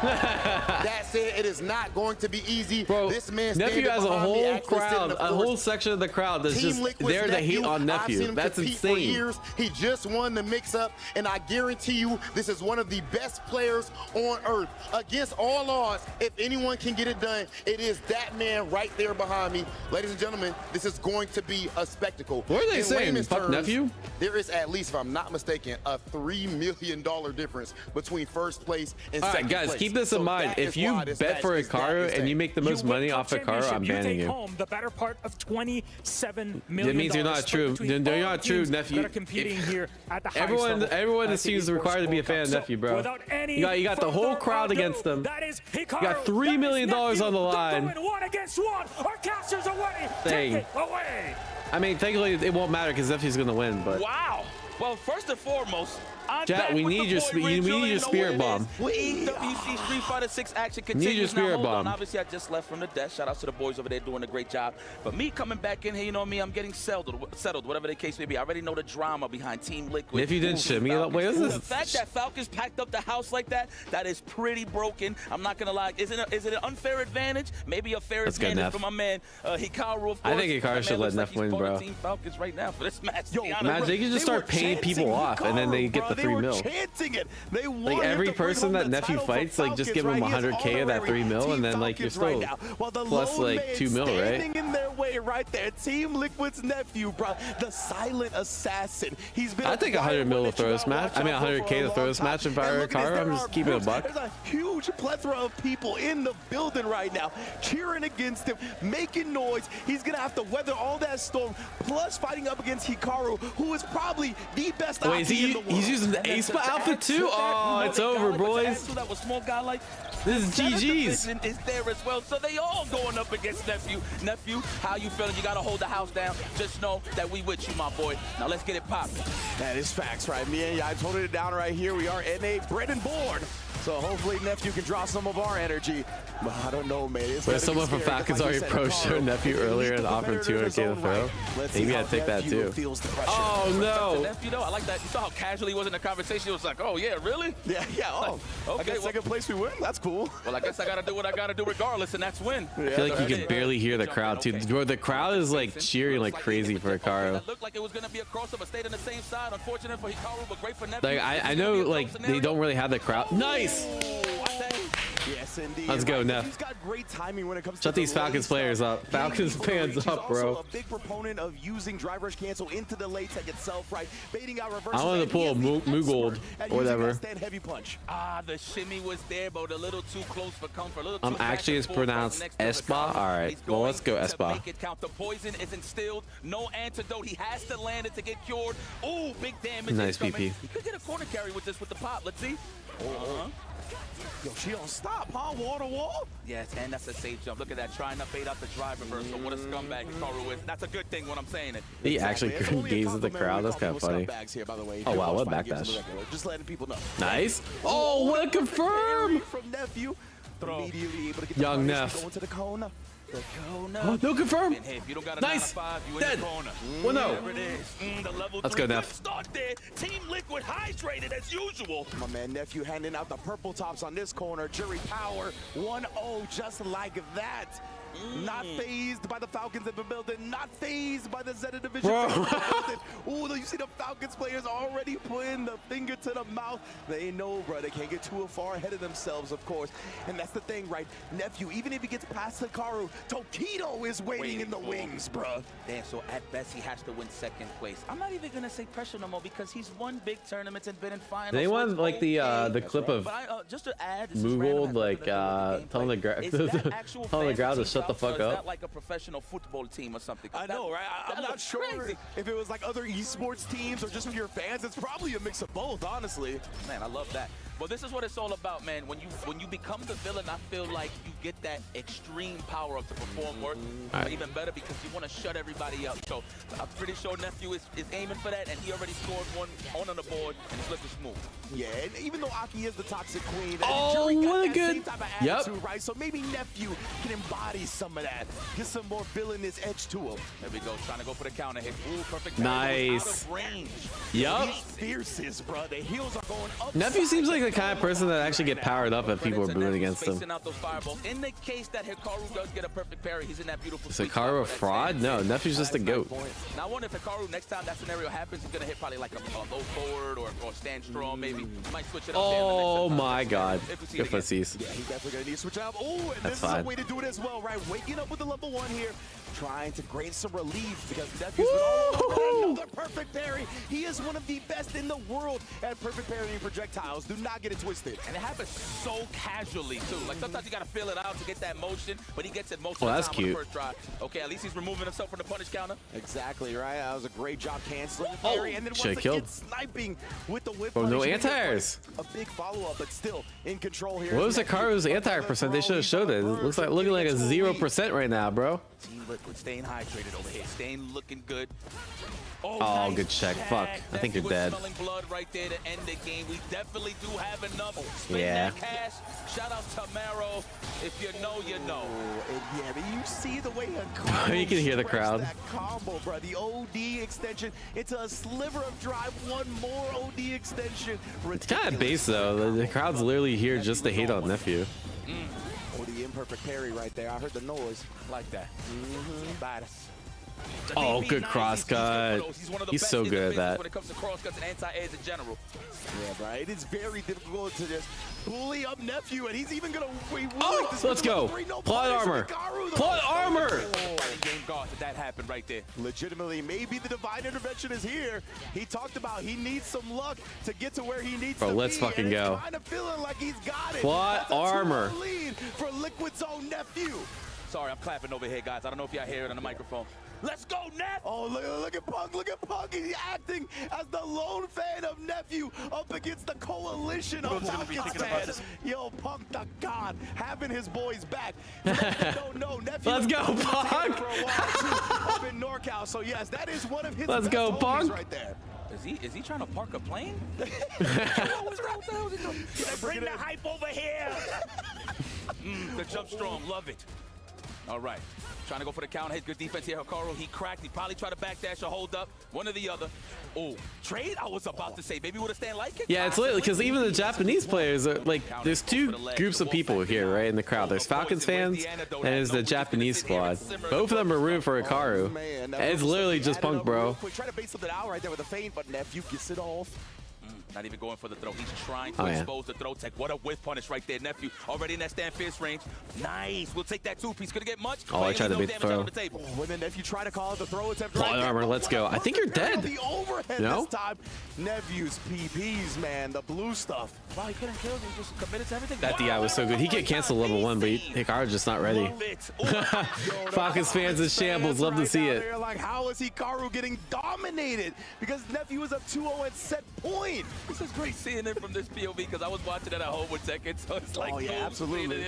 That's it. It is not going to be easy. Bro, this man Nephew has a behind me, whole actually sitting crowd, in the a first. whole section of the crowd that's Team just Liquid's there to hate on I've seen Nephew. him That's compete for insane. years. He just won the mix-up, and I guarantee you this is one of the best players on earth. Against all odds, if anyone can get it done, it is that man right there behind me. Ladies and gentlemen, this is going to be a spectacle. What are they In saying? layman's Fuck terms, Nephew? There is at least, if I'm not mistaken, a $3 million difference between first place and All second right, guys, place. keep this in So mind. that If is you why this bet match for is that Hikaru and insane. you make the most money off Hikaru, I'm banning you. you. Home the better part of $27 million. That means you're not true. You're not true, Nephew. That are competing here at the Everyone highest that seems required to be a fan of Nephew, bro. Without any You got the whole crowd against them. That is You Hikaru. got $3 million on the line. They're going 1 against 1. Our casters are winning. Dang. Take it away. I mean, technically it won't matter because Nephew's gonna win, but Wow. Well, first and foremost, I'm Chat, back we with need the your boy we Ridge need Julian, your know spirit what it bomb. is. EWC Street Fighter 6 action Need your continues. spirit Now, hold bomb. on. Obviously, I just left from the desk. Shout out to the boys over there doing a great job. But me coming back in here, you know me, I'm getting settled, whatever the case may be. I already know the drama behind Team Liquid. If you didn't shimmy it up, wait, is The this? fact that Falcons packed up the house like that, that is pretty broken. I'm not gonna lie. Is it an unfair advantage? Maybe a fair Let's go, advantage Neff. for my man Hikaru. Of course. I think Hikaru That man should let looks like Neff he's win, part of bro. Team Falcons right now for this match. Yo, to be honest. Imagine they could just start paying people off, and then they get the $3 mil. Chanting it. They Like every person that Nephew fights, like just give him 100K of that $3 mil, and then like you're still plus like 2 mil, right? Standing in their way right there. Team Liquid's Nephew, bro. The silent assassin. He's been. I think 100 mil to throw this match. I mean 100K to throw this match if I were Hikaru. I'm just keeping it a buck. There's a huge plethora of people in the building right now, cheering against him, making noise. He's gonna have to weather all that storm, plus fighting up against Hikaru, who is probably the best Wait, in the world. he's using the Aespa outfit too? Oh, it's over, boys. That was small guy like. This is GG's. Is there as well, so they all going up against Nephew. Nephew, how you feeling? You gotta hold the house down. Just know that we with you, my boy. Now let's get it popping. That is facts, right? Me and I holding it down right here. We are in a bread and board. So hopefully Nephew can draw some of our energy. But I don't know, man. Wait, someone from Falcons already pro-showed Nephew earlier and offered 200K to throw? Maybe I'd take that too. Oh no! Nephew, though, I like that. You saw how casually he was in the conversation. He was like, "Oh yeah, really?" Yeah. Oh, okay. I guess second place we win. That's cool. Well, I guess I gotta do what I gotta do regardless, and that's win. I feel like you can barely hear the crowd too. Bro, the crowd is like cheering like crazy for Hikaru. It looked like it was gonna be a crossover. Stayed on the same side. Unfortunate for Hikaru, but great for Nephew. Like I know like they don't really have the crowd. Nice. Yes, indeed. Let's go, Neff. He's got great timing when it comes to Shut these Falcons players up. Falcons fans up, bro. He's also a big proponent of using drive rush cancel into the late tech itself, right? Baiting out reverses. I wanted to pull a Mugold or whatever. Heavy punch. The shimmy was there, but a little too close for comfort. Actually it's pronounced Espa. All right, well let's go Espa. Make it count. The poison is instilled. No antidote. He has to land it to get cured. Ooh, big damage. Nice PP. He could get a corner carry with this with the pop. Let's see. Yo, she don't stop, huh? Wall to wall? Yes, and that's a safe jump. Look at that, trying to bait out the drive reversal. What a scumbag Hikaru is. That's a good thing when I'm saying it. He actually gazes at the crowd. That's kind of funny. Oh wow, what backdash. Just letting people know. Nice. Oh, what a confirm! From Nephew. Young Neff. Going to the cone. Oh, no confirm. If you don't got a Nice. 9-5, you Dead. in the corner. Well, no. There it is. The level Let's 3 go, good Neff. Start there. Team Liquid hydrated as usual. My man Nephew handing out the purple tops on this corner. Jury power 1-0 just like that. Not phased by the Falcons in the building. Not phased by the Zeta division. Ooh, you see the Falcons players already putting the finger to the mouth. They know, bro, they can't get too far ahead of themselves, of course. And that's the thing, right? Nephew, even if he gets past Hikaru, Tokido is waiting in the wings, bro. Damn, so at best he has to win second place. I'm not even gonna say pressure no more because he's won big tournaments and been in finals. Did anyone like the clip of just to add, Moogled like telling the crowd to shut the fuck is up? that like a professional football team or something? I know, right? I'm not sure if it was like other esports teams or just your fans. It's probably a mix of both, honestly. Man, I love that. Well, this is what it's all about, man. When you become the villain, I feel like you get that extreme power up to perform work. But even better because you want to shut everybody up. So I'm pretty sure Nephew is aiming for that, and he already scored one on the board, and it's looking smooth. Yeah, and even though Aki is the toxic queen, Oh, what a good. same type of attitude, right? So maybe Nephew can embody some of that, get some more villainous edge to him. There we go, trying to go for the counter hit. Ooh, perfect. Nice. Out of range. Yup. He's fiercest, bro. The heels are going up. Nephew seems like the kind of person that actually get powered up if people are booing against him. Facing out those fireballs. In the case that Hikaru does get a perfect parry, he's in that beautiful. Is Hikaru a fraud? No, Nephew's just a goat. Now I wonder if Hikaru, next time that scenario happens, he's gonna hit probably like a low forward or stand strong maybe. Might switch it up. Oh my god. Good footsies. Yeah, he's definitely gonna need to switch up. Oh, and That's this is fine. a way to do it as well, right? Waking up with the level 1 here, trying to gain some relief because Nephew's been all over. Another perfect parry. He is one of the best in the world at perfect parrying projectiles. Do not get it twisted. And it happens so casually too. Like sometimes you gotta feel it out to get that motion, but he gets it most Oh, of the that's time cute. on the first try. Okay, at least he's removing himself from the punish counter. Exactly, right? That was a great job canceling the parry. And then Should've once killed. again, sniping with the whip. Oh, no punish. anti-airs. A big follow-up, but still in control here. What was Hikaru's anti-air percent? They should have showed it. It looks like looking like a 0% right now, bro. Team Liquid staying hydrated over here, staying looking good. Oh, nice good check. Fuck. I think you're Nephew was dead. smelling blood right there to end the game. We definitely do have enough. Spend Yeah. that cash. Shout out to Maro. If you know, you know. Yeah, but you see the way You can hear the crowd. That combo, bro. The OD extension into a sliver of drive. One more OD extension. It's kind of base though. The crowd's literally here just to hate on Nephew. Oh, the imperfect parry right there. I heard the noise. Like that. Badass. Oh, good cross cut. He's so good at that. When it comes to cross cuts and anti-airs in general. Yeah, bro. It is very difficult to just bully up Nephew, and he's even gonna. Oh, let's go. Plot armor. Plot armor. Fighting game guard that happened right there. Legitimately, maybe the divine intervention is here. He talked about he needs some luck to get to where he needs to be. Let's fucking go. Kind of feeling like he's got it. Plot armor. Lead for Liquid's own Nephew. Sorry, I'm clapping over here, guys. I don't know if y'all hear it on the microphone. Let's go, Neff! Oh, look at Punk. Look at Punk. He's acting as the lone fan of Nephew up against the coalition of Falcons fans. Yo, Punk the God, having his boys back. Don't know, Nephew. Let's go, Punk! For a while, too, up in NorCal. So, yes, that is one of his Let's best go, homies Punk. right there. Is he trying to park a plane? Bring the hype over here. The jump strong, love it. All right, trying to go for the counter hit. Good defense here, Hikaru. He cracked. He probably tried to backdash or hold up. One or the other. Oh, trade? I was about to say, maybe would have stand like it. Yeah, it's literally because even the Japanese players are like, there's two groups of people here, right, in the crowd. There's Falcons fans and there's the Japanese squad. Both of them are rooting for Hikaru. And it's literally just Punk, bro. Try to base something out right there with a feint, but Nephew gets it off. Not even going for the throw. He's trying to expose the throw tech. What a whiff punish right there, Nephew. Already in that stand fierce range. Nice. We'll take that two-piece. Gonna get much. Oh, I tried to beat the throw. When the Nephew try to call it the throw attempt. Plot armor, let's go. I think you're dead. The overhead No? this time. Nephew's PPs, man. The blue stuff. Wow, he couldn't kill him. He just committed to everything. That DI was so good. He could cancel level 1, but Hikaru's just not ready. Falcons fans in shambles. Love to see it. They're like, how is Hikaru getting dominated? Because Nephew was up 2-0 at set point. This is great seeing it from this POV because I was watching it at home with seconds, so it's like, oh, yeah, absolutely.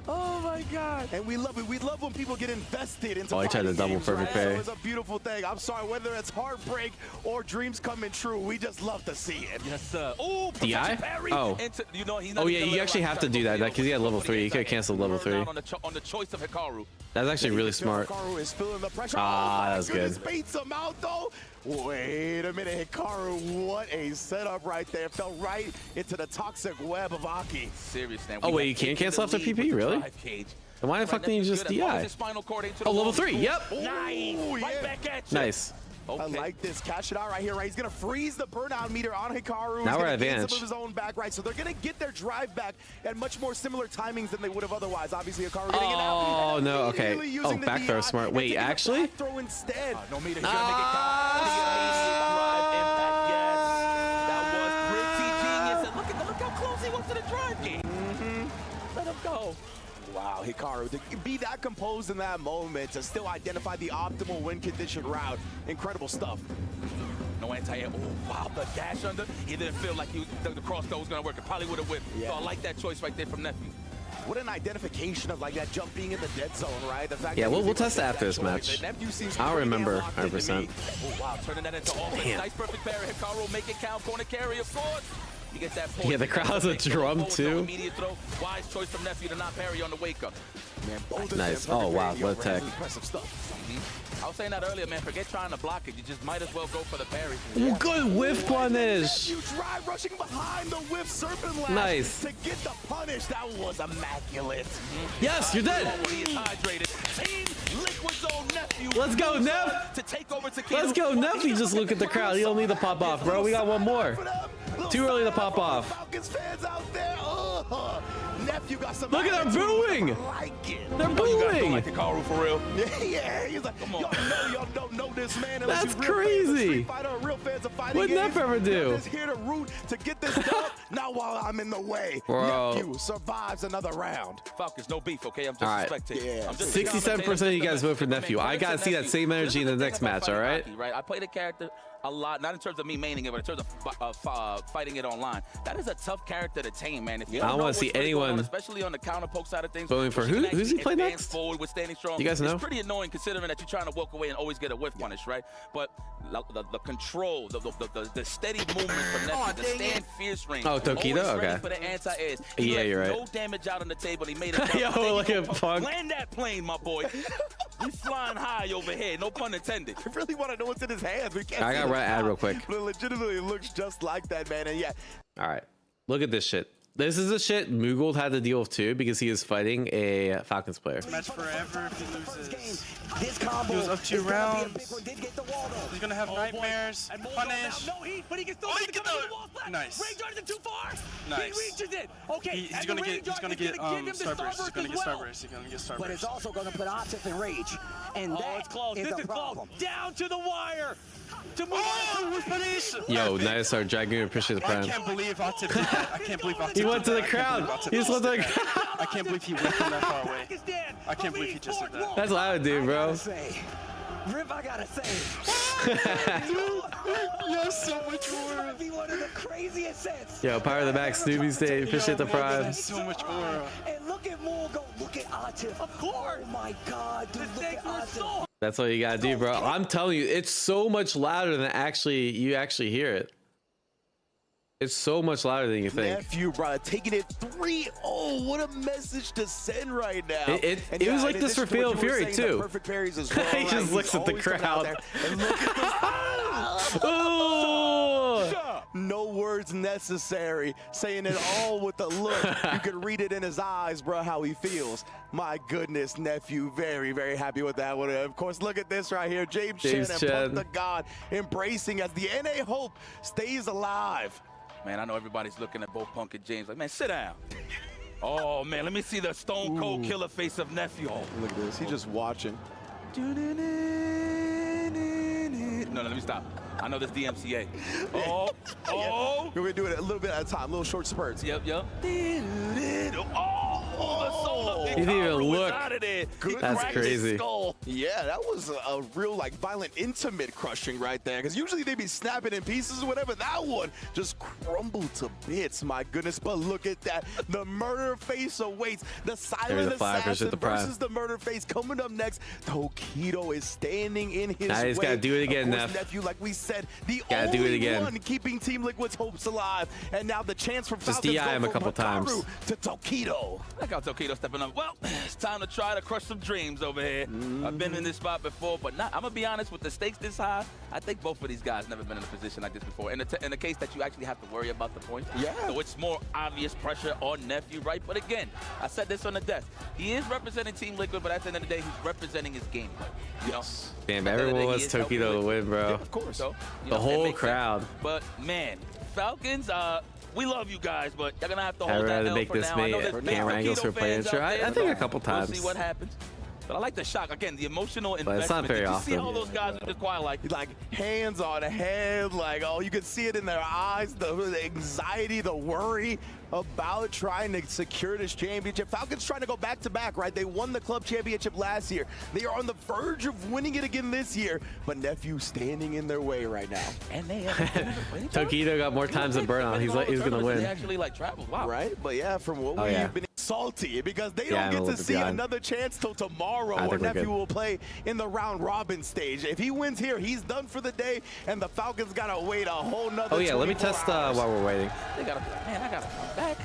Oh my God. And we love it. We love when people get invested into he tried to double perfect parry. So it's a beautiful thing. I'm sorry, whether it's heartbreak or dreams coming true, we just love to see it. Yes, sir. Oh, DI? Oh. You know, he's Oh, yeah, you actually have to do that because he had level 3. He could have canceled level 3. On the choice of Hikaru. That's actually really smart. Hikaru is feeling the pressure. Ah, that was good. Baits him out though. Wait a minute, Hikaru, what a setup right there. Fell right into the toxic web of Aki. Seriously. Oh wait, you can't cancel after PP, really? Then why the fuck didn't you just DI? Oh, level 3, yep. Nice. Right back at you. Nice. Okay. I like this. Cash it out right here, right? He's going to freeze the burnout meter on Hikaru. Now we're at advantage. advantage. Some of his own back, right? So they're going to get their drive back at much more similar timings than they would have otherwise. Obviously, Hikaru getting it out. Oh, no, okay. Oh, back throw smart. Wait, actually? Throw instead. No meter. He's going to make it count. Drive impact, yes. That was pretty genius. And look how close he was to the drive game. Let him go. Wow, Hikaru, to be that composed in that moment, to still identify the optimal win condition route. Incredible stuff. No anti-air. Oh, wow, the dash under. He didn't feel like the cross throw was going to work. It probably would have whipped. Yeah. So I like that choice right there from Nephew. What an identification of like that jump being in the dead zone, right? The fact yeah, that we'll test it after this match. I don't remember 100%. Oh, wow, turning that into offense. Nice perfect parry. Hikaru make it count. Corner carry, of course. You get that point. Yeah, the crowd's a drum too. Immediate throw. Wise choice from Nephew to not parry on the wake up. Man, nice. Oh wow, what tech. Impressive stuff. I was saying that earlier, man. Forget trying to block it. You just might as well go for the parry. Good whiff punish. You try rushing behind the whiff serpent lash. Nice. To get the punish. That was immaculate. Yes, you're dead. He is hydrated. Team Liquid Zone Nephew. Let's go, Neff. To take over Let's go, Neff. You just look at the crowd. You don't need to pop off, bro. We got one more. Too early to pop off. Falcons fans out there. Nephew got some. Look at them booing. They're booing. Like Hikaru for real. Yeah, he's like, y'all don't know this man. That's crazy. What'd Neff ever do? Just here to root to get this done. Not while I'm in the way. Bro. Nephew survives another round. Falcons, no beef, okay? I'm just spectating. Yeah. 67% of you guys vote for Nephew. I gotta see that same energy in the next match, all right? Right. I play the character a lot, not in terms of me maining it, but in terms of fighting it online. That is a tough character to tame, man. If you I don't want to see anyone, especially on the counter poke side of things. Voting for who? Who's he play next? Forward with standing strong. You guys know? It's pretty annoying considering that you're trying to walk away and always get a whiff punish, right? But the control, the steady movement from Nephew, the stand fierce range. Oh, Tokido? Okay. For the anti-airs. Yeah, you're right. No damage out on the table. He made it. Yo, look at Punk. Land that plane, my boy. He's flying high over here. No pun intended. I really want to know what's in his hands. We can't. I gotta run an ad real quick. But it legitimately looks just like that, man. And yeah. All right. Look at this shit. This is the shit Moogold had to deal with too because he is fighting a Falcons player. Match forever if he loses. He was up 2 rounds. He's gonna have nightmares. Punish. But he gets thrown to the wall. Nice. Range isn't too far. Nice. He reaches it. Okay. He's gonna get Starburst. He's gonna get Starburst. He's gonna get Starburst. But it's also gonna put Latif in rage. And it's close. This is close. Down to the wire. Yo, nice. Our Dragoon appreciate the prime. I can't believe Latif did that. I can't believe Latif He went to the crowd. He just went to the crowd. I can't believe he went from that far away. I can't believe he just did that. That's what I would do, bro. Rip, I gotta say. You have so much aura. Be one of the craziest sets. Yo, Power of the Back, Snoopy State, appreciate the prime. So much aura. And look at Morgo. Look at Latif. Of course. Oh my God, dude. Look at Latif. That's all you gotta do, bro. I'm telling you, it's so much louder than you actually hear it. It's so much louder than you think. Nephew, bro, taking it 3-0. What a message to send right now. It was like this for Fatal Fury too. Perfect parries as well. He just looks at the crowd. And look at this. Oh! No words necessary. Saying it all with a look. You can read it in his eyes, bro, how he feels. My goodness, Nephew, very, very happy with that one. Of course, look at this right here. James Chen and Punk the God embracing as the NA Hope stays alive. Man, I know everybody's looking at both Punk and James like, man, sit down. Oh, man, let me see the stone cold killer face of Nephew. Oh, look at this. He's just watching. No, let me stop. I know this DMCA. Oh. We're going to do it a little bit at a time, little short spurts. Yep. Oh, the soul of he didn't even look. That's crazy. Yeah, that was a real, like, violent, intimate crushing right there. Because usually they be snapping in pieces or whatever. That one just crumbled to bits, my goodness. But look at that. The murder face awaits. The silent assassin versus the murder face coming up next. Tokido is standing in his way. Now he's got to do it again, Nephew, like we said, the only one keeping Team Liquid's hopes alive. And now the chance for Falcons DI him a couple times to Tokido. I like how Tokido stepping and well, it's time to try to crush some dreams over here. I've been in this spot before, but I'm gonna be honest, with the stakes this high, I think both of these guys never been in a position like this before. In the case that you actually have to worry about the points. Yeah. So it's more obvious pressure on Nephew, right? But again, I said this on the desk. He is representing Team Liquid, but at the end of the day, he's representing his gameplay. You know? Damn, everyone wants Tokido to win, bro. Yeah, of course. So, the whole crowd. Sense. But man, Falcons, we love you guys, but you're gonna have to hold I'd that rather L make for this now. I know there's camera angles for playing sure. I think a couple times. We'll see what happens. But I like the shock. Again, the emotional investment. But it's not very Did you often. see all those guys who just quiet like hands on head, like, oh, you can see it in their eyes, the anxiety, the worry about trying to secure this championship. Falcons trying to go back-to-back, right? They won the club championship last year. They are on the verge of winning it again this year, but Nephew standing in their way right now. And they Tokido got more times than Burnout. He's gonna win. They actually like travel. Wow. Right? But yeah, from what we've been salty because they don't get to see another chance till tomorrow where Nephew will play in the round robin stage. If he wins here, he's done for the day, and the Falcons gotta wait a whole nother. Oh yeah, let me test while we're waiting. They gotta, man, I gotta come back.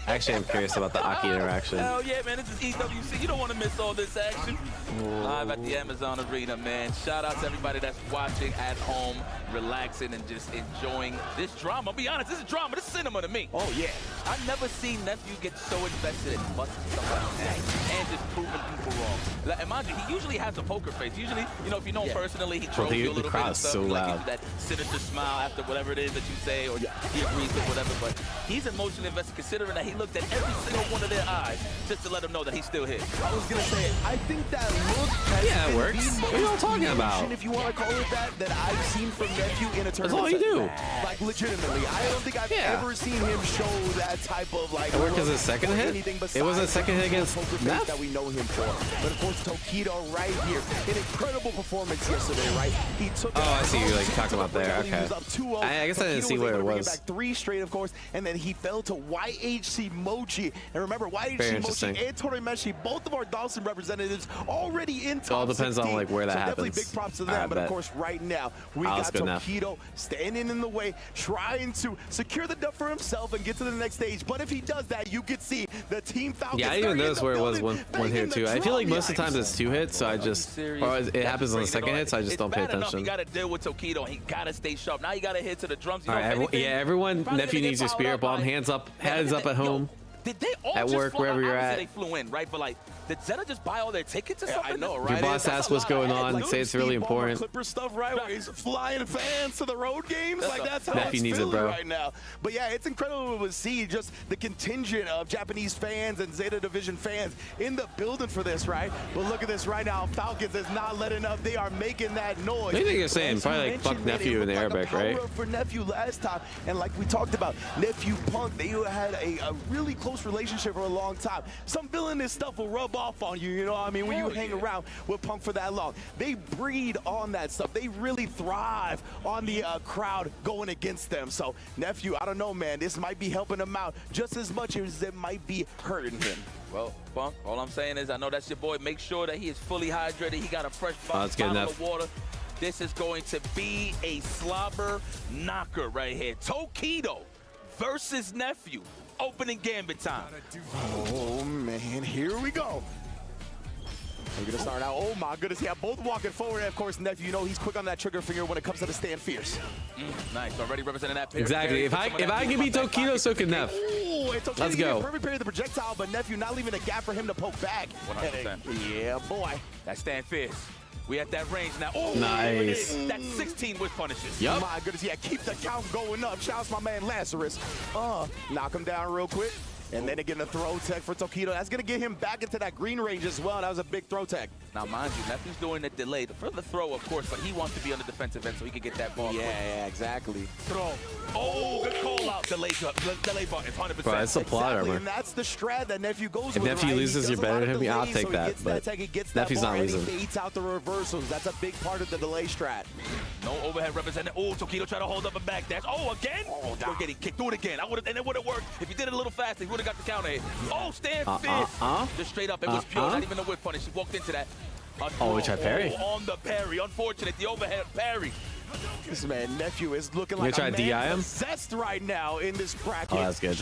Actually, I'm curious about the Aki interaction. Hell yeah, man, this is EWC. You don't want to miss all this action. Live at the Amazon Arena, man. Shout out to everybody that's watching at home, relaxing and just enjoying this drama. I'll be honest, this is drama. This is cinema to me. Oh yeah. I've never seen Nephew get so invested in busting somebody and just proving people wrong. Like, and mind you, he usually has a poker face. Usually, you know, if you know him personally, he trolls you a little bit and stuff. So like gives you that sinister smile after whatever it is that you say, or he agrees with whatever. But he's emotionally invested, considering that he looked at every single one of their eyes just to let them know that he's still here. I was gonna say, I think that look has it works. What are you all talking about? If you want to call it that I've seen from Nephew in a tournament. That's all you do. Like legitimately, I don't think I've ever seen him show that type of like. It worked as a second hit. It was a second hit against Neff. That we know him for. But of course, Tokido right here, an incredible performance yesterday, right? He took. Oh, I see you like talking about there. Okay. I guess I didn't see where it was. Back 3 straight, of course, and then he fell to YHC Mochi. And remember, YHC Mochi and Torimeshi, both of our Dawson representatives, already in top 16. It all depends on like where that happens. Definitely big props to them. But of course, right now we got Tokido standing in the way, trying to secure the dub for himself and get to the next stage. But if he does that, you could see the Team Falcons. Yeah, I didn't even notice where it was one hit too. I feel like most of the times it's 2 hits, so I just, or it happens on the second hit, so I just don't pay attention. You got to deal with Tokido. He got to stay sharp. Now you got to hit to the drums. All right, yeah, everyone, Nephew needs your spirit bomb. Hands up at home. Did they all at work, wherever you're at. They flew in, right? But like, did Zeta just buy all their tickets or something? I know, right? Your boss asks what's going on. Say it's really important. Clipper stuff, right? Where he's flying fans to the road games. Like that's how Nephew needs it, bro. Right now. But yeah, it's incredible to see just the contingent of Japanese fans and Zeta Division fans in the building for this, right? But look at this right now. Falcons is not letting up. They are making that noise. What do you think you're saying? Probably like fuck Nephew in the airbag, right? For Nephew last time, and like we talked about, Nephew Punk, they had a really close relationship for a long time. Some villainous stuff will rub off on you, you know what I mean, when you hang around with Punk for that long. They breed on that stuff. They really thrive on the crowd going against them. So Nephew, I don't know, man, this might be helping him out just as much as it might be hurting him. Well, Punk, all I'm saying is I know that's your boy. Make sure that he is fully hydrated. He got a fresh bottle of water. This is going to be a slobber knocker right here. Tokido versus Nephew. Opening gambit time. Oh man, here we go. We're gonna start out. Oh my goodness, yeah, both walking forward. And of course, Nephew, you know he's quick on that trigger finger when it comes to the stand fierce. Nice, already representing that. Exactly. If I can beat Tokido, so can Neff. Let's go. Perfect parry of the projectile, but Nephew not leaving a gap for him to poke back. 100%. Yeah, boy. That stand fierce. We at that range now. Oh, nice. That's 16 with punishes. Yep. My goodness, yeah, keep the count going up. Shouts my man Lazarus. Knock him down real quick. And then again, a throw tech for Tokido. That's going to get him back into that green range as well. That was a big throw tech. Now, mind you, Nephew's doing the delay. The further throw, of course, but he wants to be on the defensive end so he can get that ball. Yeah, exactly. Throw. Oh, good call out. Delay button, 100%. Bro, that's a plot armor. And that's the strat that Nephew goes with. If Nephew loses, you're better than him. I'll take that. But Nephew's not losing. He baits out the reversals. That's a big part of the delay strat. No overhead represented. Oh, Tokido trying to hold up a back dash. Oh, again? Oh, we're getting kicked. Do it again. And it would have worked. If you did it a little faster, he would have got the counter hit. Oh, stand fist. Just straight up. It was pure. Not even a whip punish. He walked into that. Oh, we tried parry. On the parry. Unfortunate. The overhead parry. This man, Nephew, is looking like a man possessed right now in this bracket. Oh, that's good.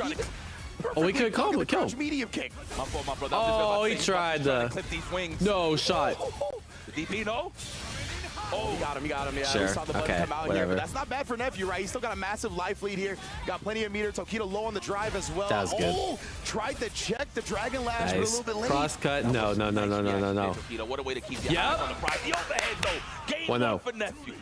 Oh, we could kill him. Medium kick. My fault, my brother. Oh, he tried the. Clip these wings. No shot. The DP, no? Oh, you got him. Yeah, sure. We saw the button Okay, come out whatever. here, but that's not bad for Nephew, right? He's still got a massive life lead here. Got plenty of meter. Tokido low on the drive as well. That was good. Oh, tried to check the Dragon Lash, but a Nice. little bit late. Cross cut. No. Tokido, what a way to keep the eyes on the prize. The overhead, though. Game 1 for Nephew.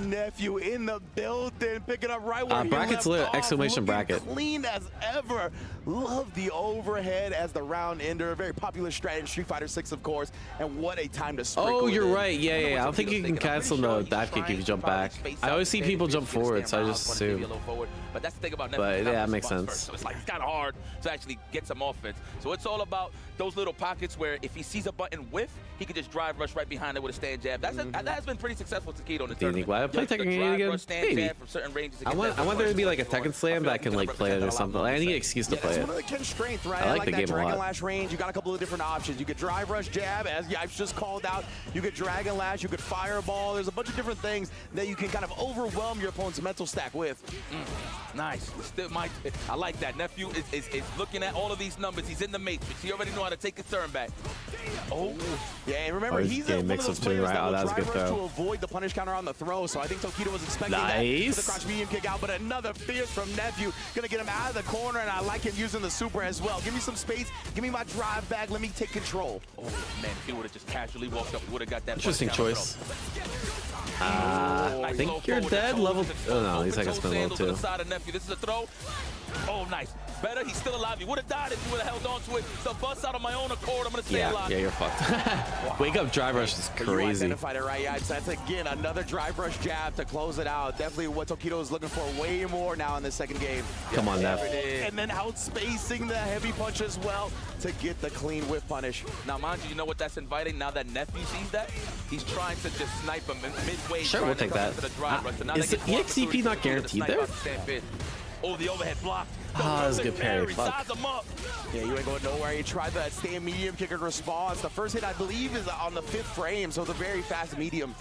Nephew in the building, picking up right where he bracket's left lit. off, Exclamation looking bracket. clean as ever. Love the overhead as the round ender. Very popular strat in Street Fighter 6, of course. And what a time to sprinkle. Oh, you're it in. right. Yeah. I don't think you can cancel the dive kick if you jump back. I always see people jump forward, so I just assume. But that's the thing about But Nephew. yeah, that makes sense. So it's like it's kind of hard to actually get some offense. So it's all about those little pockets where if he sees a button whiff, he can just drive rush right behind it with a stand jab. That has been pretty successful to Tokido in the Do you think tournament. why I play Tekken again? Maybe. From certain ranges I want there to be like a Tekken slam that I can like play it or something. I need an excuse to play That's it. one of the Ken's strengths, right? I like the that game a Dragon lot. Lash range. You got a couple of different options. You could drive rush jab, as I've just called out. You could Dragon Lash. You could fireball. There's a bunch of different things that you can kind of overwhelm your opponent's mental stack with. Nice. Still I like that. Nephew is looking at all of these numbers. He's in the matrix. He already know how to take his turn back. Oh. Yeah, and remember, he's one of those players that will drive rush to avoid the punish counter on the throw, so I think Tokido was expecting that. The crouch medium kick out, but another fierce from Nephew. Gonna get him out of the corner, and I like him using the super as well. Give me some space. Give me my drive back. Let me take control. Oh, man, if he would have just casually walked up, he would have got that. Interesting choice. I think you're dead. Level. Oh no, he's like a spin level 2. This is a throw. Oh, nice. Better. He's still alive. He would have died if he would have held on to it. So bust out on my own accord. I'm gonna stay alive. Yeah, you're fucked. Wake up drive rush is You crazy. identified it right. Yeah, that's again another drive rush jab to close it out. Definitely what Tokido is looking for way more now in the second game. Come on, Neff. And then outspacing the heavy punch as well to get the clean whip punish. Now, mind you, you know what that's inviting? Now that Nephew sees that, he's trying to just snipe him midway. Sure, we'll take that. Is the EXCP not guaranteed there? Oh, the overhead blocked. Oh, that's a good parry. Fuck. Yeah, you ain't going nowhere. You tried that stand medium kick in response. The first hit, I believe, is on the 5th frame, so it's a very fast medium.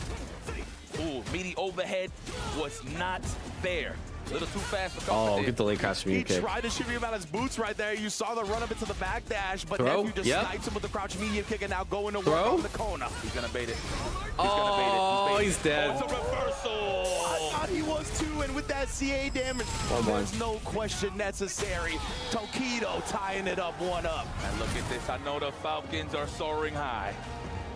Ooh, meaty overhead was not there. A little too fast for Oh, get the late crouch medium kick. He tried to shimmy him out his boots right there. You saw the run up into the back dash, but Throw? Nephew just snipes him with the crouch medium kick and now going to work Throw? on the corner. He's gonna bait it. Oh, he's dead. Oh, it's a reversal. I thought he was too, and with that CA damage, there's no question necessary. Tokido tying it up 1-up. And look at this. I know the Falcons are soaring high.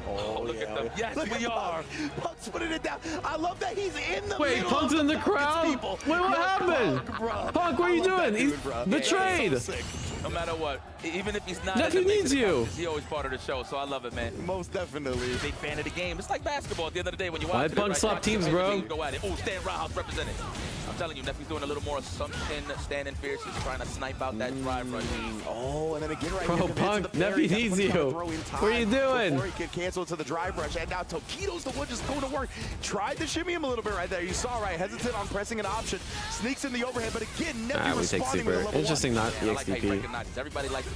Oh, look at them. Yes, look we are. Punk's putting it down. I love that he's in the Wait, middle. Punk's in the crowd? Wait, what happened? Punk, what are you doing? He's betrayed. No matter what, even if he's not, Nephew needs you. He's always part of the show, so I love it, man. Most definitely. Big fan of the game. It's like basketball at the end of the day when you watch Why it. Punk swap teams, bro? Go at it. Oh, Stan Roundhouse represented. I'm telling you, Nephew's doing a little more assumption, standing fierce. He's trying to snipe out that drive rush. Oh, and then again right Bro, here. Punk, Nephew needs you. What are you doing? Before he could cancel to the drive rush, and now Tokido's the one just going to work. Tried to shimmy him a little bit right there. You saw, right? Hesitant on pressing an option. Sneaks in the overhead, but again, Nephew we take responding with a super. level Interesting, 1. not I like how he EXDP. recognizes. Everybody likes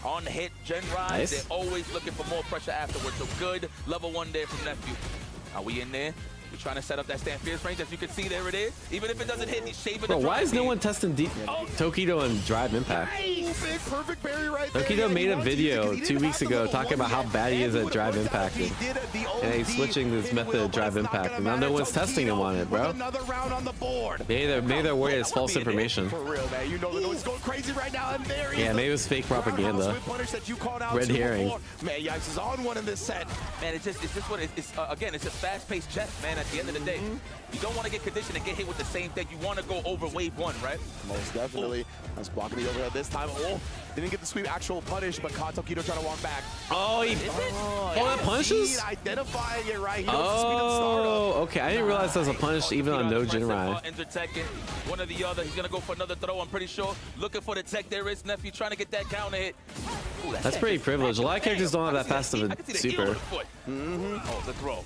on the hit, gen rise. Nice. They're always looking for more pressure afterwards. So good level 1 there from Nephew. Are we in there? We're trying to set up that stand fierce range. As you can see, there it is. Even if it doesn't hit, he's shaving Bro, the why drive is no beam. one testing Tokido and Drive Impact? Nice. Big perfect parry right there. Tokido made a video 2 weeks ago talking about how bad he is at Drive Impact. And he's switching this method of Drive Impact. And now no one's testing him on it, bro. Another round on the board. Maybe they're worried it's false information. For real, man. You know it's going crazy right now, and there he is. Yeah, maybe it was fake propaganda. Red herring. Man, Yikes is on one in this set. Man, it's just what it's again, it's just fast-paced chess, man. At the end of the day, you don't want to get conditioned and get hit with the same thing. You want to go over wave 1, right? Most definitely. I was blocking the overhead this time. Oh, didn't get the sweep actual punish, but caught Tokido trying to walk back. Oh, that punishes? Identifying it right. He knows the speed of the startup. Oh, okay. I didn't realize that was a punish even on no Jinrai. One or the other. He's gonna go for another throw. I'm pretty sure. Looking for the tech. There is Nephew trying to get that counter hit. Ooh, That's pretty privileged. A lot of characters don't have that fast of a super. Oh, the throw.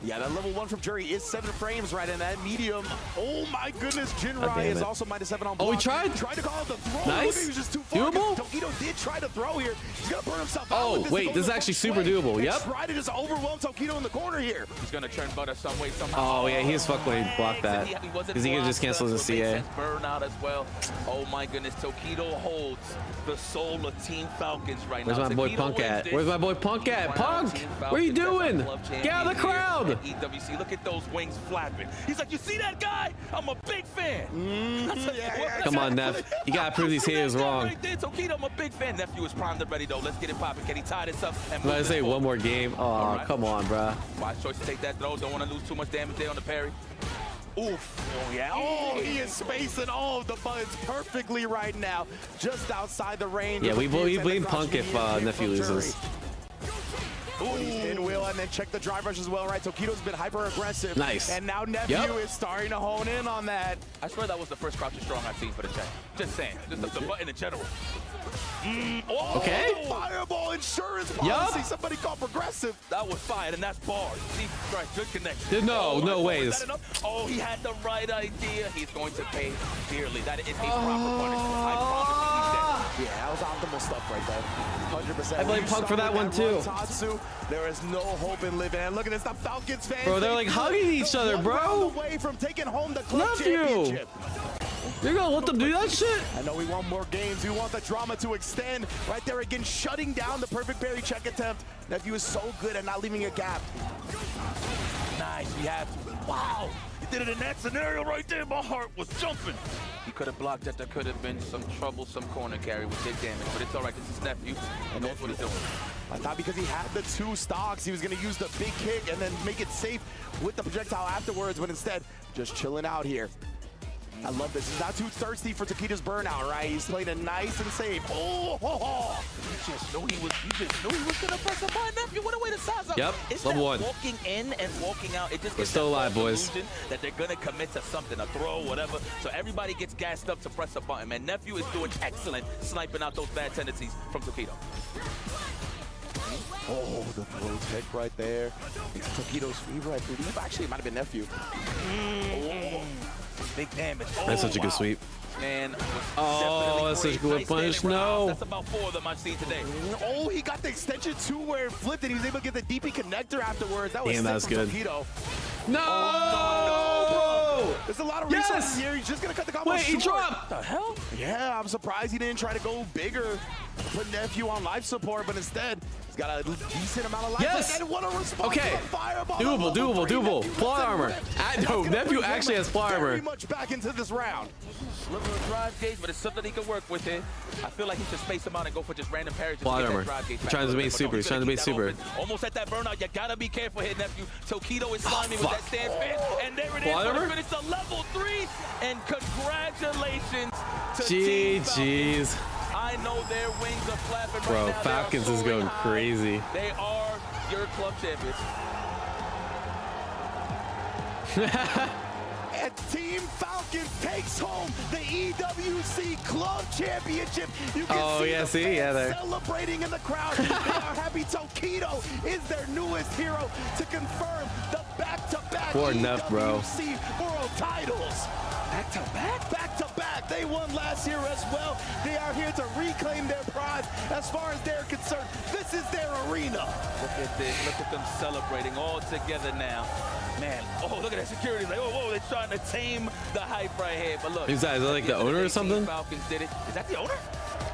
Yeah, that level 1 from Jury is 7 frames right in that medium. Oh my goodness, Jinrai is also -7 on block. Oh, he tried to call the throw. Nice. He was just too far. Doable. Tokido did try to throw here. He's gonna burn himself out. Oh, wait, this is actually super doable. Yep. Try to just overwhelm Tokido in the corner here. He's gonna turn butter some way somehow. Oh yeah, he was fucked when he blocked that. Because he could just cancel the CA. Burnout as well. Oh my goodness, Tokido holds the soul of Team Falcons right Where's now. my boy Punk at? Where's my boy Punk at? Punk! What are you doing? Get out of the crowd! EWC, look at those wings flapping. He's like, you see that guy? I'm a big fan. Come on, Neff. You gotta prove these haters wrong. Right there, Tokido, I'm a big fan. Nephew is primed and ready though. Let's get it popping. Can he tie this up? And I'm gonna say one more game. Oh, come on, bruh. Wise choice to take that throw. Don't want to lose too much damage there on the parry. Oof. Oh, yeah. Oh, he is spacing all of the buttons perfectly right now. Just outside the range. Yeah, we blame Punk if Nephew loses. Ooh, in wheel, and then check the drive rush as well, right? Tokido's been hyper aggressive. Nice. And now Nephew is starting to hone in on that. I swear that was the first crouch strong I've seen for the check. Just saying. Just the button in general. Oh, okay. Fireball insurance policy. Somebody called progressive. That was fire, and that's bars. See, right, good connection. No ways. Oh, he had the right idea. He's going to pay dearly. That is a proper punishment. I promise you. Yeah, that was optimal stuff right there. 100%. I blame Punk for that one too. Tatsu, there is no hope in living. And look at this, the Falcons fans. Bro, they're like hugging each other, bro. Away from taking home the club championship. You're gonna let them do that shit? I know we want more games. We want the drama to extend. Right there again, shutting down the perfect parry check attempt. Nephew is so good at not leaving a gap. Nice, we have to. Wow, he did it in that scenario right there. My heart was jumping. He could have blocked that. There could have been some troublesome corner carry with big damage, but it's all right. This is Nephew. He knows what he's doing. I thought because he had the 2 stocks, he was going to use the big kick and then make it safe with the projectile afterwards, but instead, just chilling out here. I love this. He's not too thirsty for Tokido's burnout, right? He's playing it nice and safe. Oh, You just knew he was gonna press a button. Nephew, what a way to size up. Yep, It's level 1. Walking in and walking out. It just We're still alive, boys. That they're gonna commit to something, a throw, whatever. So everybody gets gassed up to press a button. Man, Nephew is doing excellent, sniping out those bad tendencies from Tokido. Oh, the throw tech right there. It's Tokido's favorite, I believe. Actually, it might have been Nephew. Oh. Big damage. That's such a good sweep. Man, oh, that's such a good punish. No. That's about 4 of them I've seen today. Oh, he got the extension too where it flipped and he was able to get the DP connector afterwards. That was damn, that's good. Tokido. No! Oh, no, bro! There's a lot of resources here. He's just gonna cut the combo short. He What dropped! the hell? Yeah, I'm surprised he didn't try to go bigger, put Nephew on life support, but instead, he's got a decent amount of life. Yes! And what a response okay. to the fireball. Doable. Plot armor. No, Nephew actually has plot armor. Very much back into this round. Little drive gauge, but it's something he can work with here. I feel like he should space him out and go for just random parries. Plot armor. He's trying to bait super. He's trying to bait super. Almost at that burnout. You gotta be careful here, Nephew. Tokido is slimy with that stance fit. And there it is. Plot armor? Finish the level 3. And congratulations to Team GG's. I know their wings are flapping right now. Bro, Falcons is going crazy. They are your club champions. And Team Falcons takes home the EWC Club Championship. You can see the fans celebrating in the crowd. They are happy. Tokido is their newest hero to confirm the back-to-back EWC World titles. Back-to-back? Back-to-back. They won last year as well. They are here to reclaim their prize. As far as they're concerned, this is their arena. Look at this. Look at them celebrating all together now. Man, oh, look at that security. Like, oh, whoa, they're trying to tame the hype right here. But look. Is that like the owner or something? Falcons did it. Is that the owner?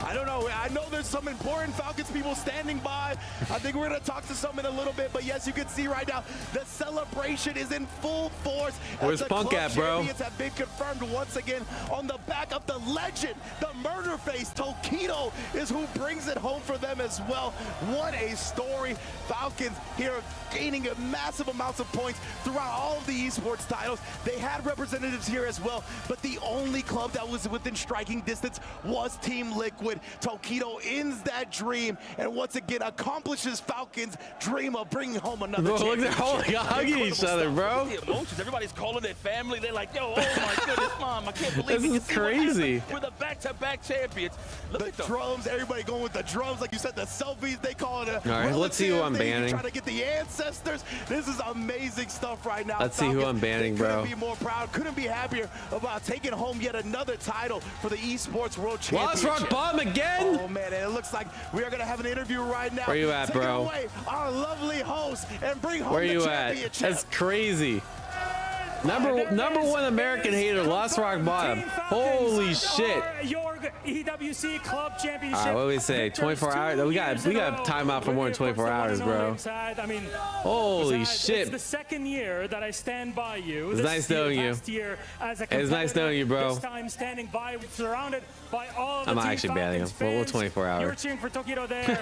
I don't know. I know there's some important Falcons people standing by. I think we're going to talk to some in a little bit. But yes, you can see right now the celebration is in full force. Where's Punk at, bro? Champions have been confirmed once again on the back of the legend, the murder face. Tokido is who brings it home for them as well. What a story. Falcons here gaining massive amounts of points throughout all of the esports titles. They had representatives here as well, but the only club that was within striking distance was Team Liquid. Tokido ends that dream and once again accomplishes Falcons' dream of bringing home another championship. Look, they're hugging each other, bro. The emotions. Everybody's calling their family. They're like, yo, oh my goodness, mom, I can't believe this is crazy. We're the back-to-back champions. the drums, everybody going with the drums, like you said, the selfies, they call it a all right, let's see who I'm banning. Trying to get the ancestors. This is amazing stuff right now. Let's see who I'm banning, bro. Couldn't be more proud, couldn't be happier about taking home yet another title for the Esports World Championship. Lost Rock Bomb again? Oh man, and it looks like we are gonna have an interview right now. Where you at, Take bro? away our lovely host and bring home Where the you at? championship. That's crazy. Number one American hater, Lost Rock Bottom. Holy shit. Your EWC Club Championship. All right, what do we say? 24 hours? We got time out for more than 24 hours, bro. I mean, holy shit. It's the second year that I stand by you. It's nice knowing you. It's nice knowing you, bro. This time standing by, surrounded by all the I'm actually banning him. Well, 24 hours. You were cheering for Tokido there.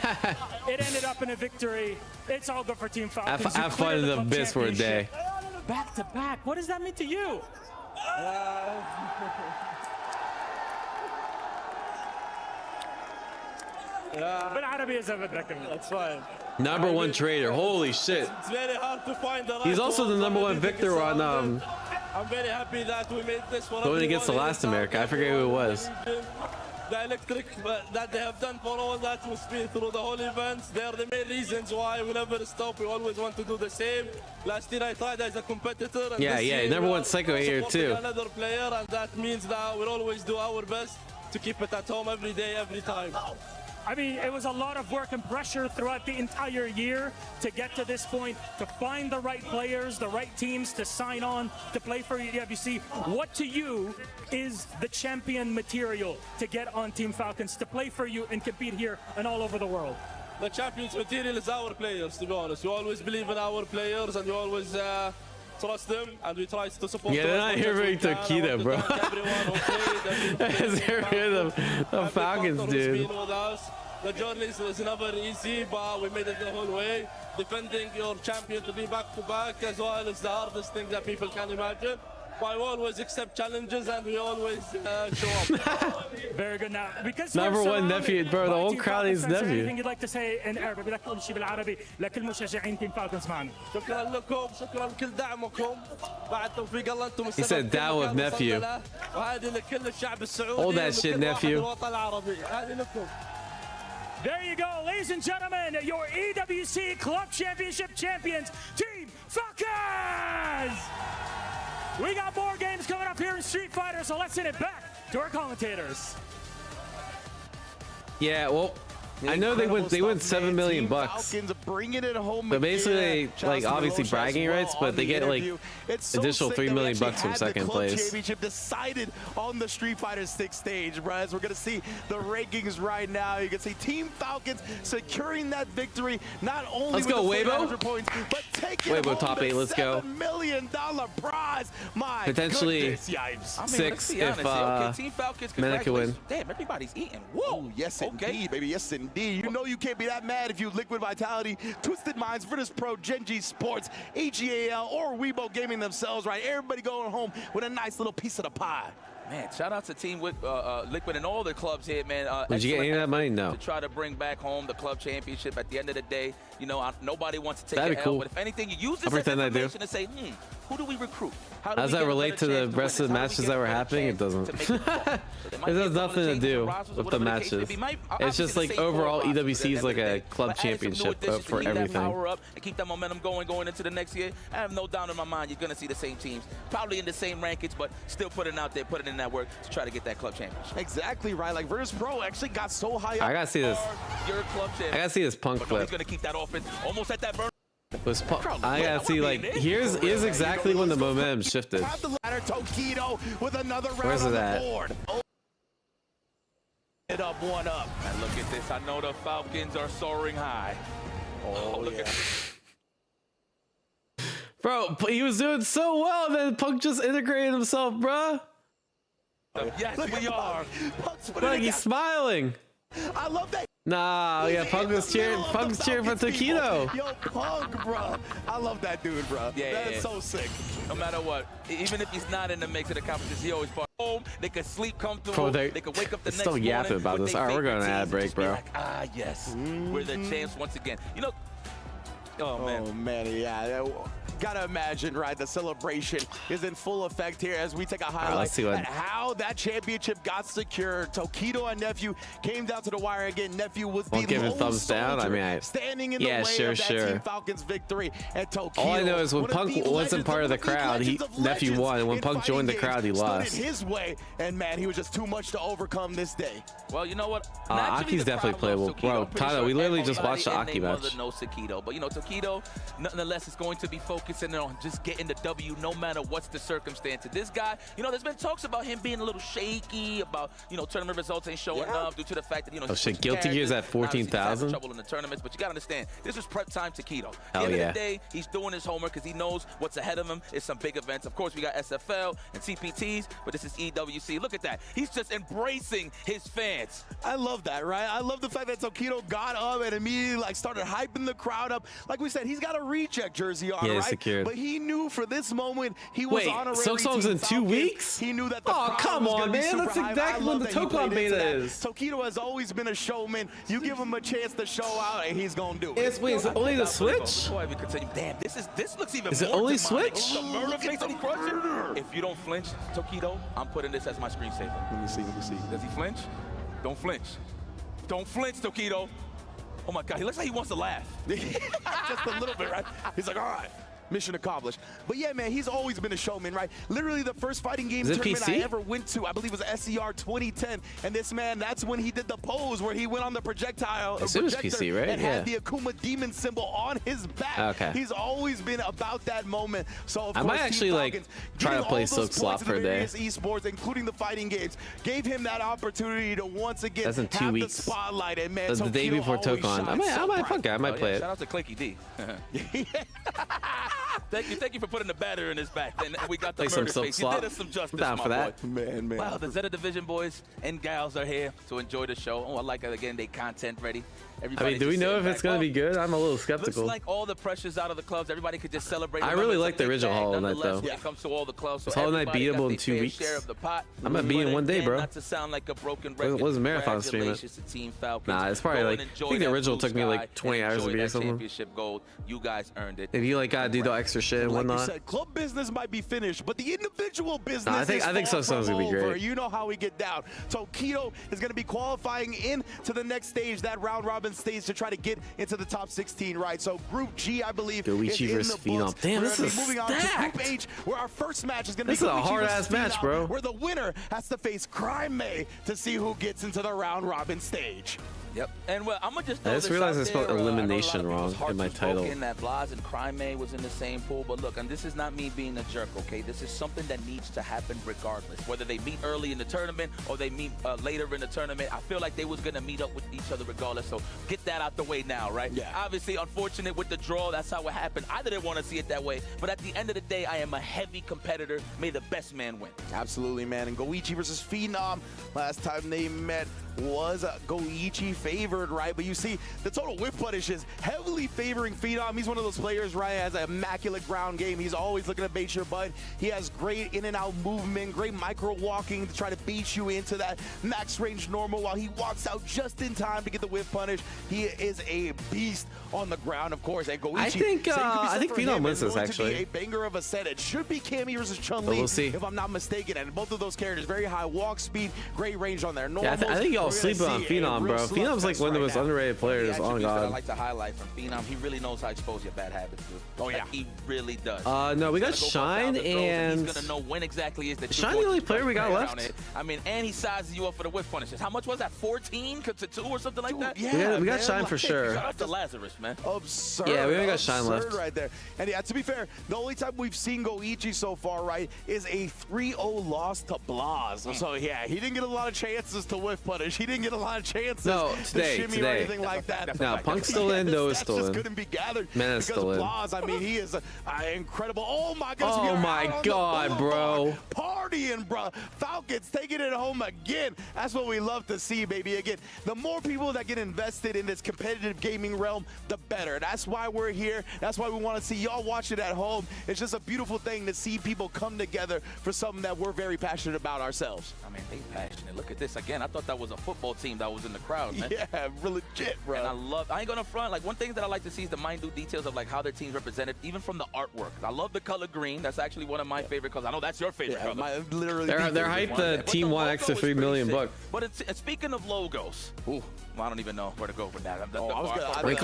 It ended up in a victory. It's all good for Team Falcons. Have fun in the abyss for a day. Back to back. What does that mean to you? That's fine. Number one trader. Holy shit. It's very hard to find the right. He's also the number one victor on I'm very happy that we made this for going against the last America. I forget who it was. The electric that they have done for all that with me through the whole events, they are the main reasons why we never stop. We always want to do the same. Last year I tried as a competitor. And Yeah, year, number one psycho here too. Another player, and that means that we'll always do our best to keep it at home every day, every time. I mean, it was a lot of work and pressure throughout the entire year to get to this point, to find the right players, the right teams to sign on to play for EWC. What to you is the champion material to get on Team Falcons, to play for you and compete here and all over the world? The champions material is our players, to be honest. We always believe in our players and we always trust them, and we try to support them. Yeah, they're not here for Tokido, bro. They're here the Falcons, dude. The journey is never easy, but we made it the whole way. Defending your champion to be back-to-back as well is the hardest thing that people can imagine. But we always accept challenges and we always show up. Very good. Now, because number one nephew, bro. The whole crowd is nephew. Anything you'd like to say in Arabic? بدك تقول شيء بالعربي لكل مشجعين تيم فالكونز معنا. شكرا لكم، شكرا لكل دعمكم. بعد توفيق الله انتم He said down with nephew. وهذه لكل الشعب السعودي. Hold that shit, nephew. الوطن العربي. هذه لكم. There you go, ladies and gentlemen, your EWC Club Championship champions, Team Falcons! We got more games coming up here in Street Fighter, so let's send it back to our commentators. Yeah, well, I know they went $7 million. Bringing it home. But basically, like obviously bragging rights, but they get like additional $3 million from second place. Championship decided on the Street Fighter 6 stage, bro. As we're gonna see the rankings right now, you can see Team Falcons securing that victory. Not only let's go, Weibo. Points, but taking Weibo top 8. Let's go. $7 million prize. My potentially goodness, I mean, 6 if okay, Team Falcons, Mena can win. Damn, everybody's eating. Whoa. Ooh, yes, indeed, baby. Yes, indeed. You know you can't be that mad if you Liquid Vitality, Twisted Minds, Riddles Pro, Genji Sports, AGAL, or Weibo Gaming themselves, right? Everybody going home with a nice little piece of the pie. Man, shout out to Team Liquid and all the clubs here, man. Did you get any of that money? No. To try to bring back home the club championship at the end of the day. You know, nobody wants to take That'd a be L, cool. but if anything, you use this I'll as pretend I do. information to say, who do we recruit? How does that relate to the rest of the matches that were happening? It doesn't. It has nothing to do with the matches. It's just like overall EWC is like a club championship for everything. Power up and keep that momentum going into the next year. I have no doubt in my mind you're going to see the same teams, probably in the same rankings, but still putting out there, putting in that work to try to get that club championship. Exactly right. Like Riddles Pro actually got so high up. I gotta see this. Your club champ. I gotta see this punk clip. He's going to keep that offense almost at that burn. I gotta see, like, here's exactly when the momentum shifted. With another round where's it at? It up, one up. And look at this. I know the Falcons are soaring high. Oh look at this. Bro, he was doing so well, and then Punk just integrated himself, bro. Yes, we are. Look, he's smiling. I love that. Nah, yeah, Punk's cheering for Tokido. Yo, Punk, bro. I love that dude, bro. Yeah, that is so sick. No matter what, even if he's not in the mix of the competition, he always part home. They could sleep comfortable. Bro, they could wake up the next still morning. yapping about this. All right, we're going to ad break, bro. Like, yes, we're the champs once again. You know, oh man, yeah. Gotta imagine, right? The celebration is in full effect here as we take a highlight at how that championship got secured. Tokido and Nephew came down to the wire again. Nephew was the lone thumbs down. I mean, standing in the way of that Team Falcons victory. And Tokido, all I know is when Punk wasn't part of the crowd, Nephew won. And when Punk joined the crowd, he lost. His way, and man, he was just too much to overcome this day. Well, you know what? Aki's definitely playable. Bro, Tano, we literally just watched the Aki match. No Tokido, but you know, Tokido, nonetheless, is going to be focusing on just getting the W no matter what's the circumstance. This guy, you know, there's been talks about him being a little shaky, about, you know, tournament results ain't showing up due to the fact that, you know, Guilty Gear's at 14,000. Trouble in the tournaments, but you gotta understand, this is prep time Tokido. At Hell the end of the day, he's doing his homework because he knows what's ahead of him. It's some big events. Of course, we got SFL and CPTs, but this is EWC. Look at that. He's just embracing his fans. I love that, right? I love the fact that Tokido got up and immediately like started hyping the crowd up. Like we said, he's got a recheck jersey on, right? Secured. But he knew for this moment he was honorary. Silksong's in 2 weeks? He knew that the crowd come was on, man. That's exactly when the Tokon beta is. Tokido has always been a showman. You give him a chance to show out, and he's gonna do it. Wait, is it only the Switch? Before we continue, damn, this looks even more. Is it only demonic. Switch? The murder face that he crushed. If you don't flinch, Tokido, I'm putting this as my screensaver. Let me see. Does he flinch? Don't flinch. Don't flinch, Tokido. Oh my God, he looks like he wants to laugh. Just a little bit, right? He's like, all right. Mission accomplished. But yeah, man, he's always been a showman, right? Literally the first fighting game tournament I ever went to, I believe was SCR 2010. And this man, that's when he did the pose where he went on the projectile PC, right? and had the Akuma demon symbol on his back. Okay. He's always been about that moment. So of I course, might actually like try to play Silk Slot for a day. Esports, including the fighting games, gave him that opportunity to once again That's in 2 have weeks. the spotlight. And man, the day before Tokon. I might play it. Shout out to Clinky D. Thank you for putting the batter in his back. And we got the murder face. You did us some justice, down my for that. boy. Man. Wow, the Zeta Division boys and gals are here to enjoy the show. Oh, I like it again. They content ready. I mean, do we know if it's going to be good? I'm a little skeptical. Looks like all the pressure's out of the clubs. Everybody could just celebrate. I really like the original Hollow Knight, though. When it comes to all the clubs, so Hollow Knight beatable in 2 weeks. I'm going to beat in 1 day, bro. Not to sound like a broken record. It was a marathon stream. Nah, it's probably like, I think the original took me like 20 hours to beat or something. Championship gold. You guys earned it. If you like got to do the extra shit and whatnot. Like you said, club business might be finished, but the individual business I think Silksong's going to be great. You know how we get down. Tokido is going to be qualifying into the next stage, that round robin stage, to try to get into the top 16, right? So Group G, I believe, is in the books. Damn, this is moving on to Group H, where our first match is going to be This is a hard-ass match, bro. Where the winner has to face Crime May to see who gets into the round robin stage. Yep. And well, I'm gonna just. I just realized I spelled elimination wrong in my title. That Blas and Crime May was in the same pool, but look, and this is not me being a jerk, okay? This is something that needs to happen regardless. Whether they meet early in the tournament or they meet later in the tournament, I feel like they was gonna meet up with each other regardless. So get that out the way now, right? Yeah. Obviously, unfortunate with the draw. That's how it happened. I didn't want to see it that way, but at the end of the day, I am a heavy competitor. May the best man win. Absolutely, man. And Goichi versus Phenom, last time they met was Goichi favored, right? But you see, the total whip punish is heavily favoring Phenom. He's one of those players, right, has an immaculate ground game. He's always looking to bait your butt. He has great in and out movement, great micro walking to try to bait you into that max range normal while he walks out just in time to get the whip punish. He is a beast on the ground, of course. And Goichi, I think Phenom wins this, actually. A banger of a set. It should be Cammy versus Chun-Li, we'll see. if I'm not mistaken. And both of those characters, very high walk speed, great range on their normals. Yeah, I think y'all sleeping on Phenom, bro. Phenom's like one of the most underrated players. Oh God. I like to highlight from Phenom. He really knows how to expose your bad habits, dude. Oh yeah, he really does. No, we got Shine and he's gonna know when exactly is that. Shine the only player we got left. I mean, and he sizes you up for the whip punishes. How much was that? 14 to 2 or something like that? Yeah, we got Shine for sure. Shout out to Lazarus, man. Absurd. Yeah, we only got Shine left right there. And yeah, to be fair, the only time we've seen Goichi so far, right, is a 3-0 loss to Blas. So yeah, he didn't get a lot of chances to whip punish. He didn't get a lot of chances to shimmy or anything like that. No, Punk's still in, Noah's still in. Just couldn't be gathered Menace because still in. Blas, I mean, he is incredible. Oh my goodness. Oh my God, bro. partying, bro. Falcons taking it home again. That's what we love to see, baby. Again, the more people that get invested in this competitive gaming realm, the better. That's why we're here. That's why we want to see y'all watch it at home. It's just a beautiful thing to see people come together for something that we're very passionate about ourselves. I mean, they passionate. Look at this again. I thought that was a football team that was in the crowd, man. Yeah, real legit, bro. And I ain't gonna front. Like, one thing that I like to see is the minute details of like how their team's represented, even from the artwork. I love the color green. That's actually one of my favorite colors. I know that's your favorite color. They're hyped the team won extra $3 million bucks. But speaking of logos, well, I don't even know where to go with that. I like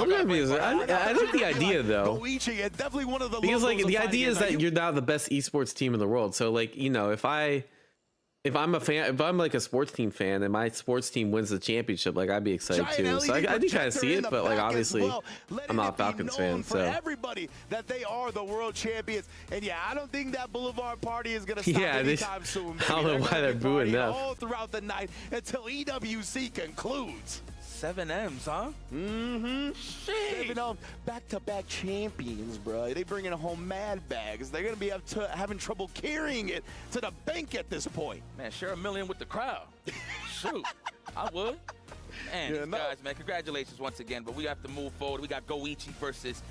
the idea though. Definitely one of the because like the idea is that you're now the best esports team in the world. So like, you know, if I'm a fan, if I'm like a sports team fan and my sports team wins the championship, like I'd be excited too. So I do kind of see it, but like obviously I'm not a Falcons fan. So everybody that they are the world champions, and yeah, I don't think that Boulevard party is gonna stop anytime soon. I don't know why they're booing them all throughout the night until EWC concludes. 7 M's, huh? Mm-hmm. Shit. Back-to-back champions, bro. They bringing home mad bags. They're gonna be having trouble carrying it to the bank at this point. Man, share $1 million with the crowd. Shoot, I would. Man, these guys, man, congratulations once again. But we have to move forward. We got Goichi versus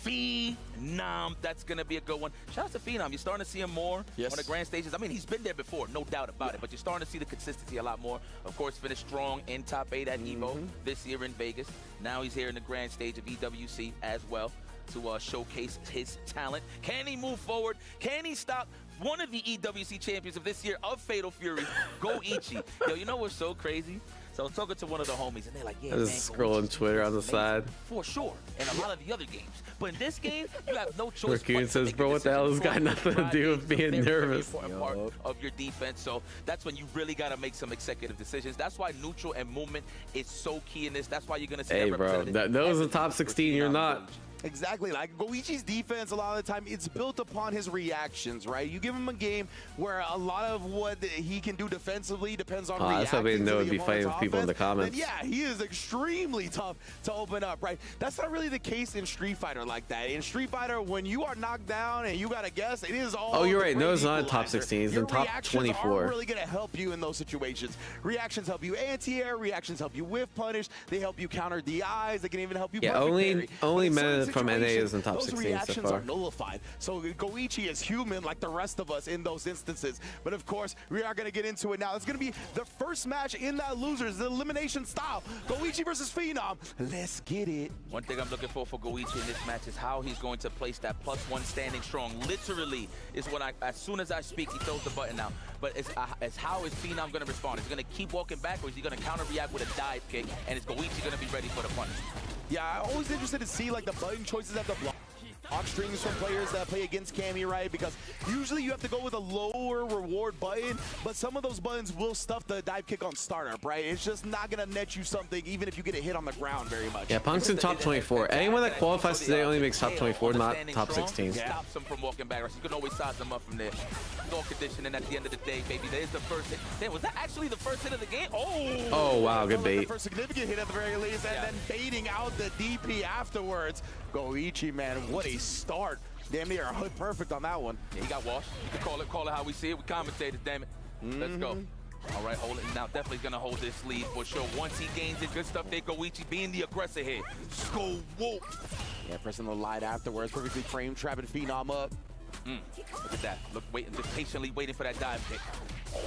Phenom. That's going to be a good one. Shout out to Phenom. You're starting to see him more on the grand stages. I mean, he's been there before, no doubt about it, but you're starting to see the consistency a lot more. Of course, finished strong in top 8 at EVO this year in Vegas. Now he's here in the grand stage of EWC as well to showcase his talent. Can he move forward? Can he stop one of the EWC champions of this year of Fatal Fury, Goichi? Yo, you know what's so crazy? So I was talking to one of the homies, and they're like, yeah, I was scrolling Twitter on the side. For sure, and a lot of the other games. But in this game, you have no choice. Raccoon says, bro, what the hell has got nothing to do with being nervous? Part of your defense, so that's when you really got to make some executive decisions. That's why neutral and movement is so key in this. That's why you're going to see hey, bro, those are top 16, you're not. Exactly. Like Goichi's defense, a lot of the time, it's built upon his reactions, right? You give him a game where a lot of what he can do defensively depends on reactions. That's how they know it'd be fighting with people in the comments. And yeah, he is extremely tough to open up, right? That's not really the case in Street Fighter like that. In Street Fighter, when you are knocked down and you got to guess, it is all. Oh, you're right. No, it's not in top 16. It's in top 24. Are really going to help you in those situations. Reactions help you anti-air. Reactions help you whiff punish. They help you counter DIs. They can even help you. Yeah, only men from NA is in top 16 so far. Those reactions are nullified. So Goichi is human like the rest of us in those instances. But of course, we are going to get into it now. It's going to be the first match in that losers, the elimination style. Goichi versus Phenom. Let's get it. One thing I'm looking for Goichi in this match is how he's going to place that +1 standing strong. Literally is when as soon as I speak, he throws the button out. But it's how is Phenom going to respond? Is he going to keep walking back, or is he going to counter react with a dive kick? And is Goichi going to be ready for the punch? Yeah, I'm always interested to see like the button choices at the block strings from players that play against Cammy, right? Because usually you have to go with a lower reward button, but some of those buttons will stuff the dive kick on startup, right? It's just not gonna net you something even if you get a hit on the ground very much. Yeah, Punk's in top 24. Anyone that qualifies today only makes top 24, not top 16. Stops him from walking back. You can always size them up from there. All conditioning at the end of the day, baby. There's the first hit. Damn, was that actually the first hit of the game? Oh wow, good bait. The first significant hit at the very least, and then baiting out the DP afterwards. Goichi, man, what a start. Damn near perfect on that one. Yeah, he got washed. You can call it how we see it. We commentators, damn it. Let's go. All right, hold it. Now definitely gonna hold this lead for sure. Once he gains it, good stuff there. Goichi being the aggressor here. Go whoa. Yeah, pressing the light afterwards, perfectly framed, trapping Phenom up. Look at that. Look, just patiently waiting for that dive kick.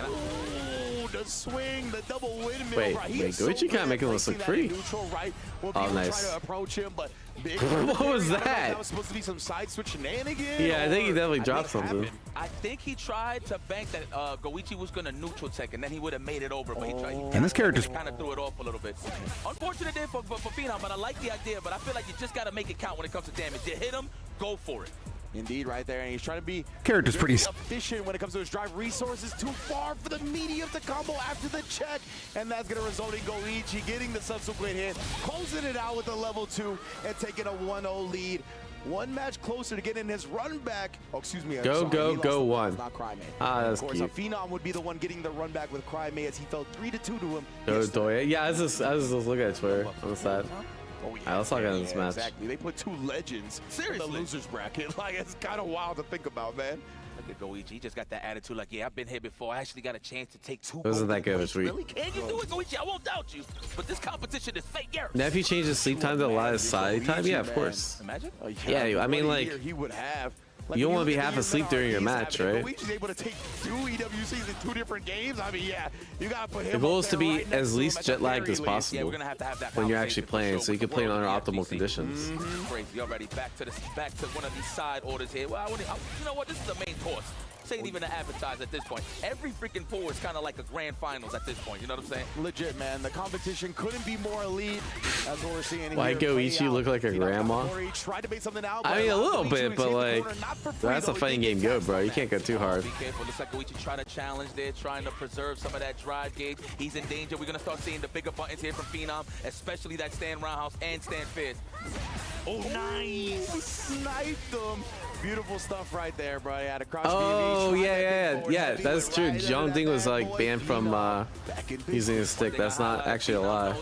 Oh, the swing, the double windmill. Wait, Goichi kind of making this look pretty. Right? Oh, nice. Try to approach him, but what was that? That was supposed to be some side switch shenanigans. Yeah, I think he definitely dropped something. I think he tried to bank that Goichi was going to neutral tech, and then he would have made it over. But he tried. And this character's kind of threw it off a little bit. Unfortunate day for Phenom, but I like the idea. But I feel like you just got to make it count when it comes to damage. You hit him, go for it. Indeed, right there, and he's trying to be character's pretty efficient when it comes to his drive resources. Too far for the medium to combo after the check, and that's going to result in Goichi getting the subsequent hit, closing it out with a level 2 and taking a 1-0 lead. One match closer to getting his run back. Oh, excuse me. Go one. Not Cryme. That's of course, cute. Phenom would be the one getting the run back with Cryme as he fell 3-2 to him. Yeah, I was just looking at Twitter on the side. Oh, yeah, Alright, let's talk about this match. Exactly. They put 2 legends in the losers bracket. Like, it's kind of wild to think about, man. Look at Goichi. He just got that attitude like, yeah, I've been here before. I actually got a chance to take 2. It wasn't that good of a tweet. Really? Can you do it, Goichi? I won't doubt you. But this competition is fake. Now, if he changes sleep time to a lot of side time, yeah, of course. Imagine. Yeah, I mean, like, he would have. you don't want to be half asleep during your match, right? He's able to take 2 EWCs in 2 different games. I mean, yeah, you got to put him. The goal is to be right as least jet lagged as possible Yeah, we're gonna have that when you're actually playing, so you can play under optimal conditions. Crazy. Already back to one of these side orders here. Well, you know what? This is the main course. This ain't even an appetizer at this point. Every freaking pool is kind of like a grand finals at this point. You know what I'm saying? Legit, man. The competition couldn't be more elite. That's what we're seeing. Why Goichi look like a grandma? Tried to make something out. I mean, a little bit, but like, that's a fighting game go, bro. You can't go too hard. Be careful. Looks like Goichi trying to challenge there, trying to preserve some of that drive gauge. He's in danger. We're gonna start seeing the bigger buttons here from Phenom, especially that stand roundhouse and stand fierce. Oh, nice! Sniped them. Beautiful stuff right there, bro. Had a cross. Oh, yeah, that's true. John Ding was like banned from using his stick. That's not actually a lie.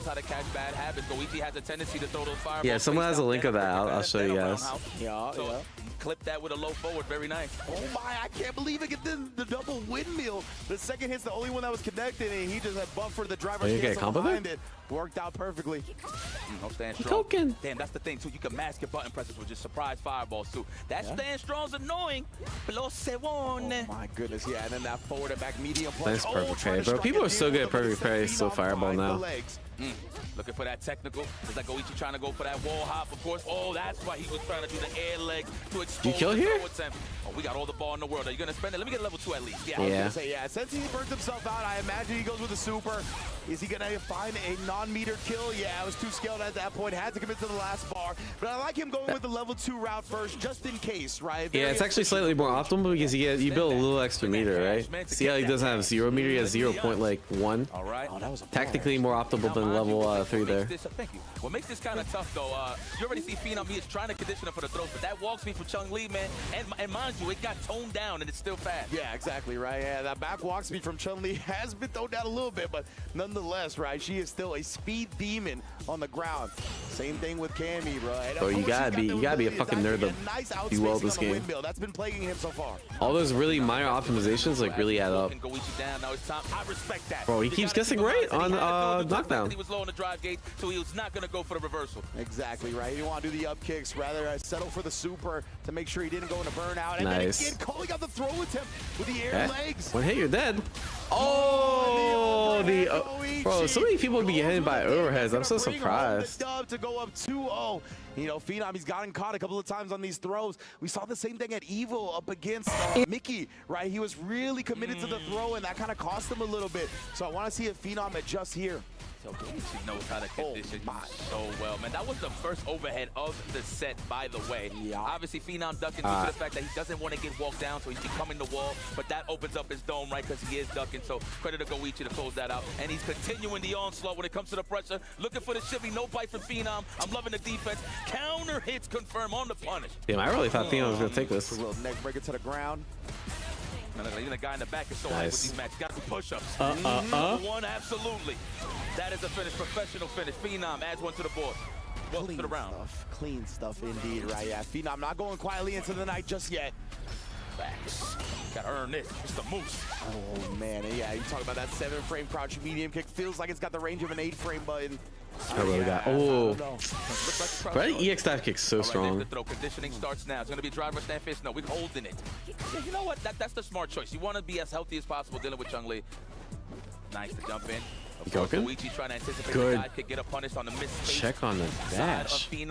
Yeah, someone has a link of that. I'll show you guys. Yeah. Clip that with a low forward. Very nice. Oh my, I can't believe it. Get the double windmill. The second hit's the only one that was connected, and he just had buffered the driver's behind it. Worked out perfectly. No stand strong. Damn, that's the thing too. You can mask your button presses with just surprise fireballs too. That stand strong's annoying. Oh my goodness, yeah. And then that forward and back medium punch. Nice perfect parry, bro. People are so good at perfect parry, so fireball now. Looking for that technical. It's like Goichi trying to go for that wall hop, of course. Oh, that's why he was trying to do the air legs to expose. You kill here? Oh, we got all the ball in the world. Are you going to spend it? Let me get level 2 at least. Yeah, I was going to say, yeah. Since he burns himself out, I imagine he goes with a super. Is he going to find a non-meter kill? Yeah, I was too skilled at that point. Had to commit to the last bar. But I like him going with the level 2 route first, just in case, right? Yeah, it's actually slightly more optimal because you build a little extra meter, right? See how he doesn't have 0 meter? He has 0.1. All right. Technically more optimal than level 3 there. Thank you. What makes this kind of tough, though, you already see Phenom, he is trying to condition him for the throws, but that walk speed from Chung Lee, man, and mind you, it got toned down, and it's still fast. Yeah, exactly, right? Yeah, that back walk speed from Chung Lee has been toned down a little bit, but nonetheless, right, she is still a speed demon on the ground. Same thing with Cammy, bro. Bro, you gotta be a fucking nerd to do well this game. That's been plaguing him so far. All those really minor optimizations like really add up. Bro, he keeps guessing right on knockdown. He was low on the drive gauge, so he was not going to go for the reversal. Exactly, right? He didn't want to do the up kicks, rather settle for the super to make sure he didn't go into burnout. And nice. then again, calling out the throw attempt with the air legs. One hit, you're dead. Oh, bro, so many people be getting hit by overheads. I'm so surprised. To go up 2-0. You know, Phenom, he's gotten caught a couple of times on these throws. We saw the same thing at Evil up against Mickey, right? He was really committed to the throw, and that kind of cost him a little bit. So I want to see if Phenom adjusts here. So Goichi knows how to condition so well, man. That was the first overhead of the set, by the way. Yeah. Obviously, Phenom ducking due to the fact that he doesn't want to get walked down, so he's becoming the wall. But that opens up his dome, right, because he is ducking. So credit to Goichi to close that out. And he's continuing the onslaught when it comes to the pressure. Looking for the shivvy, no bite from Phenom. I'm loving the defense. Counter hits confirmed on the punish. Damn, I really thought Phenom was going to take this. A little neck breaker to the ground. Even the guy in the back is so high with these matches. Got some push-ups. One, absolutely. That is a finish, professional finish. Phenom adds one to the board. Welcome to the round. Clean stuff indeed, right? Yeah, Phenom not going quietly into the night just yet. Facts. Gotta earn this. It's the moose. Oh, man. Yeah, you talk about that 7-frame crouch medium kick. Feels like it's got the range of an 8-frame button. I really got. Oh, bro, EX dive kick's so strong. The throw conditioning starts now. It's gonna be driver stand fist. No, we're holding it. Yeah, you know what? That's the smart choice. You want to be as healthy as possible dealing with Chung Lee. Nice to jump in. Goichi trying to anticipate the guy could get a punish on the miss. Check on the dash. We're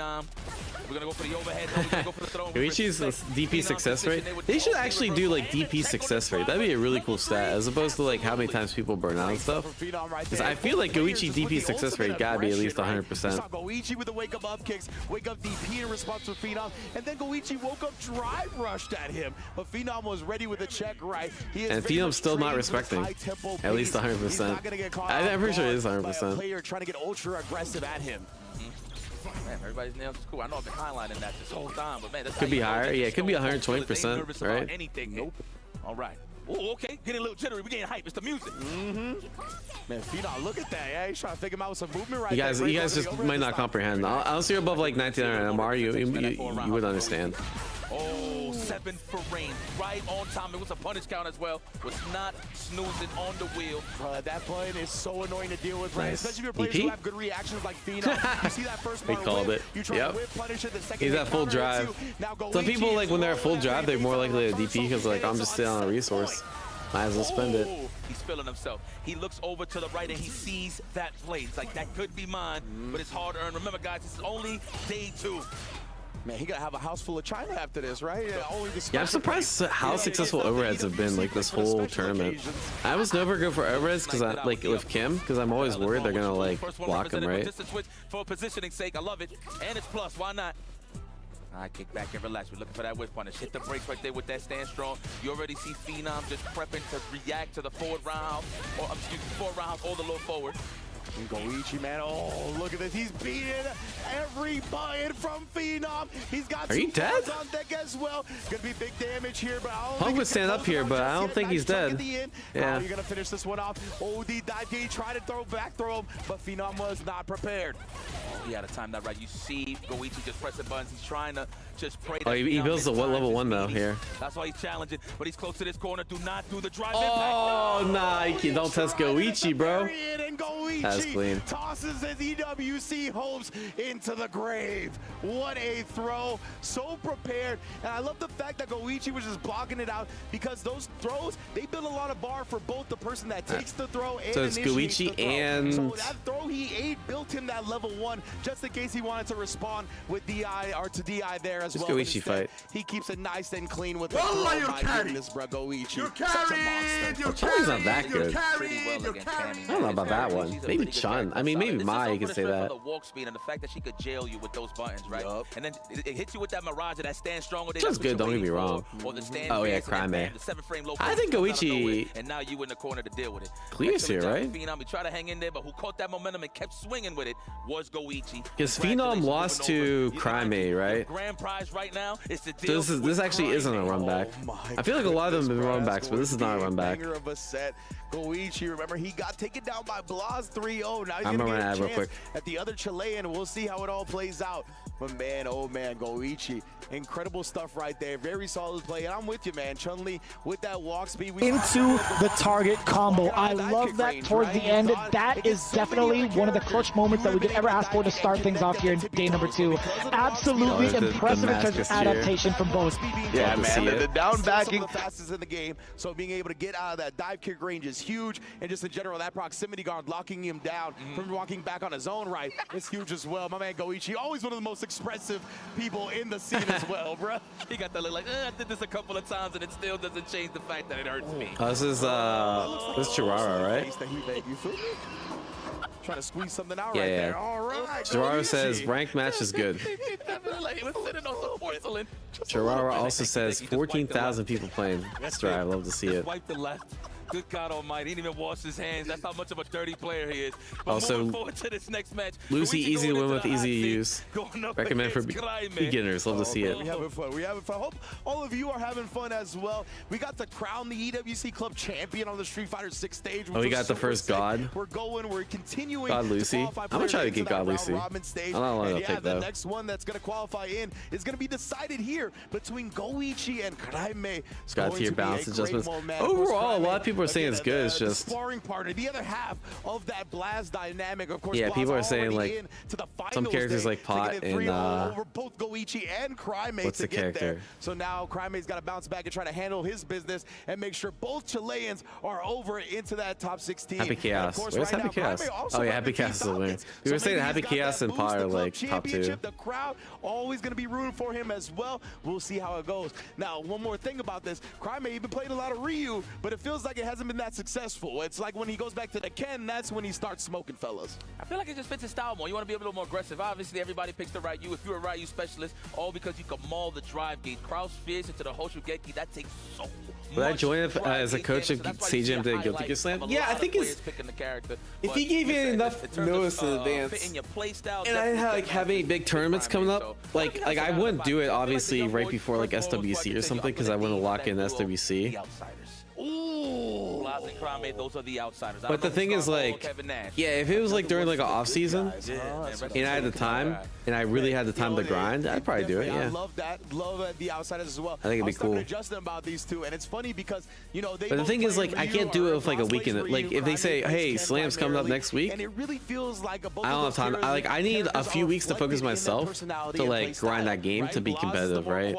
gonna go for the overhead. No, we're gonna go for the throw. Goichi's DP success rate. They should actually do like DP success rate. That'd be a really cool stat, as opposed to like how many times people burn out and stuff. Because I feel like Goichi DP success rate gotta be at least 100%. Goichi with the wake up kicks, wake up DP in response to Phenom, and then Goichi woke up drive rushed at him, but Phenom was ready with the check right. And Phenom's still not respecting at least 100%. I'm pretty sure it is 100%. Player trying to get ultra aggressive at him. Man, everybody's nails is cool. I know I've been highlighting that this whole time, but man, that's could be higher. Yeah, it could be 120%, right? Anything. Nope. All right. Oh, okay. Getting a little jittery. We're getting hype. It's the music. Man, Phenom, look at that. Yeah, he's trying to figure him out with some movement right you guys just might not comprehend. Unless you're above like 99 MR, you would understand. Oh, 7 for rain, right on time. It was a punish count as well. Was not snoozing on the wheel. That button is so annoying to deal with, right? Nice. Especially if you're players EP? who have good reactions like Phenom. You see that first We part called whip, it. you try Yep. to whip punish it, the second He's hit at full counter hits drive. you. Now Some Goichi people, like, when they're at full is drive, they're more likely to DP because, like, I'm just sitting on a resource. Might as well spend it. Oh, he's feeling himself. He looks over to the right and he sees that play. It's like, that could be mine, but it's hard earned. Remember, guys, this is only day 2. Man, he gotta have a house full of China after this, right? Yeah, I'm surprised how successful overheads have been like this whole tournament. I almost never go for overheads because I like with Kim because I'm always worried they're gonna like block him, right? For positioning sake, I love it, and it's plus. Why not? All right, kick back and relax. We're looking for that whip punish. Hit the brakes right there with that stand strong. You already see Phenom just prepping to react to the forward round, or excuse me, forward round or the low forward. Goichi, man, oh, look at this. He's beating every button from Phenom. He's got Are you dead? on deck as well. Gonna be big damage here, but Punk would stand up here, but I don't think he's dead. Yeah. You're gonna finish this one off. OD dive gate, try to throw him, but Phenom was not prepared. He had to time that right. You see Goichi just pressing buttons. He's trying to just pray. Oh, he builds the level 1 though here. That's why he's challenging, but he's close to this corner. Do not do the drive Oh, impact. nah, you don't test Goichi, bro. That's clean. Tosses his EWC hopes into the grave. What a throw. So prepared. And I love the fact that Goichi was just blocking it out because those throws, they build a lot of bar for both the person that takes the throw and So it's initiates the Goichi throw. and... So that throw he ate built him that level 1 just in case he wanted to respond with DI or to DI there as Just well. Goichi fight. He keeps it nice and clean with the Wallah, throw. you're My carried. goodness, bro, Goichi. You're Such a carried. monster. Chun's not that good. You're I don't know about that one. Maybe Chun. I mean, maybe Mai, you could say that. The walk speed and the fact that she could jail you with those buttons, right? And then it hits you with that mirage of that stand strong. Chun's good, don't get me wrong. Oh yeah, Crime. I think Goichi and now you in the corner to deal with it. clears here, right? Phenom, he tried to hang in there, but who caught that momentum and kept swinging with it was Goichi. Because Phenom lost to Crime, right? Grand prize right now is the So this actually isn't a run back. I feel like a lot of them have been run backs, but this is not a run back. Banger of a set. Goichi, remember, he got taken down by Blas 3-0. Now he's I'm going to gonna get a add real chance quick. at the other Chilean. We'll see how it all plays out. But man, oh man, Goichi, incredible stuff right there. Very solid play. And I'm with you, man. Chun-Li with that walk speed. Into the target combo. I love that towards the end. That is definitely one of the clutch moments that we could ever ask for to start things off here in day number 2. Absolutely impressive in terms of adaptation from both. Yeah, man, the down backing. Mm. The fastest in the game, so being able to get out of that dive kick range is huge, and just in general, that proximity guard locking him down from walking back on his own right is huge as well. My man Goichi, always one of the most expressive people in the scene as well, bro. He got that look like, I did this a couple of times, and it still doesn't change the fact that it hurts me. Oh, this is Chirara, right? You feel me? Trying to squeeze something out Yeah, right yeah. there. All right. Chirara says ranked match is good. Like he was sitting on some porcelain. Chirara also says 14,000 people playing. That's right. I love to see it. Just wipe the left. Good God Almighty, he didn't even wash his hands. That's how much of a dirty player he is. But Also, moving forward to this next match, Lucy, Goichi easy to going win into with, the easy to hot use. seat, going up Recommend for against Crime, man. beginners. Love to see it. We having fun. We having fun. Hope all of you are having fun as well. We got to crown the EWC Club champion on the Street Fighter 6 stage. Oh, we got the first God. We're continuing. God Lucy. I'm gonna try to get God Lucy. I don't know what I'll take the though. next one that's gonna qualify in is gonna be decided here between Goichi and Crime. God tier balance adjustments. Overall, a lot of people are saying it's good. It's just sparring partner, the other half of that Blast dynamic. Of course, yeah, people are saying already like into the some characters day, like Pot taking it and 3-0 over both Goichi and Crime what's to the get character? there. So now Crime's got to bounce back and try to handle his business and make sure both Chileans are over into that top 16. Happy Chaos. Where's Happy Chaos? Oh yeah, Happy Chaos is the winner. We were saying Happy Chaos and Pot are like top 2. The crowd always going to be rooting for him as well. We'll see how it goes. Now, one more thing about this. Crime even played a lot of Ryu, but it feels like it hasn't been that successful. It's like when he goes back to the Ken, that's when he starts smoking, fellas. I feel like it just fits his style more. You want to be a little more aggressive. Obviously, everybody picks the Ryu. If you're a Ryu specialist, all because you can maul the drive gate. Crouch fierce into the Hoshugeki. That takes so much. Would I join as a coach of CJM to Guilty Gear Slam? Yeah, I think it's if he gave you enough notice in advance, and I had like have any big tournaments coming up, like I wouldn't do it obviously right before like SWC or something because I want to lock in SWC. Ooh, Blas and Crame, those are the outsiders. But the thing is, like, yeah, if it was like during like an off season, and I had the time, and I really had the time to grind, I'd probably do it. Yeah. I love that. Love the outsiders as well. I think it'd be cool. Justin about these two, and it's funny because but the thing is, like, I can't do it with like a weekend. Like, if they say, "Hey, Slam's coming up next week," and it really feels like I don't have time. I need a few weeks to focus myself to like grind that game to be competitive, right?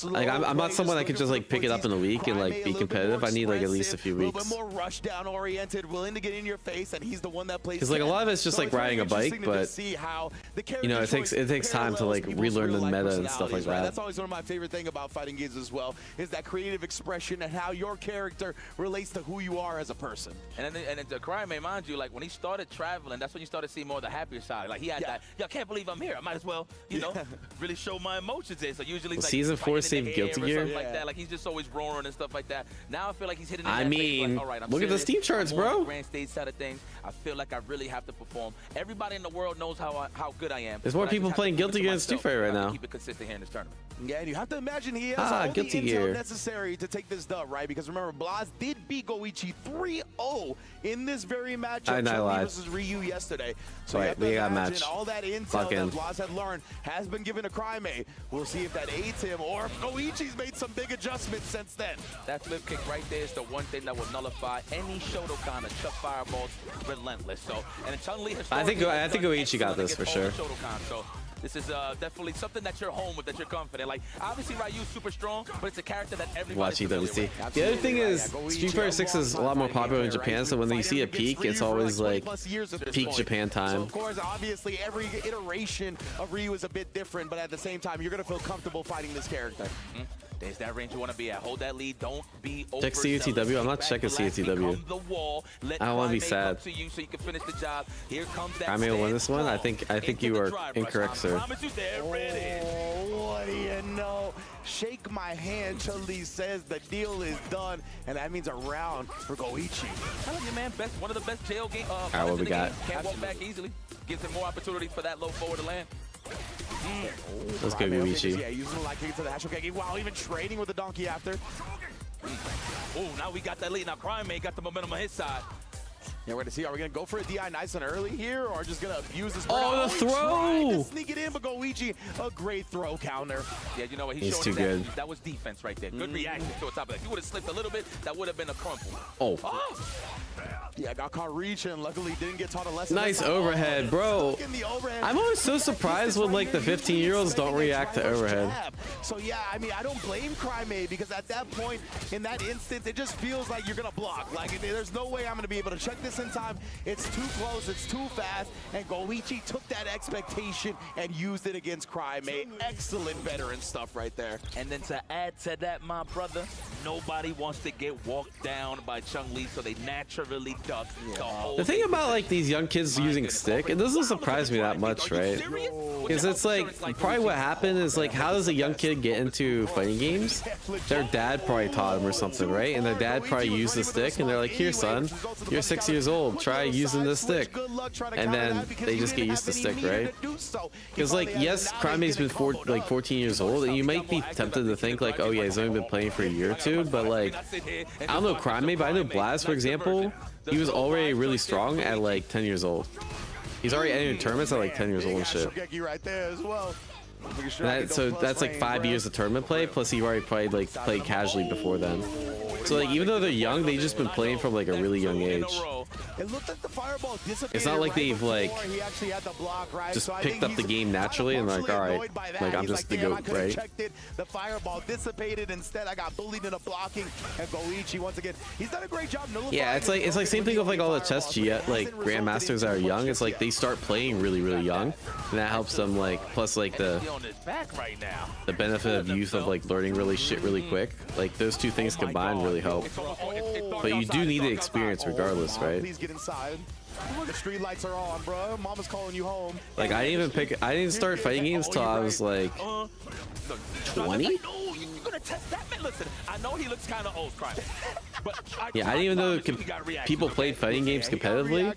Like, I'm not someone that could just like pick it up in a week and like be competitive. I need like at least a few weeks. A little bit more rush down oriented, willing to get in your face, and he's the one that plays. Because like a lot of it's just like riding a bike, but you know, it takes time to like relearn the meta and stuff like that. That's always one of my favorite things about fighting games as well, is that creative expression and how your character relates to who you are as a person. And then the crime, mind you, like when he started traveling, that's when you started seeing more of the happier side. Like he had that, I can't believe I'm here. I might as well, you know, really show my emotions there. So usually like season 4 saved Guilty Gear. Like that. Like he's just always roaring and stuff like that. Now I feel like he's hitting. I mean, like, all right, I'm look at the Steam charts, bro. Grand stage side of things. I feel like I really have to perform. Everybody in the world knows how good I am. There's more people playing Guilty Gear than Street Fighter right now. Keep it consistent here in this tournament. Yeah, and you have to imagine he has all the intel necessary to take this dub, right? Because remember, Blas did beat Goichi 3-0 in this very matchup versus Ryu yesterday. So you have to imagine all that intel that Blas had learned has been given to Crime. We'll see if that aids him or if Goichi's made some big adjustments since then. That flip kick right there is the one thing that will nullify any Shotokan of Chuck Fireballs relentless. So, and Chun-Li I think Goichi got this for sure. So this is definitely something that you're home with, that you're confident. Like, obviously, Ryu's super strong, but it's a character that everybody's EWC. The other thing is, Street Fighter 6 is a lot more popular in Japan, so when you see a peak, it's always like peak Japan time. So, of course, obviously, every iteration of Ryu is a bit different, but at the same time, you're going to feel comfortable fighting this character. There's that range you want to be at. Hold that lead. Don't be over. Check CUTW. I'm not checking CUTW. I don't want to be sad. So you can finish the job. Here comes that. I may win this one. I think you are incorrect, sir. Oh, what do you know? Shake my hand. Chun-Li says the deal is done, and that means a round for Goichi. Telling you, man, one of the best jail game. All right, what we got? Can't walk back easily. Gives him more opportunities for that low forward to land. Let's go, Goichi. Yeah, using the light kick to the Hashokage while even trading with the donkey after. Oh, now we got that lead. Now Crime got the momentum on his side. Yeah, we're going to see. Are we going to go for a DI nice and early here, or just going to abuse this? Oh, the throw! To sneak it in, but Goichi, a great throw counter. Yeah, you know what? He's too good. That was defense right there. Good reaction to top of that. If you would have slipped a little bit, that would have been a crumple. Oh. Yeah, got caught reaching. Luckily, didn't get taught a lesson. Nice overhead, bro. I'm always so surprised when like the 15-year-olds don't react to overhead. So yeah, I mean, I don't blame Crime because at that point, in that instant, it just feels like you're gonna block. Like there's no way I'm gonna be able to check this in time. It's too close, it's too fast, and Goichi took that expectation and used it against Crime. Excellent veteran stuff right there. And then to add to that, my brother, nobody wants to get walked down by Chun-Li, so they naturally duck. The thing about like these young kids using stick, it doesn't surprise me that much, right? Because it's like probably what happened is like, how does a young kid get into fighting games? Their dad probably taught them or something, right? And their dad probably used the stick, and they're like, "Here, son, you're 6 years old. Try using this stick." And then they just get used to stick, right? Because like, yes, Crime's been 14 years old, and you might be tempted to think like, "Oh yeah, he's only been playing for a year or two," but like, I don't know Crime, but I know Blas, for example. He was already really strong at like 10 years old. He's already entered tournaments at like 10 years old and shit. So that's like 5 years of tournament play, plus he already played casually before then. So like, even though they're young, they've just been playing from like a really young age. It looked like the fireball disappeared. It's not like they've like just picked up the game naturally and like, all right, like I'm just the GOAT, right? The fireball dissipated. Instead, I got bullied into blocking, and Goichi once again, he's done a great job. Yeah, it's like same thing with like all the chess like grandmasters that are young. It's like they start playing really young, and that helps them like. Plus like the benefit of youth of like learning really quick. Like those two things combined really help. But you do need the experience regardless, right? Please get inside. The street lights are on, bro. Mama's calling you home. Like I didn't start fighting games till I was like 20. You're gonna test that man. Listen, I know he looks kind of old, Crime. But yeah, I didn't even know people played fighting games competitively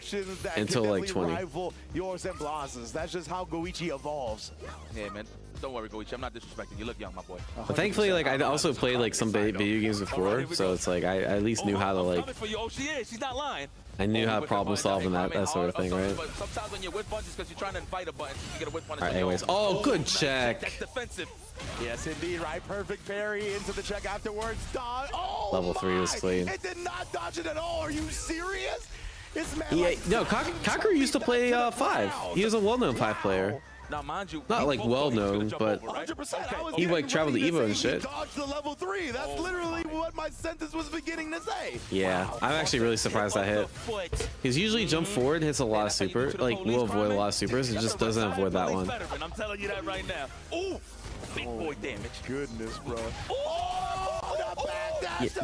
until like 20. Yours and Blas's. That's just how Goichi evolves. Yeah, man. Don't worry, Goichi. I'm not disrespecting you. Look young, my boy. But thankfully, like I also played like some video games before, so it's like I at least knew how to like. For you. Oh, she is. She's not lying. I knew how to problem solve and that sort of thing, right? But sometimes when you're with bunches, because you're trying to invite a button, you get a with bunch. All right, anyways. Oh, good check. That's defensive. Yes, indeed, right? Perfect parry into the check afterwards. Dodge. Oh, level 3 was clean. It did not dodge it at all. Are you serious? Yeah, no, Kakeru used to play 5. He was a well-known 5 player. Now, mind you, not like well-known, but he like traveled to Evo and shit. Dodged the level 3. That's literally what my sentence was beginning to say. Yeah, I'm actually really surprised that hit. Because usually jump forward hits a lot of super, like will avoid a lot of supers. It just doesn't avoid that one. I'm telling you that right now. Ooh, big boy damage. Goodness, bro.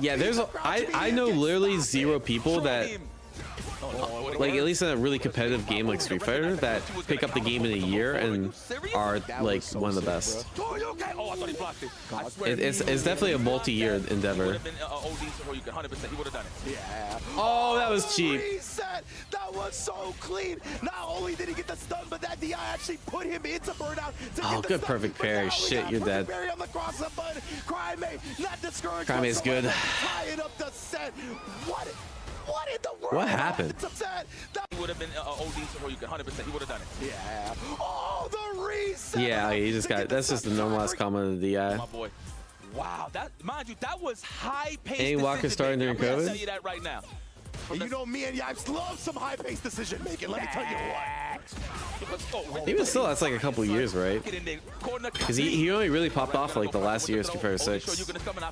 Yeah, there's I know literally 0 people that like at least in a really competitive game like Street Fighter that pick up the game in a year and are like one of the best. It's definitely a multi-year endeavor. Oh, that was cheap. That was so clean. Not only did he get the stun, but that DI actually put him into Burnout. Oh, good perfect parry. Shit, you're dead. Crime is good. What in the world? What happened? He would have been OD, so you could 100%. He would have done it. Yeah. Oh, the reset. Yeah, he just got. That's just the normalized comment of the DI. My boy. Wow, that mind you, that was high pace. Any Walker starting during COVID? I'll tell you that right now. You know me and Yipes love some high-paced decision making. Let me tell you what. Even still, that's like a couple years, right? Because he only really popped off like the last year of Street Fighter 6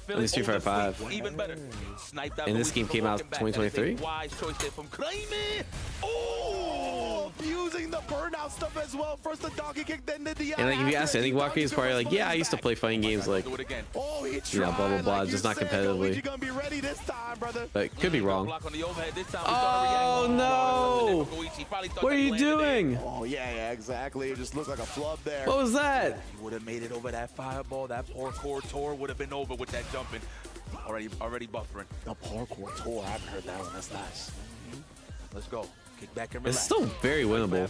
and Street Fighter 5. Even better. And this game came out 2023. Wise choice there from Kramer. Oh, using the Burnout stuff as well. First the donkey kick, then the DI. And like if you ask any Walker, he's probably like, yeah, I used to play fighting games like, you know, blah blah blah, just not competitively. But could be wrong. Oh no! What are you doing? Oh yeah, exactly. It just looked like a flub there. What was that? He would have made it over that fireball. That parkour tour would have been over with that jumping. Already buffering. The parkour tour. I haven't heard that one. That's nice. Let's go. Kick back and relax. It's still very winnable.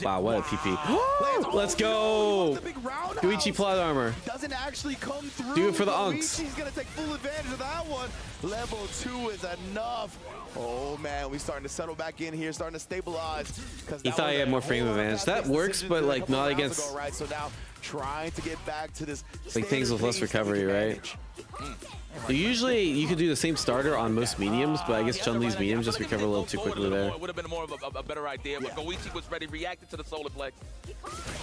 Wow, what a TP. Let's go! Goichi plot armor. Doesn't actually come through. Do it for the unks. Goichi's gonna take full advantage of that one. Level 2 is enough. Oh man, we starting to settle back in here, starting to stabilize. He thought he had more frame advantage. That works, but like not against. Right, so now trying to get back to this. Like things with less recovery, right? So usually you could do the same starter on most mediums, but I guess Chun-Li's mediums just recover a little too quickly there. It would have been more of a better idea, but Goichi was ready, reacted to the solar plex.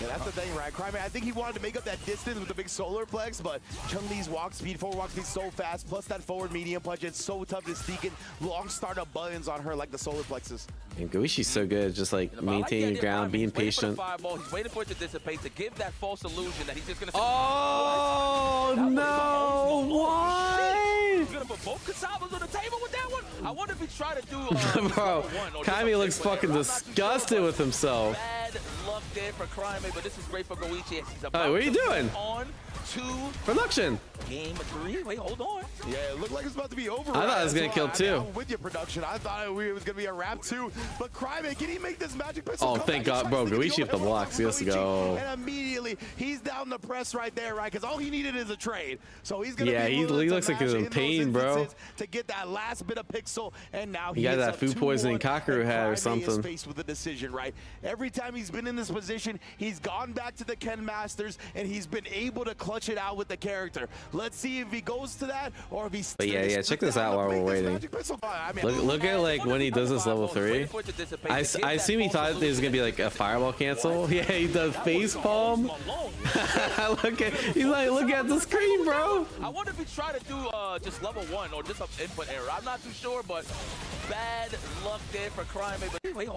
Yeah, that's the thing, right? Crime, I think he wanted to make up that distance with the big solar plex, but Chun-Li's walk speed, forward walk speed so fast, plus that forward medium punch, it's so tough to sneak in long startup buttons on her like the solar plexes. And Goichi's so good, just like maintaining the ground, being patient. He's waiting for it to dissipate to give that false illusion that he's just gonna. Oh no! Why? He's gonna put both Kasabas on the table with that one. I wonder if he tried to do. Bro, Kaimi looks fucking disgusted with himself. Bad luck there for Crime, but this is great for Goichi. He's about what are you doing? On to production. Game 3. Wait, hold on. Yeah, it looked like it's about to be over. I thought it was gonna kill 2. With your production, I thought it was gonna be a wrap 2. But Crime, can he make this magic pistol? Oh, thank God, bro. Goichi hit the blocks. Let's go. And immediately he's down the press right there, right? Because all he needed is a trade. So he's gonna. Yeah, he looks like he's in pain, bro. To get that last bit of pixel, and now he got that food poisoning Kakeru had or something. Faced with a decision, right? Every time he's been in this position, he's gone back to the Ken Masters, and he's been able to clutch it out with the character. Let's see if he goes to that or if he. But yeah, check this out while we're waiting. Look at like when he does this level 3. I assume he thought there was gonna be like a fireball cancel. Yeah, he does face palm. He's like, look at the screen, bro. I wonder if he tried to do just level 1 or just an input error. I'm not too sure, but bad luck there for Crime. But wait,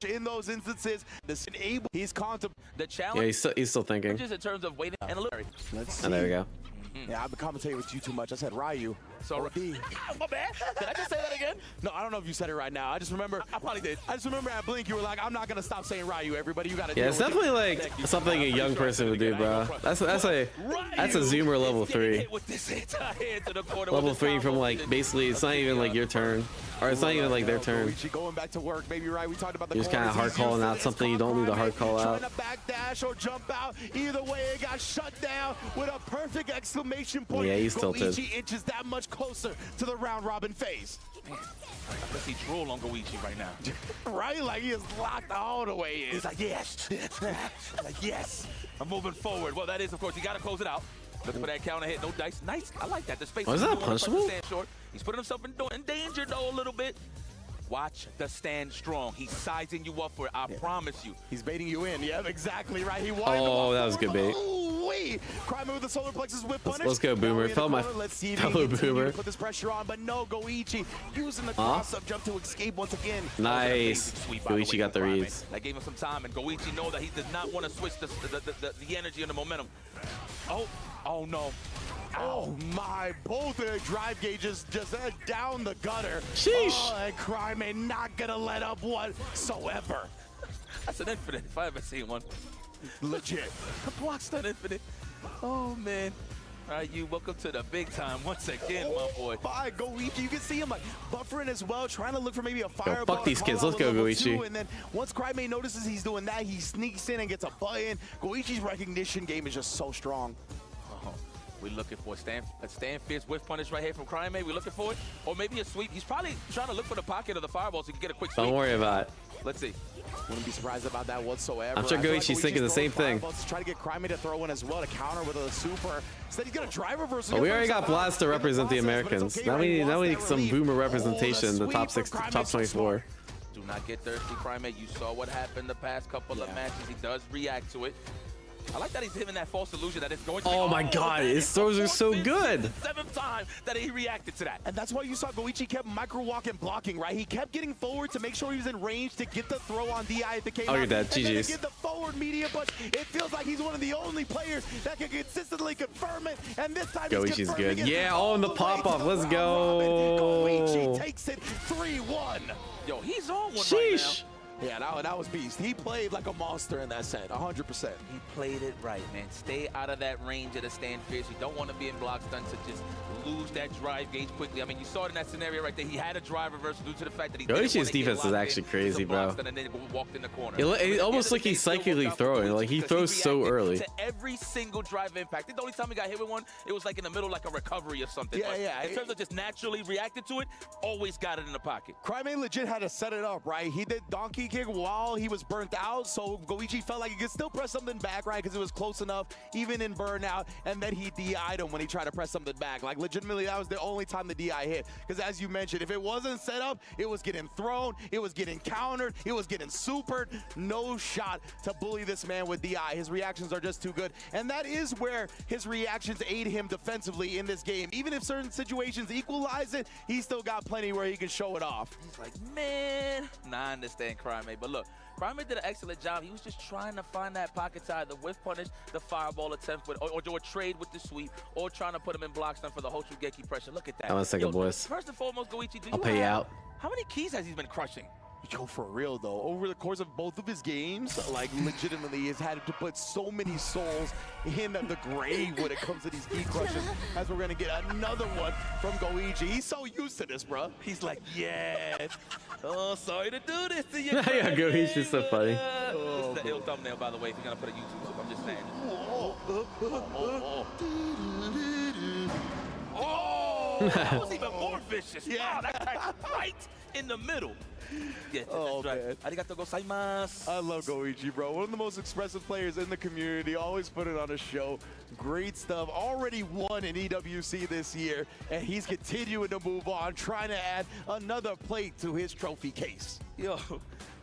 in those instances, this enable he's contemplating the challenge. Yeah, he's still thinking. Just in terms of waiting and let's see. And there we go. Yeah, I've been commentating with you too much. I said Ryu. So, my bad. Did I just say that again? No, I don't know if you said it right now. I just remember. I probably did. I just remember at Blink, you were like, I'm not going to stop saying Ryu, everybody. You got to Yeah, it's definitely like something a young person would do, bro. That's a Zoomer level 3. Level 3 from like, basically, it's not even like your turn. Or it's not even like their turn. Going back to work, maybe right. We talked about the You're just kind of hard calling out something you don't need to hard call out. Trying to backdash or jump out. Either way, it got shut down with a perfect exclamation point. Yeah, he's tilted. Goichi inches that much closer to the round robin phase. Man, I can see drool on Goichi right now. Right? Like he is locked all the way in. He's like, yes. Like, yes. I'm moving forward. Well, that is, of course, you got to close it out. Looking for that counter hit. No dice. Nice. I like that. The space. Was that punchable? He's putting himself in danger, though, a little bit. Watch the stand strong. He's sizing you up for it. I promise you. He's baiting you in. Yeah, exactly right. He oh, that was good bait. Ooh-wee. Crime with the solar plexus whip punish. Let's go, Boomer. Fellow my fellow Boomer. Put this pressure on, but no, Goichi using the cross-up jump to escape once again. Nice. Goichi got the reads. That gave him some time, and Goichi know that he does not want to switch the energy and the momentum. Oh no. Oh my, both their drive gauges just down the gutter. Sheesh. Oh, and Crime not gonna let up whatsoever. That's an infinite if I ever seen one. Legit. Blocks that infinite. Oh man. All right, you welcome to the big time once again, my boy. By Goichi, you can see him like buffering as well, trying to look for maybe a fireball. Fuck these kids, let's go, Goichi. And then once Crime notices he's doing that, he sneaks in and gets a buy-in. Goichi's recognition game is just so strong. We're looking for a stand fierce whiff punish right here from Crime. We're looking for it. Or maybe a sweep. He's probably trying to look for the pocket of the fireball so he can get a quick sweep. Don't worry about it. Let's see. Wouldn't be surprised about that whatsoever. I'm sure Goichi's thinking the same thing. Try to get Crime to throw in as well to counter with a super. Instead, he's going to drive reverse. Oh, we already got Blast to represent the Americans. Now we need some Boomer representation in the top 24. Do not get thirsty, Crime. You saw what happened the past couple of matches. He does react to it. I like that he's hitting that false illusion that it's going to be. Oh my God, his throws are so good. The 7th time that he reacted to that. And that's why you saw Goichi kept micro walk and blocking, right? He kept getting forward to make sure he was in range to get the throw on DI if it came out. Oh, you're dead. GG's. Get the forward media, but it feels like he's one of the only players that can consistently confirm it. And this time Goichi's good. Yeah, on the pop-off. Let's go. Goichi takes it 3-1. Yo, he's on one Sheesh. right now. Yeah, that was beast. He played like a monster in that set, 100%. He played it right, man. Stay out of that range of the stand fierce. You don't want to be in block stunts to just lose that drive gauge quickly. I mean, you saw it in that scenario right there. He had a drive reversal due to the fact that he Goichi's defense is actually crazy, bro. And then walked in the corner. It almost like he's psychically throwing. Like he throws so early. To every single drive impact. The only time he got hit with one, it was like in the middle, like a recovery or something. Yeah. In terms of just naturally reacted to it, always got it in the pocket. Crime legit had to set it up, right? He did donkey kick while he was burnt out, so Goichi felt like he could still press something back, right? Because it was close enough, even in burnout, and then he DI'd him when he tried to press something back. Like, legitimately, that was the only time the DI hit. Because as you mentioned, if it wasn't set up, it was getting thrown, it was getting countered, it was getting supered. No shot to bully this man with DI. His reactions are just too good, and that is where his reactions aid him defensively in this game. Even if certain situations equalize it, he's still got plenty where he can show it off. He's like, man, I understand Crime, but look, Crime did an excellent job. He was just trying to find that pocket side, the whiff punish, the fireball attempt, or do a trade with the sweep, or trying to put him in block stun for the Hoshugeki pressure. Look at that. I'm a second, boys. First and foremost, Goichi, I'll pay you out. How many keys has he been crushing? Yo, for real though, over the course of both of his games, like legitimately has had to put so many souls in the grave when it comes to these key crushes, as we're gonna get another one from Goichi. He's so used to this, bro. He's like, yes. Oh, sorry to do this to you. Yeah, Goichi's so funny. This is the ill thumbnail, by the way, if you're gonna put a YouTube up, I'm just saying. Oh, that was even more vicious. Yeah, that guy right in the middle. Yeah, oh, man. Arigatou gozaimasu. I love Goichi, bro. One of the most expressive players in the community. Always put it on a show. Great stuff. Already won in EWC this year, and he's continuing to move on, trying to add another plate to his trophy case. Yo,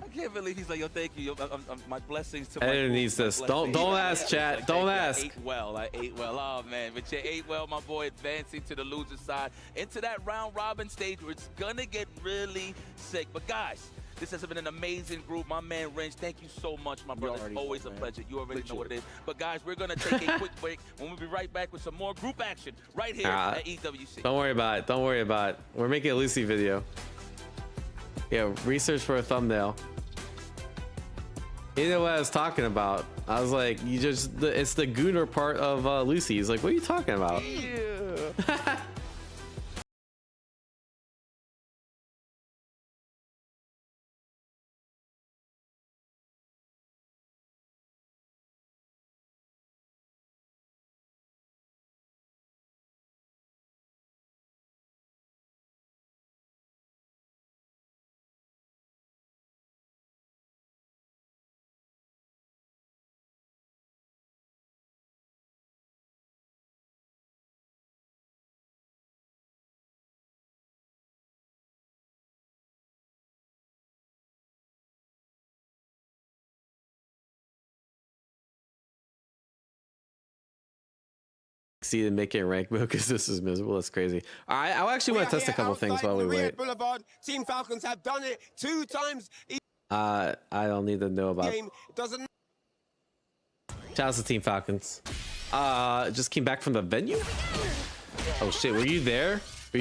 I can't believe he's like, yo, thank you. Yo, my blessings to my Editor needs this. Don't ask, chat. Like, don't ask. I ate well. Oh, man. But you ate well, my boy, advancing to the loser side. Into that round robin stage where it's going to get really sick. But, guys, this has been an amazing group. My man, Wrench, thank you so much, my brother. It's always a pleasure. You already know what it is. But, guys, we're going to take a quick break, and we'll be right back with some more group action right here at EWC. Don't worry about it. Don't worry about it. We're making a Lucy video. Yeah, research for a thumbnail. You know what I was talking about. I was like, it's the Gooner part of Lucy. He's like, what are you talking about? Yeah. succeed in making rank mode because this is miserable. That's crazy. All right, I actually want to test a couple things while we wait. Boulevard. Team Falcons have done it 2 times. I don't need to know about. Game doesn't. Shout out to Team Falcons. Just came back from the venue. Oh shit, were you there? Were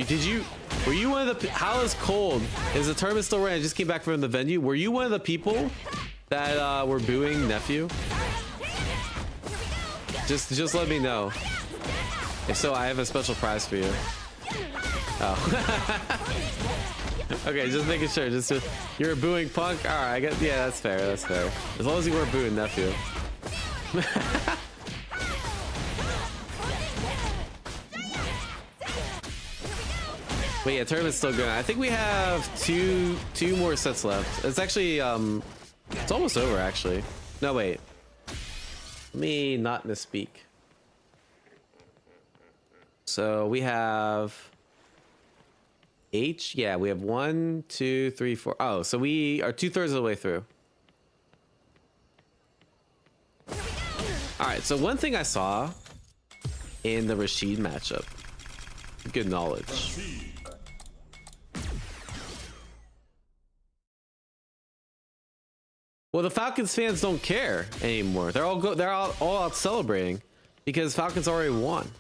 you one of the? How is cold? Is the tournament still running? I just came back from the venue. Were you one of the people that were booing Nephew? Just let me know. If so, I have a special prize for you. Oh. Okay, just making sure. You're booing Punk. All right, I guess. Yeah, that's fair. That's fair. As long as you weren't booing Nephew. But yeah, tournament's still going. I think we have two more sets left. It's actually it's almost over actually. No wait. Let me not misspeak. So we have H. Yeah, we have 1, 2, 3, 4. Oh, so we are 2/3 of the way through. All right. So one thing I saw in the Rashid matchup, good knowledge. Well, the Falcons fans don't care anymore. They're all out celebrating because Falcons already won.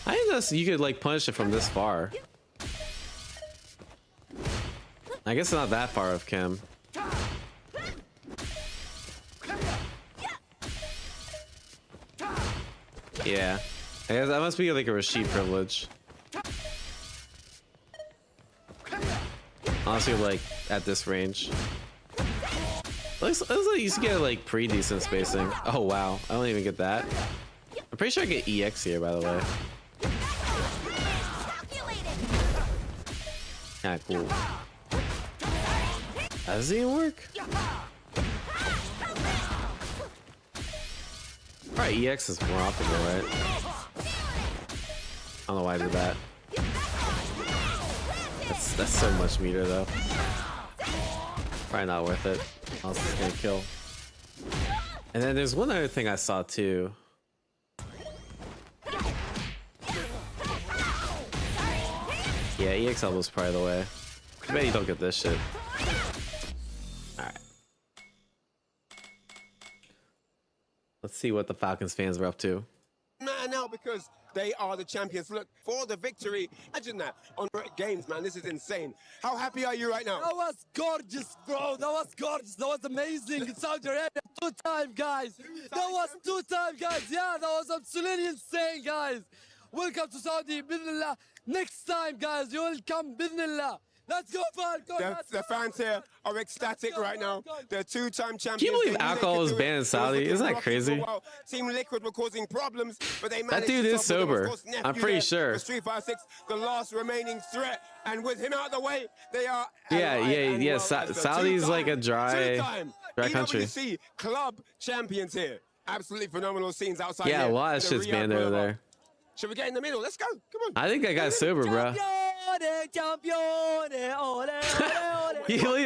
I think that's, you could like punish it from this far. I guess it's not that far of Kim. Yeah, I guess that must be like a Rashid privilege. Honestly, like at this range, at least I used to get like pretty decent spacing. Oh wow, I don't even get that. I'm pretty sure I get EX here, by the way. Ah, cool. Does it even work? Alright, EX is more optimal, right? I don't know why I did that. That's so much meter though. Probably not worth it. I was just gonna kill. And then there's one other thing I saw too. Yeah, EX elbow's probably the way. I bet you don't get this shit. Alright. Let's see what the Falcons fans are up to. Now because they are the champions. Look for the victory. Imagine that on games, man. This is insane. How happy are you right now? That was gorgeous, bro. That was gorgeous. That was amazing. In Saudi Arabia, 2-time, guys. That was 2-time, guys. Yeah, that was absolutely insane, guys. Welcome to Saudi, bismillah. Next time, guys, you will come, bismillah. Let's go, Falcon. The fans here are ecstatic right now. They're 2-time champions. Can you believe alcohol is banned in Saudi? Isn't that crazy? Team Liquid were causing problems, but they that dude is sober. I'm pretty sure. 356, the last remaining threat, and with him out of the way, they are. Yeah. Saudi's like a dry country. EWC club champions here. Absolutely phenomenal scenes outside. Yeah, a lot of shit's banned over there. Should we get in the middle? Let's go. Come on. I think I got sober, bro.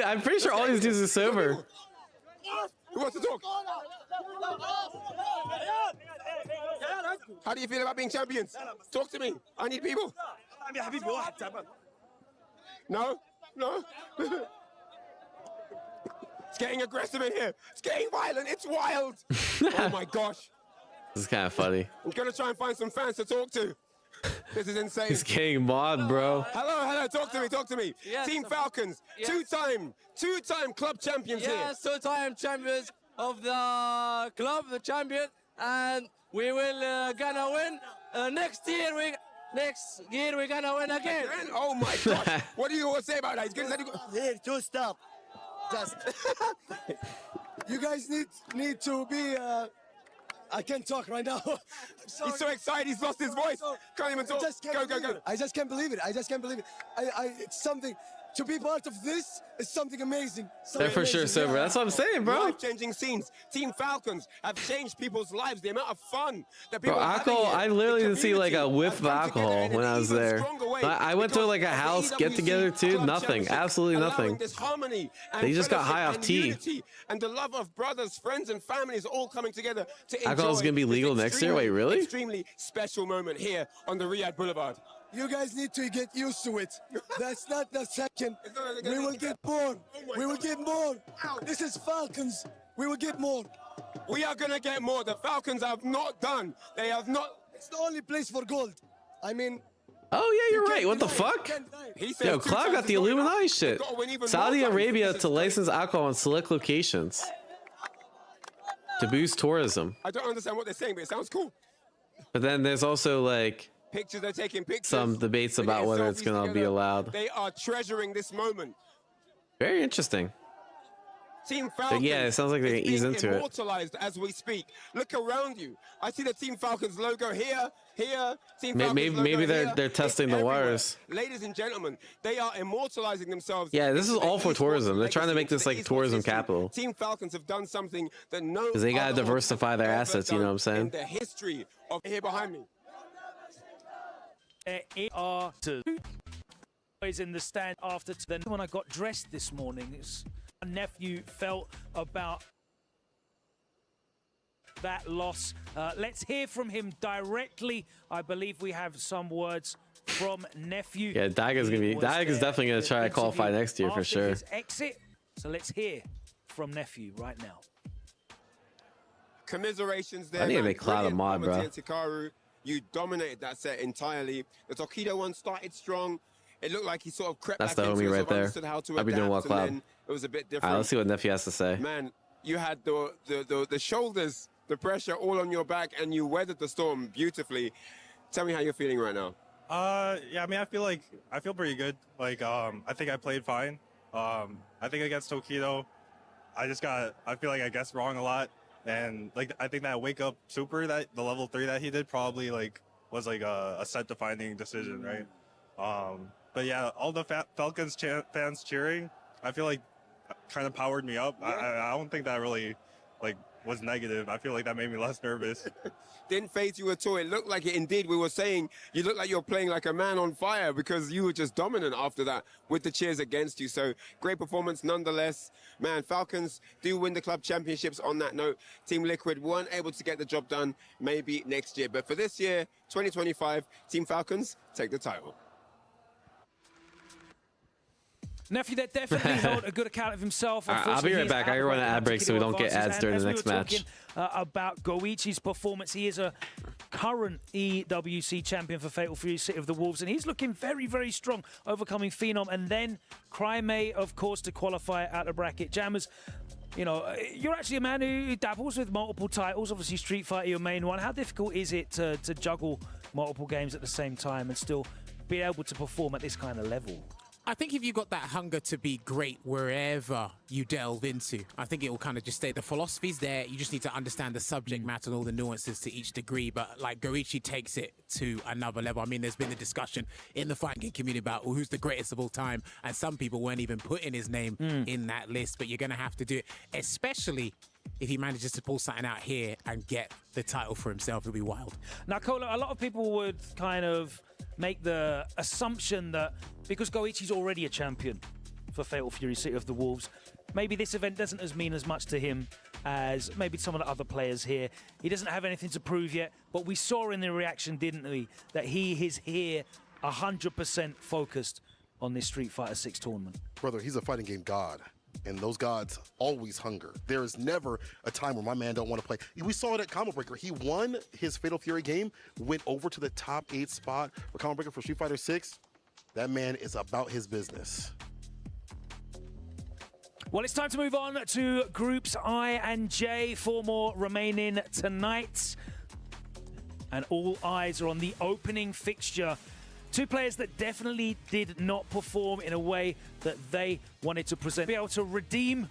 I'm pretty sure all these dudes are sober. Who wants to talk? How do you feel about being champions? Talk to me. I need people. No? It's getting aggressive in here. It's getting violent. It's wild. Oh my gosh. This is kind of funny. I'm gonna try and find some fans to talk to. This is insane. He's getting mod, bro. Hello. Talk to me. Yes, Team Falcons, yes. two-time club champions here. Yes, 2-time champions of the club, the champion, and we will gonna win. Next year we're gonna win again. Oh my gosh! What do you want to say about that? He's gonna here to stop. Just you guys need to be. I can't talk right now. He's so excited, he's lost his voice. Can't even talk. Go. I just can't believe it. It's something to be part of this It's something amazing. They're for sure sober. That's what I'm saying, bro. Life-changing scenes. Team Falcons have changed people's lives. The amount of fun that people Bro, are alcohol, having here. I literally didn't see like a whiff of alcohol when I was there. I went to like a house get-together too. Nothing. Absolutely nothing. This harmony and They just got high off and tea. unity and the love of brothers, friends, and families all coming together to enjoy. Alcohol's gonna be legal this next year? Wait, really? Extremely special moment here on the Riyadh Boulevard. You guys need to get used to it. That's not the second. We will get more. We will get more. This is Falcons. We will get more. We are going to get more. The Falcons have not done. They have not. It's the only place for gold. I mean. Oh, yeah, you're right. What the fuck? Yo, Cloud got the Illuminati shit. Saudi Arabia to license alcohol in select locations to boost tourism. I don't understand what they're saying, but it sounds cool. But then there's also like Pictures are taking pictures. some debates about whether it's going to be allowed. They are treasuring this moment. Very interesting. Team But Falcons. yeah, it sounds like they're going to ease into it. Immortalized as we speak. Look around you. I see the Team Falcons logo here, here. Team Maybe Falcons logo they're here. testing It's the everywhere. waters. Ladies and gentlemen, they are immortalizing themselves. Yeah, this is into the all for esports tourism. They're trying to legacy, make this into like the esports tourism history. capital. Team Falcons have done something that no Because they got to other diversify their ever assets, you know what I'm done saying? in the history of here behind me. Is in the stand after then when I got dressed this morning, my nephew felt about that loss. Let's hear from him directly. I believe we have some words from nephew. Yeah, Dagger's definitely going to try to qualify next year for After sure. his exit. So let's hear from nephew right now. Commiserations there. I need to man. make Cloud a Brilliant mod, bro. performance, Hikaru. You dominated that set entirely. The Tokido one started strong. It looked like he sort of crept That's back the into homie it, right sort of there. understood how to I'll be doing well, adapt, and Cloud. then it was a bit All different. right, let's see what nephew has to say. Man, you had the shoulders, the pressure all on your back, and you weathered the storm beautifully. Tell me how you're feeling right now. Yeah, I mean, I feel pretty good. Like, I think I played fine. I think against Tokido, I feel like I guessed wrong a lot. And like, I think that wake up super, that the level 3 that he did probably like was like a set defining decision, right? But yeah, all the Falcons fans cheering, I feel like kind of powered me up. I don't think that really like was negative. I feel like that made me less nervous. Didn't phase you at all. It looked like it indeed. We were saying you looked like you were playing like a man on fire because you were just dominant after that with the cheers against you. So great performance nonetheless. Man, Falcons do win the club championships on that note. Team Liquid weren't able to get the job done maybe next year. But for this year, 2025, Team Falcons take the title. Nephew that definitely held a good account of himself. I'll be right back. I run an ad break so we don't get ads during the next match. About Goichi's performance, he is a current EWC champion for Fatal Fury City of the Wolves, and he's looking very, very strong, overcoming Phenom, and then Cryme, of course, to qualify out of bracket. Jammers, you know, you're actually a man who dabbles with multiple titles. Obviously, Street Fighter, your main one. How difficult is it to juggle multiple games at the same time and still be able to perform at this kind of level? I think if you've got that hunger to be great wherever you delve into, I think it will kind of just stay. The philosophy's there. You just need to understand the subject matter and all the nuances to each degree. But like Goichi takes it to another level. I mean, there's been a discussion in the fighting game community about who's the greatest of all time. And some people weren't even putting his name in that list. But you're going to have to do it, especially if he manages to pull something out here and get the title for himself. It'll be wild. Now, Kola, a lot of people would kind of make the assumption that because Goichi's already a champion for Fatal Fury City of the Wolves, maybe this event doesn't mean as much to him as maybe some of the other players here. He doesn't have anything to prove yet, but we saw in the reaction, didn't we, that he is here 100% focused on this Street Fighter 6 tournament. Brother, he's a fighting game god. And those gods always hunger. There is never a time where my man don't want to play. We saw it at Combo Breaker. He won his Fatal Fury game, went over to the top 8 spot for Combo Breaker for Street Fighter 6. That man is about his business. Well, it's time to move on to Groups I and J. 4 more remaining tonight. And all eyes are on the opening fixture. 2 players that definitely did not perform in a way that they wanted to present. Be able to redeem,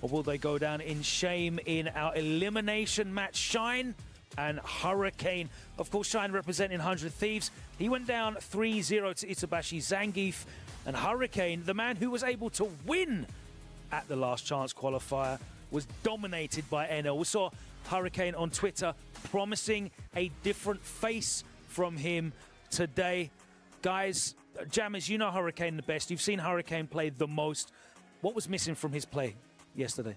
or will they go down in shame in our elimination match? Shine and Hurricane. Of course, Shine representing 100 Thieves. He went down 3-0 to Itabashi Zangief. And Hurricane, the man who was able to win at the last chance qualifier, was dominated by NL. We saw Hurricane on Twitter promising a different face from him today. Guys, Jammers, you know Hurricane the best. You've seen Hurricane play the most. What was missing from his play yesterday?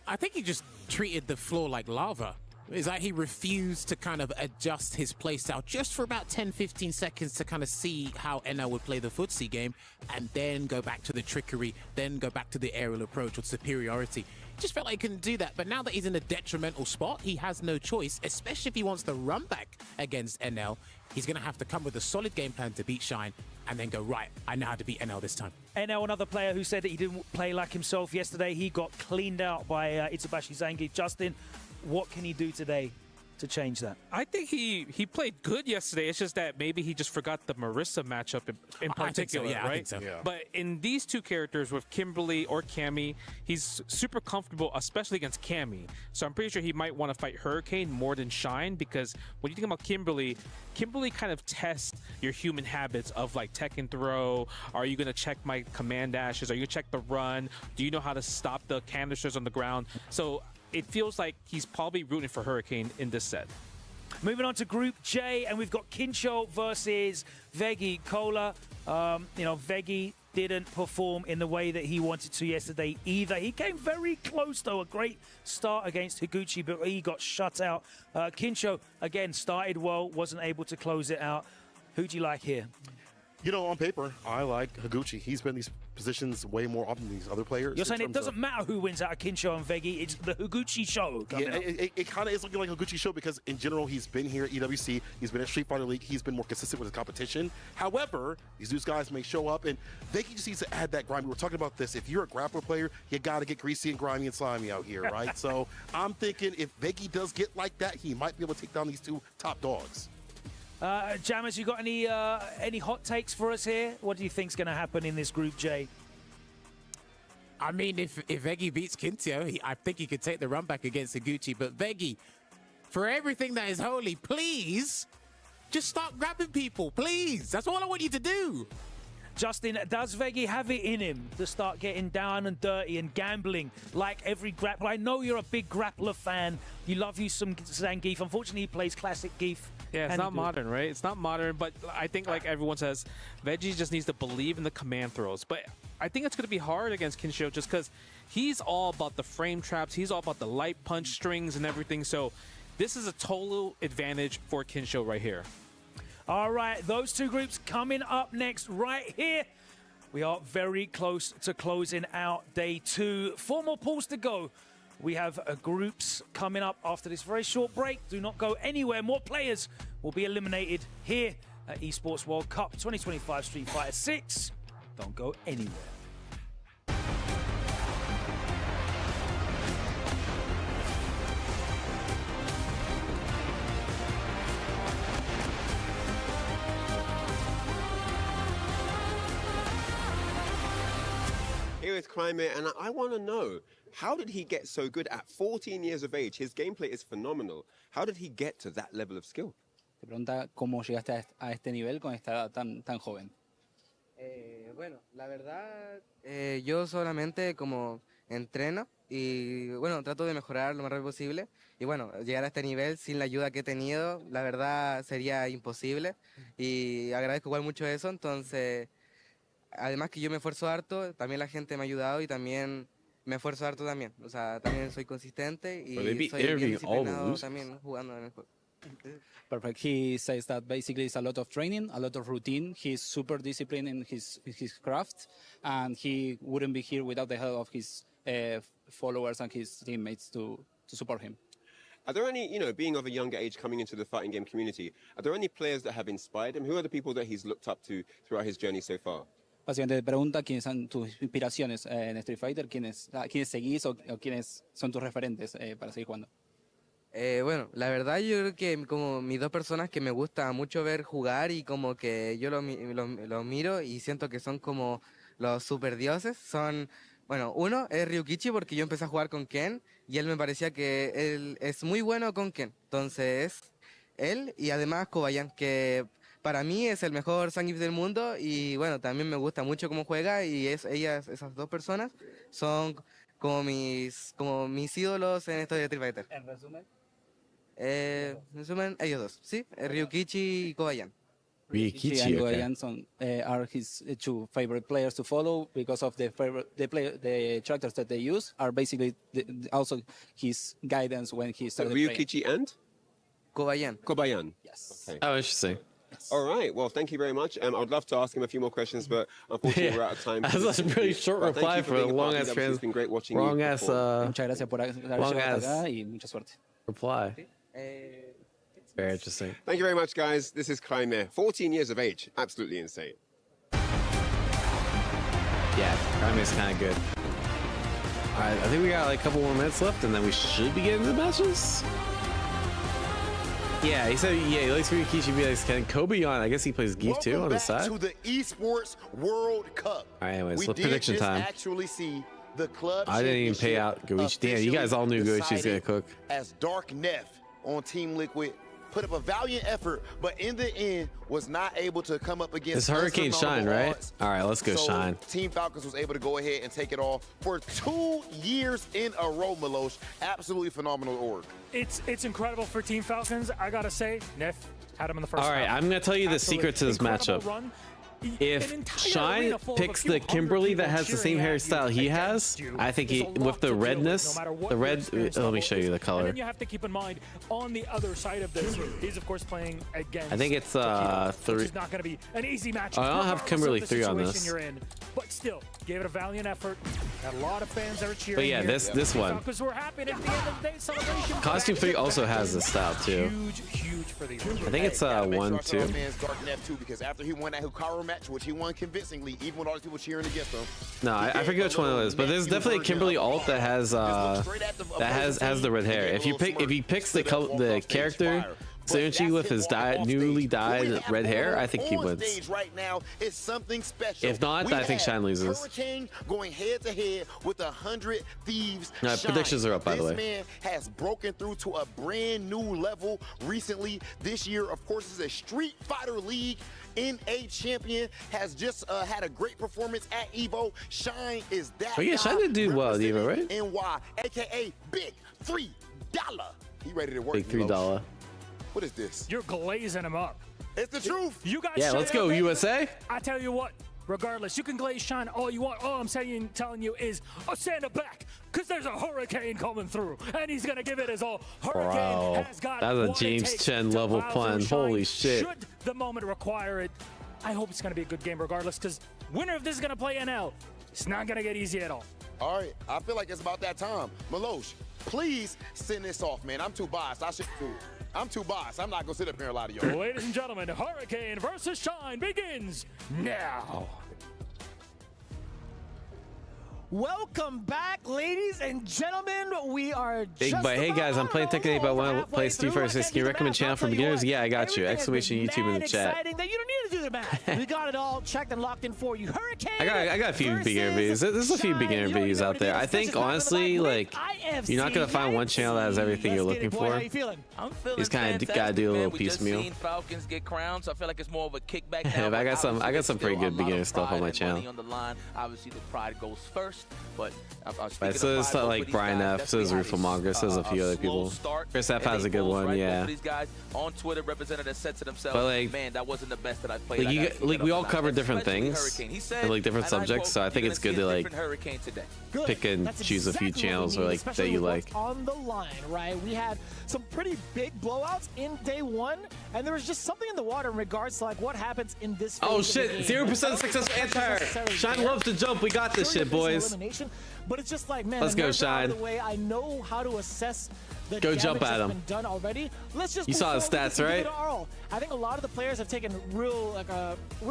I think he just treated the floor like lava. It's like he refused to kind of adjust his playstyle just for about 10-15 seconds to kind of see how NL would play the footsie game, and then go back to the trickery, then go back to the aerial approach or superiority. Just felt like he couldn't do that, but now that he's in a detrimental spot, he has no choice, especially if he wants to run back against NL. He's going to have to come with a solid game plan to beat Shine, and then go, right, I know how to beat NL this time. NL, another player who said that he didn't play like himself yesterday. He got cleaned out by Itabashi Zangief. Justin, what can he do today to change that? I think he played good yesterday. It's just that maybe he just forgot the Marissa matchup in particular, so, yeah, right? I think so. Yeah. But in these two characters with Kimberly or Cammy, he's super comfortable, especially against Cammy. So I'm pretty sure he might want to fight Hurricane more than Shine, because when you think about Kimberly kind of tests your human habits of like tech and throw. Are you going to check my command dashes? Are you going to check the run? Do you know how to stop the canisters on the ground? So it feels like he's probably rooting for Hurricane in this set. Moving on to Group J, and we've got Kincho versus Veggie. Cola, Veggie didn't perform in the way that he wanted to yesterday either. He came very close, though. A great start against Higuchi, but he got shut out. Kincho, again, started well, wasn't able to close it out. Who do you like here? You know, on paper, I like Higuchi. He's been in these positions way more often than these other players. You're saying it doesn't matter who wins out of Kincho and Veggie, it's the Higuchi show. Yeah, it kind of is looking like a Higuchi show because, in general, he's been here at EWC. He's been at Street Fighter League. He's been more consistent with his competition. However, these guys may show up, and Veggie just needs to add that grimy. We're talking about this. If you're a grappler player, you got to get greasy and grimy and slimy out here, right? So I'm thinking if Veggie does get like that, he might be able to take down these two top dogs. Jammers, you got any hot takes for us here? What do you think's going to happen in this Group J? I mean, if Veggie beats Kintio, I think he could take the run back against Higuchi. But Veggie, for everything that is holy, please, just start grabbing people, please. That's all I want you to do. Justin, does Veggie have it in him to start getting down and dirty and gambling like every grappler? I know you're a big grappler fan. You love you some Zangief. Unfortunately, he plays classic Geef. Yeah, it's not modern, right? It's not modern, but I think, like everyone says, Veggie just needs to believe in the command throws. But I think it's going to be hard against Kincho just because he's all about the frame traps. He's all about the light punch strings and everything. So this is a total advantage for Kincho right here. All right, those two groups coming up next right here. We are very close to closing out day 2. 4 more pools to go. We have groups coming up after this very short break. Do not go anywhere. More players will be eliminated here at Esports World Cup 2025 Street Fighter 6. Don't go anywhere. Here is Climate, and I want to know, how did he get so good at 14 years of age? His gameplay is phenomenal. How did he get to that level of skill? Te pregunta cómo llegaste a este nivel con esta edad tan joven. Bueno, la verdad, yo solamente como entreno y bueno, trato de mejorar lo más rápido posible. Y bueno, llegar a este nivel sin la ayuda que he tenido, la verdad sería imposible. Y agradezco igual mucho eso, entonces, además que yo me esfuerzo harto, también la gente me ha ayudado y también me esfuerzo harto también. O sea, también soy consistente y soy bien disciplinado también jugando en el juego. Perfect. He says that basically it's a lot of training, a lot of routine. He's super disciplined in his craft, and he wouldn't be here without the help of his followers and his teammates to support him. Are there any, being of a younger age coming into the fighting game community, are there any players that have inspired him? Who are the people that he's looked up to throughout his journey so far? Básicamente te pregunta quiénes son tus inspiraciones en Street Fighter, quiénes seguís o quiénes son tus referentes para seguir jugando. Bueno, la verdad yo creo que como mis dos personas que me gusta mucho ver jugar y como que yo los miro y siento que son como los super dioses, son Bueno, uno es Ryukichi porque yo empecé a jugar con Ken y él me parecía que él es muy bueno con Ken. Entonces, él y además Kobayan, que para mí es el mejor Zangief del mundo y bueno, también me gusta mucho cómo juega y esas dos personas son como mis ídolos en esto de Street Fighter. En resumen. En resumen, ellos dos, ¿sí? Ryukichi y Kobayan. Ryukichi and Kobayan are his two favorite players to follow because of the characters that they use are basically also his guidance when he started Ryukichi and? Kobayan. Kobayan. Yes. Okay. Oh, interesting. All right. Well, thank you very much. I would love to ask him a few more questions, but unfortunately we're out of time. That's a really short reply for a long ass trans. It's been great watching long you. Ass. Muchas gracias por long ass acá y mucha suerte. reply. Very interesting. Thank you very much, guys. This is Kraime, 14 years of age. Absolutely insane. Yeah, Kraime's kind of good. All right, I think we got like a couple more minutes left, and then we should be getting to the matches. Yeah, he said, yeah, he likes Ryukichi, he likes Ken. Kobayan, I guess he plays Geef too on the side. To the Esports World Cup. All right, anyways, we prediction time. Actually see the club I didn't even pay out Goichi. Damn, you guys all knew Goichi's gonna cook. As Dark Neff on Team Liquid put up a valiant effort, but in the end was not able to come up against. It's Hurricane Shine, right? All right, let's go Shine. Team Falcons was able to go ahead and take it all for 2 years in a row, Milosh. Absolutely phenomenal org. It's incredible for Team Falcons. I gotta say, Neff had him in the first All right, round. I'm gonna tell you the secret to this matchup. Run. If Shine picks the Kimberly that has the same hairstyle he has, I think he, with the redness, the red, let me show you the color. And then you have to keep in mind, on the other side of this, he's of course playing against. I think it's 3. It's not going to be an easy match. I don't have Kimberly 3 on this. You're in, but still, gave it a valiant effort. Had a lot of fans that are cheering. But yeah, this one. Because we're happy at the end of the day. Celebration. Costume 3 also has this style too. Huge for these. I think it's 1, 2. Dark Neff too, because after he won that Hikaru match, which he won convincingly, even with all these people cheering against him. No, I forget which one it is, but there's definitely a Kimberly alt that has the red hair. If he picks the character synergy with his newly dyed red hair, I think he wins. Right now is something special. If not, I think Shine loses. Hurricane going head to head with 100 Thieves. Predictions are up, by the way. This man has broken through to a brand new level recently. This year, of course, is a Street Fighter League NA champion, has just had a great performance at Evo. Shine is that. Oh yeah, Shine did do well at Evo, right? NY, aka Big $3. He ready to work. Big $3. What is this? You're glazing him up. It's the truth. You guys. Yeah, let's go USA. I tell you what. Regardless, you can glaze Shine all you want. All I'm telling you is, stand up back, because there's a hurricane coming through, and he's gonna give it his all. Hurricane has got that's a what James it Chen level pun. Holy shit! Should the moment require it, I hope it's gonna be a good game regardless, because winner of this is gonna play NL. It's not gonna get easy at all. All right, I feel like it's about that time. Milosh, please send this off, man. I'm too biased. I'm too biased. I'm not gonna sit up here and lie to you. Ladies and gentlemen, Hurricane versus Shine begins now. Welcome back, ladies and gentlemen. We are But hey guys, I'm playing Tekken 8, but I want to play Street Fighter 6. Can you recommend channel for beginners? Yeah, I got you. Exclamation YouTube in the chat. That you don't need to do the math. We got it all checked and locked in for you. Hurricane. I got a few beginner videos. There's a few beginner videos out there. I think honestly, like, you're not gonna find one channel that has everything you're looking for. I'm feeling He's kind of gotta do a little piecemeal. Falcons get crowned, so I feel like it's more of a kickback. I got some pretty good beginner stuff on my channel. On the line. Obviously, the pride goes first, but Right, so there's like Brian F, so there's Rufamonger, so there's a few other people. Chris F has a good one, yeah. These guys on Twitter representatives said to themselves, but like, man, that wasn't the best that I played. Like we all cover different things and like different subjects, so I think it's good to like pick and choose a few channels or like that you like. On the line, right? We had some pretty big blowouts in day one, and there was just something in the water in regards to like what happens in this. Oh shit! 0% successful anti. Shine loves to jump. We got this shit, boys. But it's just like, man, let's go, Shine. The way I know how to assess The Go jump damage at has him. been done already. Let's just You move saw his forward stats, and give right? it our all. I think a lot of the players have taken real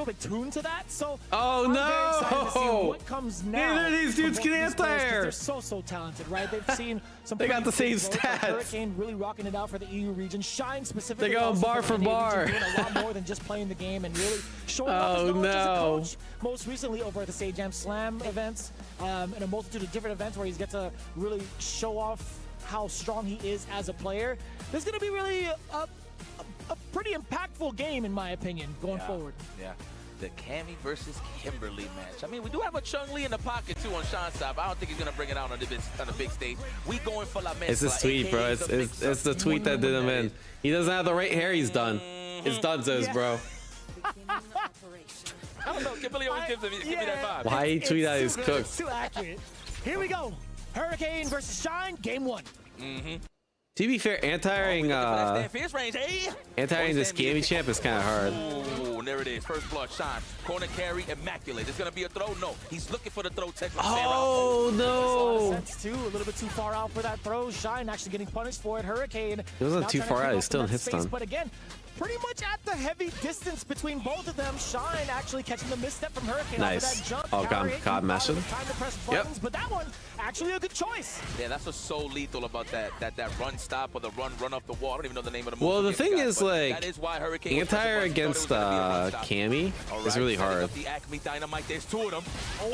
big tune to that. So Oh, I'm no. very excited to see what comes now. Neither of these from dudes both can of these players, 'cause anti-air. They're so talented, right? They've seen some. They got the pretty same big growth, like stats. Hurricane really rocking it out for the EU region. Shine specifically. They go also bar the for NA region, bar. doing a lot more than just playing the game and really showing off Oh, his knowledge as a no. coach. Most recently over at the Sage Jam Slam events and a multitude of different events where he's get to really show off how strong he is as a player. This is going to be really a pretty impactful game, in my opinion, going forward. Yeah. The Cammy versus Kimberly match. I mean, we do have a Chung-Li in the pocket, too, on Sean's side, but I don't think he's going to bring it out on the big stage. We going for La Mesa. It's his tweet, bro. It's the tweet that did him in. He doesn't have the right hair. He's done. It's Dunzos, bro. I don't know. Kimberly always gives me that vibe. Why he tweet out he's cooked? It's too accurate. Here we go. Hurricane versus Shine, game 1. To be fair, anti-airing this gaming champ is kind of hard. Oh, there it is. First blood, Shine. Corner carry, immaculate. It's going to be a throw? No. He's looking for the throw. Oh, no. Sense too. A little bit too far out for that throw. Shine actually getting punished for it. Hurricane. It wasn't now too trying to far keep out. up He's still in that hit space, stun. But again, pretty much at the heavy distance between both of them. Shine actually catching the misstep from Hurricane. Nice. Off of that jump. Oh, got Counter mashing. time to press buttons, but that one actually a good choice. Yeah, that's what's so lethal about that run stop or the run up the wall. I don't even know the name of the move. Well, the thing forgot, is, but like, that is why Hurricane was anti-air pressing buttons. against Thought it was gonna be a run stop. Cammy All is right, really setting hard. up the Acme Dynamite. There's 2 of them.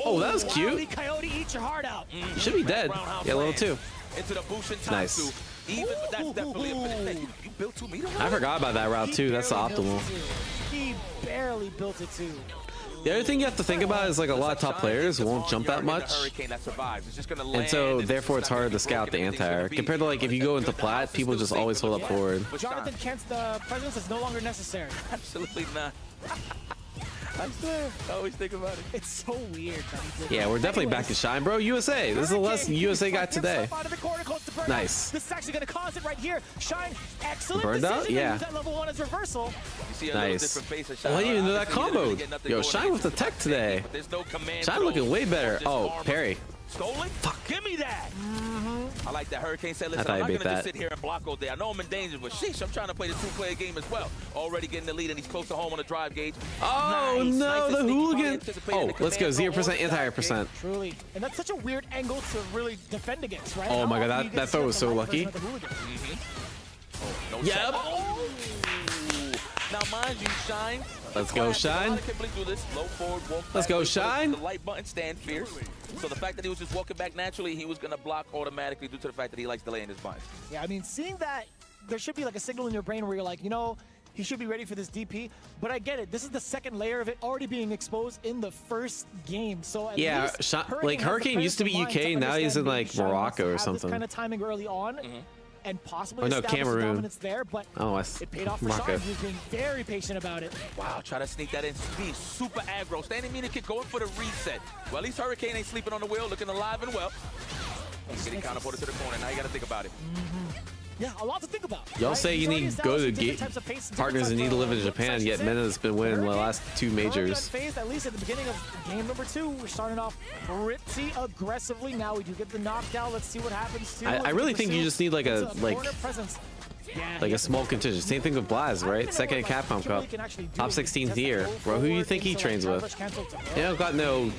Oh, that was cute. Wily Coyote, eat your heart out. You should be dead. Yeah, level 2. Into the Bushin Nice. Tatsu. Even that's definitely a finish. You built 2 meters? I forgot about that route too. That's the optimal. He barely built it too. The other thing you have to think about is like a lot of top players won't jump that much, and so therefore it's harder to scout the anti-air compared to like if you go into plat, people just always hold up forward. Jonathan Kent's presence is no longer necessary. Absolutely not. I swear, I always think about it. It's so weird that he did Yeah, we're definitely back to Shine, bro. USA. This is the last USA got today. Nice. This is actually going to cause it right here. Shine, excellent Burnout? decision. Yeah. Use that level 1 as reversal. You see a Nice. little different face of Shine. Oh, I didn't even know that Obviously, he doesn't comboed. get nothing Yo, going Shine on. with the tech today. But there's no command Shine throw looking way better. from this Oh, armor. parry. Stolen? Fuck, give me that. I like that. Hurricane said, listen, thought I'm you not beat going to just that. sit here and block all day. I know I'm in danger, but sheesh, I'm trying to play the 2-player game as well. Already getting the lead, and he's close to home on the drive gauge. Oh, Nice. no, Nice the and sneaky, hooligan. anticipating Oh, the let's go. command throw 0% or the anti-air dive percent. Truly. And that's such a weird angle to really defend against, right? Oh my How God, often do you that get to throw see was the so light lucky. version of the hooligan? No Yep. check. Oh. Now, mind you, Shine. Let's go, Shine. A lot of people do this. Low forward, walk Let's back, go, wait for the- Shine. The light button, stand fierce. So the fact that he was just walking back naturally, he was going to block automatically due to the fact that he likes delaying his buttons. Yeah, I mean, seeing that, there should be like a signal in your brain where you're like, you know, he should be ready for this DP. But I get it. This is the second layer of it already being exposed in the first game. So at Yeah, least like has the Hurricane used to be presence of mind UK, now he's in understand like maybe Shine wants Morocco to or have something. This kind of timing early on. And possibly Oh, no, establish the Cameroon. dominance there, but Oh, it paid off for Morocco. Shine. He was being very patient about it. Wow, try to sneak that in. He's super aggro. Standing meter kick, going for the reset. Well, at least Hurricane ain't sleeping on the wheel, looking alive and well. He's getting counterported to the corner. Now you got to think about it. Yeah, a lot to think about. Y'all right? say He's you already need to go to established gate different types of pace, different partners types and need to of, live in Japan, yet sections in. Mena's been winning the last 2 majors. Unfazed, at least at the beginning of game number 2, we're starting off pretty aggressively. Now we do get the knockdown. Let's see what happens. I really think you just need like a corner presence. Yeah, like a small contingent. Same thing with Blaz, right? Second at Capcom Cup. Top 16 tier. Bro, who do you think he trains with? You don't got no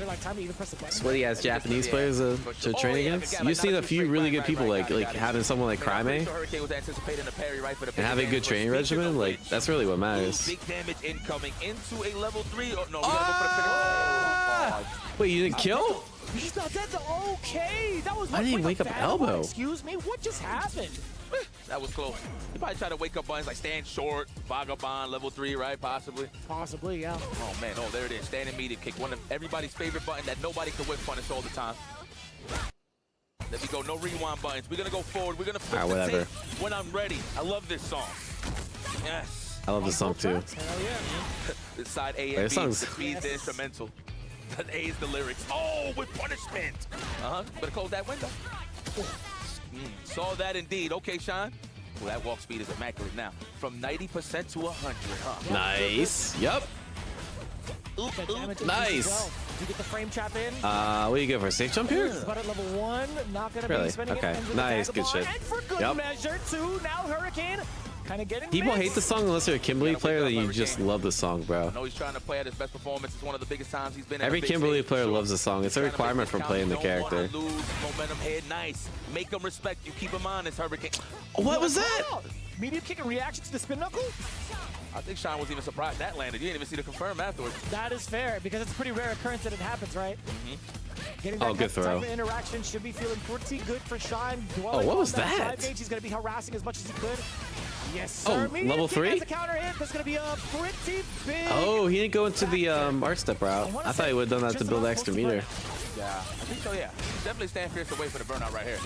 sweaty ass Japanese players to train against. You just need a few really good people, like having someone like Cryme and having a good training regimen. Like that's really what matters. Big damage incoming into a level 3. Oh, no, we gotta go for the finish. Wait, you didn't kill? He's not dead. Okay, that was. Why didn't he wake up elbow? Excuse me, what just happened? That was close. He probably tried to wake up buttons like stand short, Vagabond, level 3, right? Possibly. Possibly, yeah. Oh man, oh there it is. Standing media kick, one of everybody's favorite button that nobody can whip punish all the time. There we go, no rewind buttons. We're gonna go forward. We're gonna flip the whatever. tape when I'm ready. I love this song. Yes. I love this song too. Hell yeah. This side A Wait, and this B. song's- The B's the instrumental. The A is the lyrics. Oh, with punishment. Better close that window. Saw that indeed. Okay, Sean. Well, that walk speed is immaculate now. From 90% to 100, huh? Nice. Yep. Nice. You get the frame trap in. What do you go for? Safe jump here? But at level 1, not gonna Really? be spending Okay. it. Nice. Good shit. And for good Yep. measure, too. Now Hurricane kind of getting People mixed. hate the song unless you're a Kimberly player, then you just love the song, bro. I know he's trying to play at his best performance. It's one of the biggest times he's been in Every a big Kimberly stage, player for sure. loves the song. It's a requirement for playing the character. Don't wanna lose momentum here. Nice. Make him respect you. Keep him on this Hurricane. What was that? Medium kick in reaction to the spin knuckle? I think Sean was even surprised that landed. You didn't even see the confirm afterwards. That is fair, because it's a pretty rare occurrence that it happens, right? Getting that good type throw. of interaction should be feeling pretty good for Shine. Oh, what was that? Drive gauge, he's going to be harassing as much as he could. Yes, sir. Oh, Medium level kick 3? has a counter hit. That's going to be a pretty big. Oh, he didn't go into the arc step route. I thought he would have done that to build extra meter. Yeah, I think so, yeah. Definitely stand fierce away for the burnout right here.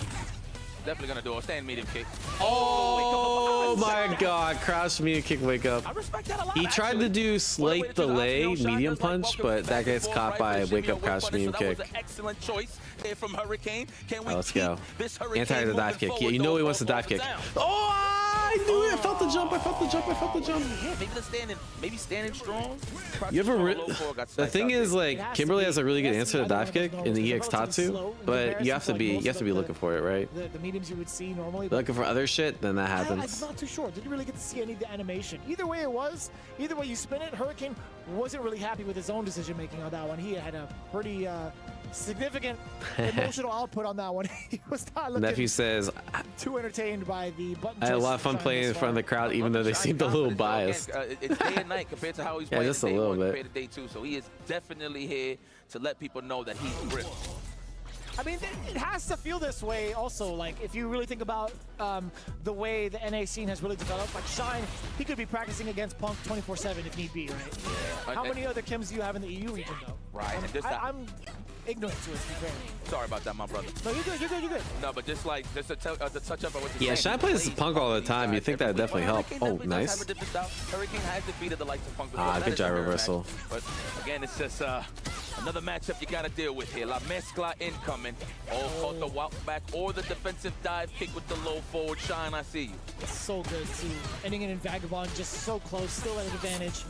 Definitely gonna do a stand medium kick. Oh my god, crouch medium kick wake up. I respect that a lot. He tried to do slight delay medium punch, but that gets caught by wake up crouch medium kick. That was an excellent choice there from Hurricane. Can we Let's go. this Hurricane Anti the dive kick. Yeah, you know he wants the dive kick. Oh, I knew it. I felt the jump. I felt the jump. I felt the jump. Yeah, maybe standing strong. You ever the thing is, like, Kimberly has a really good answer to dive kick in the EX Tatsu, but you have to be looking for it, right? The mediums you would see normally. Looking for other shit, then that I'm happens. not too sure. Didn't really get to see any of the animation. Either way it was, either way you spin it, Hurricane wasn't really happy with his own decision making on that one. He had a pretty significant emotional output on that one. He was not looking Nephew says, too entertained by the button. I had a choices lot of fun Shine playing in this front of the crowd, even though they seemed a little biased. It's day and night compared to how he's Yeah, playing just a day little 1 bit. compared to day 2. So he is definitely here to let people know that he's gripped. I mean, it has to feel this way also. Like, if you really think about the way the NA scene has really developed, like Shine, he could be practicing against Punk 24/7 if need be, right? Yeah. How many other Kims do you have in the EU region, though? Right. And just I'm ignorant to it, to be fair. Sorry about that, my brother. No, you're good, you're good, you're good. No, but just to touch up on what you're Yeah, saying. Shine plays Punk all the time. You think that would definitely help. Oh, nice. Hurricane has defeated the likes of Punk before. Ah, That good is job a mirror reversal. match. But again, it's just another matchup you got to deal with here. La Mezcla incoming. All caught the walk back or the defensive dive kick with the low forward. Shine, I see you. It's so good, too. Ending it in Vagabond, just so close, still at an advantage.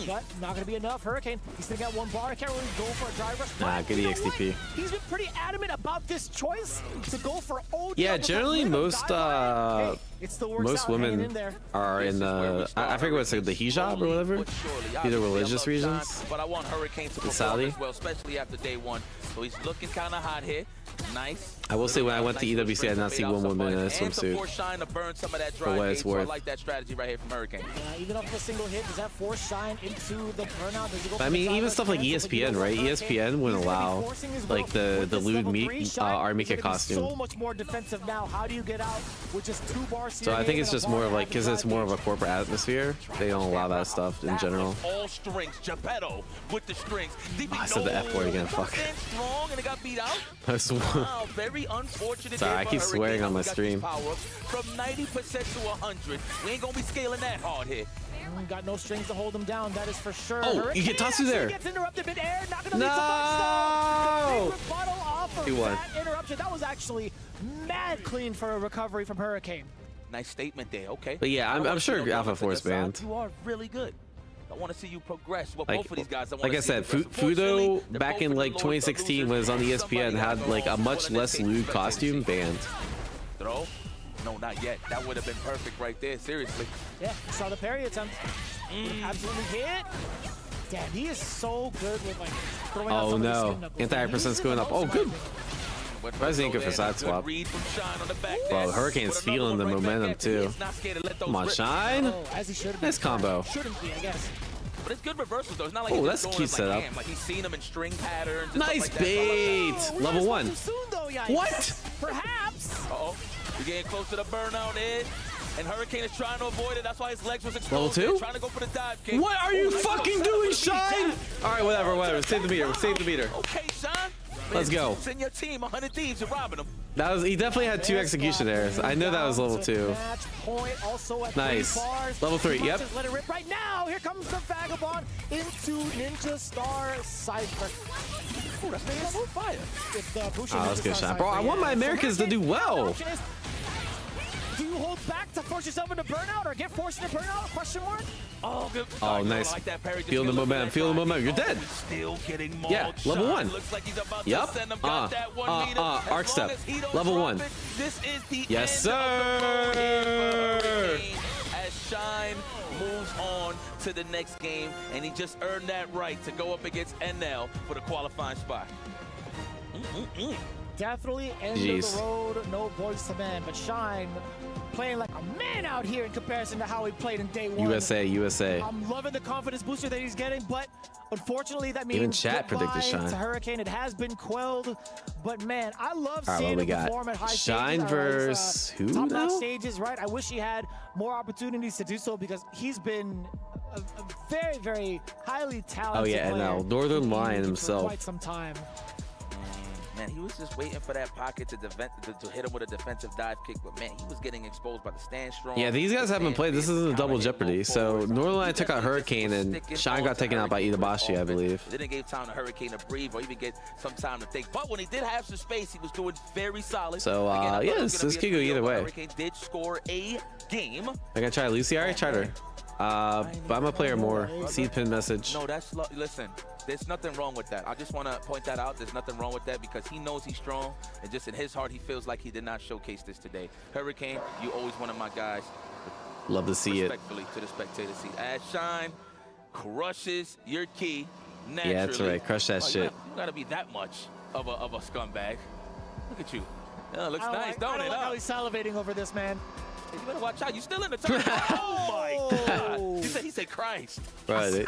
But not going to be enough. Hurricane, he's still got one bar. I can't really go for a drive rush. Nah, good EXTP. He's been pretty adamant about this choice to go for OD. Yeah, generally most women are in the I forget what's like, the hijab or whatever. Either religious reasons. But I want Hurricane to perform Saudi. as well, especially after day 1. So he's looking kind of hot here. Nice. I will say when I went to EWC, I did not see one woman in a swimsuit. force Shine to burn some of that For drive what it's gauge, so I worth. like that strategy right here from Hurricane. Even off the single hit, does that force Shine into the burnout? Does he go I for mean, the even dive stuff rush like cancel? ESPN, right? ESPN wouldn't allow like the lewd army kit So costume. much more defensive now. How do you get out with just 2 bars? So I think it's just more of like, because it's more of a corporate atmosphere, they don't allow that stuff in general. All strings, Geppetto with the strings. I said the F word again, fuck. Strong and it got beat out. Wow, very unfortunate. Sorry, I keep swearing on my stream. From 90% to 100. We ain't gonna be scaling that hard here. Got no strings to hold him down, that is for sure. Oh, Hurricane you get Tatsu there. gets interrupted mid-air, not gonna No! leave so much stuff. Big rebuttal off of 2-1. that interruption. That was actually mad clean for a recovery from Hurricane. Nice statement there, okay. But yeah, I'm sure Alpha Force banned. You are really good. I want to see you progress. Well, Like, both of these guys, like I said, Fudo back in like 2016 was on ESPN, had like a much less lewd costume banned. Throw? No, not yet. That would have been perfect right there, seriously. Yeah, saw the parry attempt. Absolutely hit. Damn, he is so good with like throwing out Oh some of these no, skin knuckles. anti-percent's going up. Oh, good. Why is he good for side swap? Bro, Hurricane's feeling the momentum too. Come on, Shine. Oh, as he should be. Nice combo. Shouldn't be, I guess. But it's good reversals though. It's not like Oh, he's that's just cute going like setup. ham. Like he's seen them in string patterns. and Nice stuff like bait. that. Level 1. What? Perhaps. Uh-oh. We're getting close to the burnout in. And Hurricane is trying to avoid it. That's why his legs was exposed. Level 2? Trying to go for the dive kick. What are you fucking doing, Shine? All right, whatever. Save the meter. Save the meter. Okay, Sean. Let's go. Send your team 100 thieves. You're robbing them. That was, he definitely had 2 execution errors. I know that was level 2. Match point also at Nice. 3 bars. Level 3, yep. Let it rip right now. Here comes the Vagabond into Ninja Star Cypher. Ooh, that's level fire. If the Bushin Oh, that's Ninja good Star shot. Bro, I Cypher, want my yeah. Americans to do well. Do you you hold back to force yourself into burnout or get forced into burnout? Question mark? Oh, good. Oh, nice. Like that parry. Feel the momentum. Feel the momentum. You're dead. Still getting more. Yeah, level 1. Looks like he's about Yep. to send him. Got that 1 meter. Arc step. Level 1. This is the Yes, end sir. of the road here for Hurricane as Shine moves on to the next game, and he just earned that right to go up against NL for the qualifying spot. Definitely end of the road, no boys to men, but Shine playing like a man out here in comparison to how he played in day 1. USA. I'm loving the confidence booster that he's getting, but unfortunately that means Even chat predicted Shine. to Hurricane. It has been quelled, but man, I love All right, seeing what we him got? perform at high Shine stages. versus who top-notch now? stages, right? I wish he had more opportunities to do so because he's been a very, very highly talented Oh yeah, and now Northern Lion for himself. quite some time. Man, he was just waiting for that pocket to hit him with a defensive dive kick, but man, he was getting exposed by the stand strong. Yeah, these guys haven't played. This isn't a double jeopardy. So Northern Lion took out Hurricane, and Shine got taken out by Itabashi, I believe. They didn't give time to Hurricane to breathe or even get some time to think. But when he did have some space, he was doing very solid. So yeah, this could go either way. Hurricane did score a game. I gotta try Lucy. I already tried her. But I'm a player more. See pin message. No, listen. There's nothing wrong with that. I just want to point that out. There's nothing wrong with that because he knows he's strong, and just in his heart, he feels like he did not showcase this today. Hurricane, you always one of my guys. Love to see it. Respectfully to the spectator seat. As Shine crushes your key naturally. Yeah, that's right. Crush that shit. You gotta be that much of a scumbag. Look at you. Yeah, looks nice, don't it? I like how he's salivating over this, man. You better watch out. You still in the turn. Oh my God. He said Christ. Right.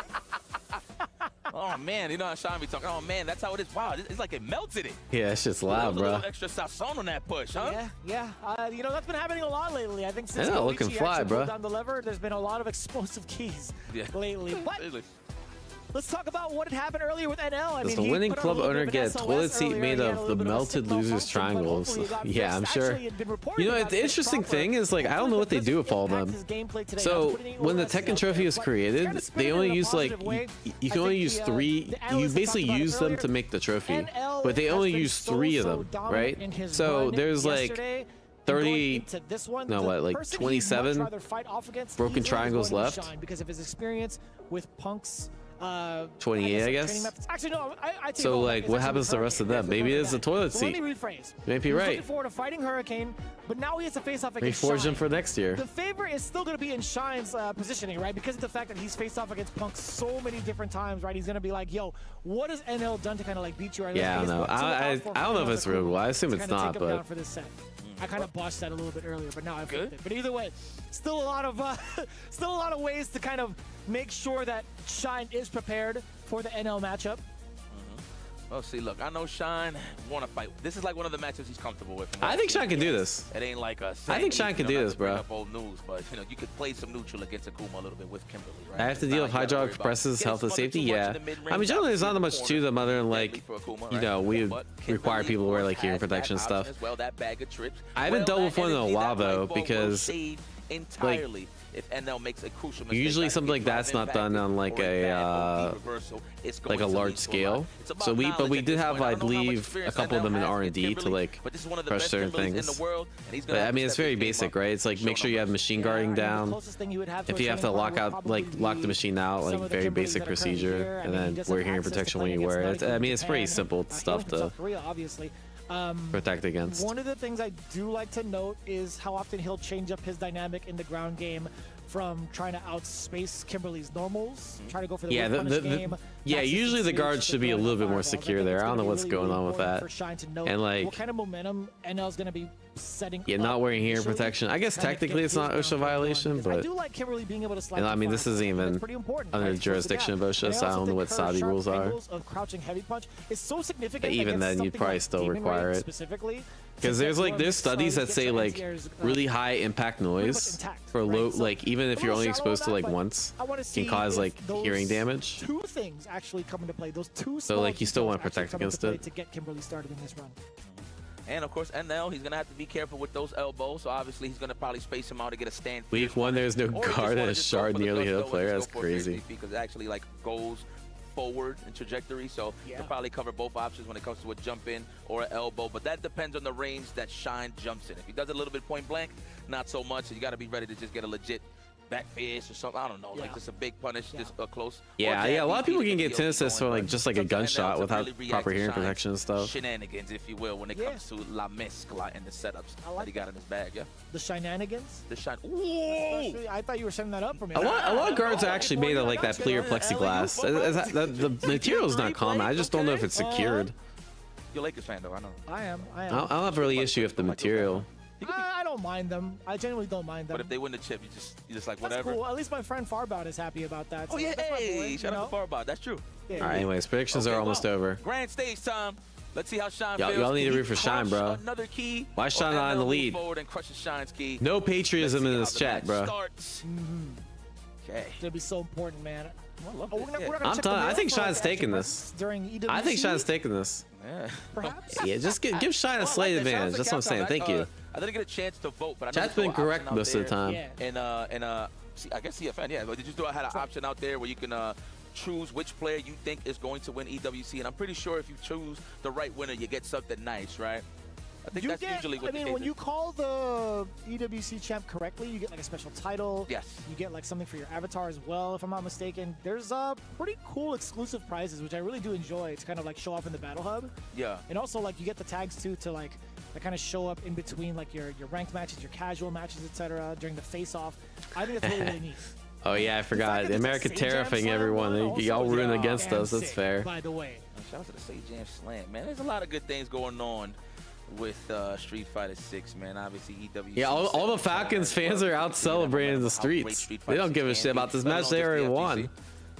Oh man, you know how Sean be talking. Oh man, that's how it is. Wow, it's like it melted it. Yeah, it's just loud, a bro. little extra sazon on that push, huh? Yeah. You know, that's been happening a lot lately. I think since Yeah, looking fly, actually bro. pulled down the lever, there's been a lot of explosive keys lately. But let's talk about what had happened earlier with NL. Does the winning club owner get a toilet seat made of the melted losers triangles? Yeah, I'm sure. You know, the interesting thing is, like, I don't know what they do with all of them. So when the Tekken trophy was created, they only use like you can only use 3. You basically use them to make the trophy, but they only use 3 of them, right? So there's like 30, no, what, like 27 broken triangles left. Because of his experience with Punk's 28, I guess. Actually, no, So like, what happens to the rest of them? Maybe it's a toilet So seat. let me rephrase. Maybe He was right. looking forward to fighting Hurricane, but now he has to face off against Reforge Shine. him for next year. The favor is still going to be in Shine's positioning, right? Because of the fact that he's faced off against Punk so many different times, right? He's going to be like, yo, what has NL done to kind of like beat you? Right? Yeah, I don't know. I don't know if it's real. I assume it's not, but for this set. I kind of botched that a little bit earlier, but now I flipped it. But either way, still a lot of ways to kind of make sure that Shine is prepared for the NL matchup. Well, see, look, I know Shine want to fight. This is like one of the matchups he's comfortable with. I think Shine can do this. It ain't like us. I think Shine can do this, bro. Up old news, but you know, you could play some neutral against Akuma a little bit with Kimberly, right? I have to deal with hydraulic presses, health and safety. Yeah, I mean, generally there's not that much to them other than like, you know, we require people to wear like hearing protection stuff. I haven't dealt with one in a while though because like, if NL makes a crucial mistake, usually something like that's not done on like a large scale. So we did have, I believe, a couple of them in R&D to like crush certain things. But I mean, it's very basic, right? It's like make sure you have machine guarding down. If you have to lock the machine out, like very basic procedure, and then wear hearing protection when you wear it. I mean, it's pretty simple stuff to protect against. One of the things I do like to note is how often he'll change up his dynamic in the ground game from trying to outspace Kimberly's normals, trying to go for the game. Yeah, usually the guards should be a little bit more secure there. I don't know what's going on with that. And like, what kind of momentum NL's going to be setting. Yeah, not wearing hearing protection. I guess technically it's not OSHA violation, but I do like Kimberly being able to slide. And I mean, this isn't even under the jurisdiction of OSHA, so I don't know what Saudi rules are. Of crouching heavy punch is so significant. But even then, you'd probably still require it. Because there's studies that say like really high impact noise for low, like even if you're only exposed to like once, can cause like hearing damage. Two things actually come into play. Those two. So like you still want to protect against it. To get Kimberly started in this run. And of course, NL, he's gonna have to be careful with those elbows. So obviously, he's gonna probably space him out to get a stand. Week 1, there's no guard and a shard nearly hit a player. That's crazy. Because it actually like goes forward in trajectory, so he'll probably cover both options when it comes to a jump in or an elbow, but that depends on the range that Shine jumps in. If he does it a little bit point blank, not so much. You got to be ready to just get a legit back fist or something. I don't know, like just a big punish, just close. Yeah, a lot of people can get tinnitus for like just like a gunshot without proper hearing protection and stuff. Shenanigans, if you will, when it comes to La Mezcla and the setups that he got in his bag. The shenanigans. The shine. Ooh! I thought you were setting that up for me. A lot of guards are actually made of like that clear plexiglass. The material is not common. I just don't know if it's secured. You're a Lakers fan though, I know. I am. I don't have really issue with the material. I don't mind them. I genuinely don't mind them. But if they win the chip, you just like That's whatever. Cool. At least my friend Farbout is happy about that. Oh so yeah, that's my boy, hey, shout out to Farbout. That's true. Yeah, All right, anyways, predictions are almost over. Grand stage time. Let's see how Shine feels. Y'all need to root for Shine, bro. Another key. Why Shine not in the lead? Forward and crushes Shine's key. No patriotism in this chat, bro. Okay. It's gonna be so important, man. I'm telling you, I think Shine's taking this. I think Shine's taking this. Yeah. Perhaps. Yeah, just give Shine a slight advantage. That's what I'm saying. Thank you. I didn't get a chance to vote, but I know Chat's been correct most of the time. And I guess CFN, yeah. But did you had an option out there where you can choose which player you think is going to win EWC? And I'm pretty sure if you choose the right winner, you get something nice, right? I think that's usually what when you call the EWC champ correctly, you get like a special title. Yes. You get like something for your avatar as well, if I'm not mistaken. There's pretty cool exclusive prizes, which I really do enjoy. It's kind of like show up in the battle hub. Yeah. And also like you get the tags too to like that kind of show up in between like your ranked matches, your casual matches, etc. during the face-off. I think that's really, really neat. Oh yeah, I forgot. America terrifying everyone. Y'all ruined against us. That's fair. By the way. Shout out to the Say Jam Slam, man. There's a lot of good things going on with Street Fighter 6, man. Obviously, EWC. Yeah, all the Falcons fans are out celebrating in the streets. They don't give a shit about this match. They already won.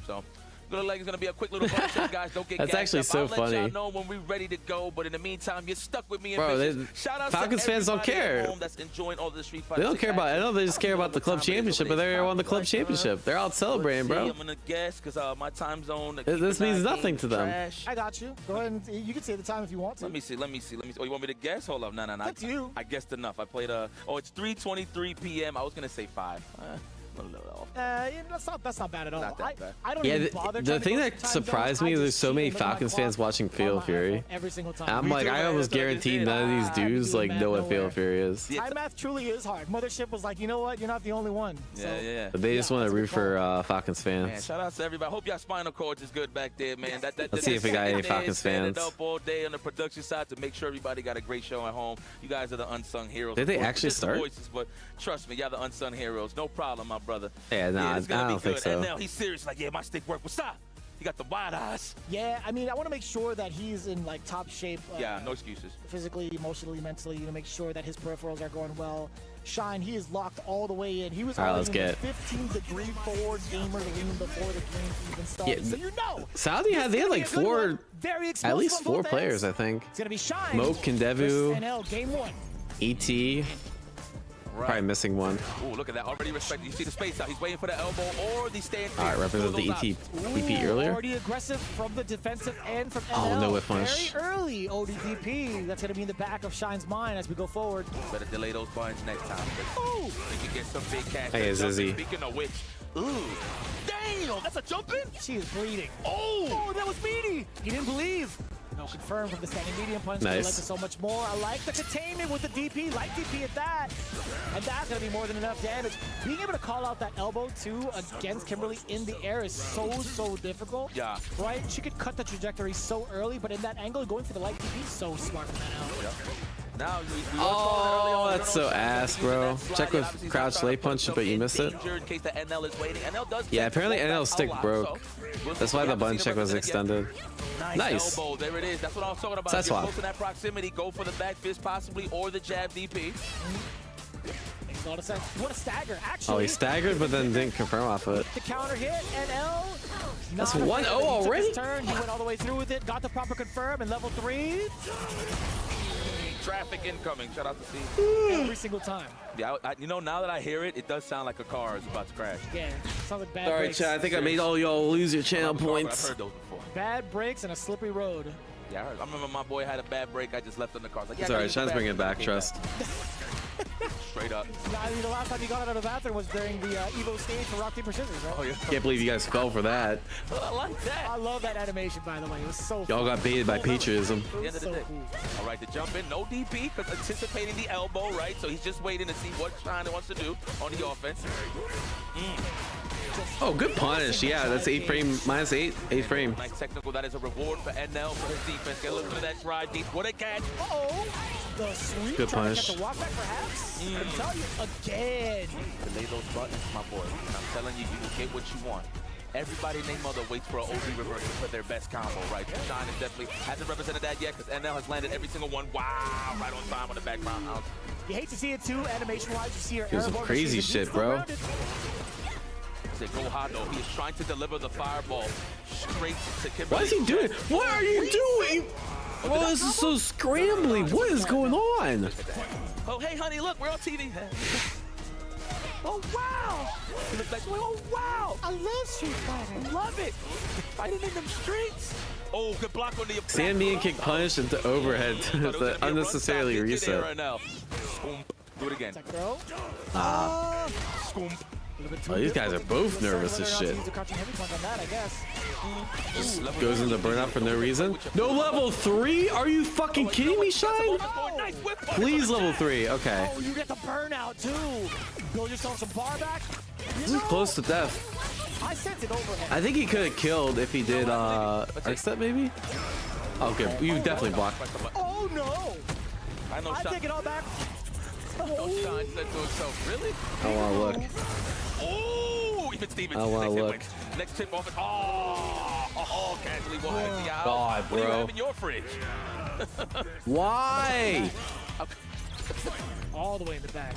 So, look like it's gonna be a quick little bunch, guys. Don't get That's actually so funny. I'll let y'all know when we're ready to go. But in the meantime, you're stuck with me. Bro, shout out Falcons to fans don't care. That's enjoying all the Street Fighter. They don't care about. I know they just care about the club championship, but they already won the club championship. They're out celebrating, bro. I'm gonna guess because my time zone. This means nothing to them. I got you. Go ahead and you can say the time if you want to. Let me see. Oh, you want me to guess? Hold up. No. That's you. I guessed enough. I played it's 3:23 p.m. I was gonna say 5. A little off. That's not bad at all. Not that bad. I don't even bother. The thing that surprised me is there's so many Falcons fans watching Fatal Fury. Every single time. I'm like, I almost guaranteed none of these dudes like know what Fatal Fury is. Time math truly is hard. Mothership was like, you know what? You're not the only one. Yeah. But they just want to root for Falcons fans. Man, shout out to everybody. Hope y'all spinal cords is good back there, man. Let's see if we got any Falcons fans. Up all day on the production side to make sure everybody got a great show at home. You guys are the unsung heroes. Did they actually start? Voices, but trust me, y'all the unsung heroes. No problem, my brother. Yeah, no, I don't think so. And now he's serious, like, yeah, my stick work. What's up? He got the wide eyes. Yeah, I mean, I want to make sure that he's in like top shape. Yeah, no excuses. Physically, emotionally, mentally, to make sure that his peripherals are going well. Shine, he is locked all the way in. He was already in 15-degree forward gamer lean before the game even started. Yeah, so you know, Saudi they had like at least four players, I think. It's gonna be Shine. Moke, Kendevu, NL, game 1. ET. Right. Probably missing one. Oh, look at that. Already respected. You see the space out. He's waiting for the elbow or the stand. All right, represent the EP earlier. Already aggressive from the defensive end from NL. Oh, no whiff punish. Very early ODDP. That's going to be in the back of Shine's mind as we go forward. Better delay those buttons next time. Oh, you can get some big cash. Hey, Zizzy. Speaking of which, ooh, damn, that's a jump in? She is bleeding. Oh, that was meaty. He didn't believe. No confirm from the standing medium punch. Nice. Led to so much more. I like the containment with the DP, light DP at that. And that's going to be more than enough damage. Being able to call out that elbow too against Kimberly in the air is so difficult. Yeah. Right? She could cut the trajectory so early, but in that angle, going for the light DP is so smart from that elbow. Yeah. Now, oh, that's so ass, bro. Check with crouch late punch, but you missed it. Yeah, apparently NL's stick broke. That's why the button check was extended. Nice. Elbow. There it is. That's what I was talking about. That's why. Close to that proximity, go for the back fist possibly, or the jab DP. Makes a lot of sense. What a stagger, actually. Oh, he staggered, but then didn't confirm off of it. The counter hit, NL. That's 1-0 already? He turn, he went all the way through with it, got the proper confirm, and level 3. Traffic incoming. Shout out to Steve. Every single time. Yeah, you know, now that I hear it, it does sound like a car is about to crash. Yeah, sounds like bad All right, breaks. Chad, I think I made all y'all lose your channel points. I've heard those before. Bad breaks and a slippery road. Yeah, I remember my boy had a bad break. I just left on the car. Like, yeah, it's all right, Chad's bringing it back, trust. Straight up. I mean, the last time you got out of the bathroom was during the Evo stage for Rock, Paper, Scissors, right? Oh, yeah. Can't believe you guys fell for that. I like that. I love that animation, by the way. It was so Y'all got baited by patriotism. At the end of the day. All right, to jump in, no DP, because anticipating the elbow, right? So he's just waiting to see what Shine wants to do on the offense. Oh, good punish. Yeah, that's 8 frame, -8, 8 frame. Nice technical. That is a reward for NL for his defense. Get a little bit of that drive deep. What a catch. Uh-oh. The sweep. Good punish. The walk back, perhaps. I can tell you again. Delay those buttons, my boy. And I'm telling you, you will get what you want. Everybody named Mother waits for an OD reverse to put their best combo, right? Shine is definitely hasn't represented that yet because NL has landed every single one. Wow, right on time on the background house. You hate to see it too, animation-wise. You see her It was some crazy shit, bro. Go hard though. He is trying to deliver the fireball straight to Kimberly. What is he doing? What are you doing? Oh, this is so scrambly. What is going on? Oh, hey, honey, look, we're on TV. Oh, wow. He looks like, oh, wow. I love Street Fighter. Love it. Fighting in them streets. Oh, good block on the Stand me and kick punish into overhead to unnecessarily reset. Do it again. Oh, these guys are both nervous as shit. Goes into burnout for no reason. No level 3? Are you fucking kidding me, Shine? Please level 3. Okay. Oh, you get the burnout too. Build yourself some bar back. This is close to death. I sent it overhead. I think he could have killed if he did arc step maybe. Okay, you definitely blocked. Oh no! I take it all back. No Shine said to himself, really? I want to look. Oh, even Stevens. I want to look. Next tip off it. Oh, casually wide. God, bro. What do you have in your fridge? Why? All the way in the back.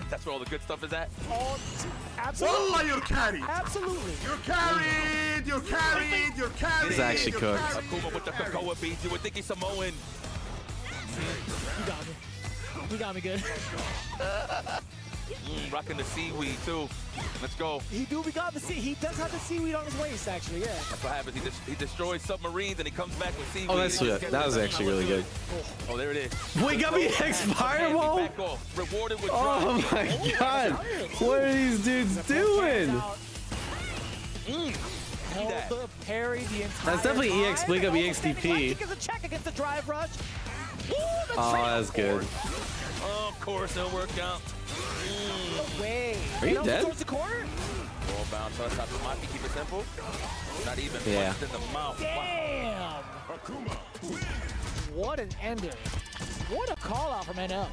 That's where all the good stuff is at? Absolutely. Wallah, you're carried. Absolutely. You're carried. You're carried. You're carried. He's actually cooked. Akuma with the cocoa beans. You would think he's Samoan. You got me. You got me good. Rocking the seaweed too. Let's go. He got the sea. He does have the seaweed on his waist, actually. Yeah. That's what happens. He destroys submarines and he comes back with seaweed. Oh, that's sweet. That was actually really good. Oh, there it is. Wait, got me X fireball? Rewarded with oh my god! What are these dudes doing? The parry the entire That's definitely EX Blink Up EXDP. Gets a check against the drive rush. Oh, that's good. Oh, of course, it'll work out. Wait. Are you dead? Towards the corner? Ball bounce on top of Maki. Keep it simple. Not even yeah. punched in the mouth. Damn. What an ender. What a call out from NL.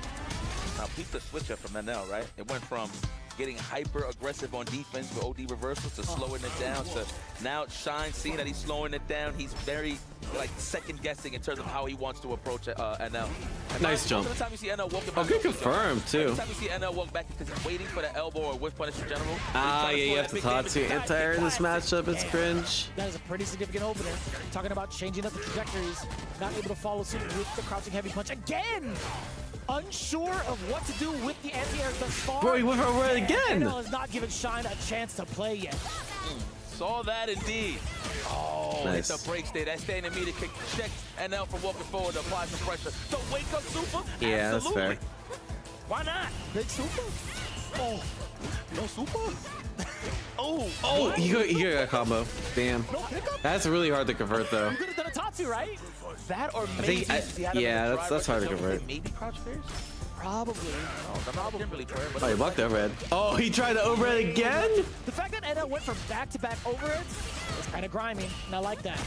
Now, peep the switch up from NL, right? It went from getting hyper aggressive on defense with OD reversals to slowing it down to now Shine seeing that he's slowing it down. He's very like second guessing in terms of how he wants to approach NL. Nice jump. Every time you see NL walking back, oh, good confirmed too. Every time you see NL walk back because he's waiting for the elbow or whiff punish in general. Ah, yeah, you have to Tatsu anti-air in this matchup. It's cringe. That is a pretty significant opener. Talking about changing up the trajectories, not able to follow suit with the crouching heavy punch again. Unsure of what to do with the anti-air thus far. Bro, he went over it again. NL has not given Shine a chance to play yet. Saw that indeed. Oh, nice. Hit the brakes there. That standing meter kick checks NL from walking forward to apply some pressure. So wake up, Super. Yeah, absolutely. That's fair. Why not? Big Super. Oh, no Super. Oh, he got a combo. Damn. No pickup? That's really hard to convert though. You could have done a Tatsu, right? That or I think, yeah, that's hard to convert. Maybe crouch fairs? Probably. Probably. Oh, he blocked overhead. Oh, he tried to overhead again? The fact that NL went from back-to-back overheads is kind of grimy, and I like that.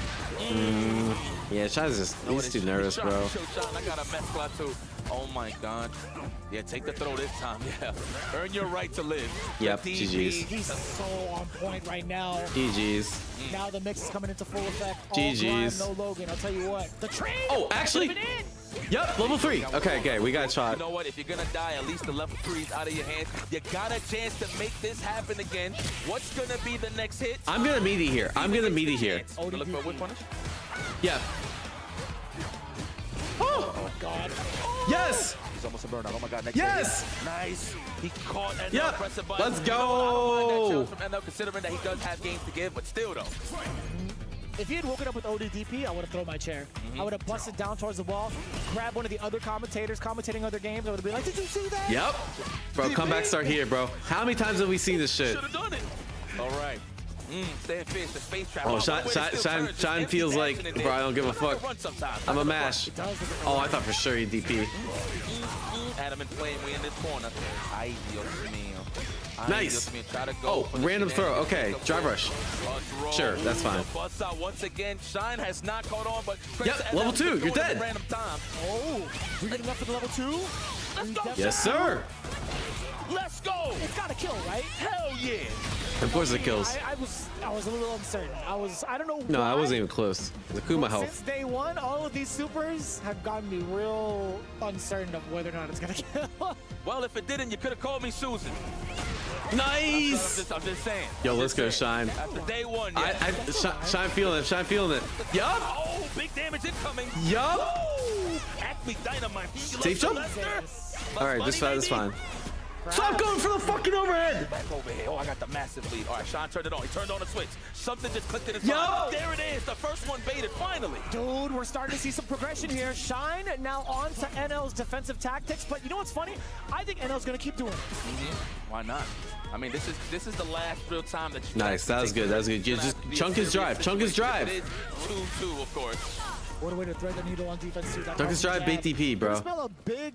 Yeah, Shine's just, he's too nervous, bro. I got a mess clock too. Oh my god. Yeah, take the throw this time. Yeah. Earn your right to live. Yep, GG's. He's so on point right now. GG's. Now the mix is coming into full effect. GG's. No Logan, I'll tell you what. The train! Oh, actually? Yep, level 3. Okay, we got a shot. You know what? If you're gonna die, at least the level 3 is out of your hands. You got a chance to make this happen again. What's gonna be the next hit? I'm gonna meet it here. Oh, look for a whip punish? Yeah. Oh god. Yes! He's almost a burnout. Oh my god, next yes! Hit. Nice. He caught NL. Yep. Press the button. Let's go! From NL, considering that he does have games to give, but still though. If he had woken up with ODDP, I would have thrown my chair. I would have busted down towards the wall, grabbed one of the other commentators commentating other games. I would have been like, "Did you see that?" Yep. Bro, comeback start here, bro. How many times have we seen this shit? Should have done it. All right. Stand fierce, the space trap. Oh, Shine feels like, bro, I don't give a fuck. I'm a mash. Oh, I thought for sure he'd DP. Adam and Flame, we in this corner. Ay, Dios mío. Nice. Oh, random throw. Okay, drive rush. Sure, that's fine. Bust out once again. Shine has not caught on, but yep, level 2. You're dead. Oh, we getting up for the level 2? Let's go. Yes, sir. Let's go. It's got to kill, right? Hell yeah. Of course it kills. I was a little uncertain. I don't know. No, why. I wasn't even close. The Kuma health. Since day one, all of these supers have gotten me real uncertain of whether or not it's gonna kill. Well, if it didn't, you could have called me Susan. Nice. I'm just saying. Yo, let's go, Shine. After day one, Shine feeling it. Shine feeling it. Yup. Oh, big damage incoming. Yup. Acme Dynamite. Safe jump. All right, this is fine. Stop going for the fucking overhead! Back over here. Oh, I got the massive lead. All right, Sean turned it on. He turned on the switch. Something just clicked in his mind. There it is. The first one baited, finally. Dude, we're starting to see some progression here. Shine now on to NL's defensive tactics. But you know what's funny? I think NL's going to keep doing it. Why not? I mean, this is the last real time that you nice. That was good. That was good. You just chunk his drive. Chunk his drive. It is 2-2, of course. What a way to thread the needle on defense, too. Chunk his drive, bait DP, bro. Smell a big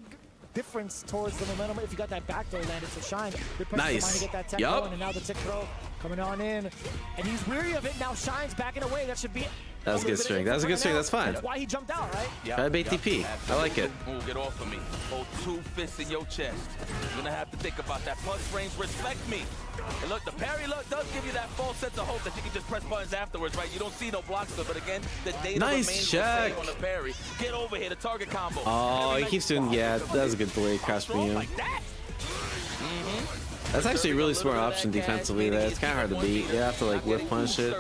difference towards the momentum if you got that backdoor landed for Shine. Nice. To get that tech going, and now the tick throw coming on in, and he's weary of it. Now Shine's backing away. That should be. That was a good string. That was a good string. That's fine. That's why he jumped out, right? Try to bait DP. I like it. Ooh, get off of me. Hold 2 fists in your chest. You're gonna have to think about that. Plus range, respect me. And look, the parry does give you that false sense of hope that you can just press buttons afterwards, right? You don't see no blocks, but again, the data nice check on the parry. Get over here, the target combo. Oh, he keeps doing. Yeah, that was a good delay crash for you. Like that. That's actually a really smart option defensively there. It's kind of hard to beat. You have to like whip punish it.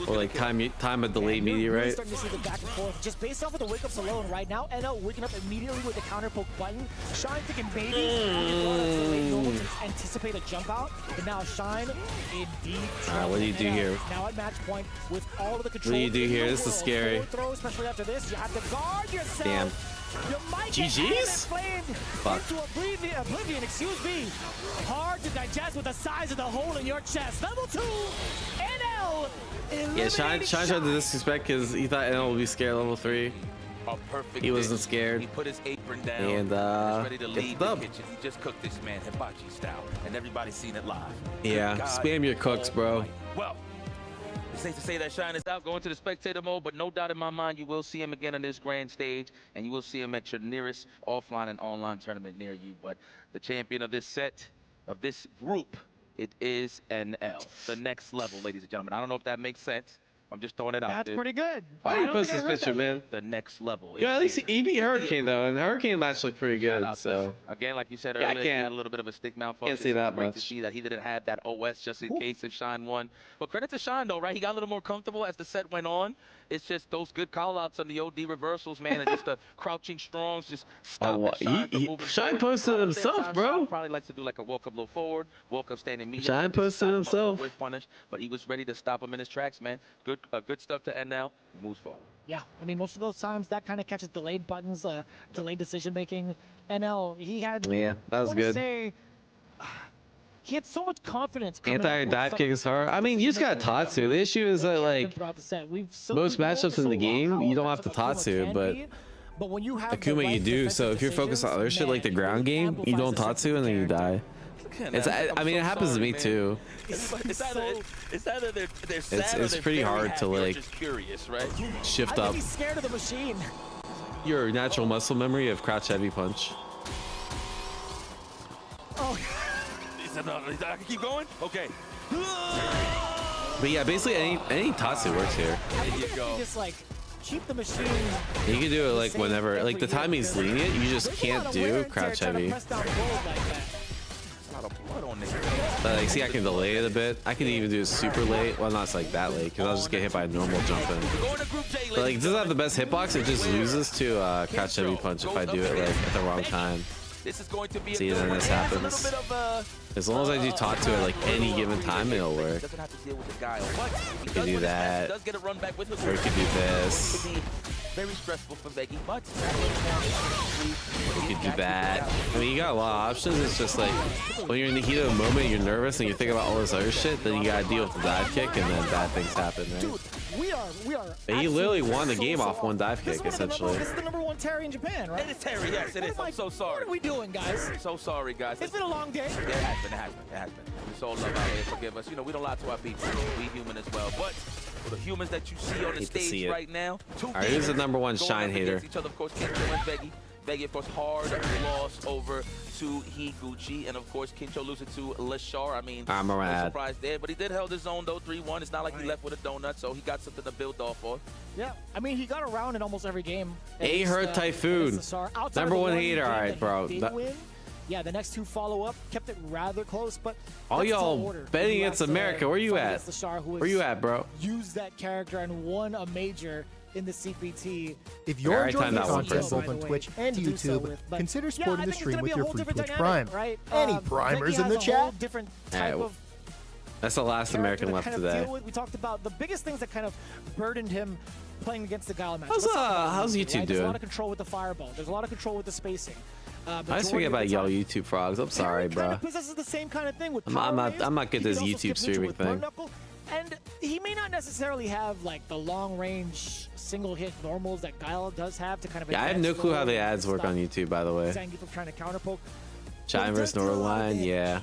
Or like time a delayed media, right? Starting to see the back and forth. Just based off of the wake-ups alone, right now, NL waking up immediately with the counter poke button. Shine thinking maybe anticipate a jump out, but now Shine in deep trouble. What do you do here? Now at match point with all of the control. What do you do here? This is scary. Throw, especially after this, you have to guard yourself. Damn. GG's? Fuck. Into oblivion, excuse me. Hard to digest with the size of the hole in your chest. Level 2, NL. Yeah, Shine tried to disrespect because he thought NL would be scared level 3. He wasn't scared. He put his apron down and ready to leave the kitchen. He just cooked this man hibachi style, and everybody's seen it live. Yeah, spam your cooks, bro. Well, it's safe to say that Shine is out going to the spectator mode, but no doubt in my mind you will see him again on this grand stage, and you will see him at your nearest offline and online tournament near you. But the champion of this set, of this group, it is NL. The next level, ladies and gentlemen. I don't know if that makes sense. I'm just throwing it out. That's pretty good. Why do you post this picture, man? The next level. Yeah, at least he beat Hurricane though, and the Hurricane match looked pretty good. So again, like you said earlier, he had a little bit of a stick malfunction. Can't see that Great much. to see that he didn't have that OS just in case if Shine won. But credit to Shine though, right? He got a little more comfortable as the set went on. It's just those good call-outs on the OD reversals, man, and just the crouching strongs, just stop Shine posted himself, bro. Probably likes to do like a walk up low forward, walk up standing medium. Shine posted himself. Punish, but he was ready to stop him in his tracks, man. Good stuff to end now. Moves forward. Yeah, I mean, most of those times that kind of catches delayed buttons, delayed decision making. NL, he had. Yeah, that was good. He had so much confidence. Anti-dive kick is hard. I mean, you just got Tatsu. The issue is that like most matchups in the game, you don't have to Tatsu, but when you have Akuma you do. So if you're focused on other shit like the ground game, you don't Tatsu and then you die. I mean, it happens to me too. It's either they're sad it's pretty hard to like curious, right? shift up. He's scared of the machine. Your natural muscle memory of crouch heavy punch. Oh. I can keep going? Okay. But yeah, basically any Tatsu works here. There you go. Just like keep the machine. You can do it like whenever, like the time he's lenient, you just can't do crouch heavy. But like, see, I can delay it a bit. I can even do it super late. Well, not like that late, because I'll just get hit by a normal jumping. But like, it doesn't have the best hitbox. It just loses to crouch heavy punch if I do it like at the wrong time. This is going to be See, a then good this one. happens. A little bit of, As long as I do talk to it like any given time, it'll work. doesn't have to deal with the guy. But You can do that. does get a run back with him. Or you can do this. Very stressful for Veggie, but You can do that. I mean, you got a lot of options. It's just like when you're in the heat of the moment, you're nervous and you think about all this other shit, then you gotta deal with the dive kick, and then bad things happen, right? Dude, we are. And he literally won the game off one dive This kick, is essentially. This is the #1 Terry in Japan, right? it is Terry. Yes, it is. I'm so sorry. What are we doing, guys? So sorry, guys. It's been a long day. Yeah, it has been. It's all love out here. Forgive us. You know, we don't lie to our people. We human as well. But for the humans that you see on the Hate to see stage it. right now, two All right, who's the demons #1 going shine up hater? against each other. Of course, Kincho and Veggie. Veggie, of course, hard loss over to Higuchi. And, of course, Kincho losing to Lashar. I mean, I'm no mad. surprise there. But he did hold his own, though, 3-1. It's not like he left with a donut, so he got something to build off of. Yeah, I mean, he got around in almost every game. At A least, Hurt Typhoon. against the SAR. Outside of the #1 one hater, game all right, that he bro. did win, yeah, the next two follow up kept it rather close, but All that's a tall y'all order. betting You against have to America. Where you fight at? against the SAR, who Where you has at, bro? used that character and won a major in the CPT. If you're enjoying the that one content person. both on Twitch and to do so YouTube, with, but consider yeah, supporting I the think it's stream gonna with be a your whole free different Twitch dynamic, Prime. right? Any Becky primers in has the a whole chat? different All type right, of that's the last character American to left kind of today. deal with. We talked about the biggest things that kind of burdened him playing against the Guile match. How's, Let's talk about how's Yuzu, YouTube right? There's a doing? lot of control with the fireball. There's a lot of control with the spacing. I just Majority forget of about the y'all time, YouTube frogs. I'm sorry, Terry bro. kind of possesses the same kind of thing with I'm power not waves. good at He this can also YouTube skip neutral streaming with thing. burn knuckle, and he may not necessarily have like the long range single hit normals that Guile does have to kind of. Yeah, I have advance no clue how slow the and ads work stop on YouTube, by the way. Zangief from trying to counter poke. Chime versus Norline, yeah.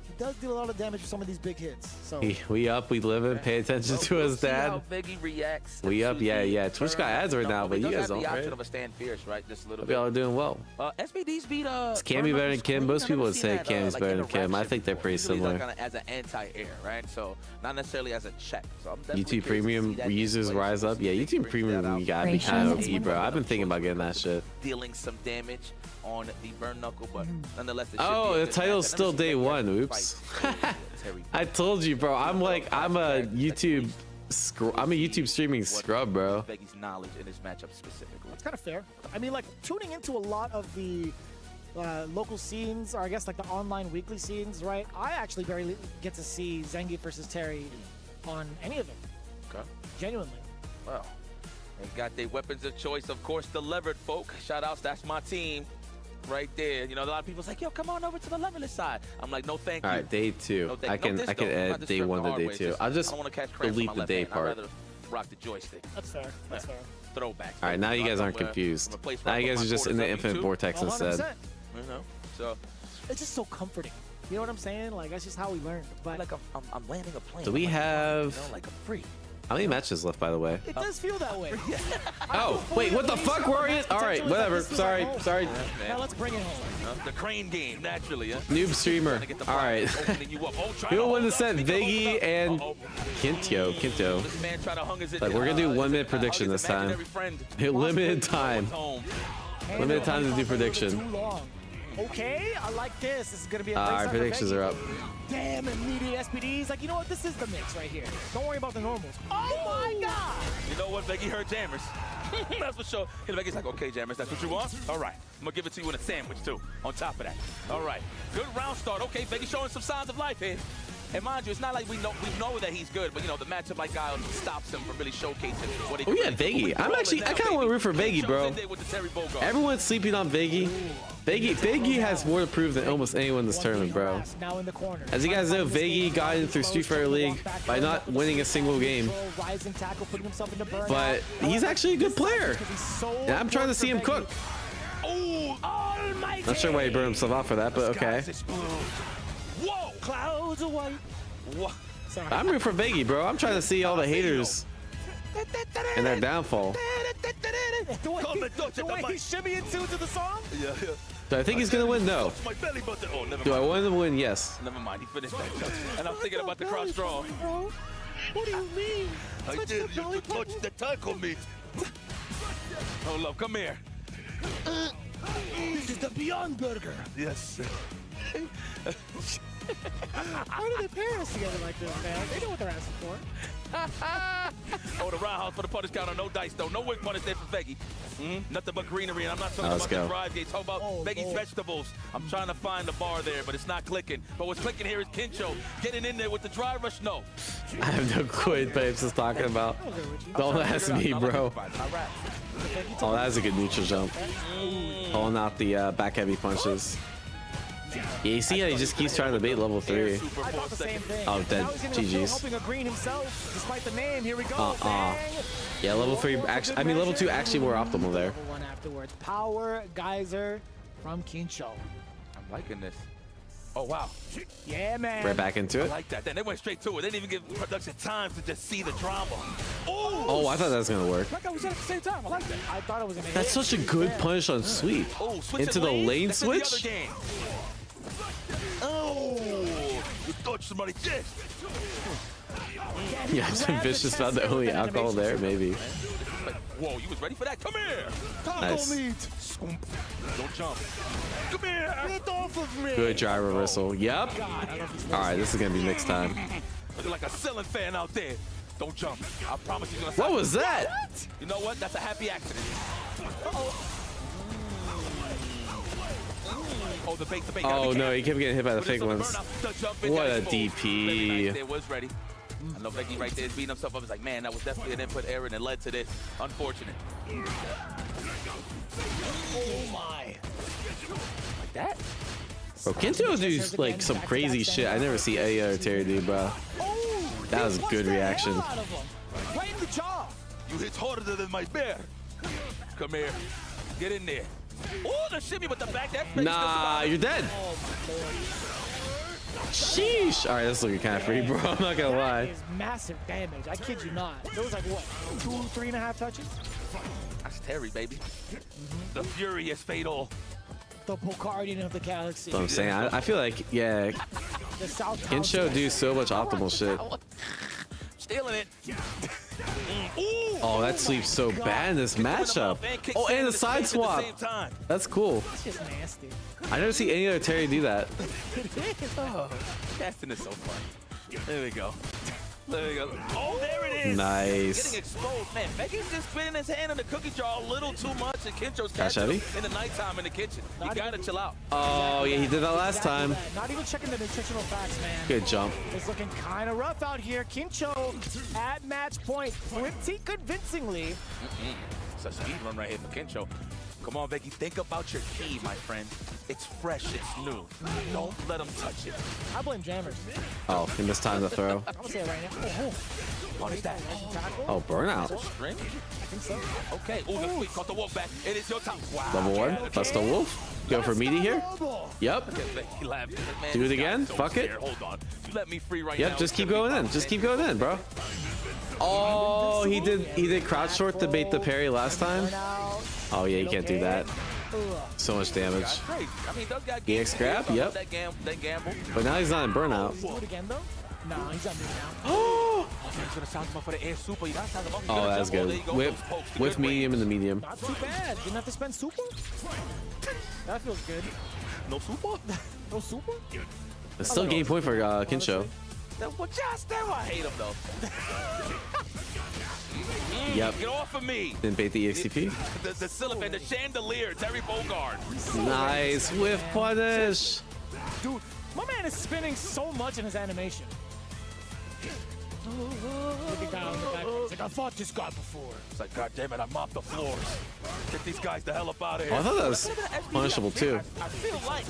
He does deal a lot of damage with some of these big hits. So We up, we live it. Pay attention to us, See Dad. how Veggie reacts. We up, to yeah, the yeah. Twitch got ads right now, He but you does guys have don't, the option right? of a stand fierce, right? Just a little Hope bit. y'all are doing well. SBD's beat Is Cammy better than Kim? Most people would say Cammy's better than Kim. I think they're pretty similar. Like as an anti-air, right? So not necessarily as a check. So I'm definitely YouTube curious to Premium see that users play. rise up. Yeah, YouTube Premium, you gotta be kind of OP, bro. I've been thinking about getting that shit. Dealing some damage on the burn knuckle, but nonetheless. it should Oh, be a the good title's match. I've still never day seen Veggie one. actually Oops. fight Terry. I told you, bro. I'm a YouTube streaming scrub, bro. Veggie's knowledge in this matchup specifically. That's kind of fair. I mean, like tuning into a lot of the local scenes, or I guess like the online weekly scenes, right? I actually barely get to see Zangief versus Terry on any of them. Okay. Genuinely. Well, they got their weapons of choice, of course, the levered folk. Shout outs, that's my team right there. You know, a lot of people's like, yo, come on over to the leverless side. I'm like, no, thank you. All right, day two. No, thank I you. can No, this I can though. I'm add not day disturbed 1 the to hard day way. 2. Just- I'll just I don't want to catch cramps delete on the my day left hand. part. I'd rather rock the joystick. That's fair. That's fair. Throwback. All right, now you guys aren't confused. Now you guys are just in the infinite vortex instead. 100%. You know, so It's just so comforting. You know what I'm saying? Like that's just how we learn. But like I'm landing a plane. Do we I'm like, have? you know, like I'm free. How many matches left, by the way? it does feel that way. Oh, wait, what the fuck, Warriors? All right, whatever. Sorry. Now let's bring it home. The crane game, naturally. Huh? Noob streamer. All right. Who will win the set? Viggy and Kinto. This man tried to hung his Like, we're gonna do 1 minute prediction this time. Limited time. Limited time to do prediction. Too long. Okay, I like this. This is gonna be a great Our start for predictions Veggie. are up. Damn, immediate SPDs. Like, you know what? This is the mix right here. Don't worry about the normals. Oh my God! You know what? Veggie heard jammers. That's for sure. And Veggie's like, okay, jammers, that's what you want? All right. I'm gonna give it to you in a sandwich too. On top of that. All right. Good round start. Okay, Veggie showing some signs of life here. And mind you, it's not like we know that he's good, but you know, the matchup like Guile stops him from really showcasing what he Oh can yeah, really do. Veggie. I kind of want to root for Veggie, bro. Everyone's sleeping on Veggie. Veggie has more to prove than almost anyone in this tournament, bro. Now in the corner. As you guys know, Veggie got in through Street Fighter League by not winning a single game. Rising tackle, putting himself into burnout. But he's actually a good player. And I'm trying to see him cook. Not sure why he burned himself out for that, but okay. Whoa! Clouds of white. What? Sorry. I'm rooting for Veggie, bro. I'm trying to see all the haters and their downfall. The way he's shimmying to the song? Yeah. Do I think he's gonna win? No. My belly button. Oh, never Do I mind. want him to win? Yes. Never mind. He finished that. And I'm thinking about the cross draw. Bro, what do you mean? I dare you to touch the tackle meat. Oh, love, come here. This is the Beyond Burger. Yes. Why do they pair us together like this, man? They know what they're asking for. Oh, the roundhouse for the punish counter. No dice, though. No wing punish there for Veggie. Nothing but greenery, and I'm not talking about the drive gate. Talk about Veggie's vegetables. I'm trying to find the bar there, but it's not clicking. But what's clicking here is Kincho getting in there with the drive rush. No. I have no clue what Babes is talking about. Don't ask me, bro. Oh, that was a good neutral jump. Pulling out the back heavy punches. Yeah, you see how he just keeps trying to bait level 3. I thought the same thing. Oh, dead. GG's. Hoping a green himself, despite the name. Here we go. Yeah, level 3 actually. I mean, level 2 actually more optimal there. Level 1 afterwards. Power geyser from Kincho. I'm liking this. Oh, wow. Yeah, man. Right back into it. I like that. Then they went straight to it. They didn't even give production time to just see the drama. Oh, I thought that was going to work. Like I was at the same time. I like that. I thought it was going to hit. That's such a good punish on sweep. Into the lane switch? Oh, you thought somebody did. Yeah, I'm vicious about the only alcohol there, maybe. Whoa, you was ready for that? Come here. Nice. Don't jump. Come here. Get off of me. Good drive reversal. Yep. All right, this is going to be next time. Looking like a ceiling fan out there. Don't jump. I promise you're going to. What was that? You know what? That's a happy accident. Oh, the bait, the bait. Oh, no, he kept getting hit by the fake ones. What a DP. It was ready. I know Veggie right there is beating himself up. I was like, man, that was definitely an input error and it led to this. Unfortunate. Oh, my. Like that? Bro, Kincho do like some crazy shit. I never see any other Terry do, bro. That was a good reaction. Right in the jaw. You hit harder than my bear. Come here. Get in there. Oh, the shimmy with the back. Nah, you're dead. Sheesh. All right, that's looking kind of free, bro. I'm not gonna lie. That is massive damage. I kid you not. It was like what, 2, 3.5 touches? That's Terry, baby. The furious fatal. The Pocardian of the galaxy. That's what I'm saying. I feel like, yeah, Kincho do so much optimal shit. Stealing it. Oh, that sleeps so bad in this matchup. Oh, and the side swap. That's cool. It's just nasty. I never see any other Terry do that. Casting is so fun. There we go. There we go. Oh, there it is. Nice. Getting exposed. Man, Veggie's just spinning his hand in the cookie jar a little too much, and Kincho's Cash catching heavy? him in the nighttime in the kitchen. You gotta chill out. Oh, yeah, he did that last time. Not even checking the nutritional facts, man. Good jump. It's looking kind of rough out here. Kincho at match point pretty convincingly. It's a speed run right here for Kincho. Come on, Veggie, think about your key, my friend. It's fresh, it's new. Don't let him touch it. I blame jammers. Oh, he missed time to throw. I'm gonna say it right now. What is that? Oh, burnout. String? I think so. Okay. Oh, the sweep caught the wolf back. It is your time. Wow. Level 1, plus the wolf. Go for meaty here. Yep. Do it again. Fuck it. Hold on. You let me free right now. Yep, just keep going in. Just keep going in, bro. Oh, he did crouch short to bait the parry last time. Oh yeah, you can't do that. So much damage. EX grab, yep. But now he's not in burnout. Do it again though? No, he's on me now. Oh, that's good. With medium in the medium. Not too bad. Didn't have to spend super. That feels good. No super? No super? It's still game point for Kincho. Well, just there. I hate him though. Yep. Get off of me. Didn't bait the EXTP. The Sylvan, the chandelier, Terry Bogard. Nice whiff punish. Dude, my man is spinning so much in his animation. Look at guy on the back. It's like, I fought this guy before. It's like, God damn it, I mopped the floors. Get these guys the hell up out of here. Oh, I thought that was punishable too. I feel like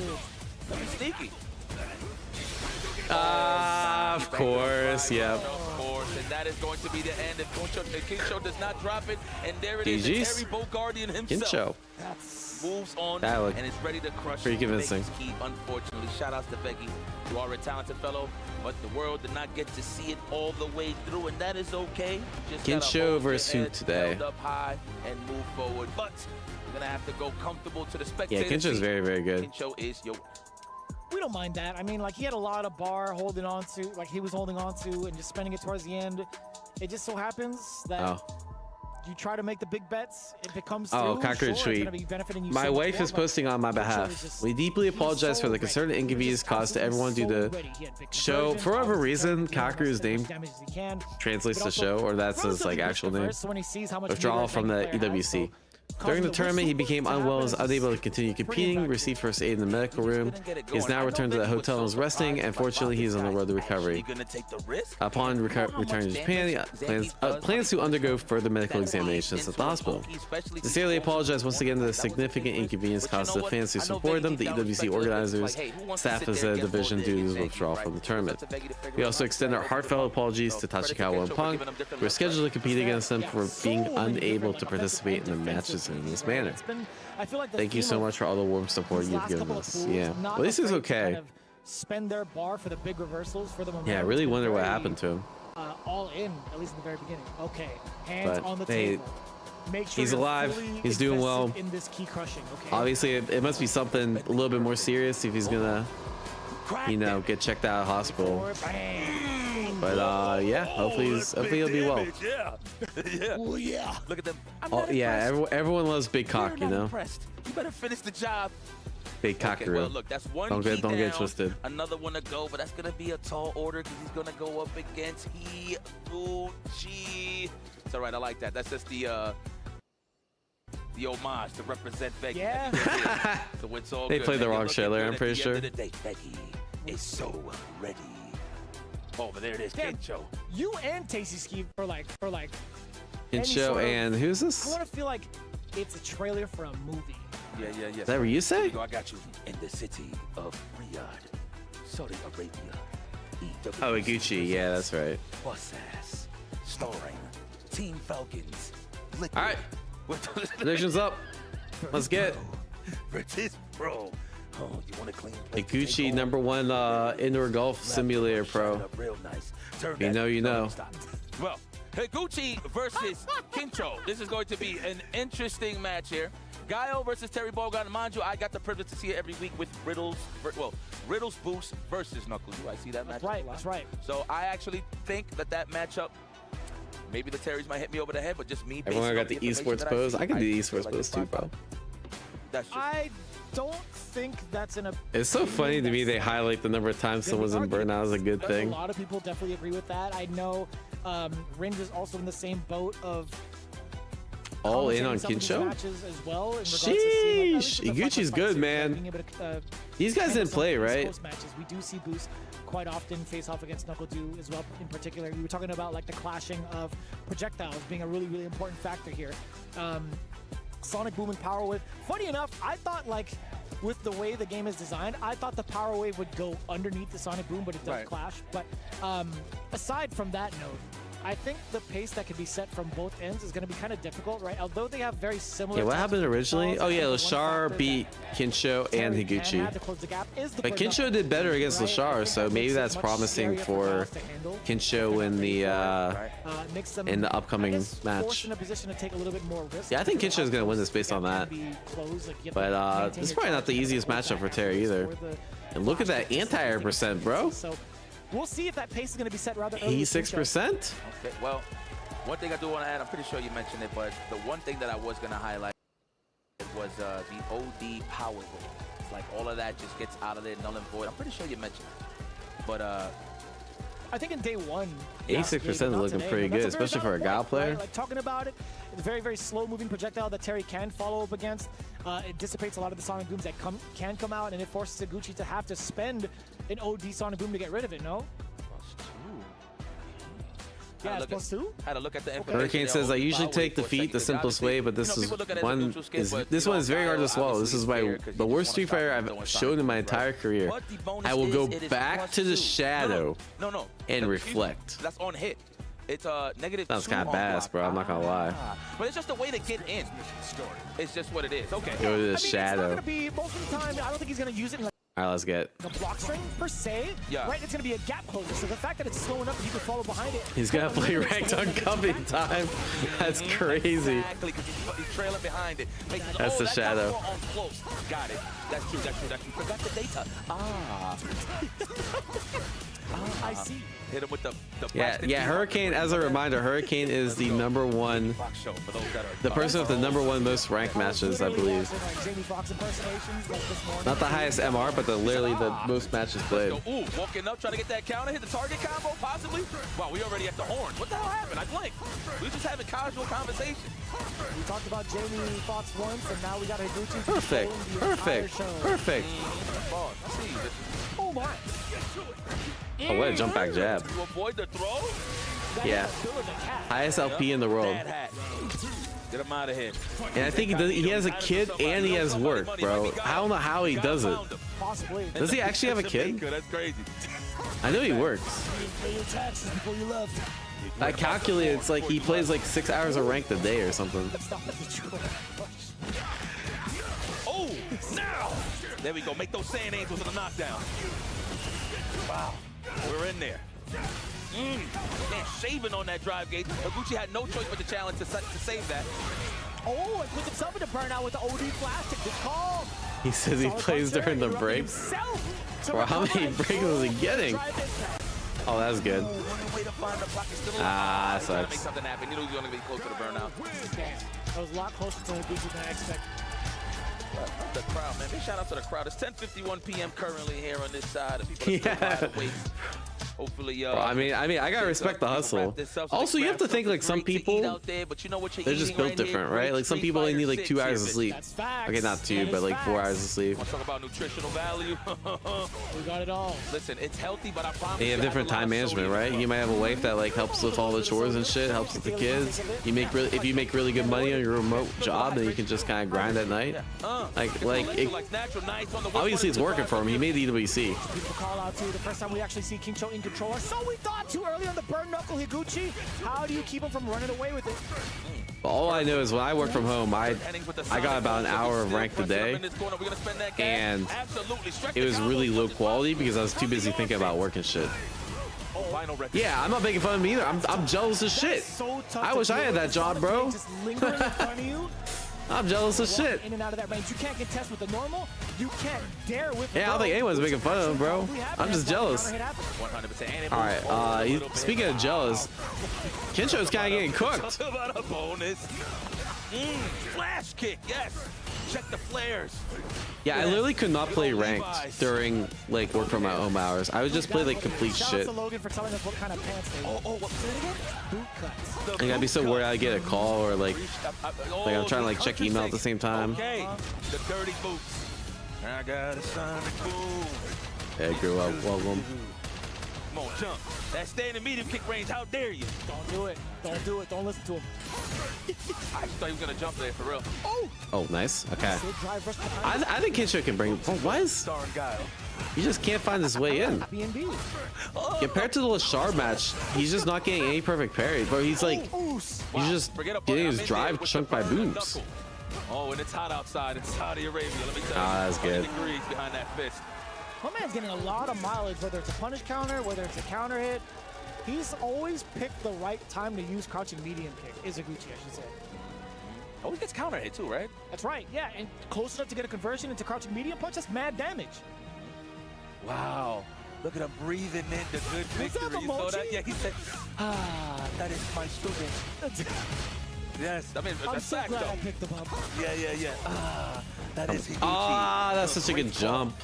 that's sneaky. Of course, yep. Of course, and that is going to be the end. If Kincho does not drop it, and there it is, GG's. Terry Bogardian himself. Kincho. Moves on That looked and is ready to crush pretty convincing. Veggie's key. Unfortunately, shout outs to Veggie. You are a talented fellow, but the world did not get to see it all the way through, and that is okay. Just Kincho versus Shuto today. Held up high and move forward, but we're gonna have to go comfortable to the spectators. Yeah, Kincho's very, very good. Kincho is your. We don't mind that. I mean, like, he had a lot of bar holding on to, like he was holding on to and just spending it towards the end. It just so happens that you try to make the big bets. If it comes through, Kakeru sure, it's tweet. gonna be benefiting you My so much wife more, is but posting on my behalf. We deeply apologize for the concern and inconvenience caused to everyone due to show. For whatever reason, Kakeru's name translates to show, or that's his like actual name. Withdrawal from the EWC. During the tournament, he became unwell and was unable to continue competing, received first aid in the medical room. He is now returned to the hotel and is resting, and fortunately, he is on the road to recovery. Upon returning to Japan, he plans to undergo further medical examinations at the hospital. Sincerely apologize once again for the significant inconvenience caused to the fans who supported them, the EWC organizers, staff of the division due to his withdrawal from the tournament. We also extend our heartfelt apologies to Tachikawa and Punk, who are scheduled to compete against them, for being unable to participate in the matches in this manner. Thank you so much for all the warm support you've given us. Yeah, well, this is okay. Spend their bar for the big reversals for the momentum. Yeah, I really wonder what happened to him. All in, at least in the very beginning. Okay, hands But on the hey, table. Make sure he's you're alive. fully He's doing well. invested in this key crushing. Okay. Obviously, it must be something a little bit more serious if he's gonna, you know, get checked out of hospital. But yeah, hopefully he'll be well. Yeah. Oh yeah. Look at them. Yeah, everyone loves big cock, you know. Impressed. You better finish the job. Big cockaroo. Well, look, that's one. Don't get down, twisted. Another one to go, but that's gonna be a tall order because he's gonna go up against Higuchi. It's all right. I like that. That's just the homage to represent Becky. Yeah. So it's all They good. played the You're wrong looking trailer, good I'm at pretty the sure. end of the day. Becky is so ready. Oh, but there it is, Kincho. You and Tasty Ski for like Kincho and who's this? I want to feel like it's a trailer for a movie. Yeah. Is that what you say? I got you in the city of Riyadh, Saudi Arabia. Oh, Higuchi. Yeah, that's right. Bus ass, starring Team Falcons. All right, predictions up. Let's get Versus Pro. Oh, you want to clean? Higuchi, #1 indoor golf simulator pro. Real nice. You know, you know. Well, Higuchi versus Kincho. This is going to be an interesting match here. Gaio versus Terry Bogard. Mind you, I got the privilege to see it every week with Riddles. Well, Riddles Boost versus Knuckles. I see that matchup. That's right. So I actually think that matchup, maybe the Terrys might hit me over the head, but just me. Everyone got the esports pose. I can do the esports pose too, bro. I don't think that's in a. It's so funny to me they highlight the number of times someone's in burnout as a good thing. A lot of people definitely agree with that. I know Ringe is also in the same boat of all in on Kincho. Well, sheesh, Higuchi's good, man. These guys didn't play, right? Matches. We do see Boost quite often face off against Knuckle-Doo as well. In particular, you were talking about like the clashing of projectiles being a really, really important factor here. Sonic Boom and Power Wave. Funny enough, I thought like with the way the game is designed, I thought the Power Wave would go underneath the Sonic Boom, but it does clash. But aside from that note, I think the pace that can be set from both ends is going to be kind of difficult, right? Although they have very similar. Yeah, what happened originally? Oh yeah, Lashar beat Kincho and Higuchi. But Kincho did better against Lashar, so maybe that's promising for Kincho in the upcoming match. Yeah, I think Kincho is going to win this based on that. But this is probably not the easiest matchup for Terry either. And look at that anti-air percent, bro. We'll see if that pace is going to be set rather early. 86%? Okay, well, one thing I do want to add, I'm pretty sure you mentioned it, but the one thing that I was going to highlight was the OD power wave. It's like all of that just gets out of there, null and void. I'm pretty sure you mentioned it. But I think in day one, 86% is looking pretty good, especially for a Gao player. Right? Like talking about it, it's a very, very slow-moving projectile that Terry can follow up against. It dissipates a lot of the Sonic Booms that can come out, and it forces Higuchi to have to spend an OD Sonic Boom to get rid of it, no? Yeah, it's +2. Had a look at the Hurricane says, I usually take defeat the simplest way, but this one is very hard to swallow. This is the worst Street Fighter I've shown in my entire career. I will go back to the shadow and reflect. That's on hit. It's negative. Sounds kind of badass, bro. I'm not gonna lie. But it's just a way to get in. It's just what it is. Okay. Go to the shadow. It's not gonna be most of the time. I don't think he's gonna use it in All right, let's get. a block string per se. Yeah. Right. It's gonna be a gap closer. So the fact that it's slow enough that you can follow behind it. He's gonna play ranked on coming time. That's crazy. Exactly, because he's trailing behind it. That's the shadow. On close. Got it. That's true. Forgot the data. I see. Hit him with the Yeah, Hurricane, as a reminder, Hurricane is the #1, the person with the #1 most ranked matches, I believe. Not the highest MR, but literally the most matches played. Ooh, walking up, trying to get that counter, hit the target combo, possibly. Wow, we already at the horn. What the hell happened? I blinked. We were just having casual conversation. We talked about Jamie Foxx once, and now we got Higuchi. Perfect. Oh my. Oh, what a jump back jab. To avoid the throw? Yeah. Highest LP in the world. Get him out of here. And I think he has a kid and he has work, bro. I don't know how he does it. Does he actually have a kid? That's crazy. I know he works. I calculated it's like he plays like 6 hours of ranked a day or something. Oh, now! There we go. Make those sand angels in the knockdown. Wow. We're in there. Man, shaving on that drive gate. Higuchi had no choice but to challenge to save that. Oh, and put himself into Burnout with the OD plastic. Good call. He says he plays during the break. Bro, how many breaks was he getting? Oh, that's good. Ah, sucks. Make something happen. You know he's going to be close to the Burnout. That was a lot closer to Higuchi than I expected. The crowd, man. Big shout out to the crowd. It's 10:51 p.m. currently here on this side. People are still wide awake. Hopefully, bro, I mean, I gotta respect the hustle. Also, you have to think like some people, they're just built different, right? Like some people they need like 2 hours of sleep. Okay, not 2, but like 4 hours of sleep. Want to talk about nutritional value? We got it all. Listen, it's healthy, but I promise you have different time management, right? You might have a wife that like helps with all the chores and shit, helps with the kids. You make if you make really good money on your remote job, then you can just kind of grind at night. Obviously, it's working for him. He made the EWC. People call out to the first time we actually see King Cho in control. So we thought too early on the burn knuckle Higuchi. How do you keep him from running away with it? All I know is when I work from home, I got about an hour of ranked a day, and it was really low quality because I was too busy thinking about work and shit. Yeah, I'm not making fun of me either. I'm jealous as shit. I wish I had that job, bro. I'm jealous of shit. In and out of that range. You can't contest with the normal. You can't dare with I don't think anyone's making fun of him, bro. I'm just jealous. 100%. All right, speaking of jealous, Kensho's kind of getting cooked. About a bonus. Flash kick, yes. Check the flares. Yeah, I literally could not play ranked during like work from my home hours. I would just play like complete shit. I gotta be so worried I get a call or like I'm trying to like check email at the same time. Okay, the dirty boots. I got a sonic boom. Hey, grew up. Welcome. Come on, jump. That standing medium kick range. How dare you? Don't do it. Don't do it. Don't listen to him. I thought he was gonna jump there for real. Oh, nice. Okay. I think Kensho can bring. Why is he just can't find his way in? Compared to the Lashard match, he's just not getting any perfect parry, bro. He's like, he's just getting his drive chunked by booms. Oh, and it's hot outside in Saudi Arabia. Let me tell you. That's good. Degrees behind that fist. My man's getting a lot of mileage, whether it's a punish counter, whether it's a counter hit. He's always picked the right time to use crouching medium kick. Izuguchi, I should say. Oh, he gets counter hit too, right? That's right, yeah. And close enough to get a conversion into crouching medium punch, that's mad damage. Wow. Look at him breathing in the good victory. You saw that? Yeah, he said, that is my student. Yes, I mean, I'm so glad I picked him up. Yeah. That is Higuchi. That's such a good jump.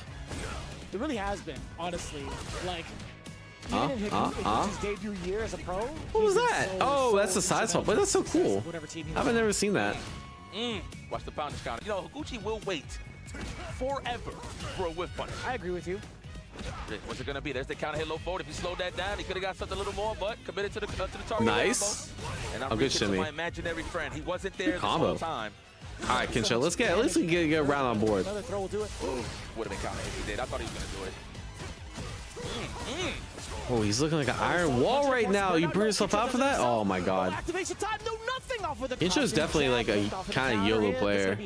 It really has been, honestly. Like, even in Higuchi's debut year as a pro. What was that? That's the side swap. But that's so cool. I've never seen that. Watch the punish counter. You know, Higuchi will wait forever for a whiff punish. I agree with you. What's it gonna be? There's the counter hit low forward. If he slowed that down, he could have got something a little more, but committed to the target. Nice. And I'm good shimmy. my imaginary friend. He wasn't there this combo. whole time. All right, Kensho, let's get a round on board. Another throw will do it. Would have been counter if he did. I thought he was gonna do it. Oh, he's looking like an iron wall right now. You burn yourself out for that? Oh my god. Activation time, no nothing off of the Kensho's definitely like a kind of YOLO player.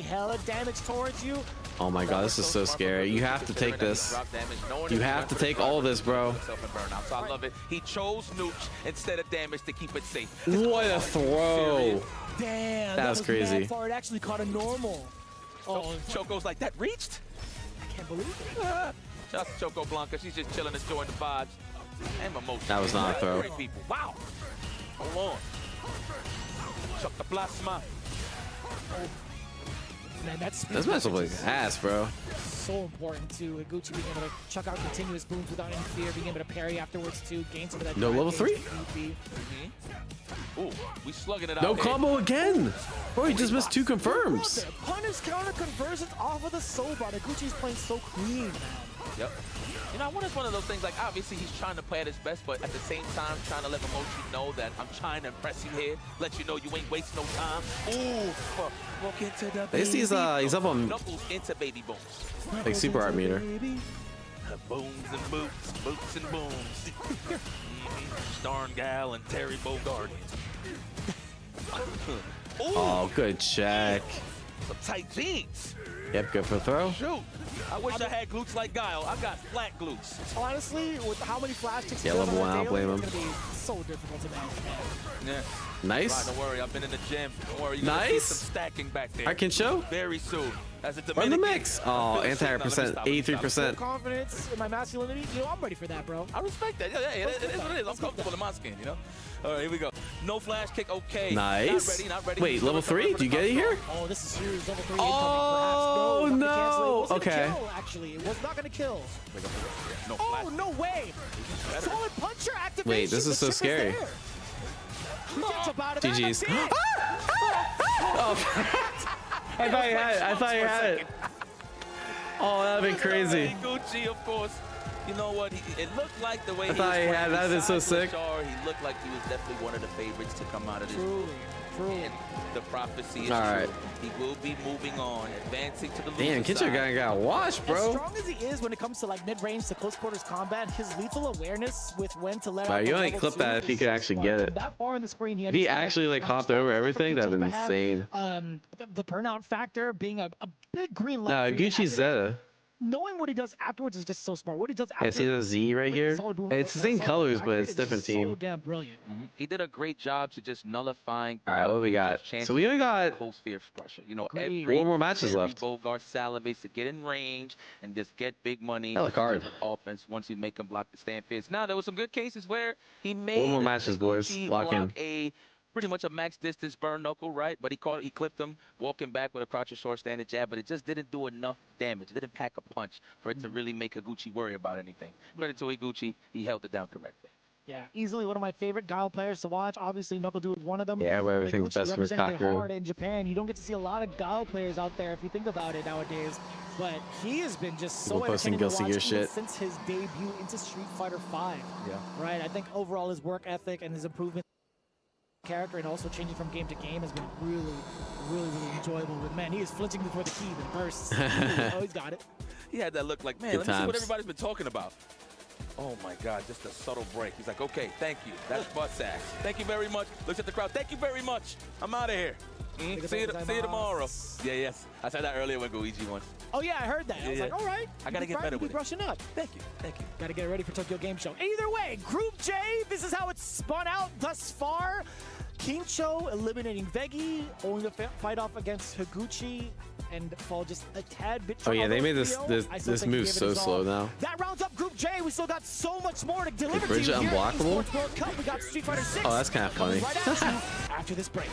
Oh my god, this is so scary. You have to take this. You have to take all of this, bro. I love it. He chose nukes instead of damage to keep it safe. What a throw. Damn, that was crazy. Far. It actually caught a normal. Choco's like, that reached? I can't believe it. Shout out to Choco Blanca. She's just chilling, enjoying the vibes. And Momochi. That was not a throw. Three people. Wow. Hold on. Chuck the plasma. Man, that's This match will be ass, bro. so important to Higuchi being able to chuck out continuous booms without any fear, being able to parry afterwards to gain some of that. No level 3? Ooh, we slugging it out. No combo again. Bro, he just missed 2 confirms. Punish counter conversions off of the Soba. Higuchi's playing so clean, man. Yep. You know, I wonder if it's one of those things, like, obviously he's trying to play at his best, but at the same time, trying to let Momochi know that I'm trying to impress you here, let you know you ain't wasting no time. Ooh, walk into the He's he's up on Knuckles into baby booms. like super art meter. Booms and boots, boots and booms. Starn Gal and Terry Bogard. Oh, good check. Some tight jeans. Yep, good for the throw. Shoot. I wish I had glutes like Guile. I got flat glutes. Honestly, with how many flash kicks Yeah, level 1, I don't blame him. It's going to be so difficult to manage. Yeah. Nice. Right, don't worry, I've been in the gym. Don't worry, you're Nice. gonna see some stacking back there. I can show. Very soon. As a Run the Dominican. mix. Oh, anti-air percent, 83%. Confidence in my masculinity, you know, I'm ready for that, bro. I respect that. Yeah, it is what it is. I'm comfortable in my skin, you know? All right, here we go. No flash kick, okay. Nice. Not ready, not ready. Wait, level 3? Do you get it here? Oh, this is huge. Level 3 Oh, incoming, perhaps. no. It wasn't Okay. gonna kill, actually. It was not going to kill. No Oh, no way. Solid puncher activation. Wait, this is The so chip scary. there. He gets up out of that, GG's. that's it. I thought you had it. I thought you had it. Oh, that'd been crazy. Gucci, of course. You know what? It looked like the way I thought he had that. That is so sick. He looked like he was definitely one of the favorites to come out of this. Truly. And the prophecy is All right. true. He will be moving on, advancing to the Damn, loser Kincho side. got washed, As bro. strong as he is when it comes to like mid-range to close quarters combat, his lethal awareness with when to let Wow, out you the only level clip 2 that if he is could actually get it. that far on the screen. If he actually like hopped over everything, that'd been insane. The burnout factor being a big green No, light. Gucci's Zeta. Knowing what he does afterwards is just so smart. What he does Yeah, after. see the Z right here? It's the same colors, but it's different So team. damn brilliant. He did a great job to just nullifying. All right, what we got? So we only got full sphere pressure. You know, 4 more matches left. Bogart salivates to get in range and just get big money. Hella card. Offense once you make him block the stand fierce. Now there was some good cases where he 4 made more matches, boys. Gucci Lock in. block a pretty much a max distance burn knuckle, right? But he clipped him, walking back with a crouch short standing jab, but it just didn't do enough damage. It didn't pack a punch for it to really make Higuchi worry about anything. Credit to Higuchi, he held it down correctly. Yeah, easily one of my favorite Guile players to watch. Obviously, Knuckle Dude is one of them. Yeah, but everything's Higuchi best for represented Kakeru. hard in Japan. You don't get to see a lot of Guile players out there if you think about it nowadays. But he has been just so People posting entertaining to Guilty watch Gear even shit. since his debut into Street Fighter V. Yeah. Right. I think overall his work ethic and his improvement character and also changing from game to game has been really enjoyable. With man, he is flinching before the key that bursts. He's got it. He had that look like, man, Good let me see what times. everybody's been talking about. Oh my God, just a subtle break. He's like, okay, thank you. That's butt sacks. Thank you very much. Looks at the crowd. Thank you very much. I'm out of here. See you tomorrow. Yeah, yes. I said that earlier with Goichi once. Oh yeah, I heard that. I was like, all right. I gotta get better with it. Brushing up. Thank you. Gotta get ready for Tokyo Game Show. Either way, Group J, this is how it's spun out thus far. Kincho eliminating Vegi, only to fight off against Higuchi and fall just a tad bit Oh short. yeah, they made this Although I still this think he move gave it so his all. slow now. That rounds up Group J. We still got so much more to deliver to Bridge you here at unblockable? Esports World Cup. We got Street Fighter 6. Oh, that's kind of funny. Right at you after this break.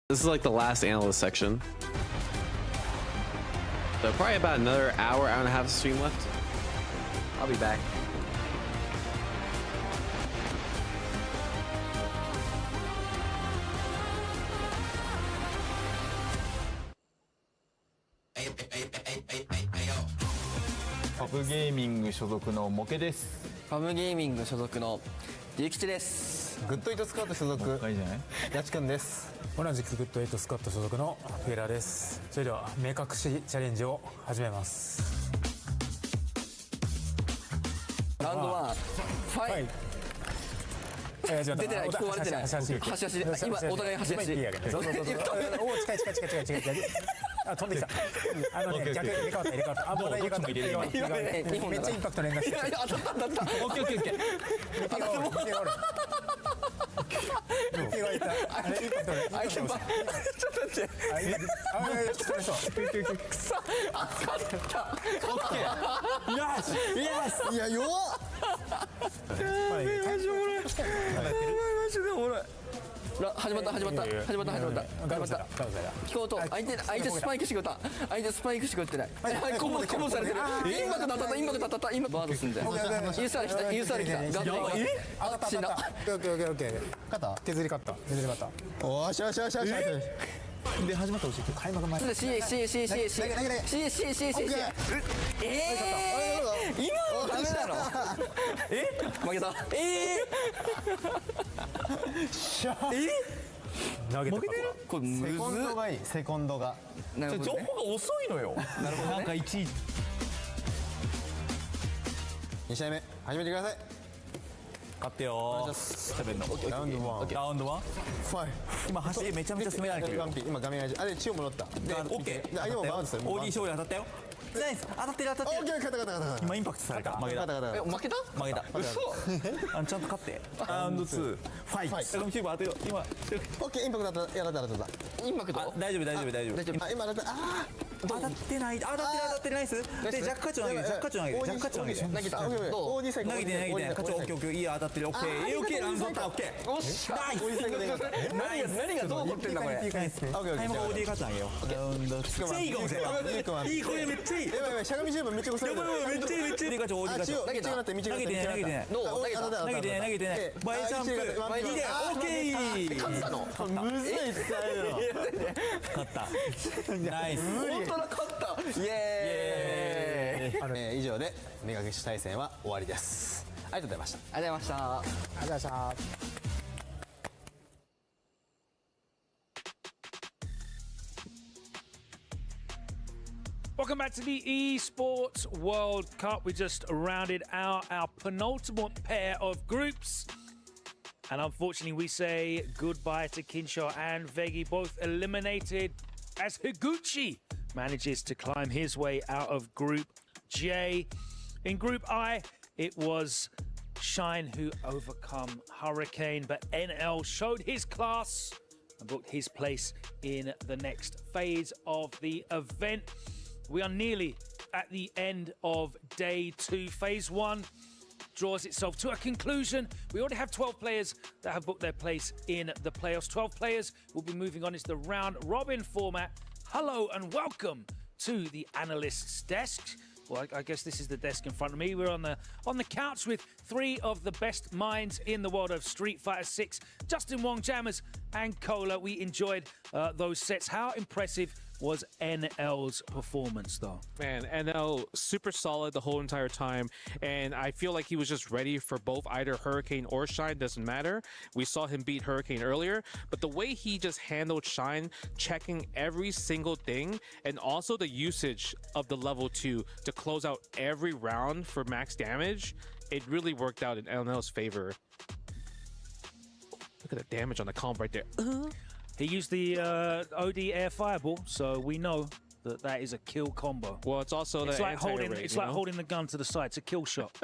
This is like the last analyst section. So probably about another hour and a half of stream left. I'll be back. Pub Gaming 所属のモケです。パブゲーミング所属のデュキチです。グッドエイトスカート所属やちくんです。同じくグッドエイトスカット所属のフェラです。それでは明隠しチャレンジを始めます。ラウンド1ファイ出てない、聞こえてない。端々今お互い端々。そう。おお近い。あ、飛んできた。逆入れ替わった。あ、もう入れ替わった。めっちゃインパクト連打して。いや当たった。オッケー。右手がいた。あれインパクトで。ちょっと待って。それそう。くそ。勝った。オッケー。よし。いや弱っ。マジでおもろい。始まった。聞こうと相手スパイクしてくれた。相手スパイクしてくれてない。コボされてる。インパクト当たった。今バードすんだよ。ユーサー来た。ガッツ死んだ。オッケー。削り勝った。おーしで始まったら教えて。開幕前。C。今のダメなの？負けた。投げた。これむずっ。セコンドがいい。セコンドが。なるほどね。情報が遅いのよ。なるほどね。なんか1位。2試合目始めてください。勝ってよ。ラウンド1。今走りめちゃめちゃ攻められてる。今画面があれ中央戻った。でオッケー。相手もバウンドする。 OD 勝利当たったよ。ナイス。当たってる。オッケー勝った。今インパクトされた。負けた。負けた？嘘。ちゃんと勝ってラウンド2ファイト。キューブ当てよ今。オッケーインパクト当たった。インパクト？大丈夫。今当たった。当たってない。当たってないです。でジャックカチョン投げて。投げた。投げて。カチョンオッケー。いい当たってる。オッケー。ラウンド取った。オッケー。おっしゃ。何がどう起こってんだこれ。タイムが OD カチョンあげよう。ラウンド2。いいかもしれない。いいこれめっちゃいい。やばいしゃがみ10分めっちゃ遅い。めっちゃいい。OD カチョン。投げてない。投げてない。バイジャンプ。オッケー。勝ったの？むずい伝えよ。勝った。ナイス。本当だ勝った。イエーイ。以上で目隠し対戦は終わりです。ありがとうございました。ありがとうございました。Welcome back to the Esports World Cup. We just rounded out our penultimate pair of groups. And unfortunately, we say goodbye to Kinshaw and Vegi, both eliminated as Higuchi manages to climb his way out of Group J. In Group I, it was Shine who overcome Hurricane, but NL showed his class and booked his place in the next phase of the event. We are nearly at the end of day 2. Phase 1 draws itself to a conclusion. We already have 12 players that have booked their place in the playoffs. 12 players will be moving on into the round robin format. Hello and welcome to the analyst's desk. Well, I guess this is the desk in front of me. We're on the couch with 3 of the best minds in the world of Street Fighter 6. Justin Wong, Jammers, and Cola. We enjoyed those sets. How impressive was NL's performance, though? Man, NL super solid the whole entire time, and I feel like he was just ready for both either Hurricane or Shine, doesn't matter. We saw him beat Hurricane earlier, but the way he just handled Shine, checking every single thing, and also the usage of the level 2 to close out every round for max damage, it really worked out in NL's favor. Look at the damage on the comp right there. He used the OD air fireball, so we know that is a kill combo. Well, it's also it's the like holding the gun to the side. It's a kill shot.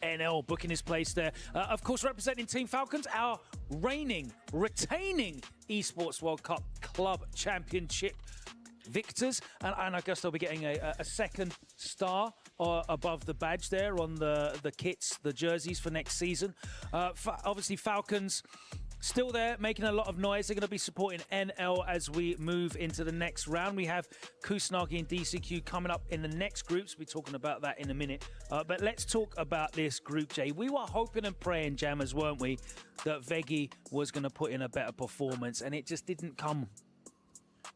NL booking his place there. Of course, representing Team Falcons, our retaining Esports World Cup Club Championship victors, and I guess they'll be getting a second star above the badge there on the kits, the jerseys for next season. Obviously, Falcons still there, making a lot of noise. They're going to be supporting NL as we move into the next round. We have Kusanagi and DCQ coming up in the next groups. We'll be talking about that in a minute. But let's talk about this Group J. We were hoping and praying, Jammers, weren't we, that Vegi was going to put in a better performance, and it just didn't come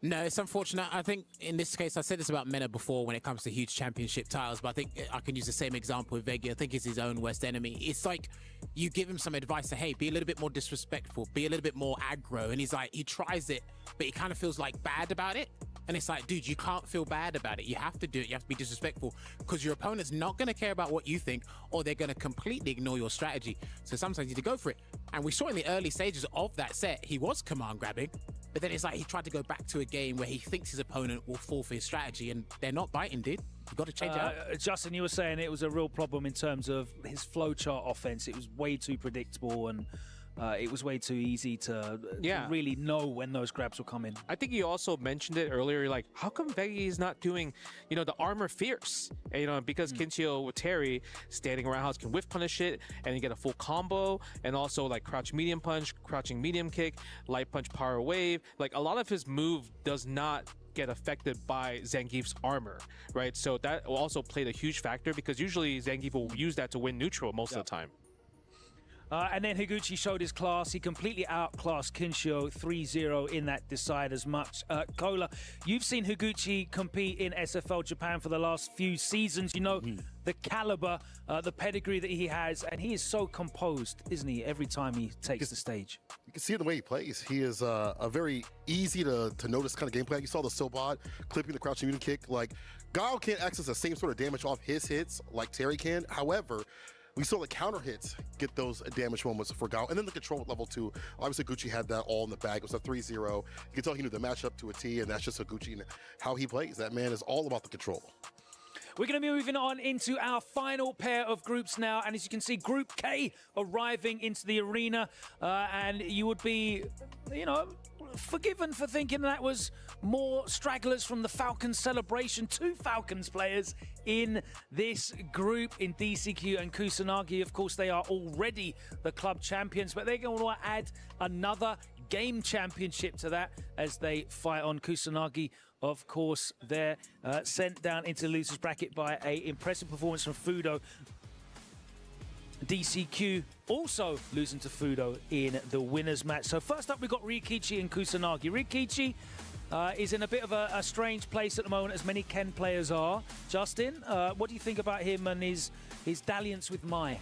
No, it's unfortunate. I think in this case, I said this about Mena before when it comes to huge championship titles, but I think I can use the same example with Veggie. I think he's his own worst enemy. It's like you give him some advice to, hey, be a little bit more disrespectful, be a little bit more aggro. And he's like, he tries it, but he kind of feels like bad about it. And it's like, dude, you can't feel bad about it. You have to do it. You have to be disrespectful because your opponent's not going to care about what you think or they're going to completely ignore your strategy. So sometimes you need to go for it. And we saw in the early stages of that set, he was command grabbing, but then it's like he tried to go back to a game where he thinks his opponent will fall for his strategy and they're not biting, dude. You've got to change it up. Justin, you were saying it was a real problem in terms of his flowchart offense. It was way too predictable and it was way too easy to really know when those grabs will come in. I think you also mentioned it earlier, like, how come Veggie is not doing, the armor fierce? And, because Kinchio with Terry standing around house can whiff punish it and you get a full combo, and also like crouch medium punch, crouching medium kick, light punch power wave. Like, a lot of his move does not get affected by Zangief's armor, right? So that also played a huge factor because usually Zangief will use that to win neutral most of the time. And then Higuchi showed his class. He completely outclassed Kinshio 3-0 in that Deciders match. Kola, you've seen Higuchi compete in SFL Japan for the last few seasons. You know the caliber, the pedigree that he has, and he is so composed, isn't he, every time he takes the stage? You can see it in the way he plays. He is a very easy to notice kind of gameplay. You saw the Sobot clipping the crouching medium kick. Like, Guile can't access the same sort of damage off his hits like Terry can. However, we saw the counter hits get those damage moments for Guile. And then the control at level 2. Obviously, Higuchi had that all in the bag. It was a 3-0. You can tell he knew the matchup to a T, and that's just Higuchi and how he plays. That man is all about the control. We're going to be moving on into our final pair of groups now. And as you can see, Group K arriving into the arena. And you would be, forgiven for thinking that was more stragglers from the Falcons celebration. 2 Falcons players in this group in DCQ and Kusanagi. Of course, they are already the club champions, but they're going to add another game championship to that as they fight on. Kusanagi, of course, they're sent down into the losers bracket by an impressive performance from Fudo. DCQ also losing to Fudo in the winners match. So first up, we've got Rikichi and Kusanagi. Rikichi is in a bit of a strange place at the moment, as many Ken players are. Justin, what do you think about him and his dalliance with Mai?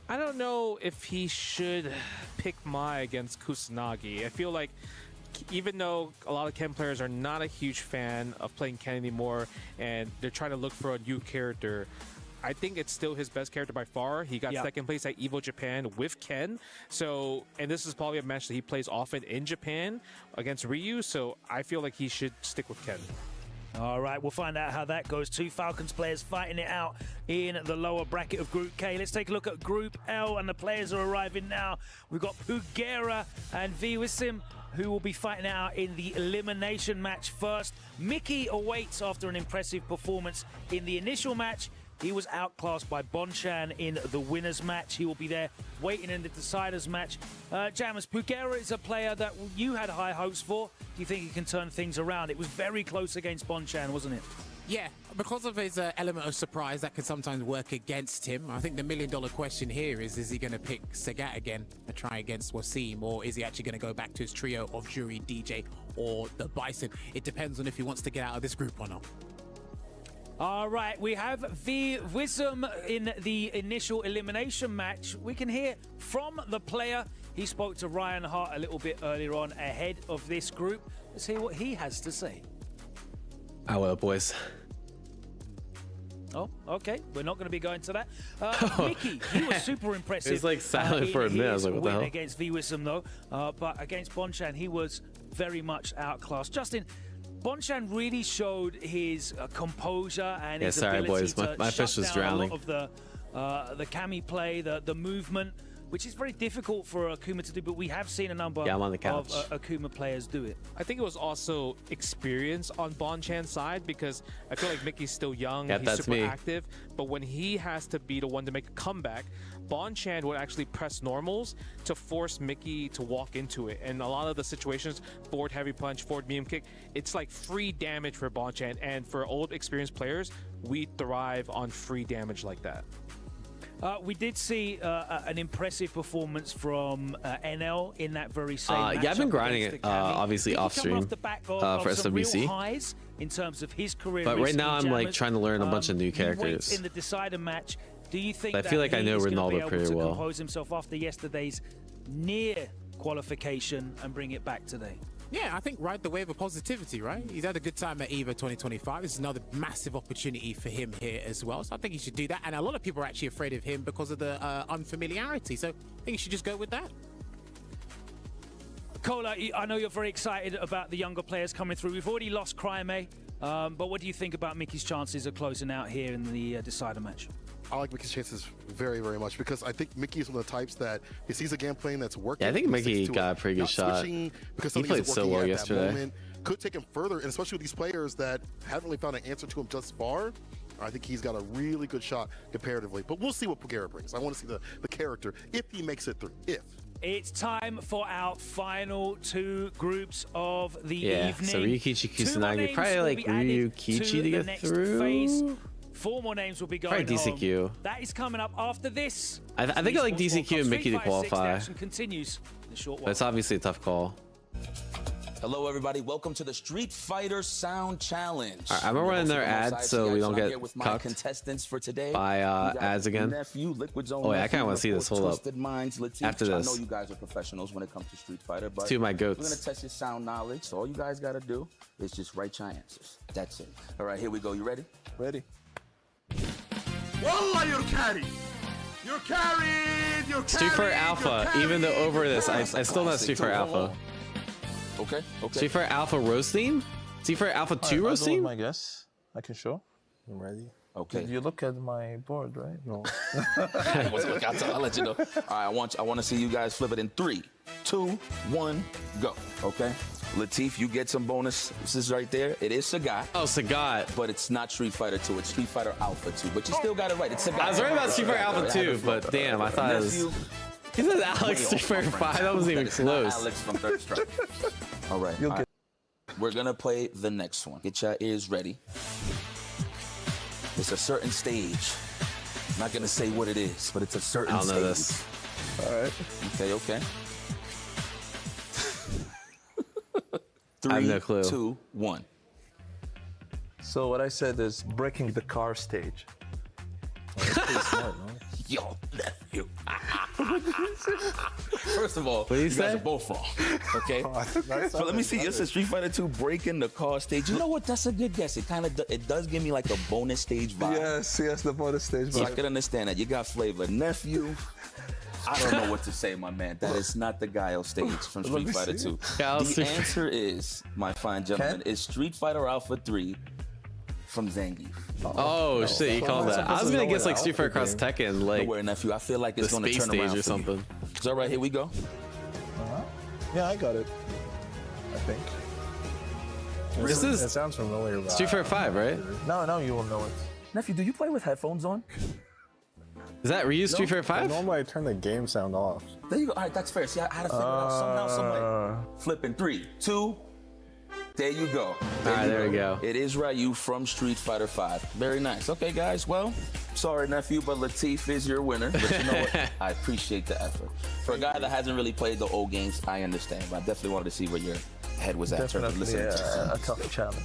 I don't know if he should pick Mai against Kusanagi. I feel like even though a lot of Ken players are not a huge fan of playing Ken anymore and they're trying to look for a new character, I think it's still his best character by far. He got second place at EVO Japan with Ken. So, and this is probably a match that he plays often in Japan against Ryu. So I feel like he should stick with Ken. All right, we'll find out how that goes. 2 Falcons players fighting it out in the lower bracket of Group K. Let's take a look at Group L, and the players are arriving now. We've got Pugera and Viwisim, who will be fighting out in the elimination match first. Mickey awaits after an impressive performance in the initial match. He was outclassed by Bonchan in the winners match. He will be there waiting in the deciders match. Jammers, Pugera is a player that you had high hopes for. Do you think he can turn things around? It was very close against Bonchan, wasn't it? Yeah, because of his element of surprise, that can sometimes work against him. I think the million-dollar question here is he going to pick Sagat again and try against Wasim, or is he actually going to go back to his trio of Jury, DJ, or the Bison? It depends on if he wants to get out of this group or not. All right, we have Wisdom in the initial elimination match. We can hear from the player. He spoke to Ryan Hart a little bit earlier on ahead of this group. Let's hear what he has to say. Ah, well, boys. Oh, okay. We're not going to be going to that. Mickey, he was super impressive. He's like silent for a minute. I was like, what the hell? Against Wisdom, though. But against Bonchan, he was very much outclassed. Justin, Bonchan really showed his composure and his ability to my fish was drowning. A lot of the Kami play, the movement, which is very difficult for Akuma to do, but we have seen a number of Akuma players do it. I think it was also experience on Bonchan's side, because I feel like Mickey's still young, he's super active, but when he has to be the one to make a comeback, Bonchan would actually press normals to force Mickey to walk into it. And a lot of the situations, forward heavy punch, forward medium kick, it's like free damage for Bonchan. And for old experienced players, we thrive on free damage like that. We did see an impressive performance from NL in that very same yeah, I've been grinding it, obviously off stream for SWC. Highs in terms of his career. But right now I'm like trying to learn a bunch of new characters. In the decider match, do you think I feel like I know Ronaldo pretty well. Compose himself after yesterday's near qualification and bring it back today? Yeah, I think ride the wave of positivity, right? He's had a good time at EVO 2025. This is another massive opportunity for him here as well. So I think he should do that. And a lot of people are actually afraid of him because of the unfamiliarity. So I think he should just go with that. Cola, I know you're very excited about the younger players coming through. We've already lost Cryme, but what do you think about Mickey's chances of closing out here in the decider match? I like Mickey's chances very, very much because I think Mickey is one of the types that he sees a game plan that's working. Yeah, I think Mickey got a pretty good shot. He played so well yesterday. Could take him further, and especially with these players that haven't really found an answer to him thus far. I think he's got a really good shot comparatively. But we'll see what Pugera brings. I want to see the character if he makes it through. It's time for our final two groups of the evening. So Ryukichi Kusanagi, probably like Ryukichi to get through. Phase. 4 more names will be going probably DCQ. Home. That is coming up after this. I think I like DCQ and Mickey to qualify. Continues in a short while. But it's obviously a tough call. Hello, everybody. Welcome to the Street Fighter Sound Challenge. Right, I'm gonna run another ad so we don't get cucked contestants for today. By ads again. Oh yeah, I kind of want to see this. Hold up. After this. I know you guys are professionals when it comes to Street Fighter, but two of my goats. We're gonna test your sound knowledge. So all you guys gotta do is just write your answers. That's it. All right, here we go. You ready? Ready. Wallah, you're carried. You're carried. You're carried. Street Fighter Alpha. Even though over this, I still not Street Fighter Alpha. Okay. Street Fighter Alpha roast theme? Street Fighter Alpha 2 roast theme? I guess I can show. I'm ready. Okay. Did you look at my board, right? No. I'll let you know. All right, I want to see you guys flip it in 3, 2, 1, go. Okay. Latif, you get some bonuses right there. It is Sagat. Oh, Sagat. But it's not Street Fighter 2. It's Street Fighter Alpha 2. But you still got it right. It's Sagat. I was right about Street Fighter Alpha 2, but damn, I thought it was... He said Alex Street Fighter 5. That wasn't even close. Alex from Third Strike. All right. All right. We're going to play the next one. Get your ears ready. It's a certain stage. I'm not going to say what it is, but it's a certain stage. I don't know this. All right. Okay. 3, I have no clue. 2, 1. So what I said is breaking the car stage. Yo, nephew. First of all, what you guys are both wrong. Okay. So let me see. This is Street Fighter 2 breaking the car stage. You know what? That's a good guess. It does give me like a bonus stage vibe. Yes, the bonus stage vibe. So I can understand that. You got flavor, nephew. I don't know what to say, my man. That is not the Guile stage from Street Fighter 2. The answer is, my fine gentleman, is Street Fighter Alpha 3 from Zangief. Oh shit, you called that. I was gonna guess like Street Fighter Cross Tekken, like don't worry, nephew. I feel like it's gonna turn stage around or something. So all right, here we go. Yeah, I got it. I think. This is. It sounds familiar. Street Fighter 5, right? No, you will know it. Nephew, do you play with headphones on? Is that Ryu Street Fighter 5? Normally I turn the game sound off. There you go. All right, that's fair. See, I had to figure it out somehow, some way. Flipping 3, 2. There you go. There we go. It is Ryu from Street Fighter 5. Very nice. Okay, guys. Well, sorry, nephew, but Latif is your winner. But you know what? I appreciate the effort. For a guy that hasn't really played the old games, I understand. But I definitely wanted to see where your head was at. Definitely a tough challenge.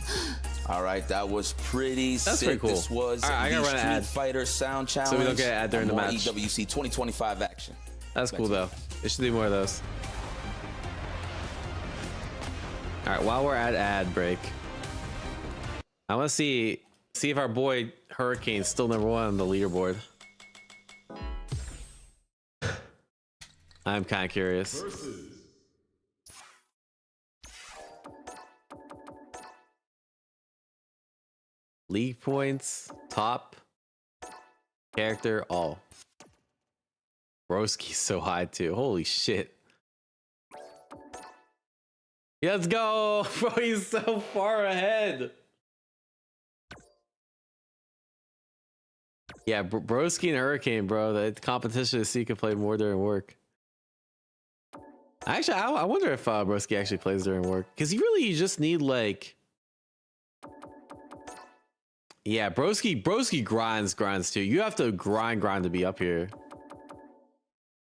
All right, that was pretty sick. Pretty cool. This was the Street Fighter Sound Challenge. So we don't get an ad during the match. EWC 2025 action. That's cool though. They should do more of those. All right, while we're at ad break, I want to see if our boy Hurricane's still #1 on the leaderboard. I'm kind of curious. League points, top, character, all. Broski's so high too. Holy shit. Let's go, bro. He's so far ahead. Yeah, Broski and Hurricane, bro. The competition to see who can play more during work. Actually, I wonder if Broski actually plays during work, because you just need like Yeah, broski grinds too. You have to grind to be up here.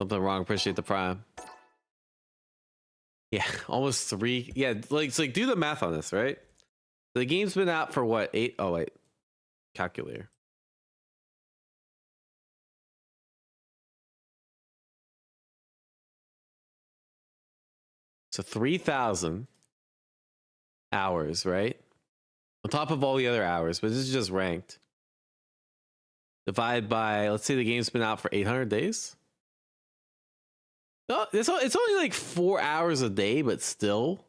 Something wrong. Appreciate the prime. Yeah, almost 3. Yeah, like it's like do the math on this, right? The game's been out for what? 8? Oh wait, calculator. So 3,000 hours, right? On top of all the other hours, but this is just ranked. Divide by, let's say the game's been out for 800 days. No, it's only like 4 hours a day, but still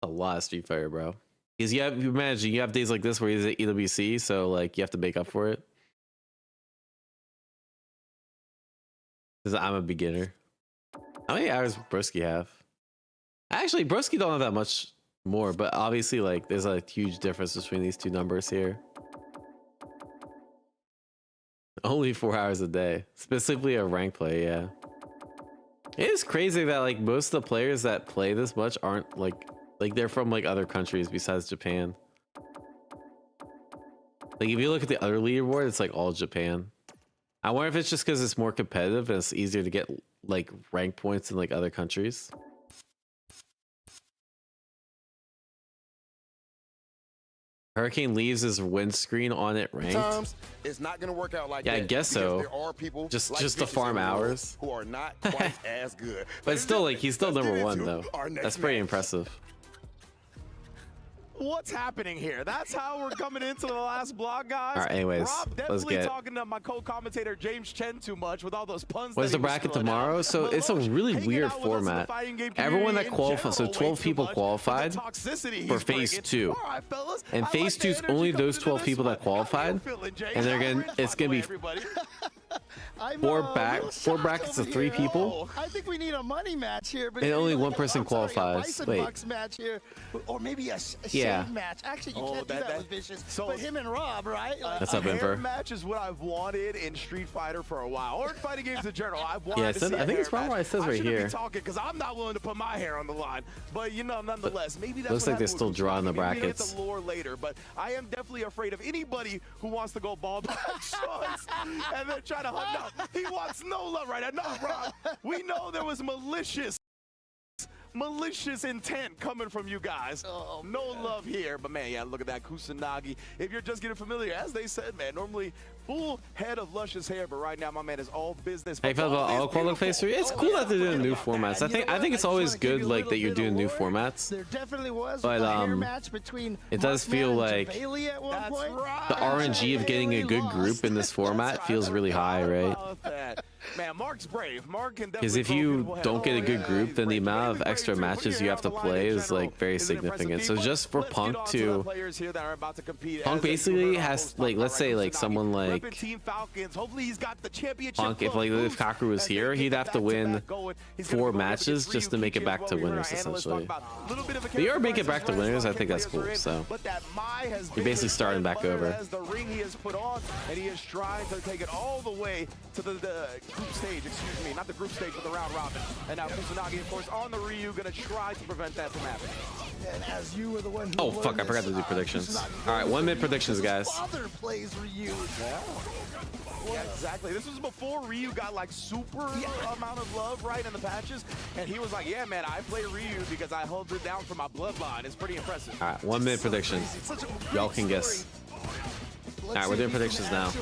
a lot of Street Fighter, bro. Because you imagine you have days like this where he's at EWC, so like you have to make up for it. Because I'm a beginner. How many hours Broski have? Actually, Broski don't have that much more, but obviously like there's a huge difference between these two numbers here. Only 4 hours a day. Specifically a rank play, yeah. It is crazy that like most of the players that play this much aren't like they're from like other countries besides Japan. Like if you look at the other leaderboard, it's like all Japan. I wonder if it's just because it's more competitive and it's easier to get like rank points in like other countries. Hurricane leaves his windscreen on it ranked. Sometimes it's not gonna work out like that. Yeah, I guess so. There are people just like to farm hours who are not quite as good. But it's still like he's still number 1 though. That's pretty impressive. What's happening here? That's how we're coming into the last block, guys. All right, anyways, Rob let's get talking to my co-commentator James Chen too much with all those puns. What's the bracket tomorrow? So it's a really weird format. Everyone that qualified, so 12 people qualified for phase 2. And phase 2 is only those 12 people that qualified, and it's gonna be four brackets of 3 people. I think we need a money match here, but and only one person qualifies. Wait, match here, or maybe a yeah. match. Actually, you can't do that with Vicious. So but him and Rob, right? Like, that's up, Emperor. Match is what I've wanted in Street Fighter for a while, or in fighting games in general. I've wanted to see I think it's probably what it says right here. Be talking because I'm not willing to put my hair on the line, but you know, nonetheless, maybe that's looks like they're still drawing the brackets. The lore later, but I am definitely afraid of anybody who wants to go ball back shots and then try to hunt down. He wants no love right now. No, Rob. We know there was malicious intent coming from you guys. No love here, but man, yeah, look at that Kusanagi. If you're just getting familiar, as they said, man, normally full head of luscious hair, but right now my man is all business. How you felt about all qualification? It's cool that they're doing new formats. I think it's always good like that you're doing new formats. There definitely was but match between it does feel like the RNG of getting a good group in this format feels really high, right? Man, Mark's brave. Mark can because if you don't get a good group, then the amount of extra matches you have to play is like very significant. So just for Punk to Punk basically has like, let's say like someone like Punk, if Kaku was here, he'd have to win 4 matches just to make it back to winners essentially. If you ever make it back to winners, I think that's cool. So you're basically starting back over. The ring he has put on, and he is trying to take it all the way to the group stage, excuse me, not the group stage, but the round robin. And now Kusanagi, of course, on the Ryu, gonna try to prevent that from happening. And as you were the one who oh fuck, I forgot to do predictions. All right, 1 minute predictions, guys. Father plays Ryu. Yeah, exactly. This was before Ryu got like super amount of love, right, in the patches, and he was like, yeah, man, I play Ryu because I held it down for my bloodline. It's pretty impressive. All right, 1 minute predictions. Y'all can guess. All right, we're doing predictions now.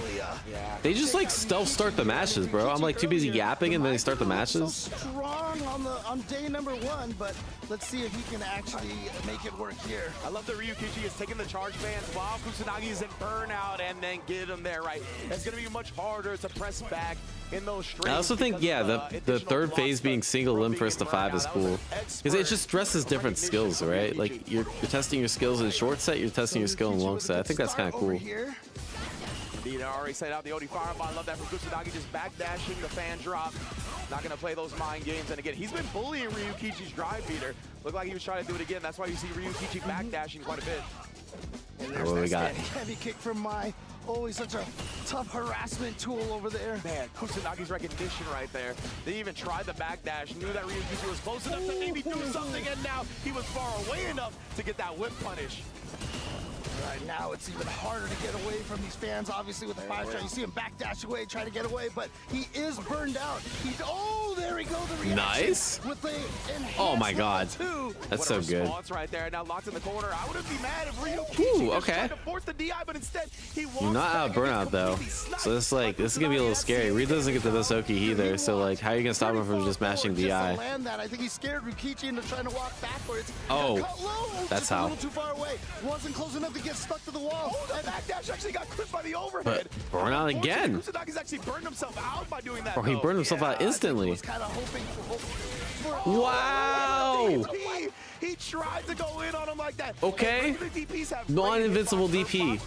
They just like stealth start the matches, bro. I'm like too busy yapping and then they start the matches. Strong on day number 1, but let's see if he can actually make it work here. I love that Ryukichi is taking the charge bands while Kusanagi is in burnout and then get him there, right? It's going to be much harder to press back in those strings. I also think, yeah, the third phase being single limb first to 5 is cool. Because it just stresses different skills, right? Like you're testing your skills in short set, you're testing your skill in long set. I think that's kind of cool. Indeed, I already set out the OD fireball. I love that from Kusanagi, just backdashing the fan drop. Not going to play those mind games. And again, he's been bullying Ryukichi's drive beater. Looked like he was trying to do it again. That's why you see Ryukichi backdashing quite a bit. And there's what we got? Heavy kick from Mai. Always such a tough harassment tool over there. Man, Kusanagi's recognition right there. They even tried the backdash, knew that Ryukichi was close enough to maybe do something, and now he was far away enough to get that whip punish. Right now, it's even harder to get away from these fans. Obviously, with the fire shot, you see him backdash away, trying to get away, but he is burned out. Oh, there we go. The reaction Nice. with the Oh my God, that's so good. Right there, now locked in the corner. I wouldn't be mad if Ooh, okay. tried to force the DI, but instead he You're not out of Burnout though, so this is gonna be a little scary. Reed doesn't get the best Oki either, so like, how are you gonna stop him from just mashing DI? Land that. I think he scared Rukichi into trying to walk backwards. Oh, that's how. A little too far away. Wasn't close enough to get stuck to the wall. Oh, the backdash actually got clipped by the overhead. But Burnout again. Kusanagi's actually burned himself out by doing that. Bro, he burned himself out instantly. Wow. He tried to go in on him like that. Okay. Non-invincible DP.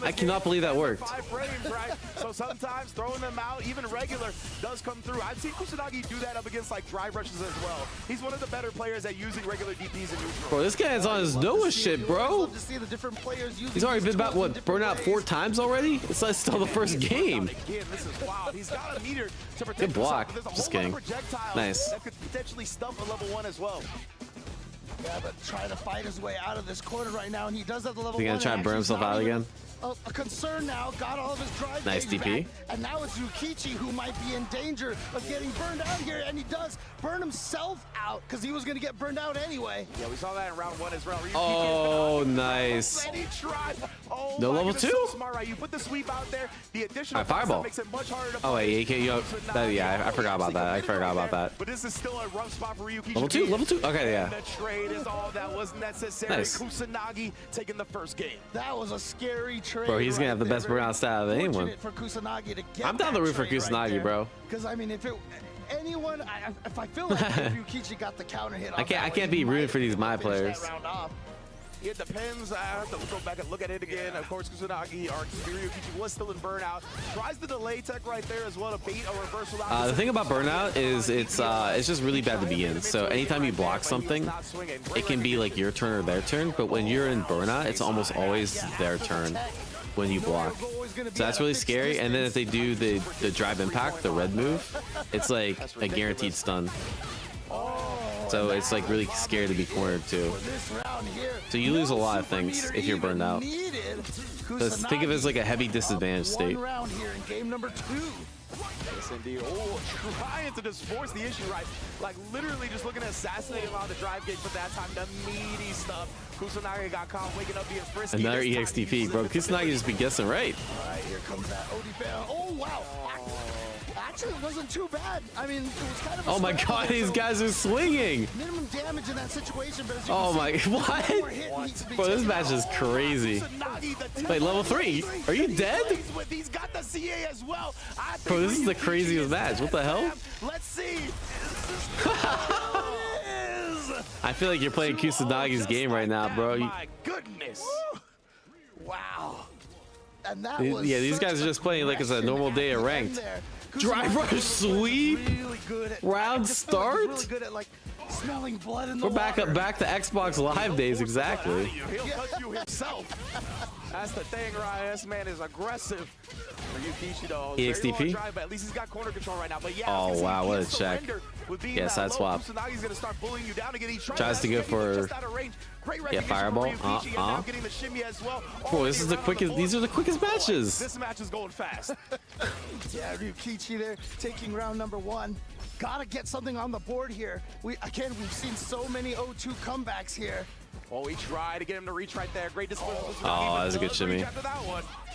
I cannot believe that worked. 5 frames, right? So sometimes throwing them out, even regular, does come through. I've seen Kusanagi do that up against like drive rushes as well. He's one of the better players at using regular DPs in neutral. Bro, this guy's on his Noah shit, bro. He's already been about, what, Burnout 4 times already? It's like still the first game. This is wild. He's got a meter to protect Good block. himself, Just kidding. Nice. That could potentially stump a level 1 as well. Yeah, but trying to fight his way out of this corner right now, and he does have the level 1. He's gonna try and burn himself out again. A concern now, got all of his drive. Nice DP. Back, and now it's Rukichi who might be in danger of getting burned out here, and he does burn himself out because he was going to get burned out anyway. Yeah, we saw that in round 1 as well. Oh, nice. Oh, no level 2? So smart, right? You put the sweep out there, the additional fireball. Makes it much harder to Oh wait, yeah, I forgot about that. I forgot about that. But this is still a rough spot for Ryukichi. Level 2? Okay, yeah. The trade is all that was necessary. Nice. Kusanagi taking the first game. That was a scary trade. Bro, he's gonna have the best Burnout stat of anyone. For Kusanagi to get I'm down the root for Kusanagi, bro. Because I mean, if I feel like if Ryukichi got the counter hit, I can't be rooting for these my players. It depends. I have to go back and look at it again. Of course, Kusanagi, or Ryukichi was still in Burnout. Tries the delay tech right there as well to bait a reversal. The thing about Burnout is it's just really bad to begin. So anytime you block something, it can be like your turn or their turn. But when you're in Burnout, it's almost always their turn when you block. So that's really scary. And then if they do the drive impact, the red move, it's like a guaranteed stun. So it's like really scary to be cornered too. So you lose a lot of things if you're burned out. So think of it as like a heavy disadvantage state. Round here in game number 2. Yes, indeed. Oh, trying to just force the issue, right? Like literally just looking to assassinate him on the drive gate, but that time the meaty stuff. Kusanagi got caught waking up being frisky. Another EXTP, bro. Kusanagi just be guessing right. All right, here comes that OD fan. Oh, wow. Actually, it wasn't too bad. I mean, it was kind of a oh my god, these guys are swinging. Minimum damage in that situation, but as you oh my, what? Bro, this match is crazy. Wait, level 3? Are you dead? He's got the CA as well. Bro, this is the craziest match. What the hell? Let's see. I feel like you're playing Kusanagi's game right now, bro. My goodness. Wow. And that was these guys are just playing like it's a normal day of ranked. Drive rush sweep. Round start. Really good at like smelling blood in the We're back to Xbox Live days exactly. He'll touch you himself. That's the thing, Ryan. This man is aggressive. Ryukichi though. EXTP. Drive, but at least he's got corner control right now. But yeah, oh wow, what a check. Yeah, side swap. Tries to go for fireball. Bro, this is the quickest. These are the quickest matches. This match is going fast. Yeah, Ryukichi there taking round number 1. Gotta get something on the board here. We've seen so many 0-2 comebacks here. Oh, we tried to get him to reach right there. Great discipline. Oh, that was a good shimmy.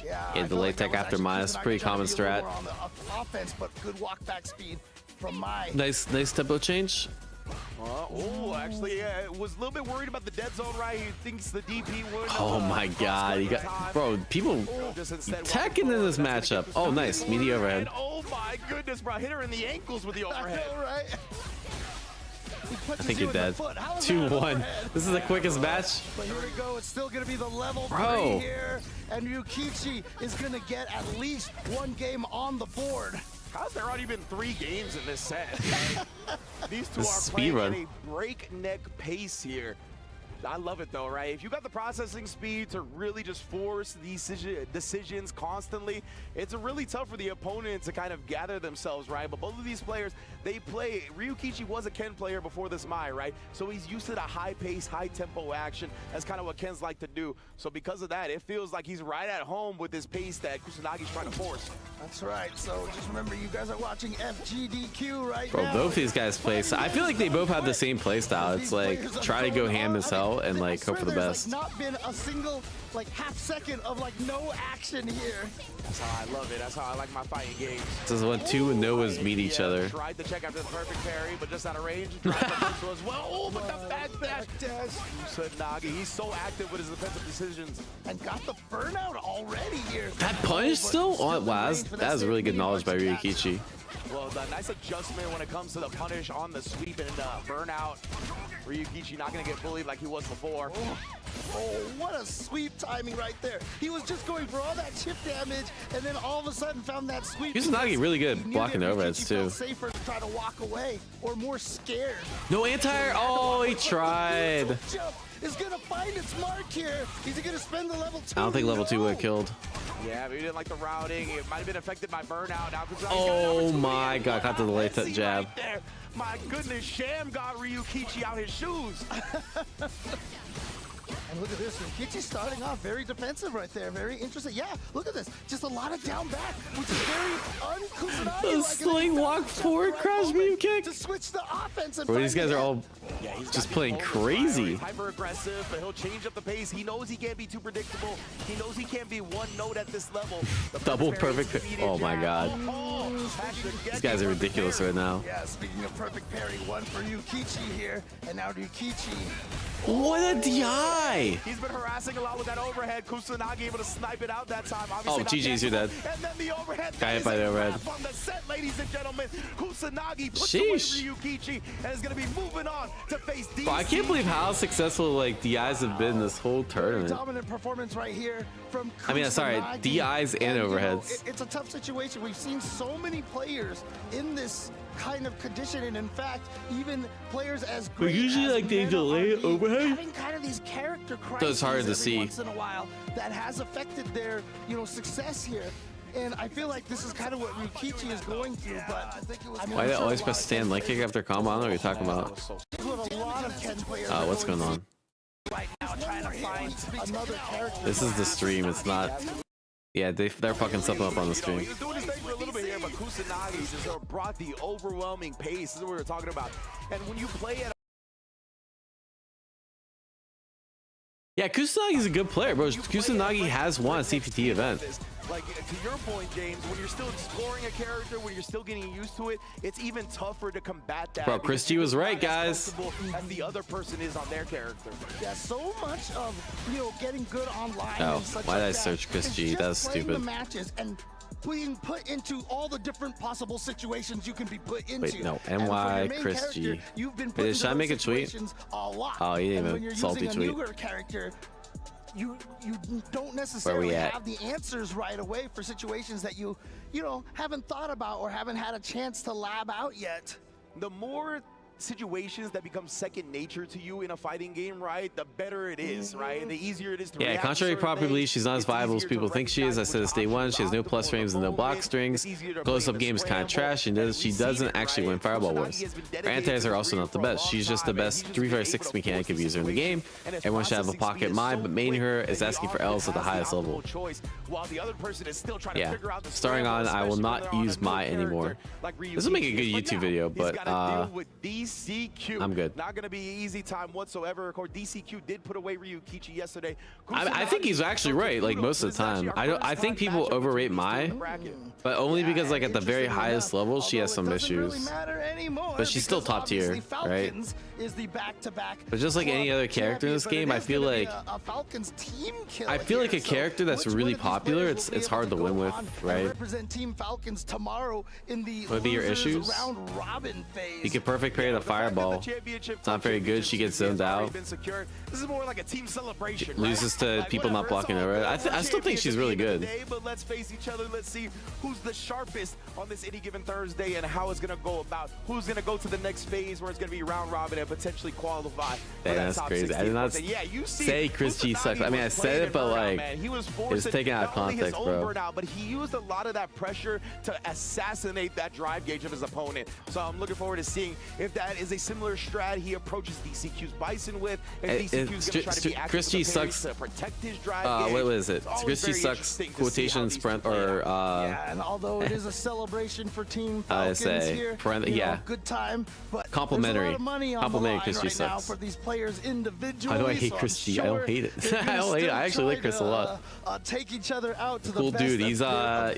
Yeah, delay tech after minus. Pretty common strat. On the offense, but good walk back speed from my. Nice tempo change. Actually, yeah, was a little bit worried about the dead zone, right? He thinks the DP would. Oh my god, you got, bro, people teching in this matchup. Oh, nice, meaty overhead. And oh my goodness, bro, hit her in the ankles with the overhead. I know, right? I think you're dead. 2-1. This is the quickest match. But here we go. It's still going to be the level 3 here. And Ryukichi is going to get at least 1 game on the board. How's there already been 3 games in this set? These two are speed playing run. at a breakneck pace here. I love it though, right? If you got the processing speed to really just force these decisions constantly, it's really tough for the opponent to kind of gather themselves, right? But both of these players, they play. Ryukichi was a Ken player before this Mai, right? So he's used to the high pace, high tempo action. That's kind of what Ken's like to do. So because of that, it feels like he's right at home with this pace that Kusanagi's trying to force. That's right. So just remember, you guys are watching FGDQ right Bro, now. both these guys play. I feel like they both have the same play style. It's like try to go ham as hell and like hope for the best. Like not been a single like half second of like no action here. That's how I love it. That's how I like my fighting games. This is when two Noahs meet each other. Tried to check after the perfect parry, but just out of range. Tried to as well. Oh, but the backdash. Kusanagi, he's so active with his defensive decisions. And got the burnout already here. That punish still? Oh, wow, that was really good knowledge by Ryukichi. Well, the nice adjustment when it comes to the punish on the sweep and burnout. Ryukichi not going to get bullied like he was before. Oh, what a sweep timing right there. He was just going for all that chip damage, and then all of a sudden found that sweep. Kusanagi really good blocking the overheads too. Safer to try to walk away, or more scared. No anti-air. Oh, he tried. Is gonna find its mark here. He's gonna spend the level 2. I don't think level 2 would have killed. Yeah, but he didn't like the routing. It might have been affected by burnout. Now, oh my god, got to the late jab. Right there. My goodness, Sham got Ryukichi out his shoes. And look at this, Ryukichi starting off very defensive right there. Very interesting. Yeah, look at this. Just a lot of down back, which is very un-Kusanagi-like. Sling walk forward, crash view kick. To switch the offense. And bro, these guys are all just playing crazy. Hyper aggressive, but he'll change up the pace. He knows he can't be too predictable. He knows he can't be one note at this level. Double perfect. Oh my god. These guys are ridiculous right now. Yeah, speaking of perfect parry, one for Ryukichi here, and now Ryukichi. What a DI! He's been harassing a lot with that overhead. Kusanagi able to snipe it out that time. Obviously GG's, you're dead. And then the overhead. Got hit by the overhead. On the set, ladies and gentlemen. Kusanagi puts away Ryukichi and is going to be moving on to face DC. Bro, I can't believe how successful like DIs have been this whole tournament. Dominant performance right here from Kusanagi. I mean, sorry, DIs and overheads. You know, it's a tough situation. We've seen so many players in this kind of condition, and in fact, even players as great usually like they delay overhead. Having kind of these character crises so it's hard to see once in a while that has affected their success here. And I feel like this is kind of what Ryukichi is going through, but I think it was. Why they always press stand leg kick after combo? I don't know what you're talking about. What's going on? Right now, trying to find another character. This is the stream. It's not. Yeah, they're fucking something up on the stream. He was doing his thing for a little bit here, but Kusanagi just brought the overwhelming pace. This is what we were talking about. And when you play at yeah, Kusanagi's a good player, bro. Kusanagi has won a CPT event. Like, to your point, James, when you're still exploring a character, when you're still getting used to it, it's even tougher to combat that. Bro, Chris G was right, guys. As the other person is on their character. Yeah, so much of getting good online. Oh, and such why did I like search Chris G? That was stupid. The matches and being put into all the different possible situations you can be put into. Wait, no, NY Chris G. You've been put should I make a tweet? A lot. Oh, he didn't even even salty tweet. Newer character, you don't necessarily have the answers right away for situations that you haven't thought about or haven't had a chance to lab out yet. The more situations that become second nature to you in a fighting game, right, the better it is, right? The easier it is to react. Contrary to popular belief, she's not as viable as people think she is. I said this day one. She has no plus frames and no block strings. Close-up game is kind of trash, and she doesn't actually win Fireball Wars. Her anti-airs are also not the best. She's just the best 356 mechanic abuser in the game. Everyone should have a pocket Mai, but maining her is asking for L's at the highest level. Yeah, starting on, I will not use Mai anymore. This will make a good YouTube video, but DCQ. I'm good. Not going to be an easy time whatsoever. Of course, DCQ did put away Ryukichi yesterday. I think he's actually right, like most of the time. I think people overrate Mai, but only because like at the very highest level she has some issues. But she's still top tier, right? But just like any other character in this game, I feel like a character that's really popular, it's hard to win with, right? What would be your issues? You can perfect parry a fireball. It's not very good. She gets zoned out. This is more like a team celebration. Loses to people not blocking over. I still think she's really good. But let's face each other. Let's see who's the sharpest on this any given Thursday and how it's going to go about. Who's going to go to the next phase where it's going to be round robin and potentially qualify. That's crazy. I did not say Chris G sucks. I mean, I said it, but like, it's taken out of context, bro. Burnout, but he used a lot of that pressure to assassinate that drive gauge of his opponent. So I'm looking forward to seeing if that is a similar strat he approaches DCQ's Bison with. If DCQ's going to try to be active Chris G with the parries sucks. to protect his drive gauge. What was it? Chris G sucks. Quotation sprint or yeah, and although it is a celebration for Team Falcons here, yeah, good time, but complimentary. There's a lot of money on the line right now for these players individually. How do I hate Chris G? I don't hate it. I don't hate it. I actually like Chris a lot. Take each other out to cool the dude. He's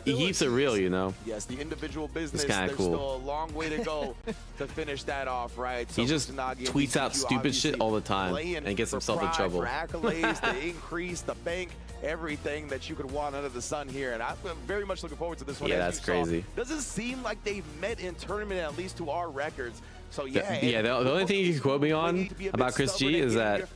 he keeps it real, you know. Yes, the individual business. It's kind of cool. Still a long way to go to finish that off, right? So he just tweets out stupid shit all the time and gets himself in trouble. For accolades, to increase the bank, everything that you could want under the sun here, and I'm very much looking forward to this one. Yeah, that's crazy. Doesn't seem like they've met in tournament, at least to our records. So yeah, the only thing you can quote me on about Chris G is that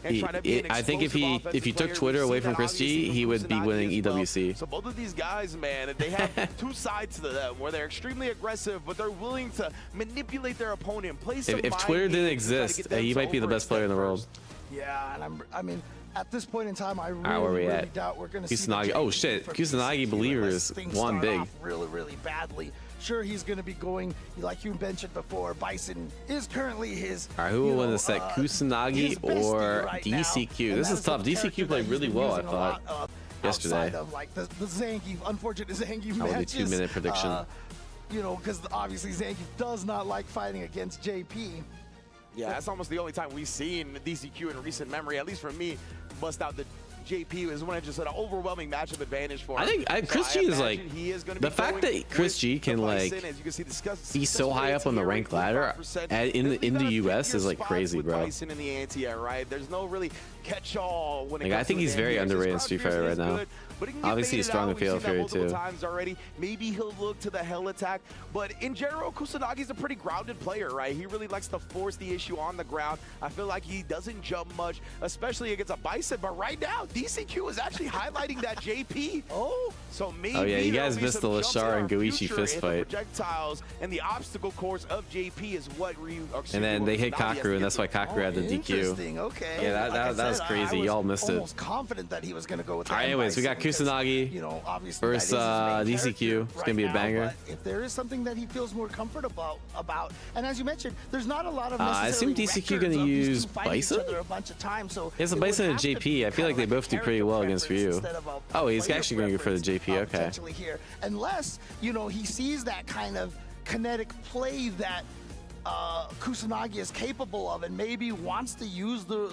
I think if you took Twitter away from Chris G, he would be winning EWC. So both of these guys, man, they have two sides to them where they're extremely aggressive, but they're willing to manipulate their opponent. Play some if Twitter didn't exist, he might be the best player in the world. Yeah, and I mean, at this point in time, I really doubt we're going to see Kusanagi. Oh shit, Kusanagi Believers won big. Really badly. Sure, he's going to be going, like you mentioned before, Bison is currently his. All right, who will win the set, Kusanagi or DCQ? This is tough. DCQ played really well, I thought, yesterday. Outside of like the Zangief, unfortunate Zangief I would matches. do 2-minute prediction. You know, because obviously Zangief does not like fighting against JP. Yeah, that's almost the only time we've seen DCQ in recent memory, at least for me, bust out the JP is when it just had an overwhelming matchup advantage for him. I think Chris G is like, the fact that Chris G can like be so high up on the rank ladder in the US is like crazy, bro. Bison in the anti-air, right? There's no really catch-all when it comes I think he's very underrated in Street Fighter right now. Obviously, he's strong in Fatal Fury too. Times already. Maybe he'll look to the hell attack, but in general, Kusanagi's a pretty grounded player, right? He really likes to force the issue on the ground. I feel like he doesn't jump much, especially against a Bison. But right now, DCQ is actually highlighting that JP. So maybe. Oh yeah, you guys missed the Lashar and Goichi fist fight. Projectiles and the obstacle course of JP is what and then they hit Kakeru, and that's why Kakeru had the DQ. Okay. Yeah, that was crazy. Y'all missed it. Almost confident that he was going to go with that. All right, anyways, we got Kusanagi versus DCQ. It's gonna be a banger. If there is something that he feels more comfortable about, and as you mentioned, there's not a lot of I assume DCQ gonna use Bison. A bunch of times, so he has a Bison and JP. I feel like they both do pretty well against Ryu. Oh, he's actually going to go for the JP. Okay. Here, unless he sees that kind of kinetic play that Kusanagi is capable of, and maybe wants to use the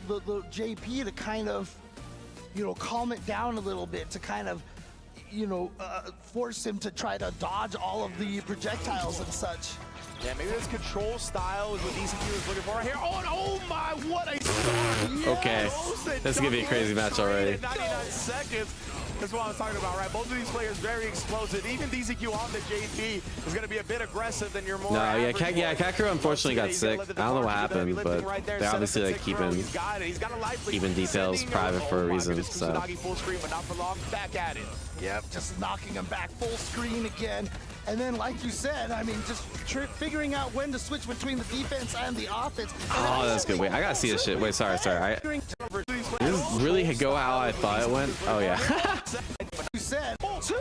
JP to kind of calm it down a little bit, to kind of force him to try to dodge all of the projectiles and such. Yeah, maybe this control style is what DCQ is looking for here. Oh my, what a start! Yeah, okay, this is gonna be a crazy match already. 99 seconds. That's what I was talking about, right? Both of these players very explosive. Even DCQ on the JP is going to be a bit aggressive than your more. No, yeah, Kakeru unfortunately got sick. I don't know what happened, but they're obviously like keeping details private for a reason. So. Full screen, but not for long. Back at it. Yep, just knocking him back full screen again. And then, like you said, I mean, just figuring out when to switch between the defense and the offense. Oh, that's good. Wait, I gotta see this shit. Wait, sorry. Did this really go how I thought it went? Oh yeah.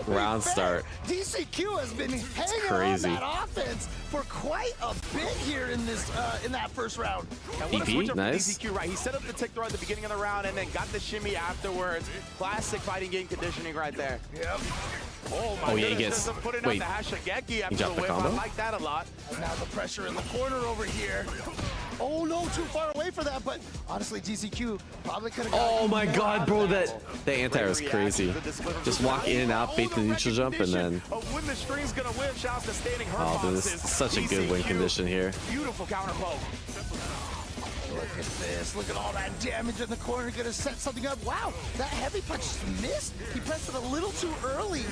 Round start. DCQ has been hanging on that offense for quite a bit here in this in that first round. PP, nice. DCQ, right? He set up the tick throw at the beginning of the round and then got the shimmy afterwards. Classic fighting game conditioning right there. Yep. Oh yeah, he gets. Wait, he dropped the combo? I like that a lot. And now the pressure in the corner over here. Oh no, too far away for that, but honestly, DCQ probably could have got. Oh my god, bro, that anti-air was crazy. Just walk in and out, bait the neutral jump, and then. Oh, dude, this is such a good win condition here. Beautiful counter poke. Look at this. Look at all that damage in the corner. Gonna set something up. Wow, that heavy punch missed. He pressed it a little too early.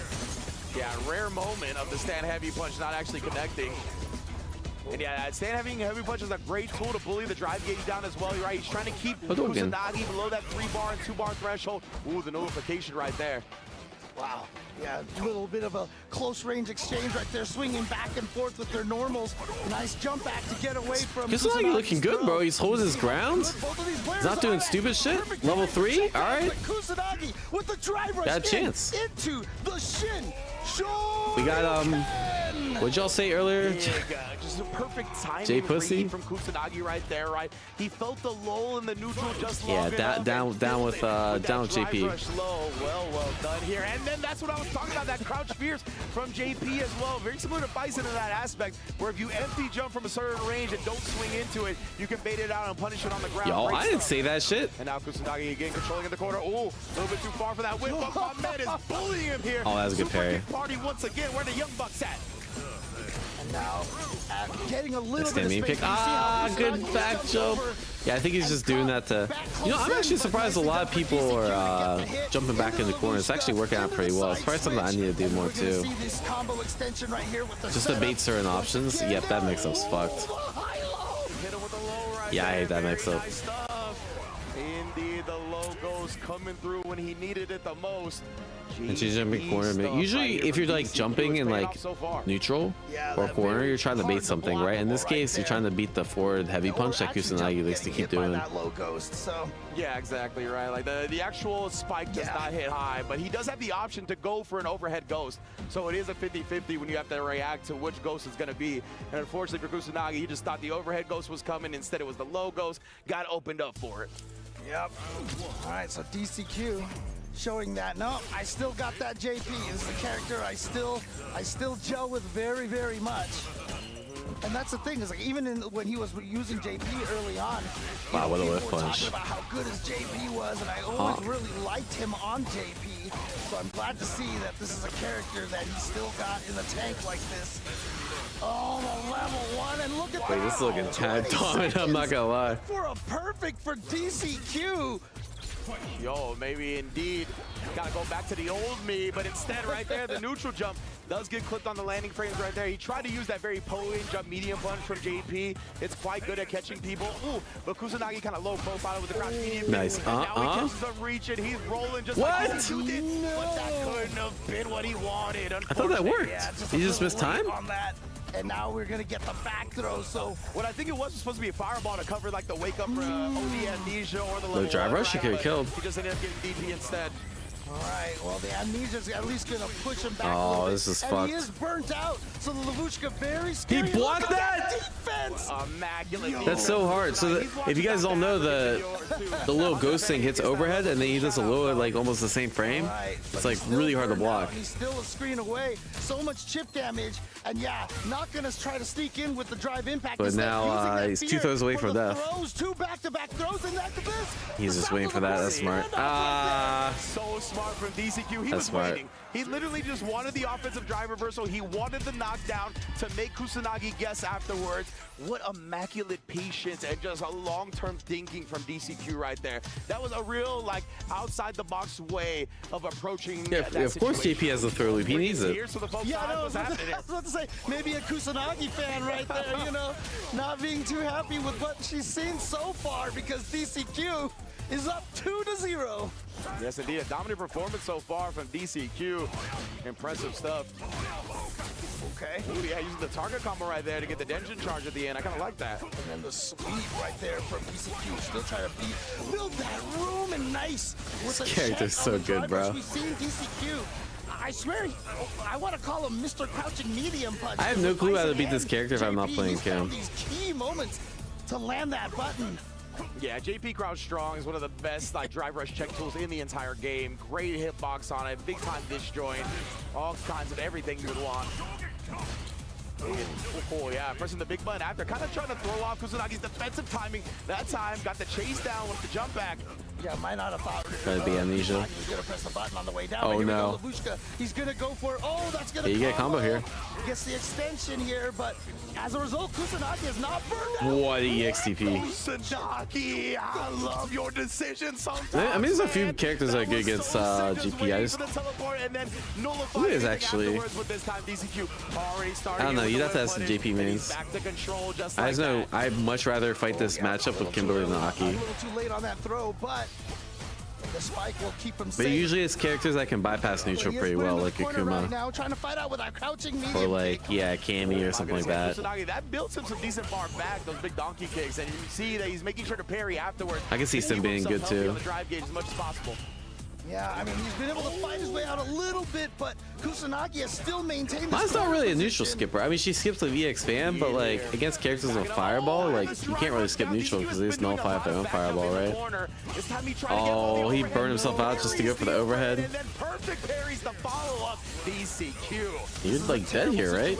Yeah, rare moment of the stand heavy punch not actually connecting. And yeah, Stan having heavy punch is a great tool to bully the drive gauge down as well. You're right, he's trying to keep Kusanagi below that 3-bar and 2-bar threshold. Ooh, the nullification right there. Wow. Yeah, a little bit of a close range exchange right there, swinging back and forth with their normals. Nice jump back to get away from Kusanagi looking good, bro. He's holding his ground. He's not doing stupid shit. Level 3, all right. Kusanagi with the drive rush got a chance. into the shin. We got what'd y'all say earlier? Just a perfect timing Jay Pussy read from Kusanagi right there, right? He felt the lull in the neutral just long yeah, enough. down with JP. Rush low. Well done here. And then that's what I was talking about, that crouch fierce from JP as well. Very similar to Bison in that aspect, where if you empty jump from a certain range and don't swing into it, you can bait it out and punish it on the ground. Yo, Great I didn't stuff. say that shit. And now Kusanagi again controlling in the corner. Ooh, a little bit too far for that whip, but my man is bullying him here. Oh, that was a good parry. Party once again. Where the Young Bucks at? And now getting a little bit of Standing space. pick. Good back jump. Yeah, I think he's just doing that to. You know, I'm actually surprised a lot of people are jumping back in the corner. It's actually working out pretty well. It's probably something I need to do more too. Just to bait certain options. Yep, that mix-up's fucked. Yeah, I hate that mix-up. Indeed, the logo's coming through when he needed it the most. And she's jumping corner. Usually, if you're like jumping in like neutral or corner, you're trying to bait something, right? In this case, you're trying to beat the forward heavy punch that Kusanagi likes to keep doing. Yeah, exactly right. Like the actual spike does not hit high, but he does have the option to go for an overhead ghost. So it is a 50-50 when you have to react to which ghost is going to be. And unfortunately for Kusanagi, he just thought the overhead ghost was coming. Instead, it was the low ghost. Got opened up for it. Yep. All right, so DCQ showing that. No, I still got that JP. This is a character I still gel with very, very much. And that's the thing, is like even when he was using JP early on, wow, what a whiff punch. Talking about how good his JP was, and I always really liked him on JP. So I'm glad to see that this is a character that he still got in the tank like this. Oh, the level 1, and look at that. Wait, this is looking tad dominant, I'm not gonna lie. For a perfect for DCQ. Yo, maybe indeed. Gotta go back to the old me, but instead right there, the neutral jump does get clipped on the landing frames right there. He tried to use that very potent jump medium punch from JP. It's quite good at catching people. Ooh, but Kusanagi kind of low profile with the crouch medium. Nice. Now he catches him reaching. He's rolling just like DCQ did. But that couldn't have been what he wanted. I thought that worked. Yeah, he just missed time? On that. And now we're gonna get the back throw. So what I think it was supposed to be a fireball to cover like the wake up OD amnesia or the low drive rush. He could have killed. He just ended up getting DP instead. All right, well, the Amnesia's at least going to push him back a little bit. This is and fucked. He is burnt out, so the Lavushka very scary. He blocked that? Defense! Immaculate. That's so hard. So if you guys all know, the little ghost thing hits overhead, and then he does a low, like almost the same frame. It's like really hard to block. He's still a screen away. So much chip damage, and yeah, not going to try to sneak in with the drive impact. But now he's 2 throws away from death. Throws, 2 back-to-back throws, and that's this. He's just waiting for that. That's smart. So smart from DCQ. He That's was waiting. He literally just wanted the offensive drive reversal. He wanted the knockdown to make Kusanagi guess afterwards. What immaculate patience and just a long-term thinking from DCQ right there. That was a real, like, outside-the-box way of approaching yeah, that of course JP has the throw loop. He needs it. So the folks yeah, no, I was happening about to say, maybe a Kusanagi fan right there, you know, not being too happy with what she's seen so far because DCQ is up 2-0. Yes, indeed. A dominant performance so far from DCQ. Impressive stuff. Okay. Ooh, yeah, using the target combo right there to get the Denjin charge at the end. I kind of like that. And then the sweep right there from DCQ. Still trying to build that room and nice. This character's so good, bro. We've seen DCQ. I swear, I want to call him Mr. Crouching Medium Punch. I have no clue how to beat this character if I'm not playing Kim. These key moments to land that button. Yeah, JP Crouch Strong is one of the best like drive rush check tools in the entire game. Great hitbox on it, big time disjoint, all kinds of everything you would want. Oh yeah, pressing the big button after kind of trying to throw off Kusanagi's defensive timing. That time got the chase down with the jump back. Yeah, might not have thought. Trying to be amnesia. He's gonna press the button on the way down. Oh no. He's gonna go for it. Oh, that's gonna. Yeah, you get a combo here. gets the extension here, but as a result, Kusanagi is not burned out. What EXTP. Kusanagi, I love your decision sometimes. I mean, there's a few characters that are good against GP. I just... Who is actually? I don't know, you'd have to ask the JP mains. I just know I'd much rather fight this matchup with Kimberly than Aki. A little too late on that throw, but the spike will keep him safe. But usually it's characters that can bypass neutral pretty well, like Akuma. Right now, trying to fight out without crouching medium Or like, yeah, Cammy or something like that. That builds him some decent bar back, those big donkey kicks, and you see that he's making sure to parry afterwards. I can see Sim being good too. On the drive gauge as much as possible. Yeah, I mean, he's been able to fight his way out a little bit, but Kusanagi has still maintained. Mine's not really a neutral skipper. I mean, she skips with VX Fan, but like against characters with Fireball, like you can't really skip neutral because they just nullify their own Fireball, right? Oh, he burned himself out just to go for the overhead. You're like dead here, right?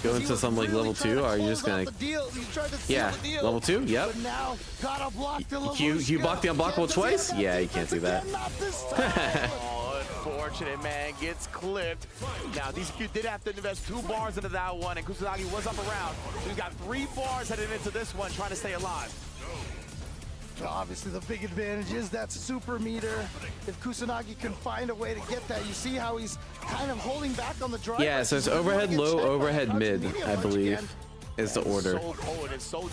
Go into some like level 2, or are you just gonna? Yeah, level 2. Yep. You block the unblockable twice? Yeah, you can't do that. Unfortunate, man, gets clipped. Now, DCQ did have to invest 2 bars into that one, and Kusanagi was up around. So he's got 3 bars headed into this one, trying to stay alive. Obviously, the big advantage is that super meter. If Kusanagi can find a way to get that, you see how he's kind of holding back on the drive. Yeah, so it's overhead low, overhead mid, I believe. Is the order. So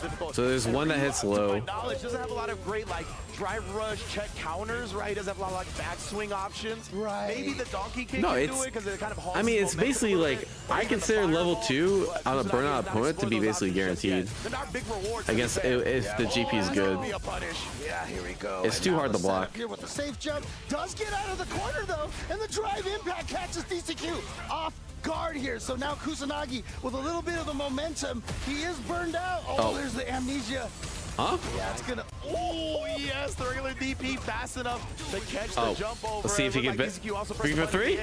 there's one that hits low. Doesn't have a lot of great like drive rush check counters, right? Doesn't have a lot of like backswing options. Right. Maybe the donkey kick No, can it's. do it because it kind of I mean, it's basically like I consider level 2 on a burnout opponent to be basically guaranteed. Against if the GP is good. Yeah, here we go. It's too hard to block. Here with the safe jump, does get out of the corner though, and the drive impact catches DCQ off guard here. So now Kusanagi with a little bit of the momentum, he is burned out. Oh, there's the amnesia. Huh? Yeah, it's gonna. Oh yes, the regular DP fast enough to catch the jump over. Let's see if he can bet 3 for 3.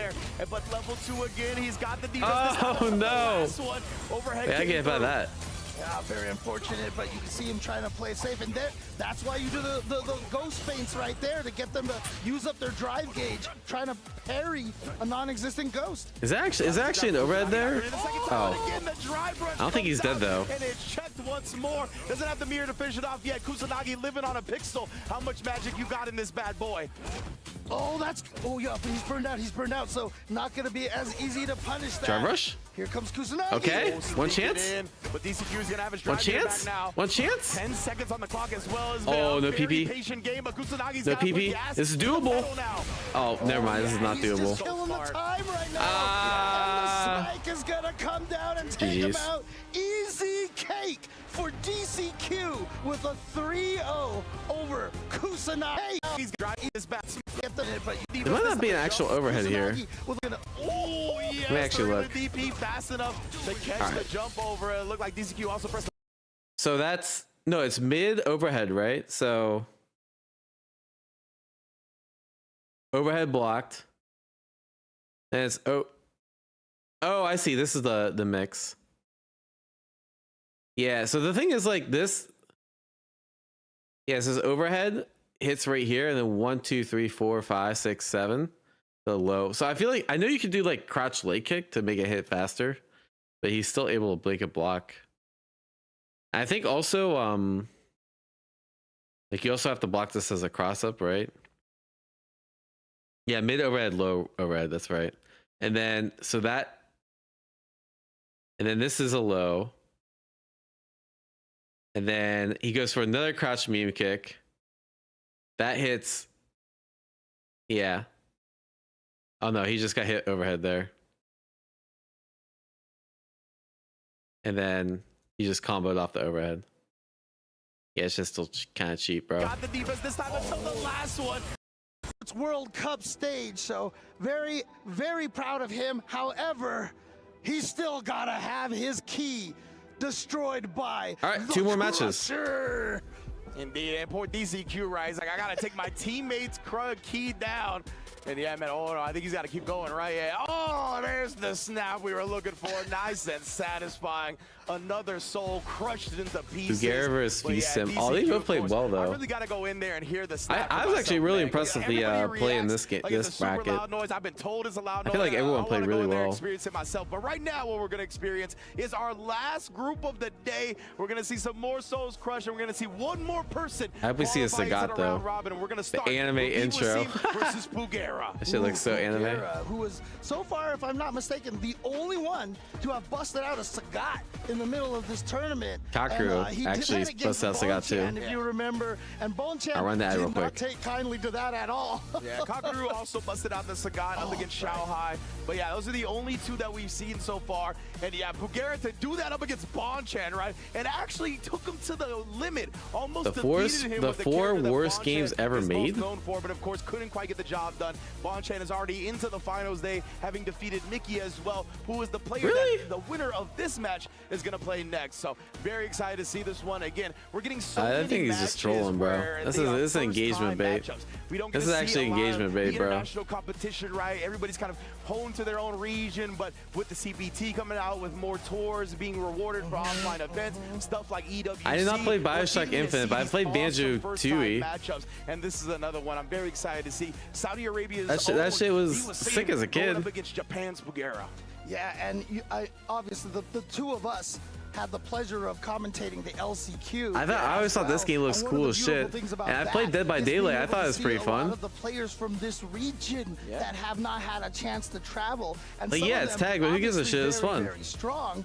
But level 2 again, he's got the defense. Oh no! Overhead I get about that. Yeah, very unfortunate, but you can see him trying to play it safe, and that's why you do the ghost feints right there to get them to use up their drive gauge, trying to parry a non-existent ghost. Is that actually an overhead there? Oh, I don't think he's dead though. And it's checked once more. Doesn't have the mirror to finish it off yet. Kusanagi living on a pixel. How much magic you got in this bad boy? Oh, yeah, but he's burned out. He's burned out, so not going to be as easy to punish that. Drive rush? Here comes Kusanagi. Okay, one chance. But DCQ is gonna have his one chance. Now. 1 chance. 10 seconds on the clock as well as no PP. Game, but no PP. This is doable. Oh, never mind. This is not doable. He's just killing the time right now. And the spike is gonna come down and take him out. Easy cake for DCQ with a 3-0 over Kusanagi. He's driving his back. There might not be an actual overhead here. Let me actually look. DP fast enough to catch the jump over. It looked like DCQ also pressed. So that's no, it's mid overhead, right? So overhead blocked. And it's oh, I see. This is the mix. Yeah. So the thing is like this. Yeah, it says overhead hits right here, and then 1, 2, 3, 4, 5, 6, 7. The low. So I feel like I know you can do like crouch leg kick to make it hit faster, but he's still able to blanket block. I think also like you also have to block this as a cross up, right? Yeah, mid overhead, low overhead, that's right. And then so that, and then this is a low. And then he goes for another crouch meme kick. That hits. Yeah. Oh no, he just got hit overhead there. And then he just comboed off the overhead. Yeah, it's just still kind of cheap, bro. Got the defense this time until the last one. It's World Cup stage, so very, very proud of him. However, he's still gotta have his key destroyed by. All right, 2 more matches. Indeed, and poor DCQ, right? He's like, I gotta take my teammates' key down. And yeah, man, oh no, I think he's got to keep going, right? Yeah. Oh, there's the snap we were looking for. Nice and satisfying. Another soul crushed into pieces. Pugera versus Feastim. Oh, they both played well, though. I really got to go in there and hear the snap. I was actually really impressed with the play in this game, like this bracket. Loud noise. I've been told it's a loud noise. I feel like everyone played really well. Experience it myself. But right now, what we're going to experience is our last group of the day. We're going to see some more souls crushed, and we're going to see one more person. I hope we see a Sagat, though. Robin, we're going to start the anime intro. versus Pugera. That shit looks so anime. Who was, so far, if I'm not mistaken, the only one to have busted out a Sagat in the middle of this tournament. Kakeru actually busted out Sagat too. If you remember, and Bonchan I'll run that real did quick. not take kindly to that at all. Yeah, Kakeru also busted out the Sagat up against Shanghai. But yeah, those are the only two that we've seen so far. And yeah, Pugera to do that up against Bonchan, right? And actually took him to the limit. Almost defeated him with the four worst games ever made. Known for, but of course couldn't quite get the job done. Bonchan is already into the finals day, having defeated Mickey as well, who is the player that the winner of this match is going to play next. So very excited to see this one again. We're getting so many I think he's just trolling, bro. This is engagement bait. This is actually engagement bait, bro. International competition, right? Everybody's kind of honed to their own region, but with the CPT coming out with more tours, being rewarded for offline events, stuff like EWC. I did not play Bioshock Infinite, but I played Banjo-Tooie. Matchups, and this is another one I'm very excited to see. Saudi Arabia's that shit was sick as a kid. Up against Japan's Pugera. Yeah, and obviously the two of us had the pleasure of commentating the LCQ. I always thought this game looks cool as shit. And I played Dead by Daylight. I thought it was pretty fun. A lot of the players from this region that have not had a chance to travel. And like, yeah, it's tag, but who gives a shit? It's fun. Very strong.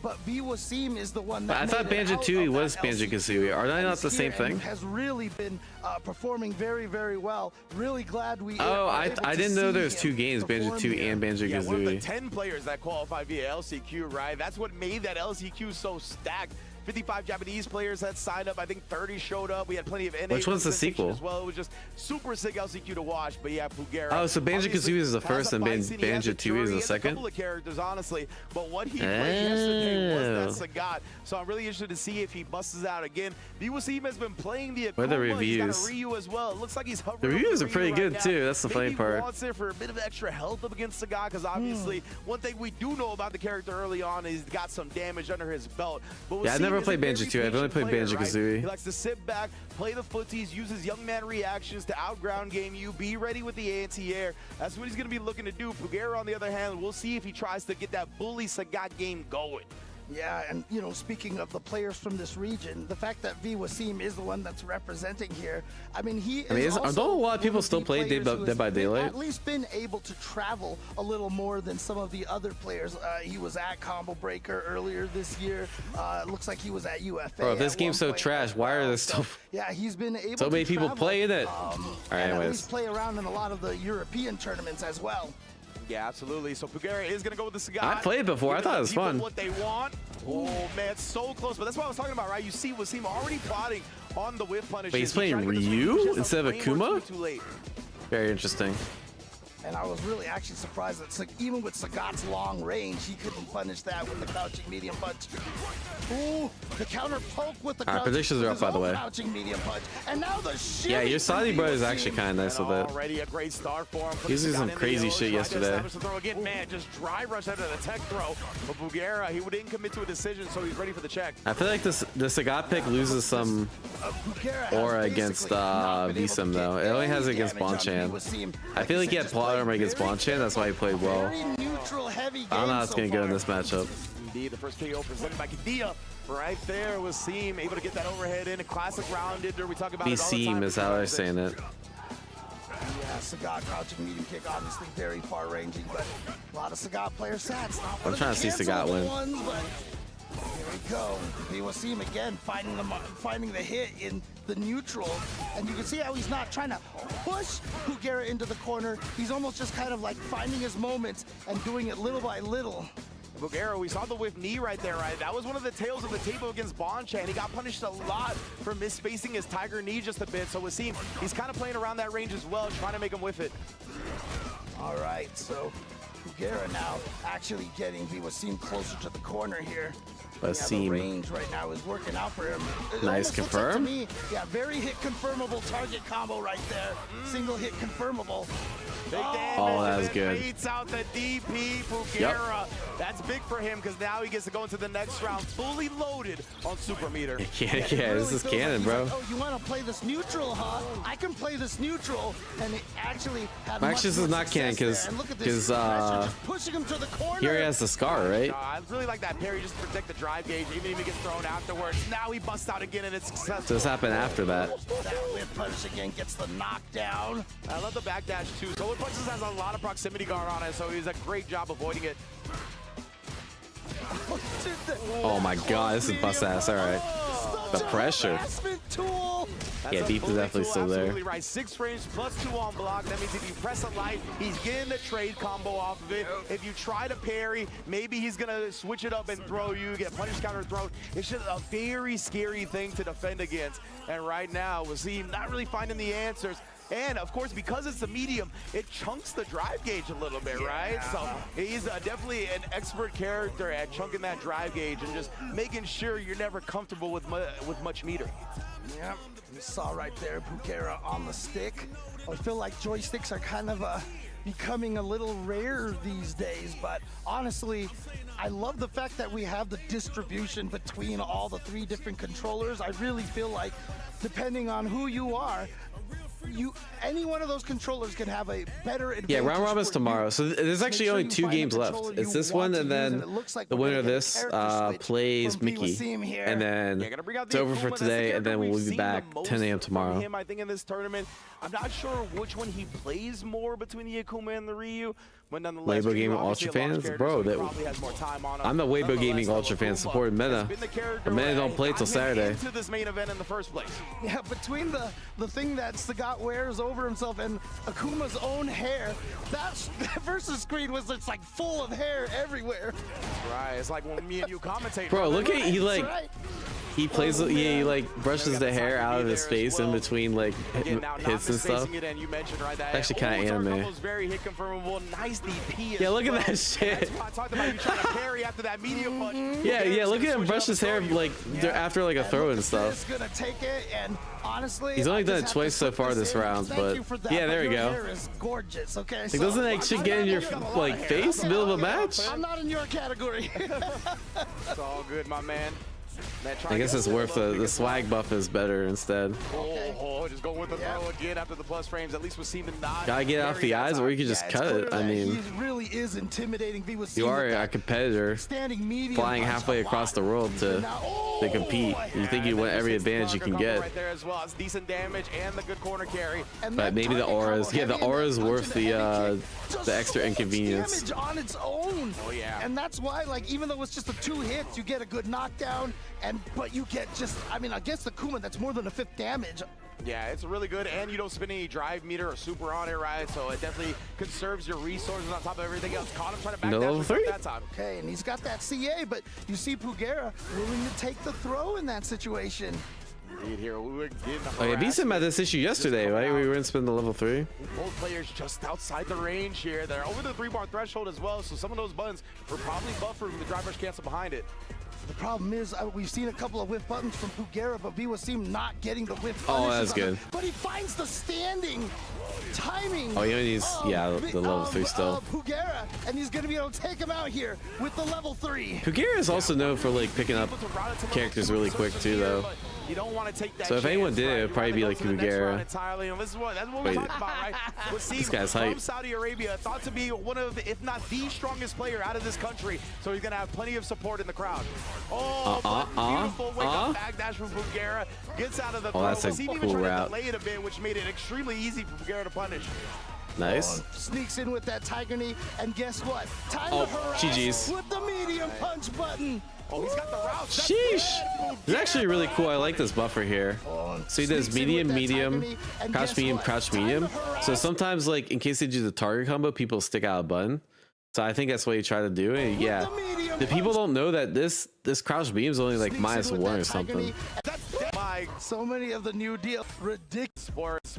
But V Wasim is the one that. But I thought Banjo-Tooie was Banjo-Kazooie. Are they not the same thing? Has really been performing very, very well. Really glad we. Oh, I didn't know there was two games, Banjo-Tooie and Banjo-Kazooie. Yeah, one of the 10 players that qualified via LCQ, right? That's what made that LCQ so stacked. 55 Japanese players that signed up. I think 30 showed up. We had plenty of NA. Which one's the sequel? As well, it was just super sick LCQ to watch. But yeah, Pugera. Oh, so Banjo-Kazooie is the first and Banjo-Tooie is the second? A couple of characters, honestly. But what he played yesterday was that Sagat. So I'm really interested to see if he busts out again. V Wasim has been playing the Akuma. What are the reviews? He's got a Ryu as well. It looks like he's hovering. The reviews are pretty good too. That's the funny part. He wants it for a bit of extra health up against Sagat, because obviously one thing we do know about the character early on is he's got some damage under his belt. But yeah, I never played Banjo-Tooie. I've only played Banjo-Kazooie. Right? He likes to sit back, play the footies, use his young man reactions to outground game you, be ready with the anti-air. That's what he's going to be looking to do. Pugera, on the other hand, we'll see if he tries to get that bully Sagat game going. Yeah, and you know, speaking of the players from this region, the fact that V Wasim is the one that's representing here, I mean, don't a lot of people still play Dead by Daylight? At least been able to travel a little more than some of the other players. He was at Combo Breaker earlier this year. It looks like he was at UFA. Bro, this game's so trash. Why are there still? Yeah, he's been able. So many people playing it. All right, anyways. At least play around in a lot of the European tournaments as well. Yeah, absolutely. So Pugera is going to go with the Sagat. I played before. I thought it was fun. What they want. Oh, man, it's so close. But that's what I was talking about, right? You see Wasim already plotting on the whip punish. Wait, he's playing Ryu instead of Akuma? Very interesting. And I was really actually surprised that even with Sagat's long range, he couldn't punish that with the crouching medium punch. Ooh, the counter poke with the predictions are up, by the way. Crouching medium punch. And now the shit. Yeah, your Saudi bro is actually kind of nice with it. Already a great start for him. He was doing some crazy shit yesterday. Again, man, just dry rush out of the tech throw. But Pugera, he didn't commit to a decision, so he's ready for the check. I feel like the Sagat pick loses some aura against Visum, though. It only has it against Bonchan. I feel like he had plot armor against Bonchan, that's why he played well. I don't know how it's going to go in this matchup. Indeed, the first KO presented by Kadia. Right there was Seam able to get that overhead in. A classic round ender. We talk about it all the time. Seam is how they're saying it. Yeah, Sagat crouching medium kick, obviously very far ranging, but a lot of Sagat players sats. I'm trying to see Sagat win. Here we go. V Wasim again finding the hit in the neutral, and you can see how he's not trying to push Pugera into the corner. He's almost just kind of like finding his moments and doing it little by little. Pugera, we saw the whiff knee right there, right? That was one of the tails of the table against Bonchan. He got punished a lot for misspacing his tiger knee just a bit. So Wasim, he's kind of playing around that range as well, trying to make him whiff it. All right, so Pugera now actually getting V Wasim closer to the corner here. Wasim. The range right now is working out for him. Nice confirm. Like yeah, very hit confirmable target combo right there. Single hit confirmable. Oh, that was good. Beats out the DP Pugera. That's big for him because now he gets to go into the next round fully loaded on super meter. Yeah, this is canon, bro. Like, oh, you want to play this neutral, huh? I can play this neutral, and it actually had Actually, this is not canon because pushing him to the corner. here he has the scar, right? I really like that parry just to protect the drive gauge, even if he gets thrown afterwards. Now he busts out again, and it's successful. So this happened after that. That whip punch again gets the knockdown. I love the backdash too. So whip punches has a lot of proximity guard on it, so he's a great job avoiding it. Oh my god, this is bust ass. All right. The pressure. Yeah, deep is definitely still there. Absolutely right. 6 frames plus 2 on block. That means if you press a light, he's getting the trade combo off of it. If you try to parry, maybe he's going to switch it up and throw you, get punish counter throw. It's just a very scary thing to defend against. And right now, we'll see him not really finding the answers. And of course, because it's a medium, it chunks the drive gauge a little bit, right? So he's definitely an expert character at chunking that drive gauge and just making sure you're never comfortable with much meter. Yep, you saw right there, Pugera on the stick. I feel like joysticks are kind of becoming a little rare these days, but honestly, I love the fact that we have the distribution between all the 3 different controllers. I really feel like, depending on who you are, any one of those controllers can have a better advantage. Yeah, round robin's tomorrow, so there's actually only 2 games left. It's this one, and then the winner of this plays Mickey, and then it's over for today, and then we'll be back 10 a.m. tomorrow. Him, I think, in this tournament, I'm not sure which one he plays more between the Akuma and the Ryu. But nonetheless, Weibo Gaming Ultra fans, bro. I'm the Weibo Gaming Ultra fan supporting Meta. The Meta don't play till Saturday. Into this main event in the first place. Yeah, between the thing that Sagat wears over himself and Akuma's own hair, that versus screen was just like full of hair everywhere. That's right. It's like when me and you commentate. Bro, look at he plays. He like brushes the hair out of his face in between like hits and stuff. Actually, kind of anime. Very hit confirmable. Nice DP. Yeah, look at that shit. That's why I talked about you trying to parry after that medium punch. Yeah. Look at him brush his hair like after like a throw and stuff. Gonna take it, and honestly, he's only done it twice so far this round, but yeah, there we go. Hair is gorgeous. Okay. Like, doesn't that shit get in your like face in the middle of a match? I'm not in your category. It's all good, my man. I guess it's worth the swag buff is better instead. Oh, just go with the throw again after the plus frames. At least with Seaman not. Gotta get off the eyes, or you can just cut it. I mean, he really is intimidating. You are a competitor, flying halfway across the world to compete. You think you want every advantage you can get. Right there as well. It's decent damage and the good corner carry. But maybe the auras. Yeah, the aura's worth the extra inconvenience. Damage on its own. Oh yeah. And that's why, like, even though it's just 2 hits, you get a good knockdown. But you get just, I mean, against the Kuma, that's more than a 5th damage. Yeah, it's really good, and you don't spend any drive meter or super on it, right? So it definitely conserves your resources on top of everything else. Caught him trying to back level 3 that time. Okay, and he's got that CA, but you see Pugera willing to take the throw in that situation. Here, we were getting yeah, VSim had this issue yesterday, right? We were in spin the level 3. Both players just outside the range here. They're over the 3-bar threshold as well, so some of those buttons were probably buffered with the driver's cancel behind it. The problem is, we've seen a couple of whiff buttons from Pugera, but Biwasim not getting the whiff. Oh, that's good. But he finds the standing timing. Oh, he only needs, the level 3 still. Pugera, and he's going to be able to take him out here with the level 3. Pugera is also known for like picking up characters really quick too, though. You don't want to take that. So if anyone did, it would probably be like Pugera. That's what we're talking about, right? This guy's hype. From Saudi Arabia, thought to be one of, if not the strongest player out of this country. So he's gonna have plenty of support in the crowd. Oh, beautiful wake up backdash from Pugera. Gets out of the throw. That's a cool route. Delay it a bit, which made it extremely easy for Pugera to punish. Nice. Sneaks in with that tiger knee, and guess what? Time to harass GG's. with the medium punch button. Oh, he's got the route. Sheesh. It's actually really cool. I like this buffer here. So he does medium, crouch medium, crouch medium. So sometimes, like, in case they do the target combo, people stick out a button. So I think that's what you try to do. And yeah, the people don't know that this crouch medium is only like -1 or something. So many of the new deal, ridiculous.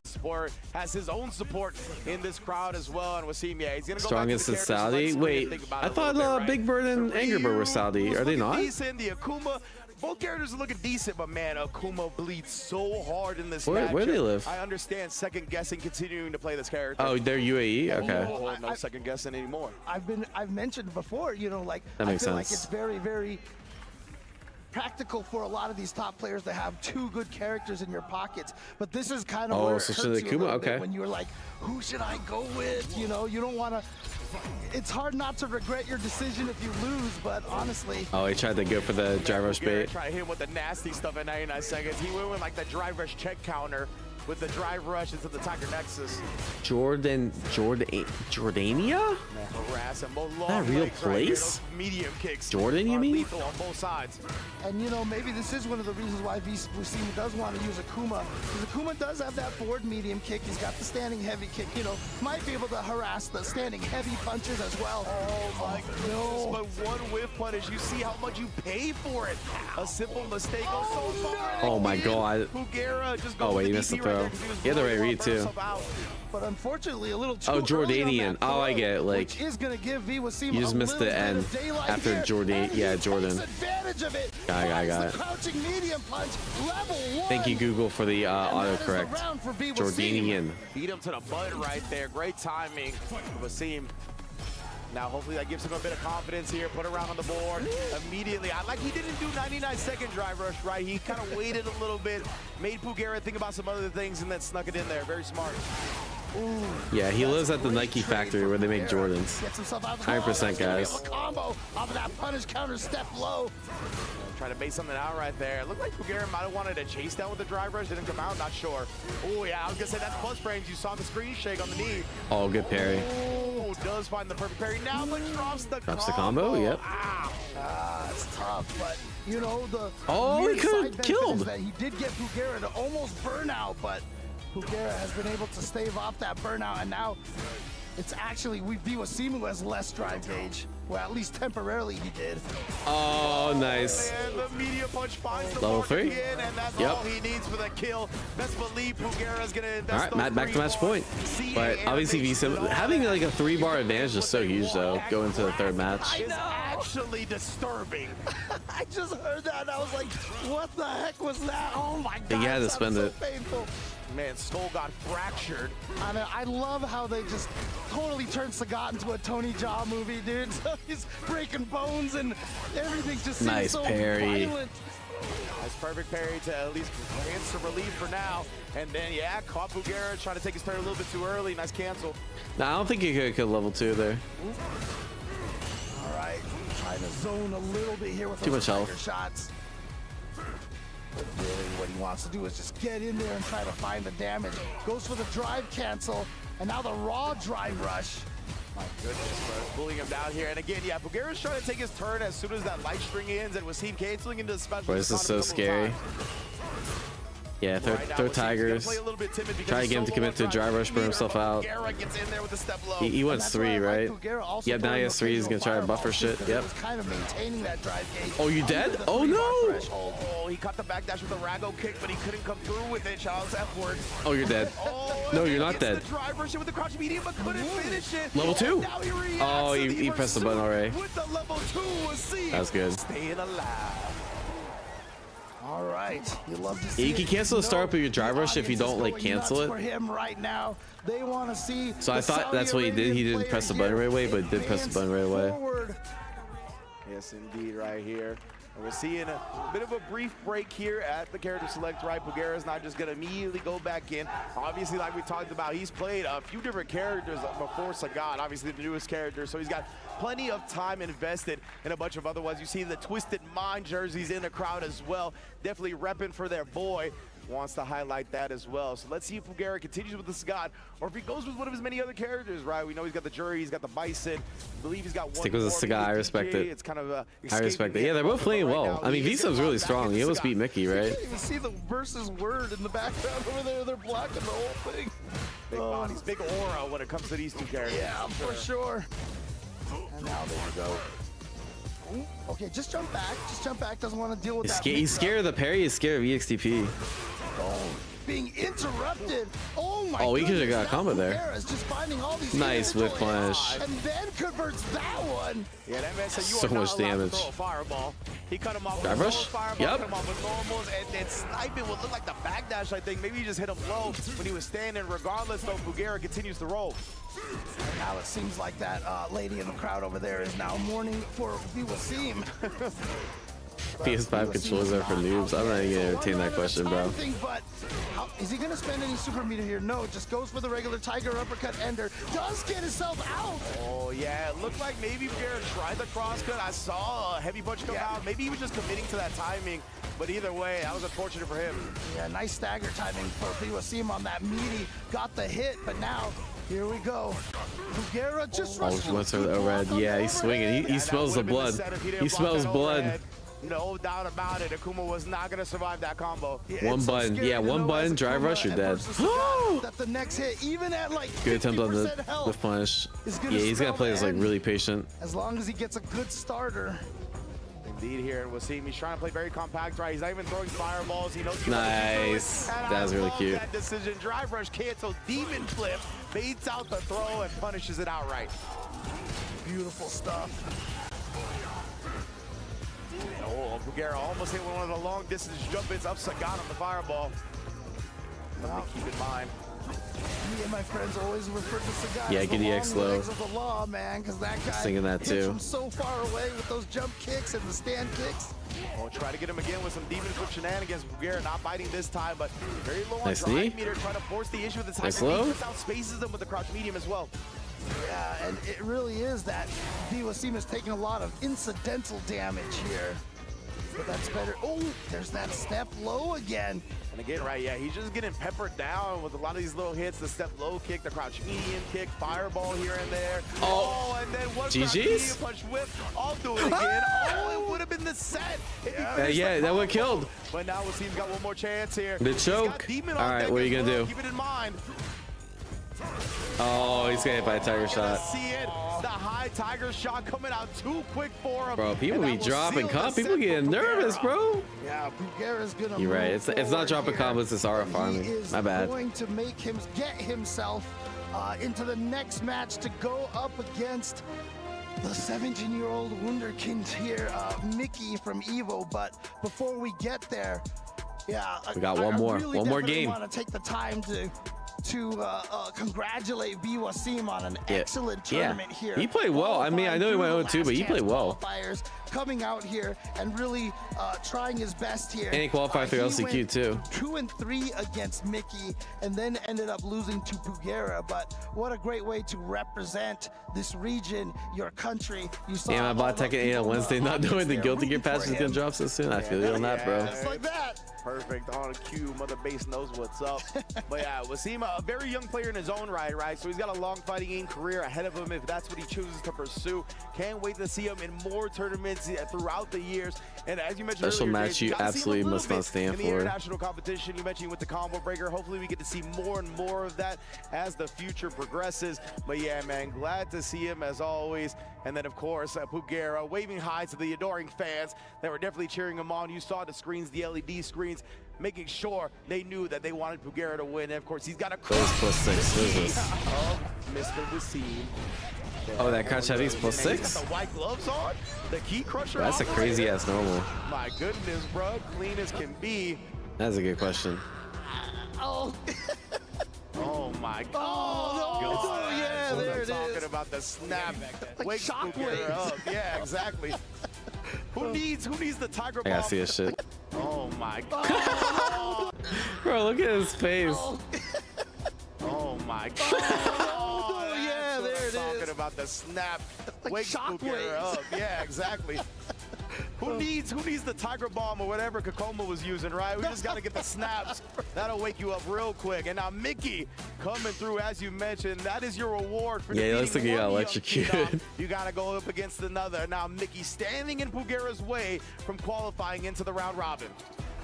Sport has his own support in this crowd as well, and Wasim, yeah, he's gonna go strongest is Saudi. Wait, I thought Big Bird and Angry Bird were Saudi. Are they not? The Akuma both characters are looking decent, but man, Akuma bleeds so hard in this Where matchup. they live? I understand second guessing continuing to play this character. Oh, they're UAE. Okay. No second guessing anymore. I've mentioned before, you know, like That makes I feel sense. like it's very, very practical for a lot of these top players to have two good characters in your pockets. But this is kind of where it so hurts should you they a Kuma? little bit Okay. when you're like, who should I go with? You know, you don't want to. It's hard not to regret your decision if you lose, but honestly. Oh, he tried to go for the drive rush bait. Try to hit him with the nasty stuff at 99 seconds. He went with like the drive rush check counter with the drive rush into the Tiger Nexus. Jordania? Harass him. Both long That real legs right here. place? Those medium kicks. Jordan, you are mean? lethal on both sides. And you know, maybe this is one of the reasons why Vusima does want to use Akuma. Because Akuma does have that forward medium kick. He's got the standing heavy kick. You know, might be able to harass the standing heavy punches as well. Oh my goodness, but one whiff punish. You see how much you pay for it. A simple mistake goes so far. Oh my god. Pugera just Oh wait, he missed the throw. He had the right read too. But unfortunately, a little too Oh, early on Jordanian. that Oh, I throw, get it. Like, which is gonna give Vusima you just a missed the little bit end of daylight after here, Jordan. and he Yeah, takes Jordan. advantage of it. Got it. Finds the crouching medium punch, level 1. Thank you, Google, for the autocorrect. Jordanian. Beat him to the butt right there. Great timing. Wasim. Now, hopefully that gives him a bit of confidence here. Put a round on the board immediately. Like he didn't do 99-second drive rush, right? He kind of waited a little bit, made Pugera think about some other things, and then snuck it in there. Very smart. Ooh, Yeah, he lives at the Nike factory where they make Jordans. gets himself out of the 100%, guys. A combo off of that punish counter step low. Trying to base something out right there. Looked like Pugera might have wanted to chase down with the drive rush. Didn't come out, not sure. Oh, yeah, I was going to say that's plus frames. You saw the screen shake on the knee. Oh, good parry. Oh, does find the perfect parry now, but drops the combo, yep. It's tough, but you know the Oh, he weird could've side benefit killed. is that he did get Pugera to almost burnout, but Pugera has been able to stave off that burnout, and now it's actually Vusima who has less drive gauge. Well, at least temporarily he did. Oh, nice. And the media punch finds the Level mark 3. again, and that's Yep. all he needs for the kill. Best believe Pugera's gonna invest. All right, back to match point. But obviously, Vusima having like a 3-bar advantage is so huge, though, going to the third match. It's actually disturbing. I just heard that and I was like, what the heck was that? Oh my god. He had to spend so it. painful. Man, skull got fractured. I love how they just totally turned Sagat into a Tony Jaa movie, dude. So he's breaking bones and everything just seems Nice so parry. violent. Nice perfect parry to at least grant some relief for now. And then, yeah, caught Pugera trying to take his turn a little bit too early. Nice cancel. No, I don't think he could kill level 2 there. All right, trying to zone a little bit here with Too those much tiger health. shots. But really what he wants to do is just get in there and try to find the damage. Goes for the drive cancel, and now the raw drive rush. My goodness, bro. Pulling him down here. And again, yeah, Pugera's trying to take his turn as soon as that light string ends, and Wasim canceling into the special. Boy, this is so scary. Yeah, throw tigers. Try to get him to commit to a drive rush, burn himself out. He went 3, right? Yeah, now he has 3. He's gonna try to buffer shit. Yep. Kind of maintaining that drive gauge. Oh, you dead? Oh no! Oh, he caught the backdash with a Rago kick, but he couldn't come through with it. Shout out to F-word. Oh, you're dead. No, you're not dead. The drive rush with the crouch medium, but couldn't finish it. Level 2. Now he reacts Oh, to the he pressed the button already. with the level 2 Wasim. That was good. Staying alive. All right, you love to see You can cancel the start up of your drive rush if you don't like cancel For it. him right now, they want to see. So I thought that's what he did. He didn't press the button right away, but he did press the button right away. Yes, indeed, right here. And we're seeing a bit of a brief break here at the character select, right? Pugera's not just going to immediately go back in. Obviously, like we talked about, he's played a few different characters before Sagat, obviously the newest character, so he's got plenty of time invested in a bunch of other ones. You see the Twisted Mind jerseys in the crowd as well. Definitely repping for their boy. Wants to highlight that as well. So let's see if Pugera continues with the Sagat or if he goes with one of his many other characters, right? We know he's got the Jury, he's got the Bison. I believe he's got one. Stick with the Sagat. I respect it. It's kind of I respect it. Yeah, they're both playing well. I mean, Visam's really strong. He almost beat Mickey, right? You can't even see the versus word in the background over there. They're blocking the whole thing. Big bodies, big aura when it comes to these two characters. Yeah, for sure. And now there you go. Ooh, okay, just jump back. Just jump back. Doesn't want to deal with that. He's scared of the parry. He's scared of EXTP. Oh, being interrupted. Oh my he could have goodness, got a combo there. Pugera's just finding all these Nice whip individual punish. hits, and then converts that one. Yeah, that man said you So are not much allowed to damage. throw a fireball. He cut him off Drive with rush? normal fireball, Yep. cut him off with normals, and then sniping would look like the backdash, I think. Maybe he just hit him low when he was standing. Regardless, though, Pugera continues to roll. Now it seems like that lady in the crowd over there is now mourning for Wasim. PS5 controllers are for noobs. I'm not even gonna entertain that question, bro. But is he gonna spend any super meter here? No, just goes for the regular Tiger uppercut ender. Does get himself out. Oh, yeah, it looked like maybe Pugera tried the crosscut. I saw a heavy punch come out. Maybe he was just committing to that timing. But either way, that was unfortunate for him. Yeah, nice stagger timing for Wasim on that meaty. Got the hit, but now here we go. Pugera just rushed. Went to the overhead. Yeah, he's swinging. He smells the blood. He smells blood. No doubt about it. Akuma was not going to survive that combo. One button. Yeah, one button. Drive rush, you're dead. That the next hit, even at like Good attempt on the health, punish. is Yeah, gonna he's gonna spell play the this like end. really patient. As long as he gets a good starter. Indeed, here and Wasim, he's trying to play very compact, right? He's not even throwing fireballs. He knows he Nice. That was really cute. That decision. Drive rush cancel. Demon flip. Baits out the throw and punishes it outright. Beautiful stuff. Oh, Pugera almost hit one of the long distance jump ins. Upset got him the fireball. Something to keep in mind. Me and my friends always refer to Sagat Yeah, as the get long EX low. legs of the law, man, because that guy Singing that hits too. from so far away with those jump kicks and the stand kicks. Oh, try to get him again with some demon flip shenanigans. Pugera not biting this time, but very low on Nice drive knee. meter. Trying to force the issue with the Tiger. Nice low. Outspaces them with the crouch medium as well. Yeah, and it really is that Wasim is taking a lot of incidental damage here. But that's better. Oh, there's that step low again. And again, right, yeah, he's just getting peppered down with a lot of these little hits. The step low kick, the crouch medium kick, fireball here and there. Oh, and then one GG's? crouch medium punch whip. I'll do it again. Oh, it would have been the set. Yeah, that would killed. But now Wasim's got one more chance here. The He's choke. got Demon All on right, deck what are you as gonna well. do? Keep it in mind. Oh, he's gonna hit by a Tiger shot. See it. The high Tiger shot coming out too quick for him. Bro, people And be that will dropping seal the comp. People set for getting nervous, Pugera. bro. Yeah, Pugera's gonna You're right. move It's not dropping forward combos. It's aura here. farming. He is My bad. going to make him get himself into the next match to go up against the 17-year-old wunderkind here, Mickey from Evo. But before we get there, yeah, We got one more. Really One more definitely game. want to take the time to congratulate Wasim on an excellent tournament here. He played well. I mean, I know he went 0-2, but he played well. Qualifiers coming out here and really trying his best here. And he qualified through He LCQ went too. 2-3 against Mickey, and then ended up losing to Pugera. But what a great way to represent this region, your country. You saw Damn, I bought Tekken 8 on Wednesday, not knowing the Guilty Gear patch was gonna drop so soon. I feel you on that, bro. Just like that. Perfect on cue. Mother Base knows what's up. But yeah, Wasim, a very young player in his own right? So he's got a long fighting game career ahead of him if that's what he chooses to pursue. Can't wait to see him in more tournaments throughout the years. And as you mentioned Special earlier, match James, you gotta see him a absolutely little must not bit stand in the for. international competition. You mentioned with the combo breaker. Hopefully we get to see more and more of that as the future progresses. But yeah, man, glad to see him as always. And then of course, Pugera waving hi to the adoring fans that were definitely cheering him on. You saw the screens, the LED screens, making sure they knew that they wanted Pugera to win. And of course, he's got a Those +6. What is this? of Mr. Wasim. Oh, that crouch heavy's +6? He's got the white gloves on, the key crusher. That's a on. crazy ass normal. My goodness, bro, clean as can be. That's a good question. Oh. Oh my God. Oh, no. Yeah, there it talking is. about the snap. Like Wakes Pugera shockwaves. up. Yeah, exactly. Who needs the Tiger I Bomb? gotta see this shit. Oh my God. Bro, look at his face. Oh my God. Yeah, there it is. Talking about the snap. Like Wakes Pugera shockwaves. up. Yeah, exactly. Who needs the Tiger Bomb or whatever Kakoma was using, right? We just got to get the snaps. That'll wake you up real quick. And now Mickey coming through, as you mentioned. That is your reward for Yeah, he defeating looks like he got one young electrocuted. phenom. You got to go up against another. Now Mickey standing in Pugera's way from qualifying into the round robin.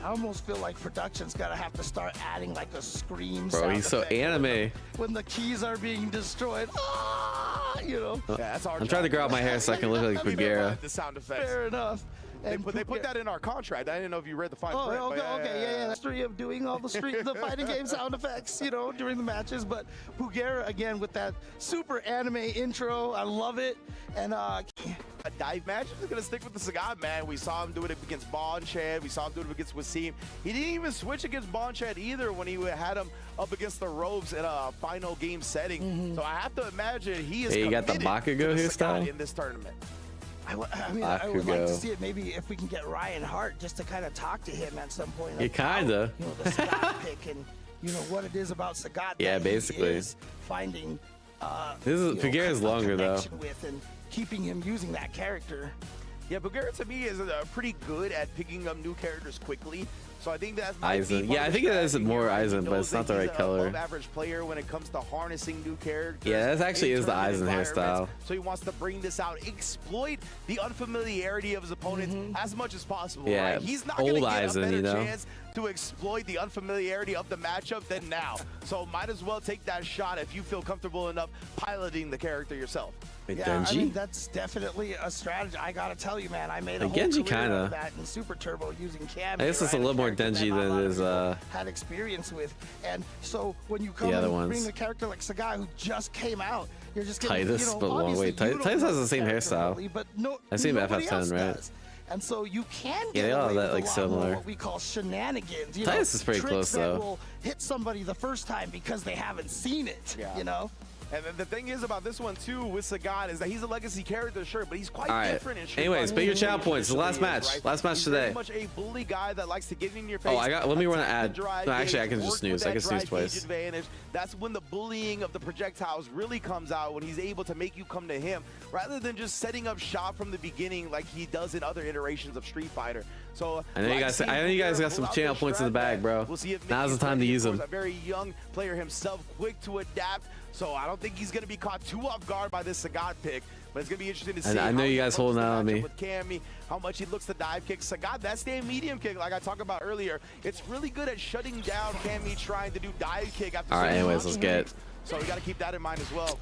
I almost feel like production's gotta have to start adding like a scream Bro, sound he's so effect anime. when the keys are being destroyed. Ah, you know. Yeah, that's our I'm trying to grow out my hair so I can look like Pugera. The sound effects. Fair enough. They put that in our contract. I didn't know if you read the fine print. Okay, yeah. History of doing all the fighting game sound effects, during the matches. But Pugera again with that super anime intro, I love it. And a dive match is gonna stick with the Sagat, man. We saw him do it against Bonchad. We saw him do it against Wasim. He didn't even switch against Bonchad either when he had him up against the ropes in a final game setting. So I have to imagine he is. Hey, you got the Bakugo hairstyle in this tournament. I would like to see it maybe if we can get Ryan Hart just to kind of talk to him at some point. Yeah, kinda. The Sagat pick and what it is about Sagat. Yeah, basically. Finding. Pugera's longer though. With and keeping him using that character. Yeah, Pugera to me is pretty good at picking up new characters quickly. So I think that's Aizen. Yeah, I think it is more Aizen, but it's not the right color. Average player when it comes to harnessing new characters. Yeah, that actually is the Aizen hairstyle. So he wants to bring this out, exploit the unfamiliarity of his opponents as much as possible. Yeah, right? He's not old going to get Aizen, a better chance to exploit the unfamiliarity of the matchup than now. So might as well take that shot if you feel comfortable enough piloting the character yourself. Yeah, I mean, that's definitely a strategy. I gotta tell you, man, I made a whole Genji career kinda. of that in Super Turbo using Cam. I guess it's a little more Denji than it is. Had experience with, and so when you come and bring a character like Sagat who just came out, you're just getting, Titus, but long way. Titus has the same hairstyle. But I've seen FF10, right? Does. And so you can Yeah, get they all away have that with like a lot more similar. what we call shenanigans. Titus is pretty tricks close that though. will hit somebody the first time because they haven't seen it. And then the thing is about this one too with Sagat is that he's a legacy character, sure, but he's quite All right. different in Street Anyways, Fighter. bigger channel points. The last match. Right? Last match He's today. Very much a bully guy that likes to get in your face. Oh, let me run an ad. Drive No, actually, I gauge, can just work snooze. with I can that snooze drive twice. gauge advantage. That's when the bullying of the projectiles really comes out, when he's able to make you come to him rather than just setting up shop from the beginning like he does in other iterations of Street Fighter. So I know you guys got some channel points in the bag, bro. We'll see if Now's the time to use them. A very young player himself, quick to adapt. So I don't think he's going to be caught too off guard by this Sagat pick, but it's going to be interesting to see. I know you guys holding out on me. With Cammy, how much he looks to dive kick. Sagat, that stand medium kick, like I talked about earlier, it's really good at shutting down Cammy trying to do dive kick after. All right, anyways, let's get it. So we got to keep that in mind as well.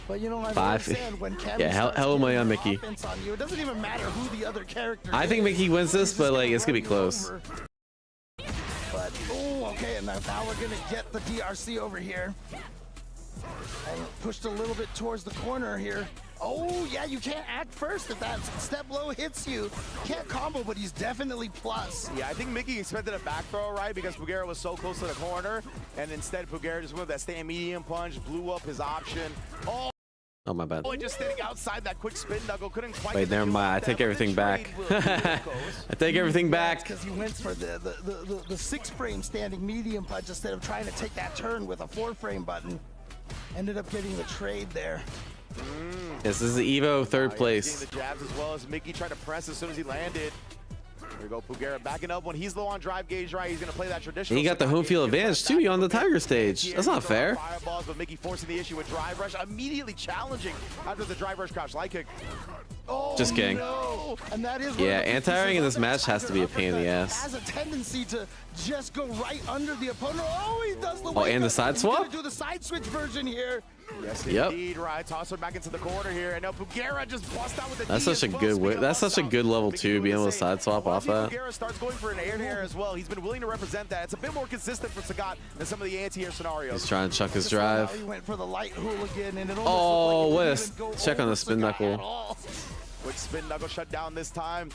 But I've 5. said when Cammy Yeah, hell money on Mickey. on you, it doesn't even matter who the other character I think Mickey wins this, but like it's gonna be close. But okay, and now we're gonna get the DRC over here. And pushed a little bit towards the corner here. Oh, yeah, you can't act first if that step low hits you. Can't combo, but he's definitely plus. Yeah, I think Mickey expected a back throw, right? Because Pugera was so close to the corner. And instead, Pugera just went with that stand medium punch, blew up his option. Oh, my bad. Just standing outside that quick spin knuckle. Couldn't quite Wait, never mind. I take everything back. I take everything back. Because he went for the 6-frame standing medium punch instead of trying to take that turn with a 4-frame button. Ended up getting the trade there. This is the Evo third place. Getting the jabs as well as Mickey tried to press as soon as he landed. Here we go, Pugera backing up when he's low on drive gauge, right? He's going to play that traditional. And you got the home field advantage too. You're on the Tiger stage. That's not fair. Fireballs, but Mickey forcing the issue with drive rush, immediately challenging after the drive rush crouch light kick. Just kidding. No. And that is Yeah, anti-airing in this match has to be a pain in the ass. Has a tendency to just go right under the opponent. Oh, he does the and the side swap? Do the side switch version here. Yes, Yep. indeed, right. Toss her back into the corner here, and now Pugera just bust out with the That's such a good That's such a good level 2, being able to side swap off that. Pugera starts going for an air as well. He's been willing to represent that. It's a bit more consistent for Sagat than some of the anti-air scenarios. He's trying to chuck his drive. He went for the light hooligan, and it Oh, what a check on the spin knuckle. Quick spin knuckle shut down this time.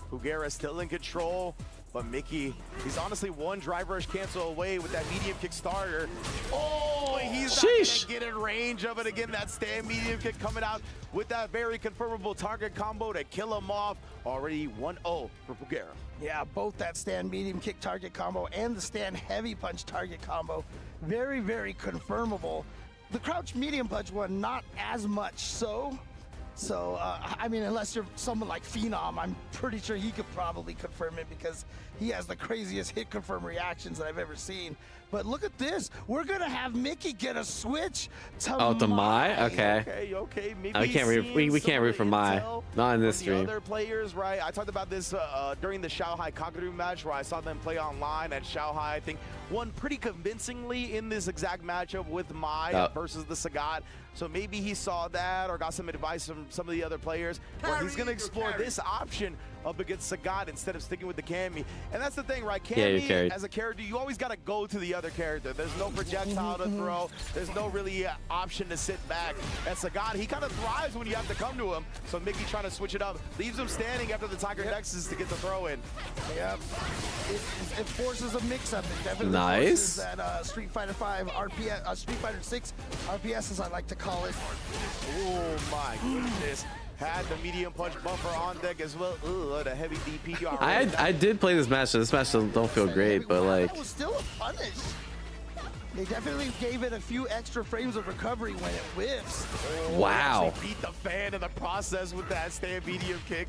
Pugera still in control. But Mickey, he's honestly one drive rush cancel away with that medium kick starter. Oh, he's not gonna get in range of it again. That stand medium kick coming out with that very confirmable target combo to kill him off. Already 1-0 for Pugera. Yeah, both that stand medium kick target combo and the stand heavy punch target combo. Very, very confirmable. The crouch medium punch one, not as much so. So, I mean, unless you're someone like Phenom, I'm pretty sure he could probably confirm it because he has the craziest hit confirm reactions that I've ever seen. But look at this. We're going to have Mickey get a switch to Mai? Okay. Okay. Maybe we can't root for Mai. Not in this stream. Other players, right? I talked about this during the Shanghai Kakadu match where I saw them play online at Shanghai. I think won pretty convincingly in this exact matchup with Mai versus the Sagat. So maybe he saw that or got some advice from some of the other players where he's going to explore this option up against Sagat instead of sticking with the Cammy. And that's the thing, right? Cammy, as a character, you always got to go to the other character. There's no projectile to throw. There's no really option to sit back. And Sagat, he kind of thrives when you have to come to him. So Mickey trying to switch it up. Leaves him standing after the Tiger Nexus to get the throw in. Yep. It forces a mix-up. It definitely nice. That Street Fighter 5 RPS, Street Fighter 6 RPS, as I like to call it. Oh my goodness. Had the medium punch bumper on deck as well. Ooh, the heavy DP. I did play this match. This match don't feel great, but like. It was still a punish. They definitely gave it a few extra frames of recovery when it whiffs. Wow. Beat the fan in the process with that stand medium kick.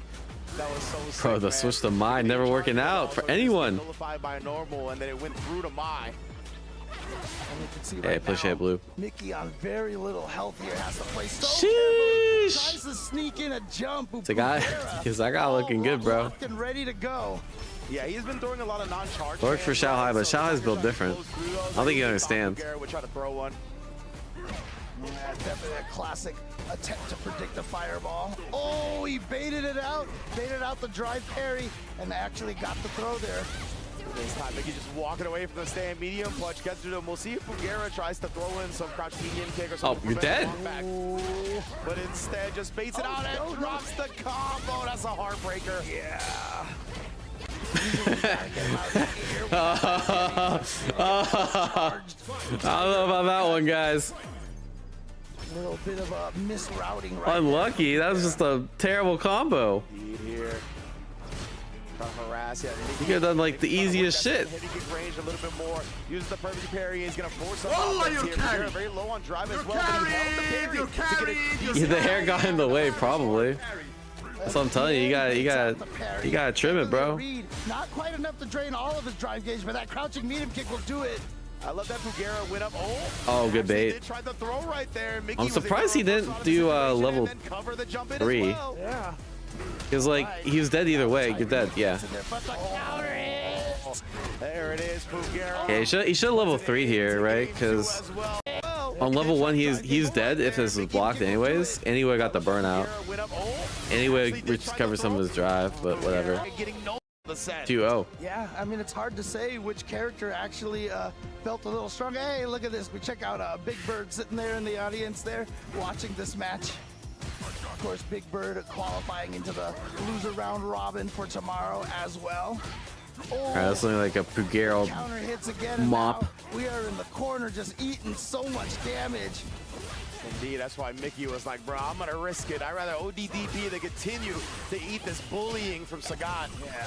That was so sick, Bro, the switch to Mai never working out for anyone. Nullified by normal, and then it went through to Mai. Hey, push it, Blue. Mickey on very little health here has to play so Sheesh. tries to sneak in a jump. Sagat looking good, bro. And ready to go. Yeah, he's been throwing a lot of non-charge. Worked for Xiaohai, but Xiaohai's built different. I don't think he understands. Would try to throw one. Yeah, definitely a classic attempt to predict the fireball. Oh, he baited it out the drive parry, and actually got the throw there. This time, Mickey just walking away from the stand medium punch, gets to him. We'll see if Fugera tries to throw in some crouch medium kick or something. Oh, you're dead. But instead, just baits it out and drops the combo. That's a heartbreaker. Yeah. I don't know about that one, guys. A little bit of a misrouting right Unlucky. That was just a terrible combo. Here. Trying to harass. Yeah, you could have done like the easiest shit. Range a little bit more. Uses the perfect parry. He's gonna force him. Very low on drive as well. The hair got in the way, probably. That's what I'm telling you. You gotta trim it, bro. Not quite enough to drain all of his drive gauge, but that crouching medium kick will do it. I love that Fugera went up. Oh, good bait. Tried to throw right there. I'm surprised he didn't do level 3. Yeah. Because like he was dead either way. You're dead. Yeah. There it is, Fugera. Yeah, he should level 3 here, right? Because on level 1 he's dead if this was blocked anyways. Anyway, got the burnout. Anyway, recover some of his drive, but whatever. 2-0. Yeah, I mean, it's hard to say which character actually felt a little strong. Hey, look at this. We check out Big Bird sitting there in the audience there watching this match. Of course, Big Bird qualifying into the loser round robin for tomorrow as well. Alright, that's only like a Pugero counter hits again. mop. We are in the corner just eating so much damage. Indeed, that's why Mickey was like, bro, I'm gonna risk it. I'd rather ODDP than continue to eat this bullying from Sagat. Yeah.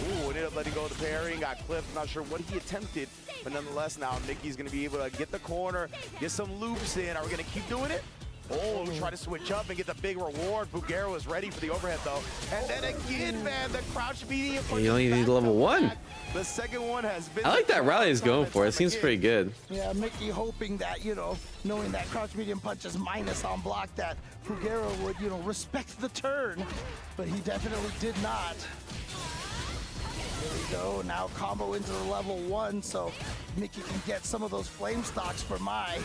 Ooh, ended up letting go of the parrying, got clipped. Not sure what he attempted, but nonetheless now Mickey's gonna be able to get the corner, get some loops in. Are we gonna keep doing it? Oh, try to switch up and get the big reward. Fugera was ready for the overhead though. And then again, man, the crouch medium. You only need level 1. The second one has been. I like that rally he's going for. It seems pretty good. Yeah, Mickey hoping that, knowing that crouch medium punch is minus on block, that Fugera would, respect the turn. But he definitely did not. There we go. Now combo into the level 1, so Mickey can get some of those flame stocks for Mai.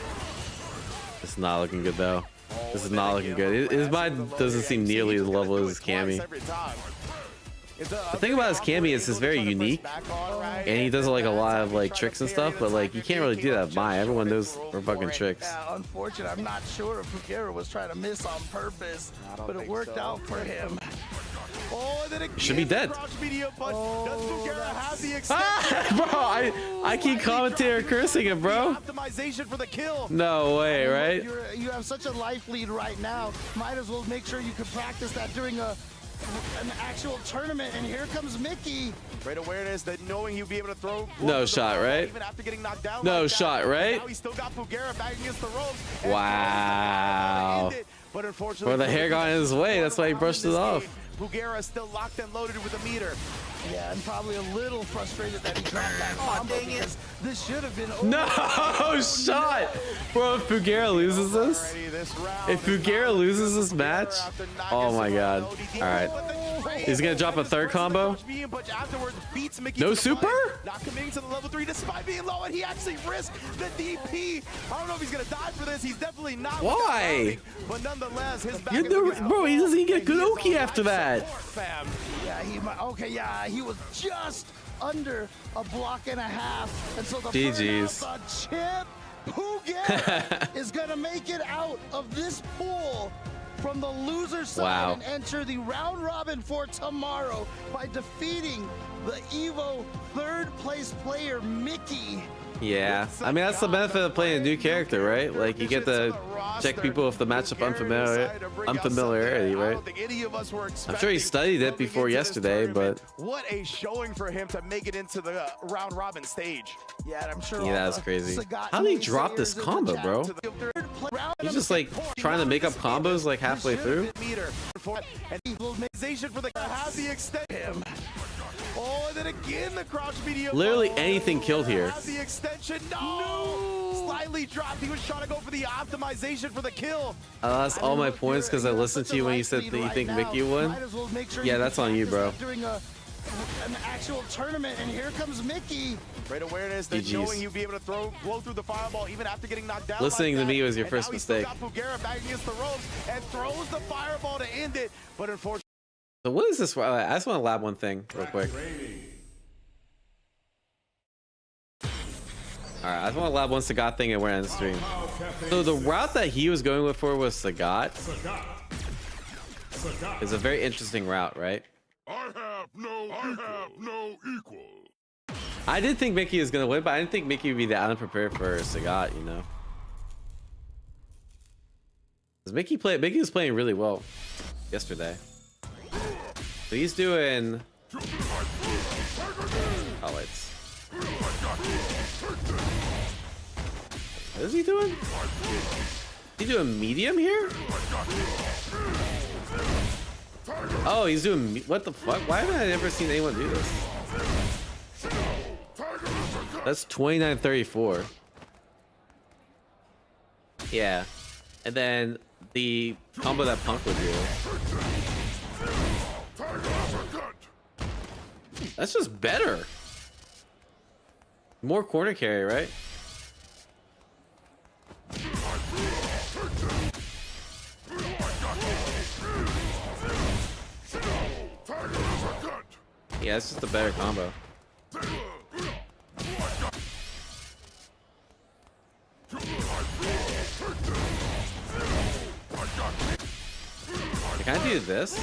It's not looking good though. This is not looking good. His mind doesn't seem nearly as level as his Cammy. The thing about his Cammy is it's very unique, and he does like a lot of like tricks and stuff. But like you can't really do that with Mai. Everyone knows her fucking tricks. Yeah, unfortunate. I'm not sure if Fugera was trying to miss on purpose, but it worked out for him. Oh, then He should be dead. Bro, I keep commentating cursing him, bro. Optimization for the kill. No way, right? You have such a life lead right now. Might as well make sure you can practice that during an actual tournament. And here comes Mickey. Great awareness that knowing he'll be able to throw. No shot, right? Even after getting knocked down. No shot, right? Now he still got Fugera back against the ropes. Wow. But unfortunately, Well, the hair got in his way. That's why he brushed it off. Fugera still locked and loaded with a meter. Yeah, and probably a little frustrated that he dropped that combo because this should have been over. No shot, bro. If Fugera loses this, match, oh my god. All right, he's gonna drop a third combo. No super. Not committing to the level 3 despite being low, and he actually risked the DP. I don't know if he's gonna die for this. He's definitely not. Why? But nonetheless, his back bro, he doesn't even get good Oki after that. Yeah, he might. Okay, yeah, he was just under a block and a half, and so the GG's. Chip Pugera is gonna make it out of this pool from the loser side and enter the round robin for tomorrow by defeating the Evo third place player Mickey. Yeah, I mean that's the benefit of playing a new character, right? Like you get to check people with the matchup unfamiliarity, right? I'm sure he studied it before yesterday, but what a showing for him to make it into the round robin stage. Yeah, I'm sure. Yeah, that's crazy. How did he drop this combo, bro? He's just like trying to make up combos like halfway through. Oh, and then again the crouch video. Literally anything killed here. The extension, no! Slightly dropped. He was trying to go for the optimization for the kill. I lost all my points because I listened to you when you said that you think Mickey won. Yeah, that's on you, bro. During an actual tournament, and here comes Mickey. Great awareness. They're showing you be able to blow through the fireball even after getting knocked down. Listening like to me was your first mistake. Got Pugera back against the ropes and throws the fireball to end it, but unfortunately. So what is this? I just want to lab one thing real quick. Alright, I just want to lab one Sagat thing and we're on the stream. So the route that he was going with for was Sagat. It's a very interesting route, right? I have no equal. I did think Mickey was going to win, but I didn't think Mickey would be that unprepared for Sagat, you know? Mickey was playing really well yesterday. So he's doing highlights. What is he doing? He doing medium here? Oh, he's doing what the fuck? Why haven't I ever seen anyone do this? That's 29-34. Yeah, and then the combo that Punk would do. That's just better. More corner carry, right? Yeah, it's just a better combo. Can I do this?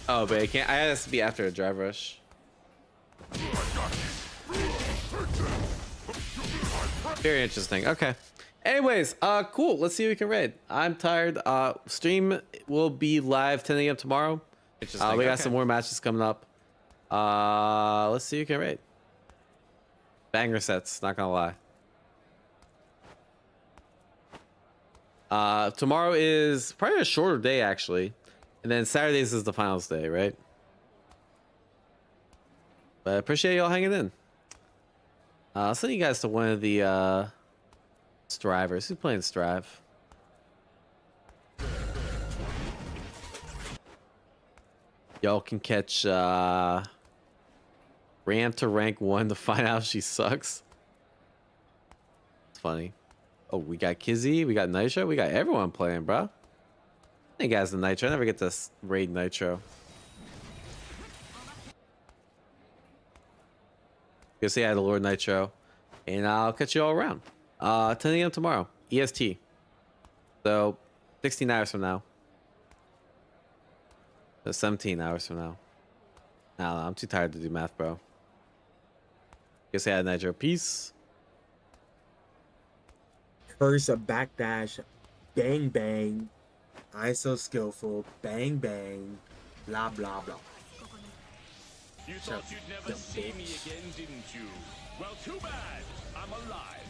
Oh, but I can't. I has to be after a drive rush. Very interesting. Okay. Anyways, cool. Let's see if we can raid. I'm tired. Stream will be live 10 a.m. tomorrow. Interesting. We got some more matches coming up. Let's see if we can raid. Banger sets. Not gonna lie. Tomorrow is probably a shorter day actually, and then Saturdays is the finals day, right? But I appreciate y'all hanging in. I'll send you guys to one of the Strivers. Who's playing Strive? Y'all can catch Ram to rank 1 to find out if she sucks. It's funny. Oh, we got Kizzy, we got Nitro, we got everyone playing, bro. Hey guys, the Nitro. I never get to raid Nitro. Go say hi to Lord Nitro, and I'll catch you all around. 10 a.m. tomorrow, EST. So 16 hours from now. So 17 hours from now. I don't know, I'm too tired to do math, bro. Go say hi to Nitro. Peace. Curse a backdash, bang bang, I so skillful, bang bang, blah blah blah. You thought you'd never see me again, didn't you? Well, too bad. I'm alive.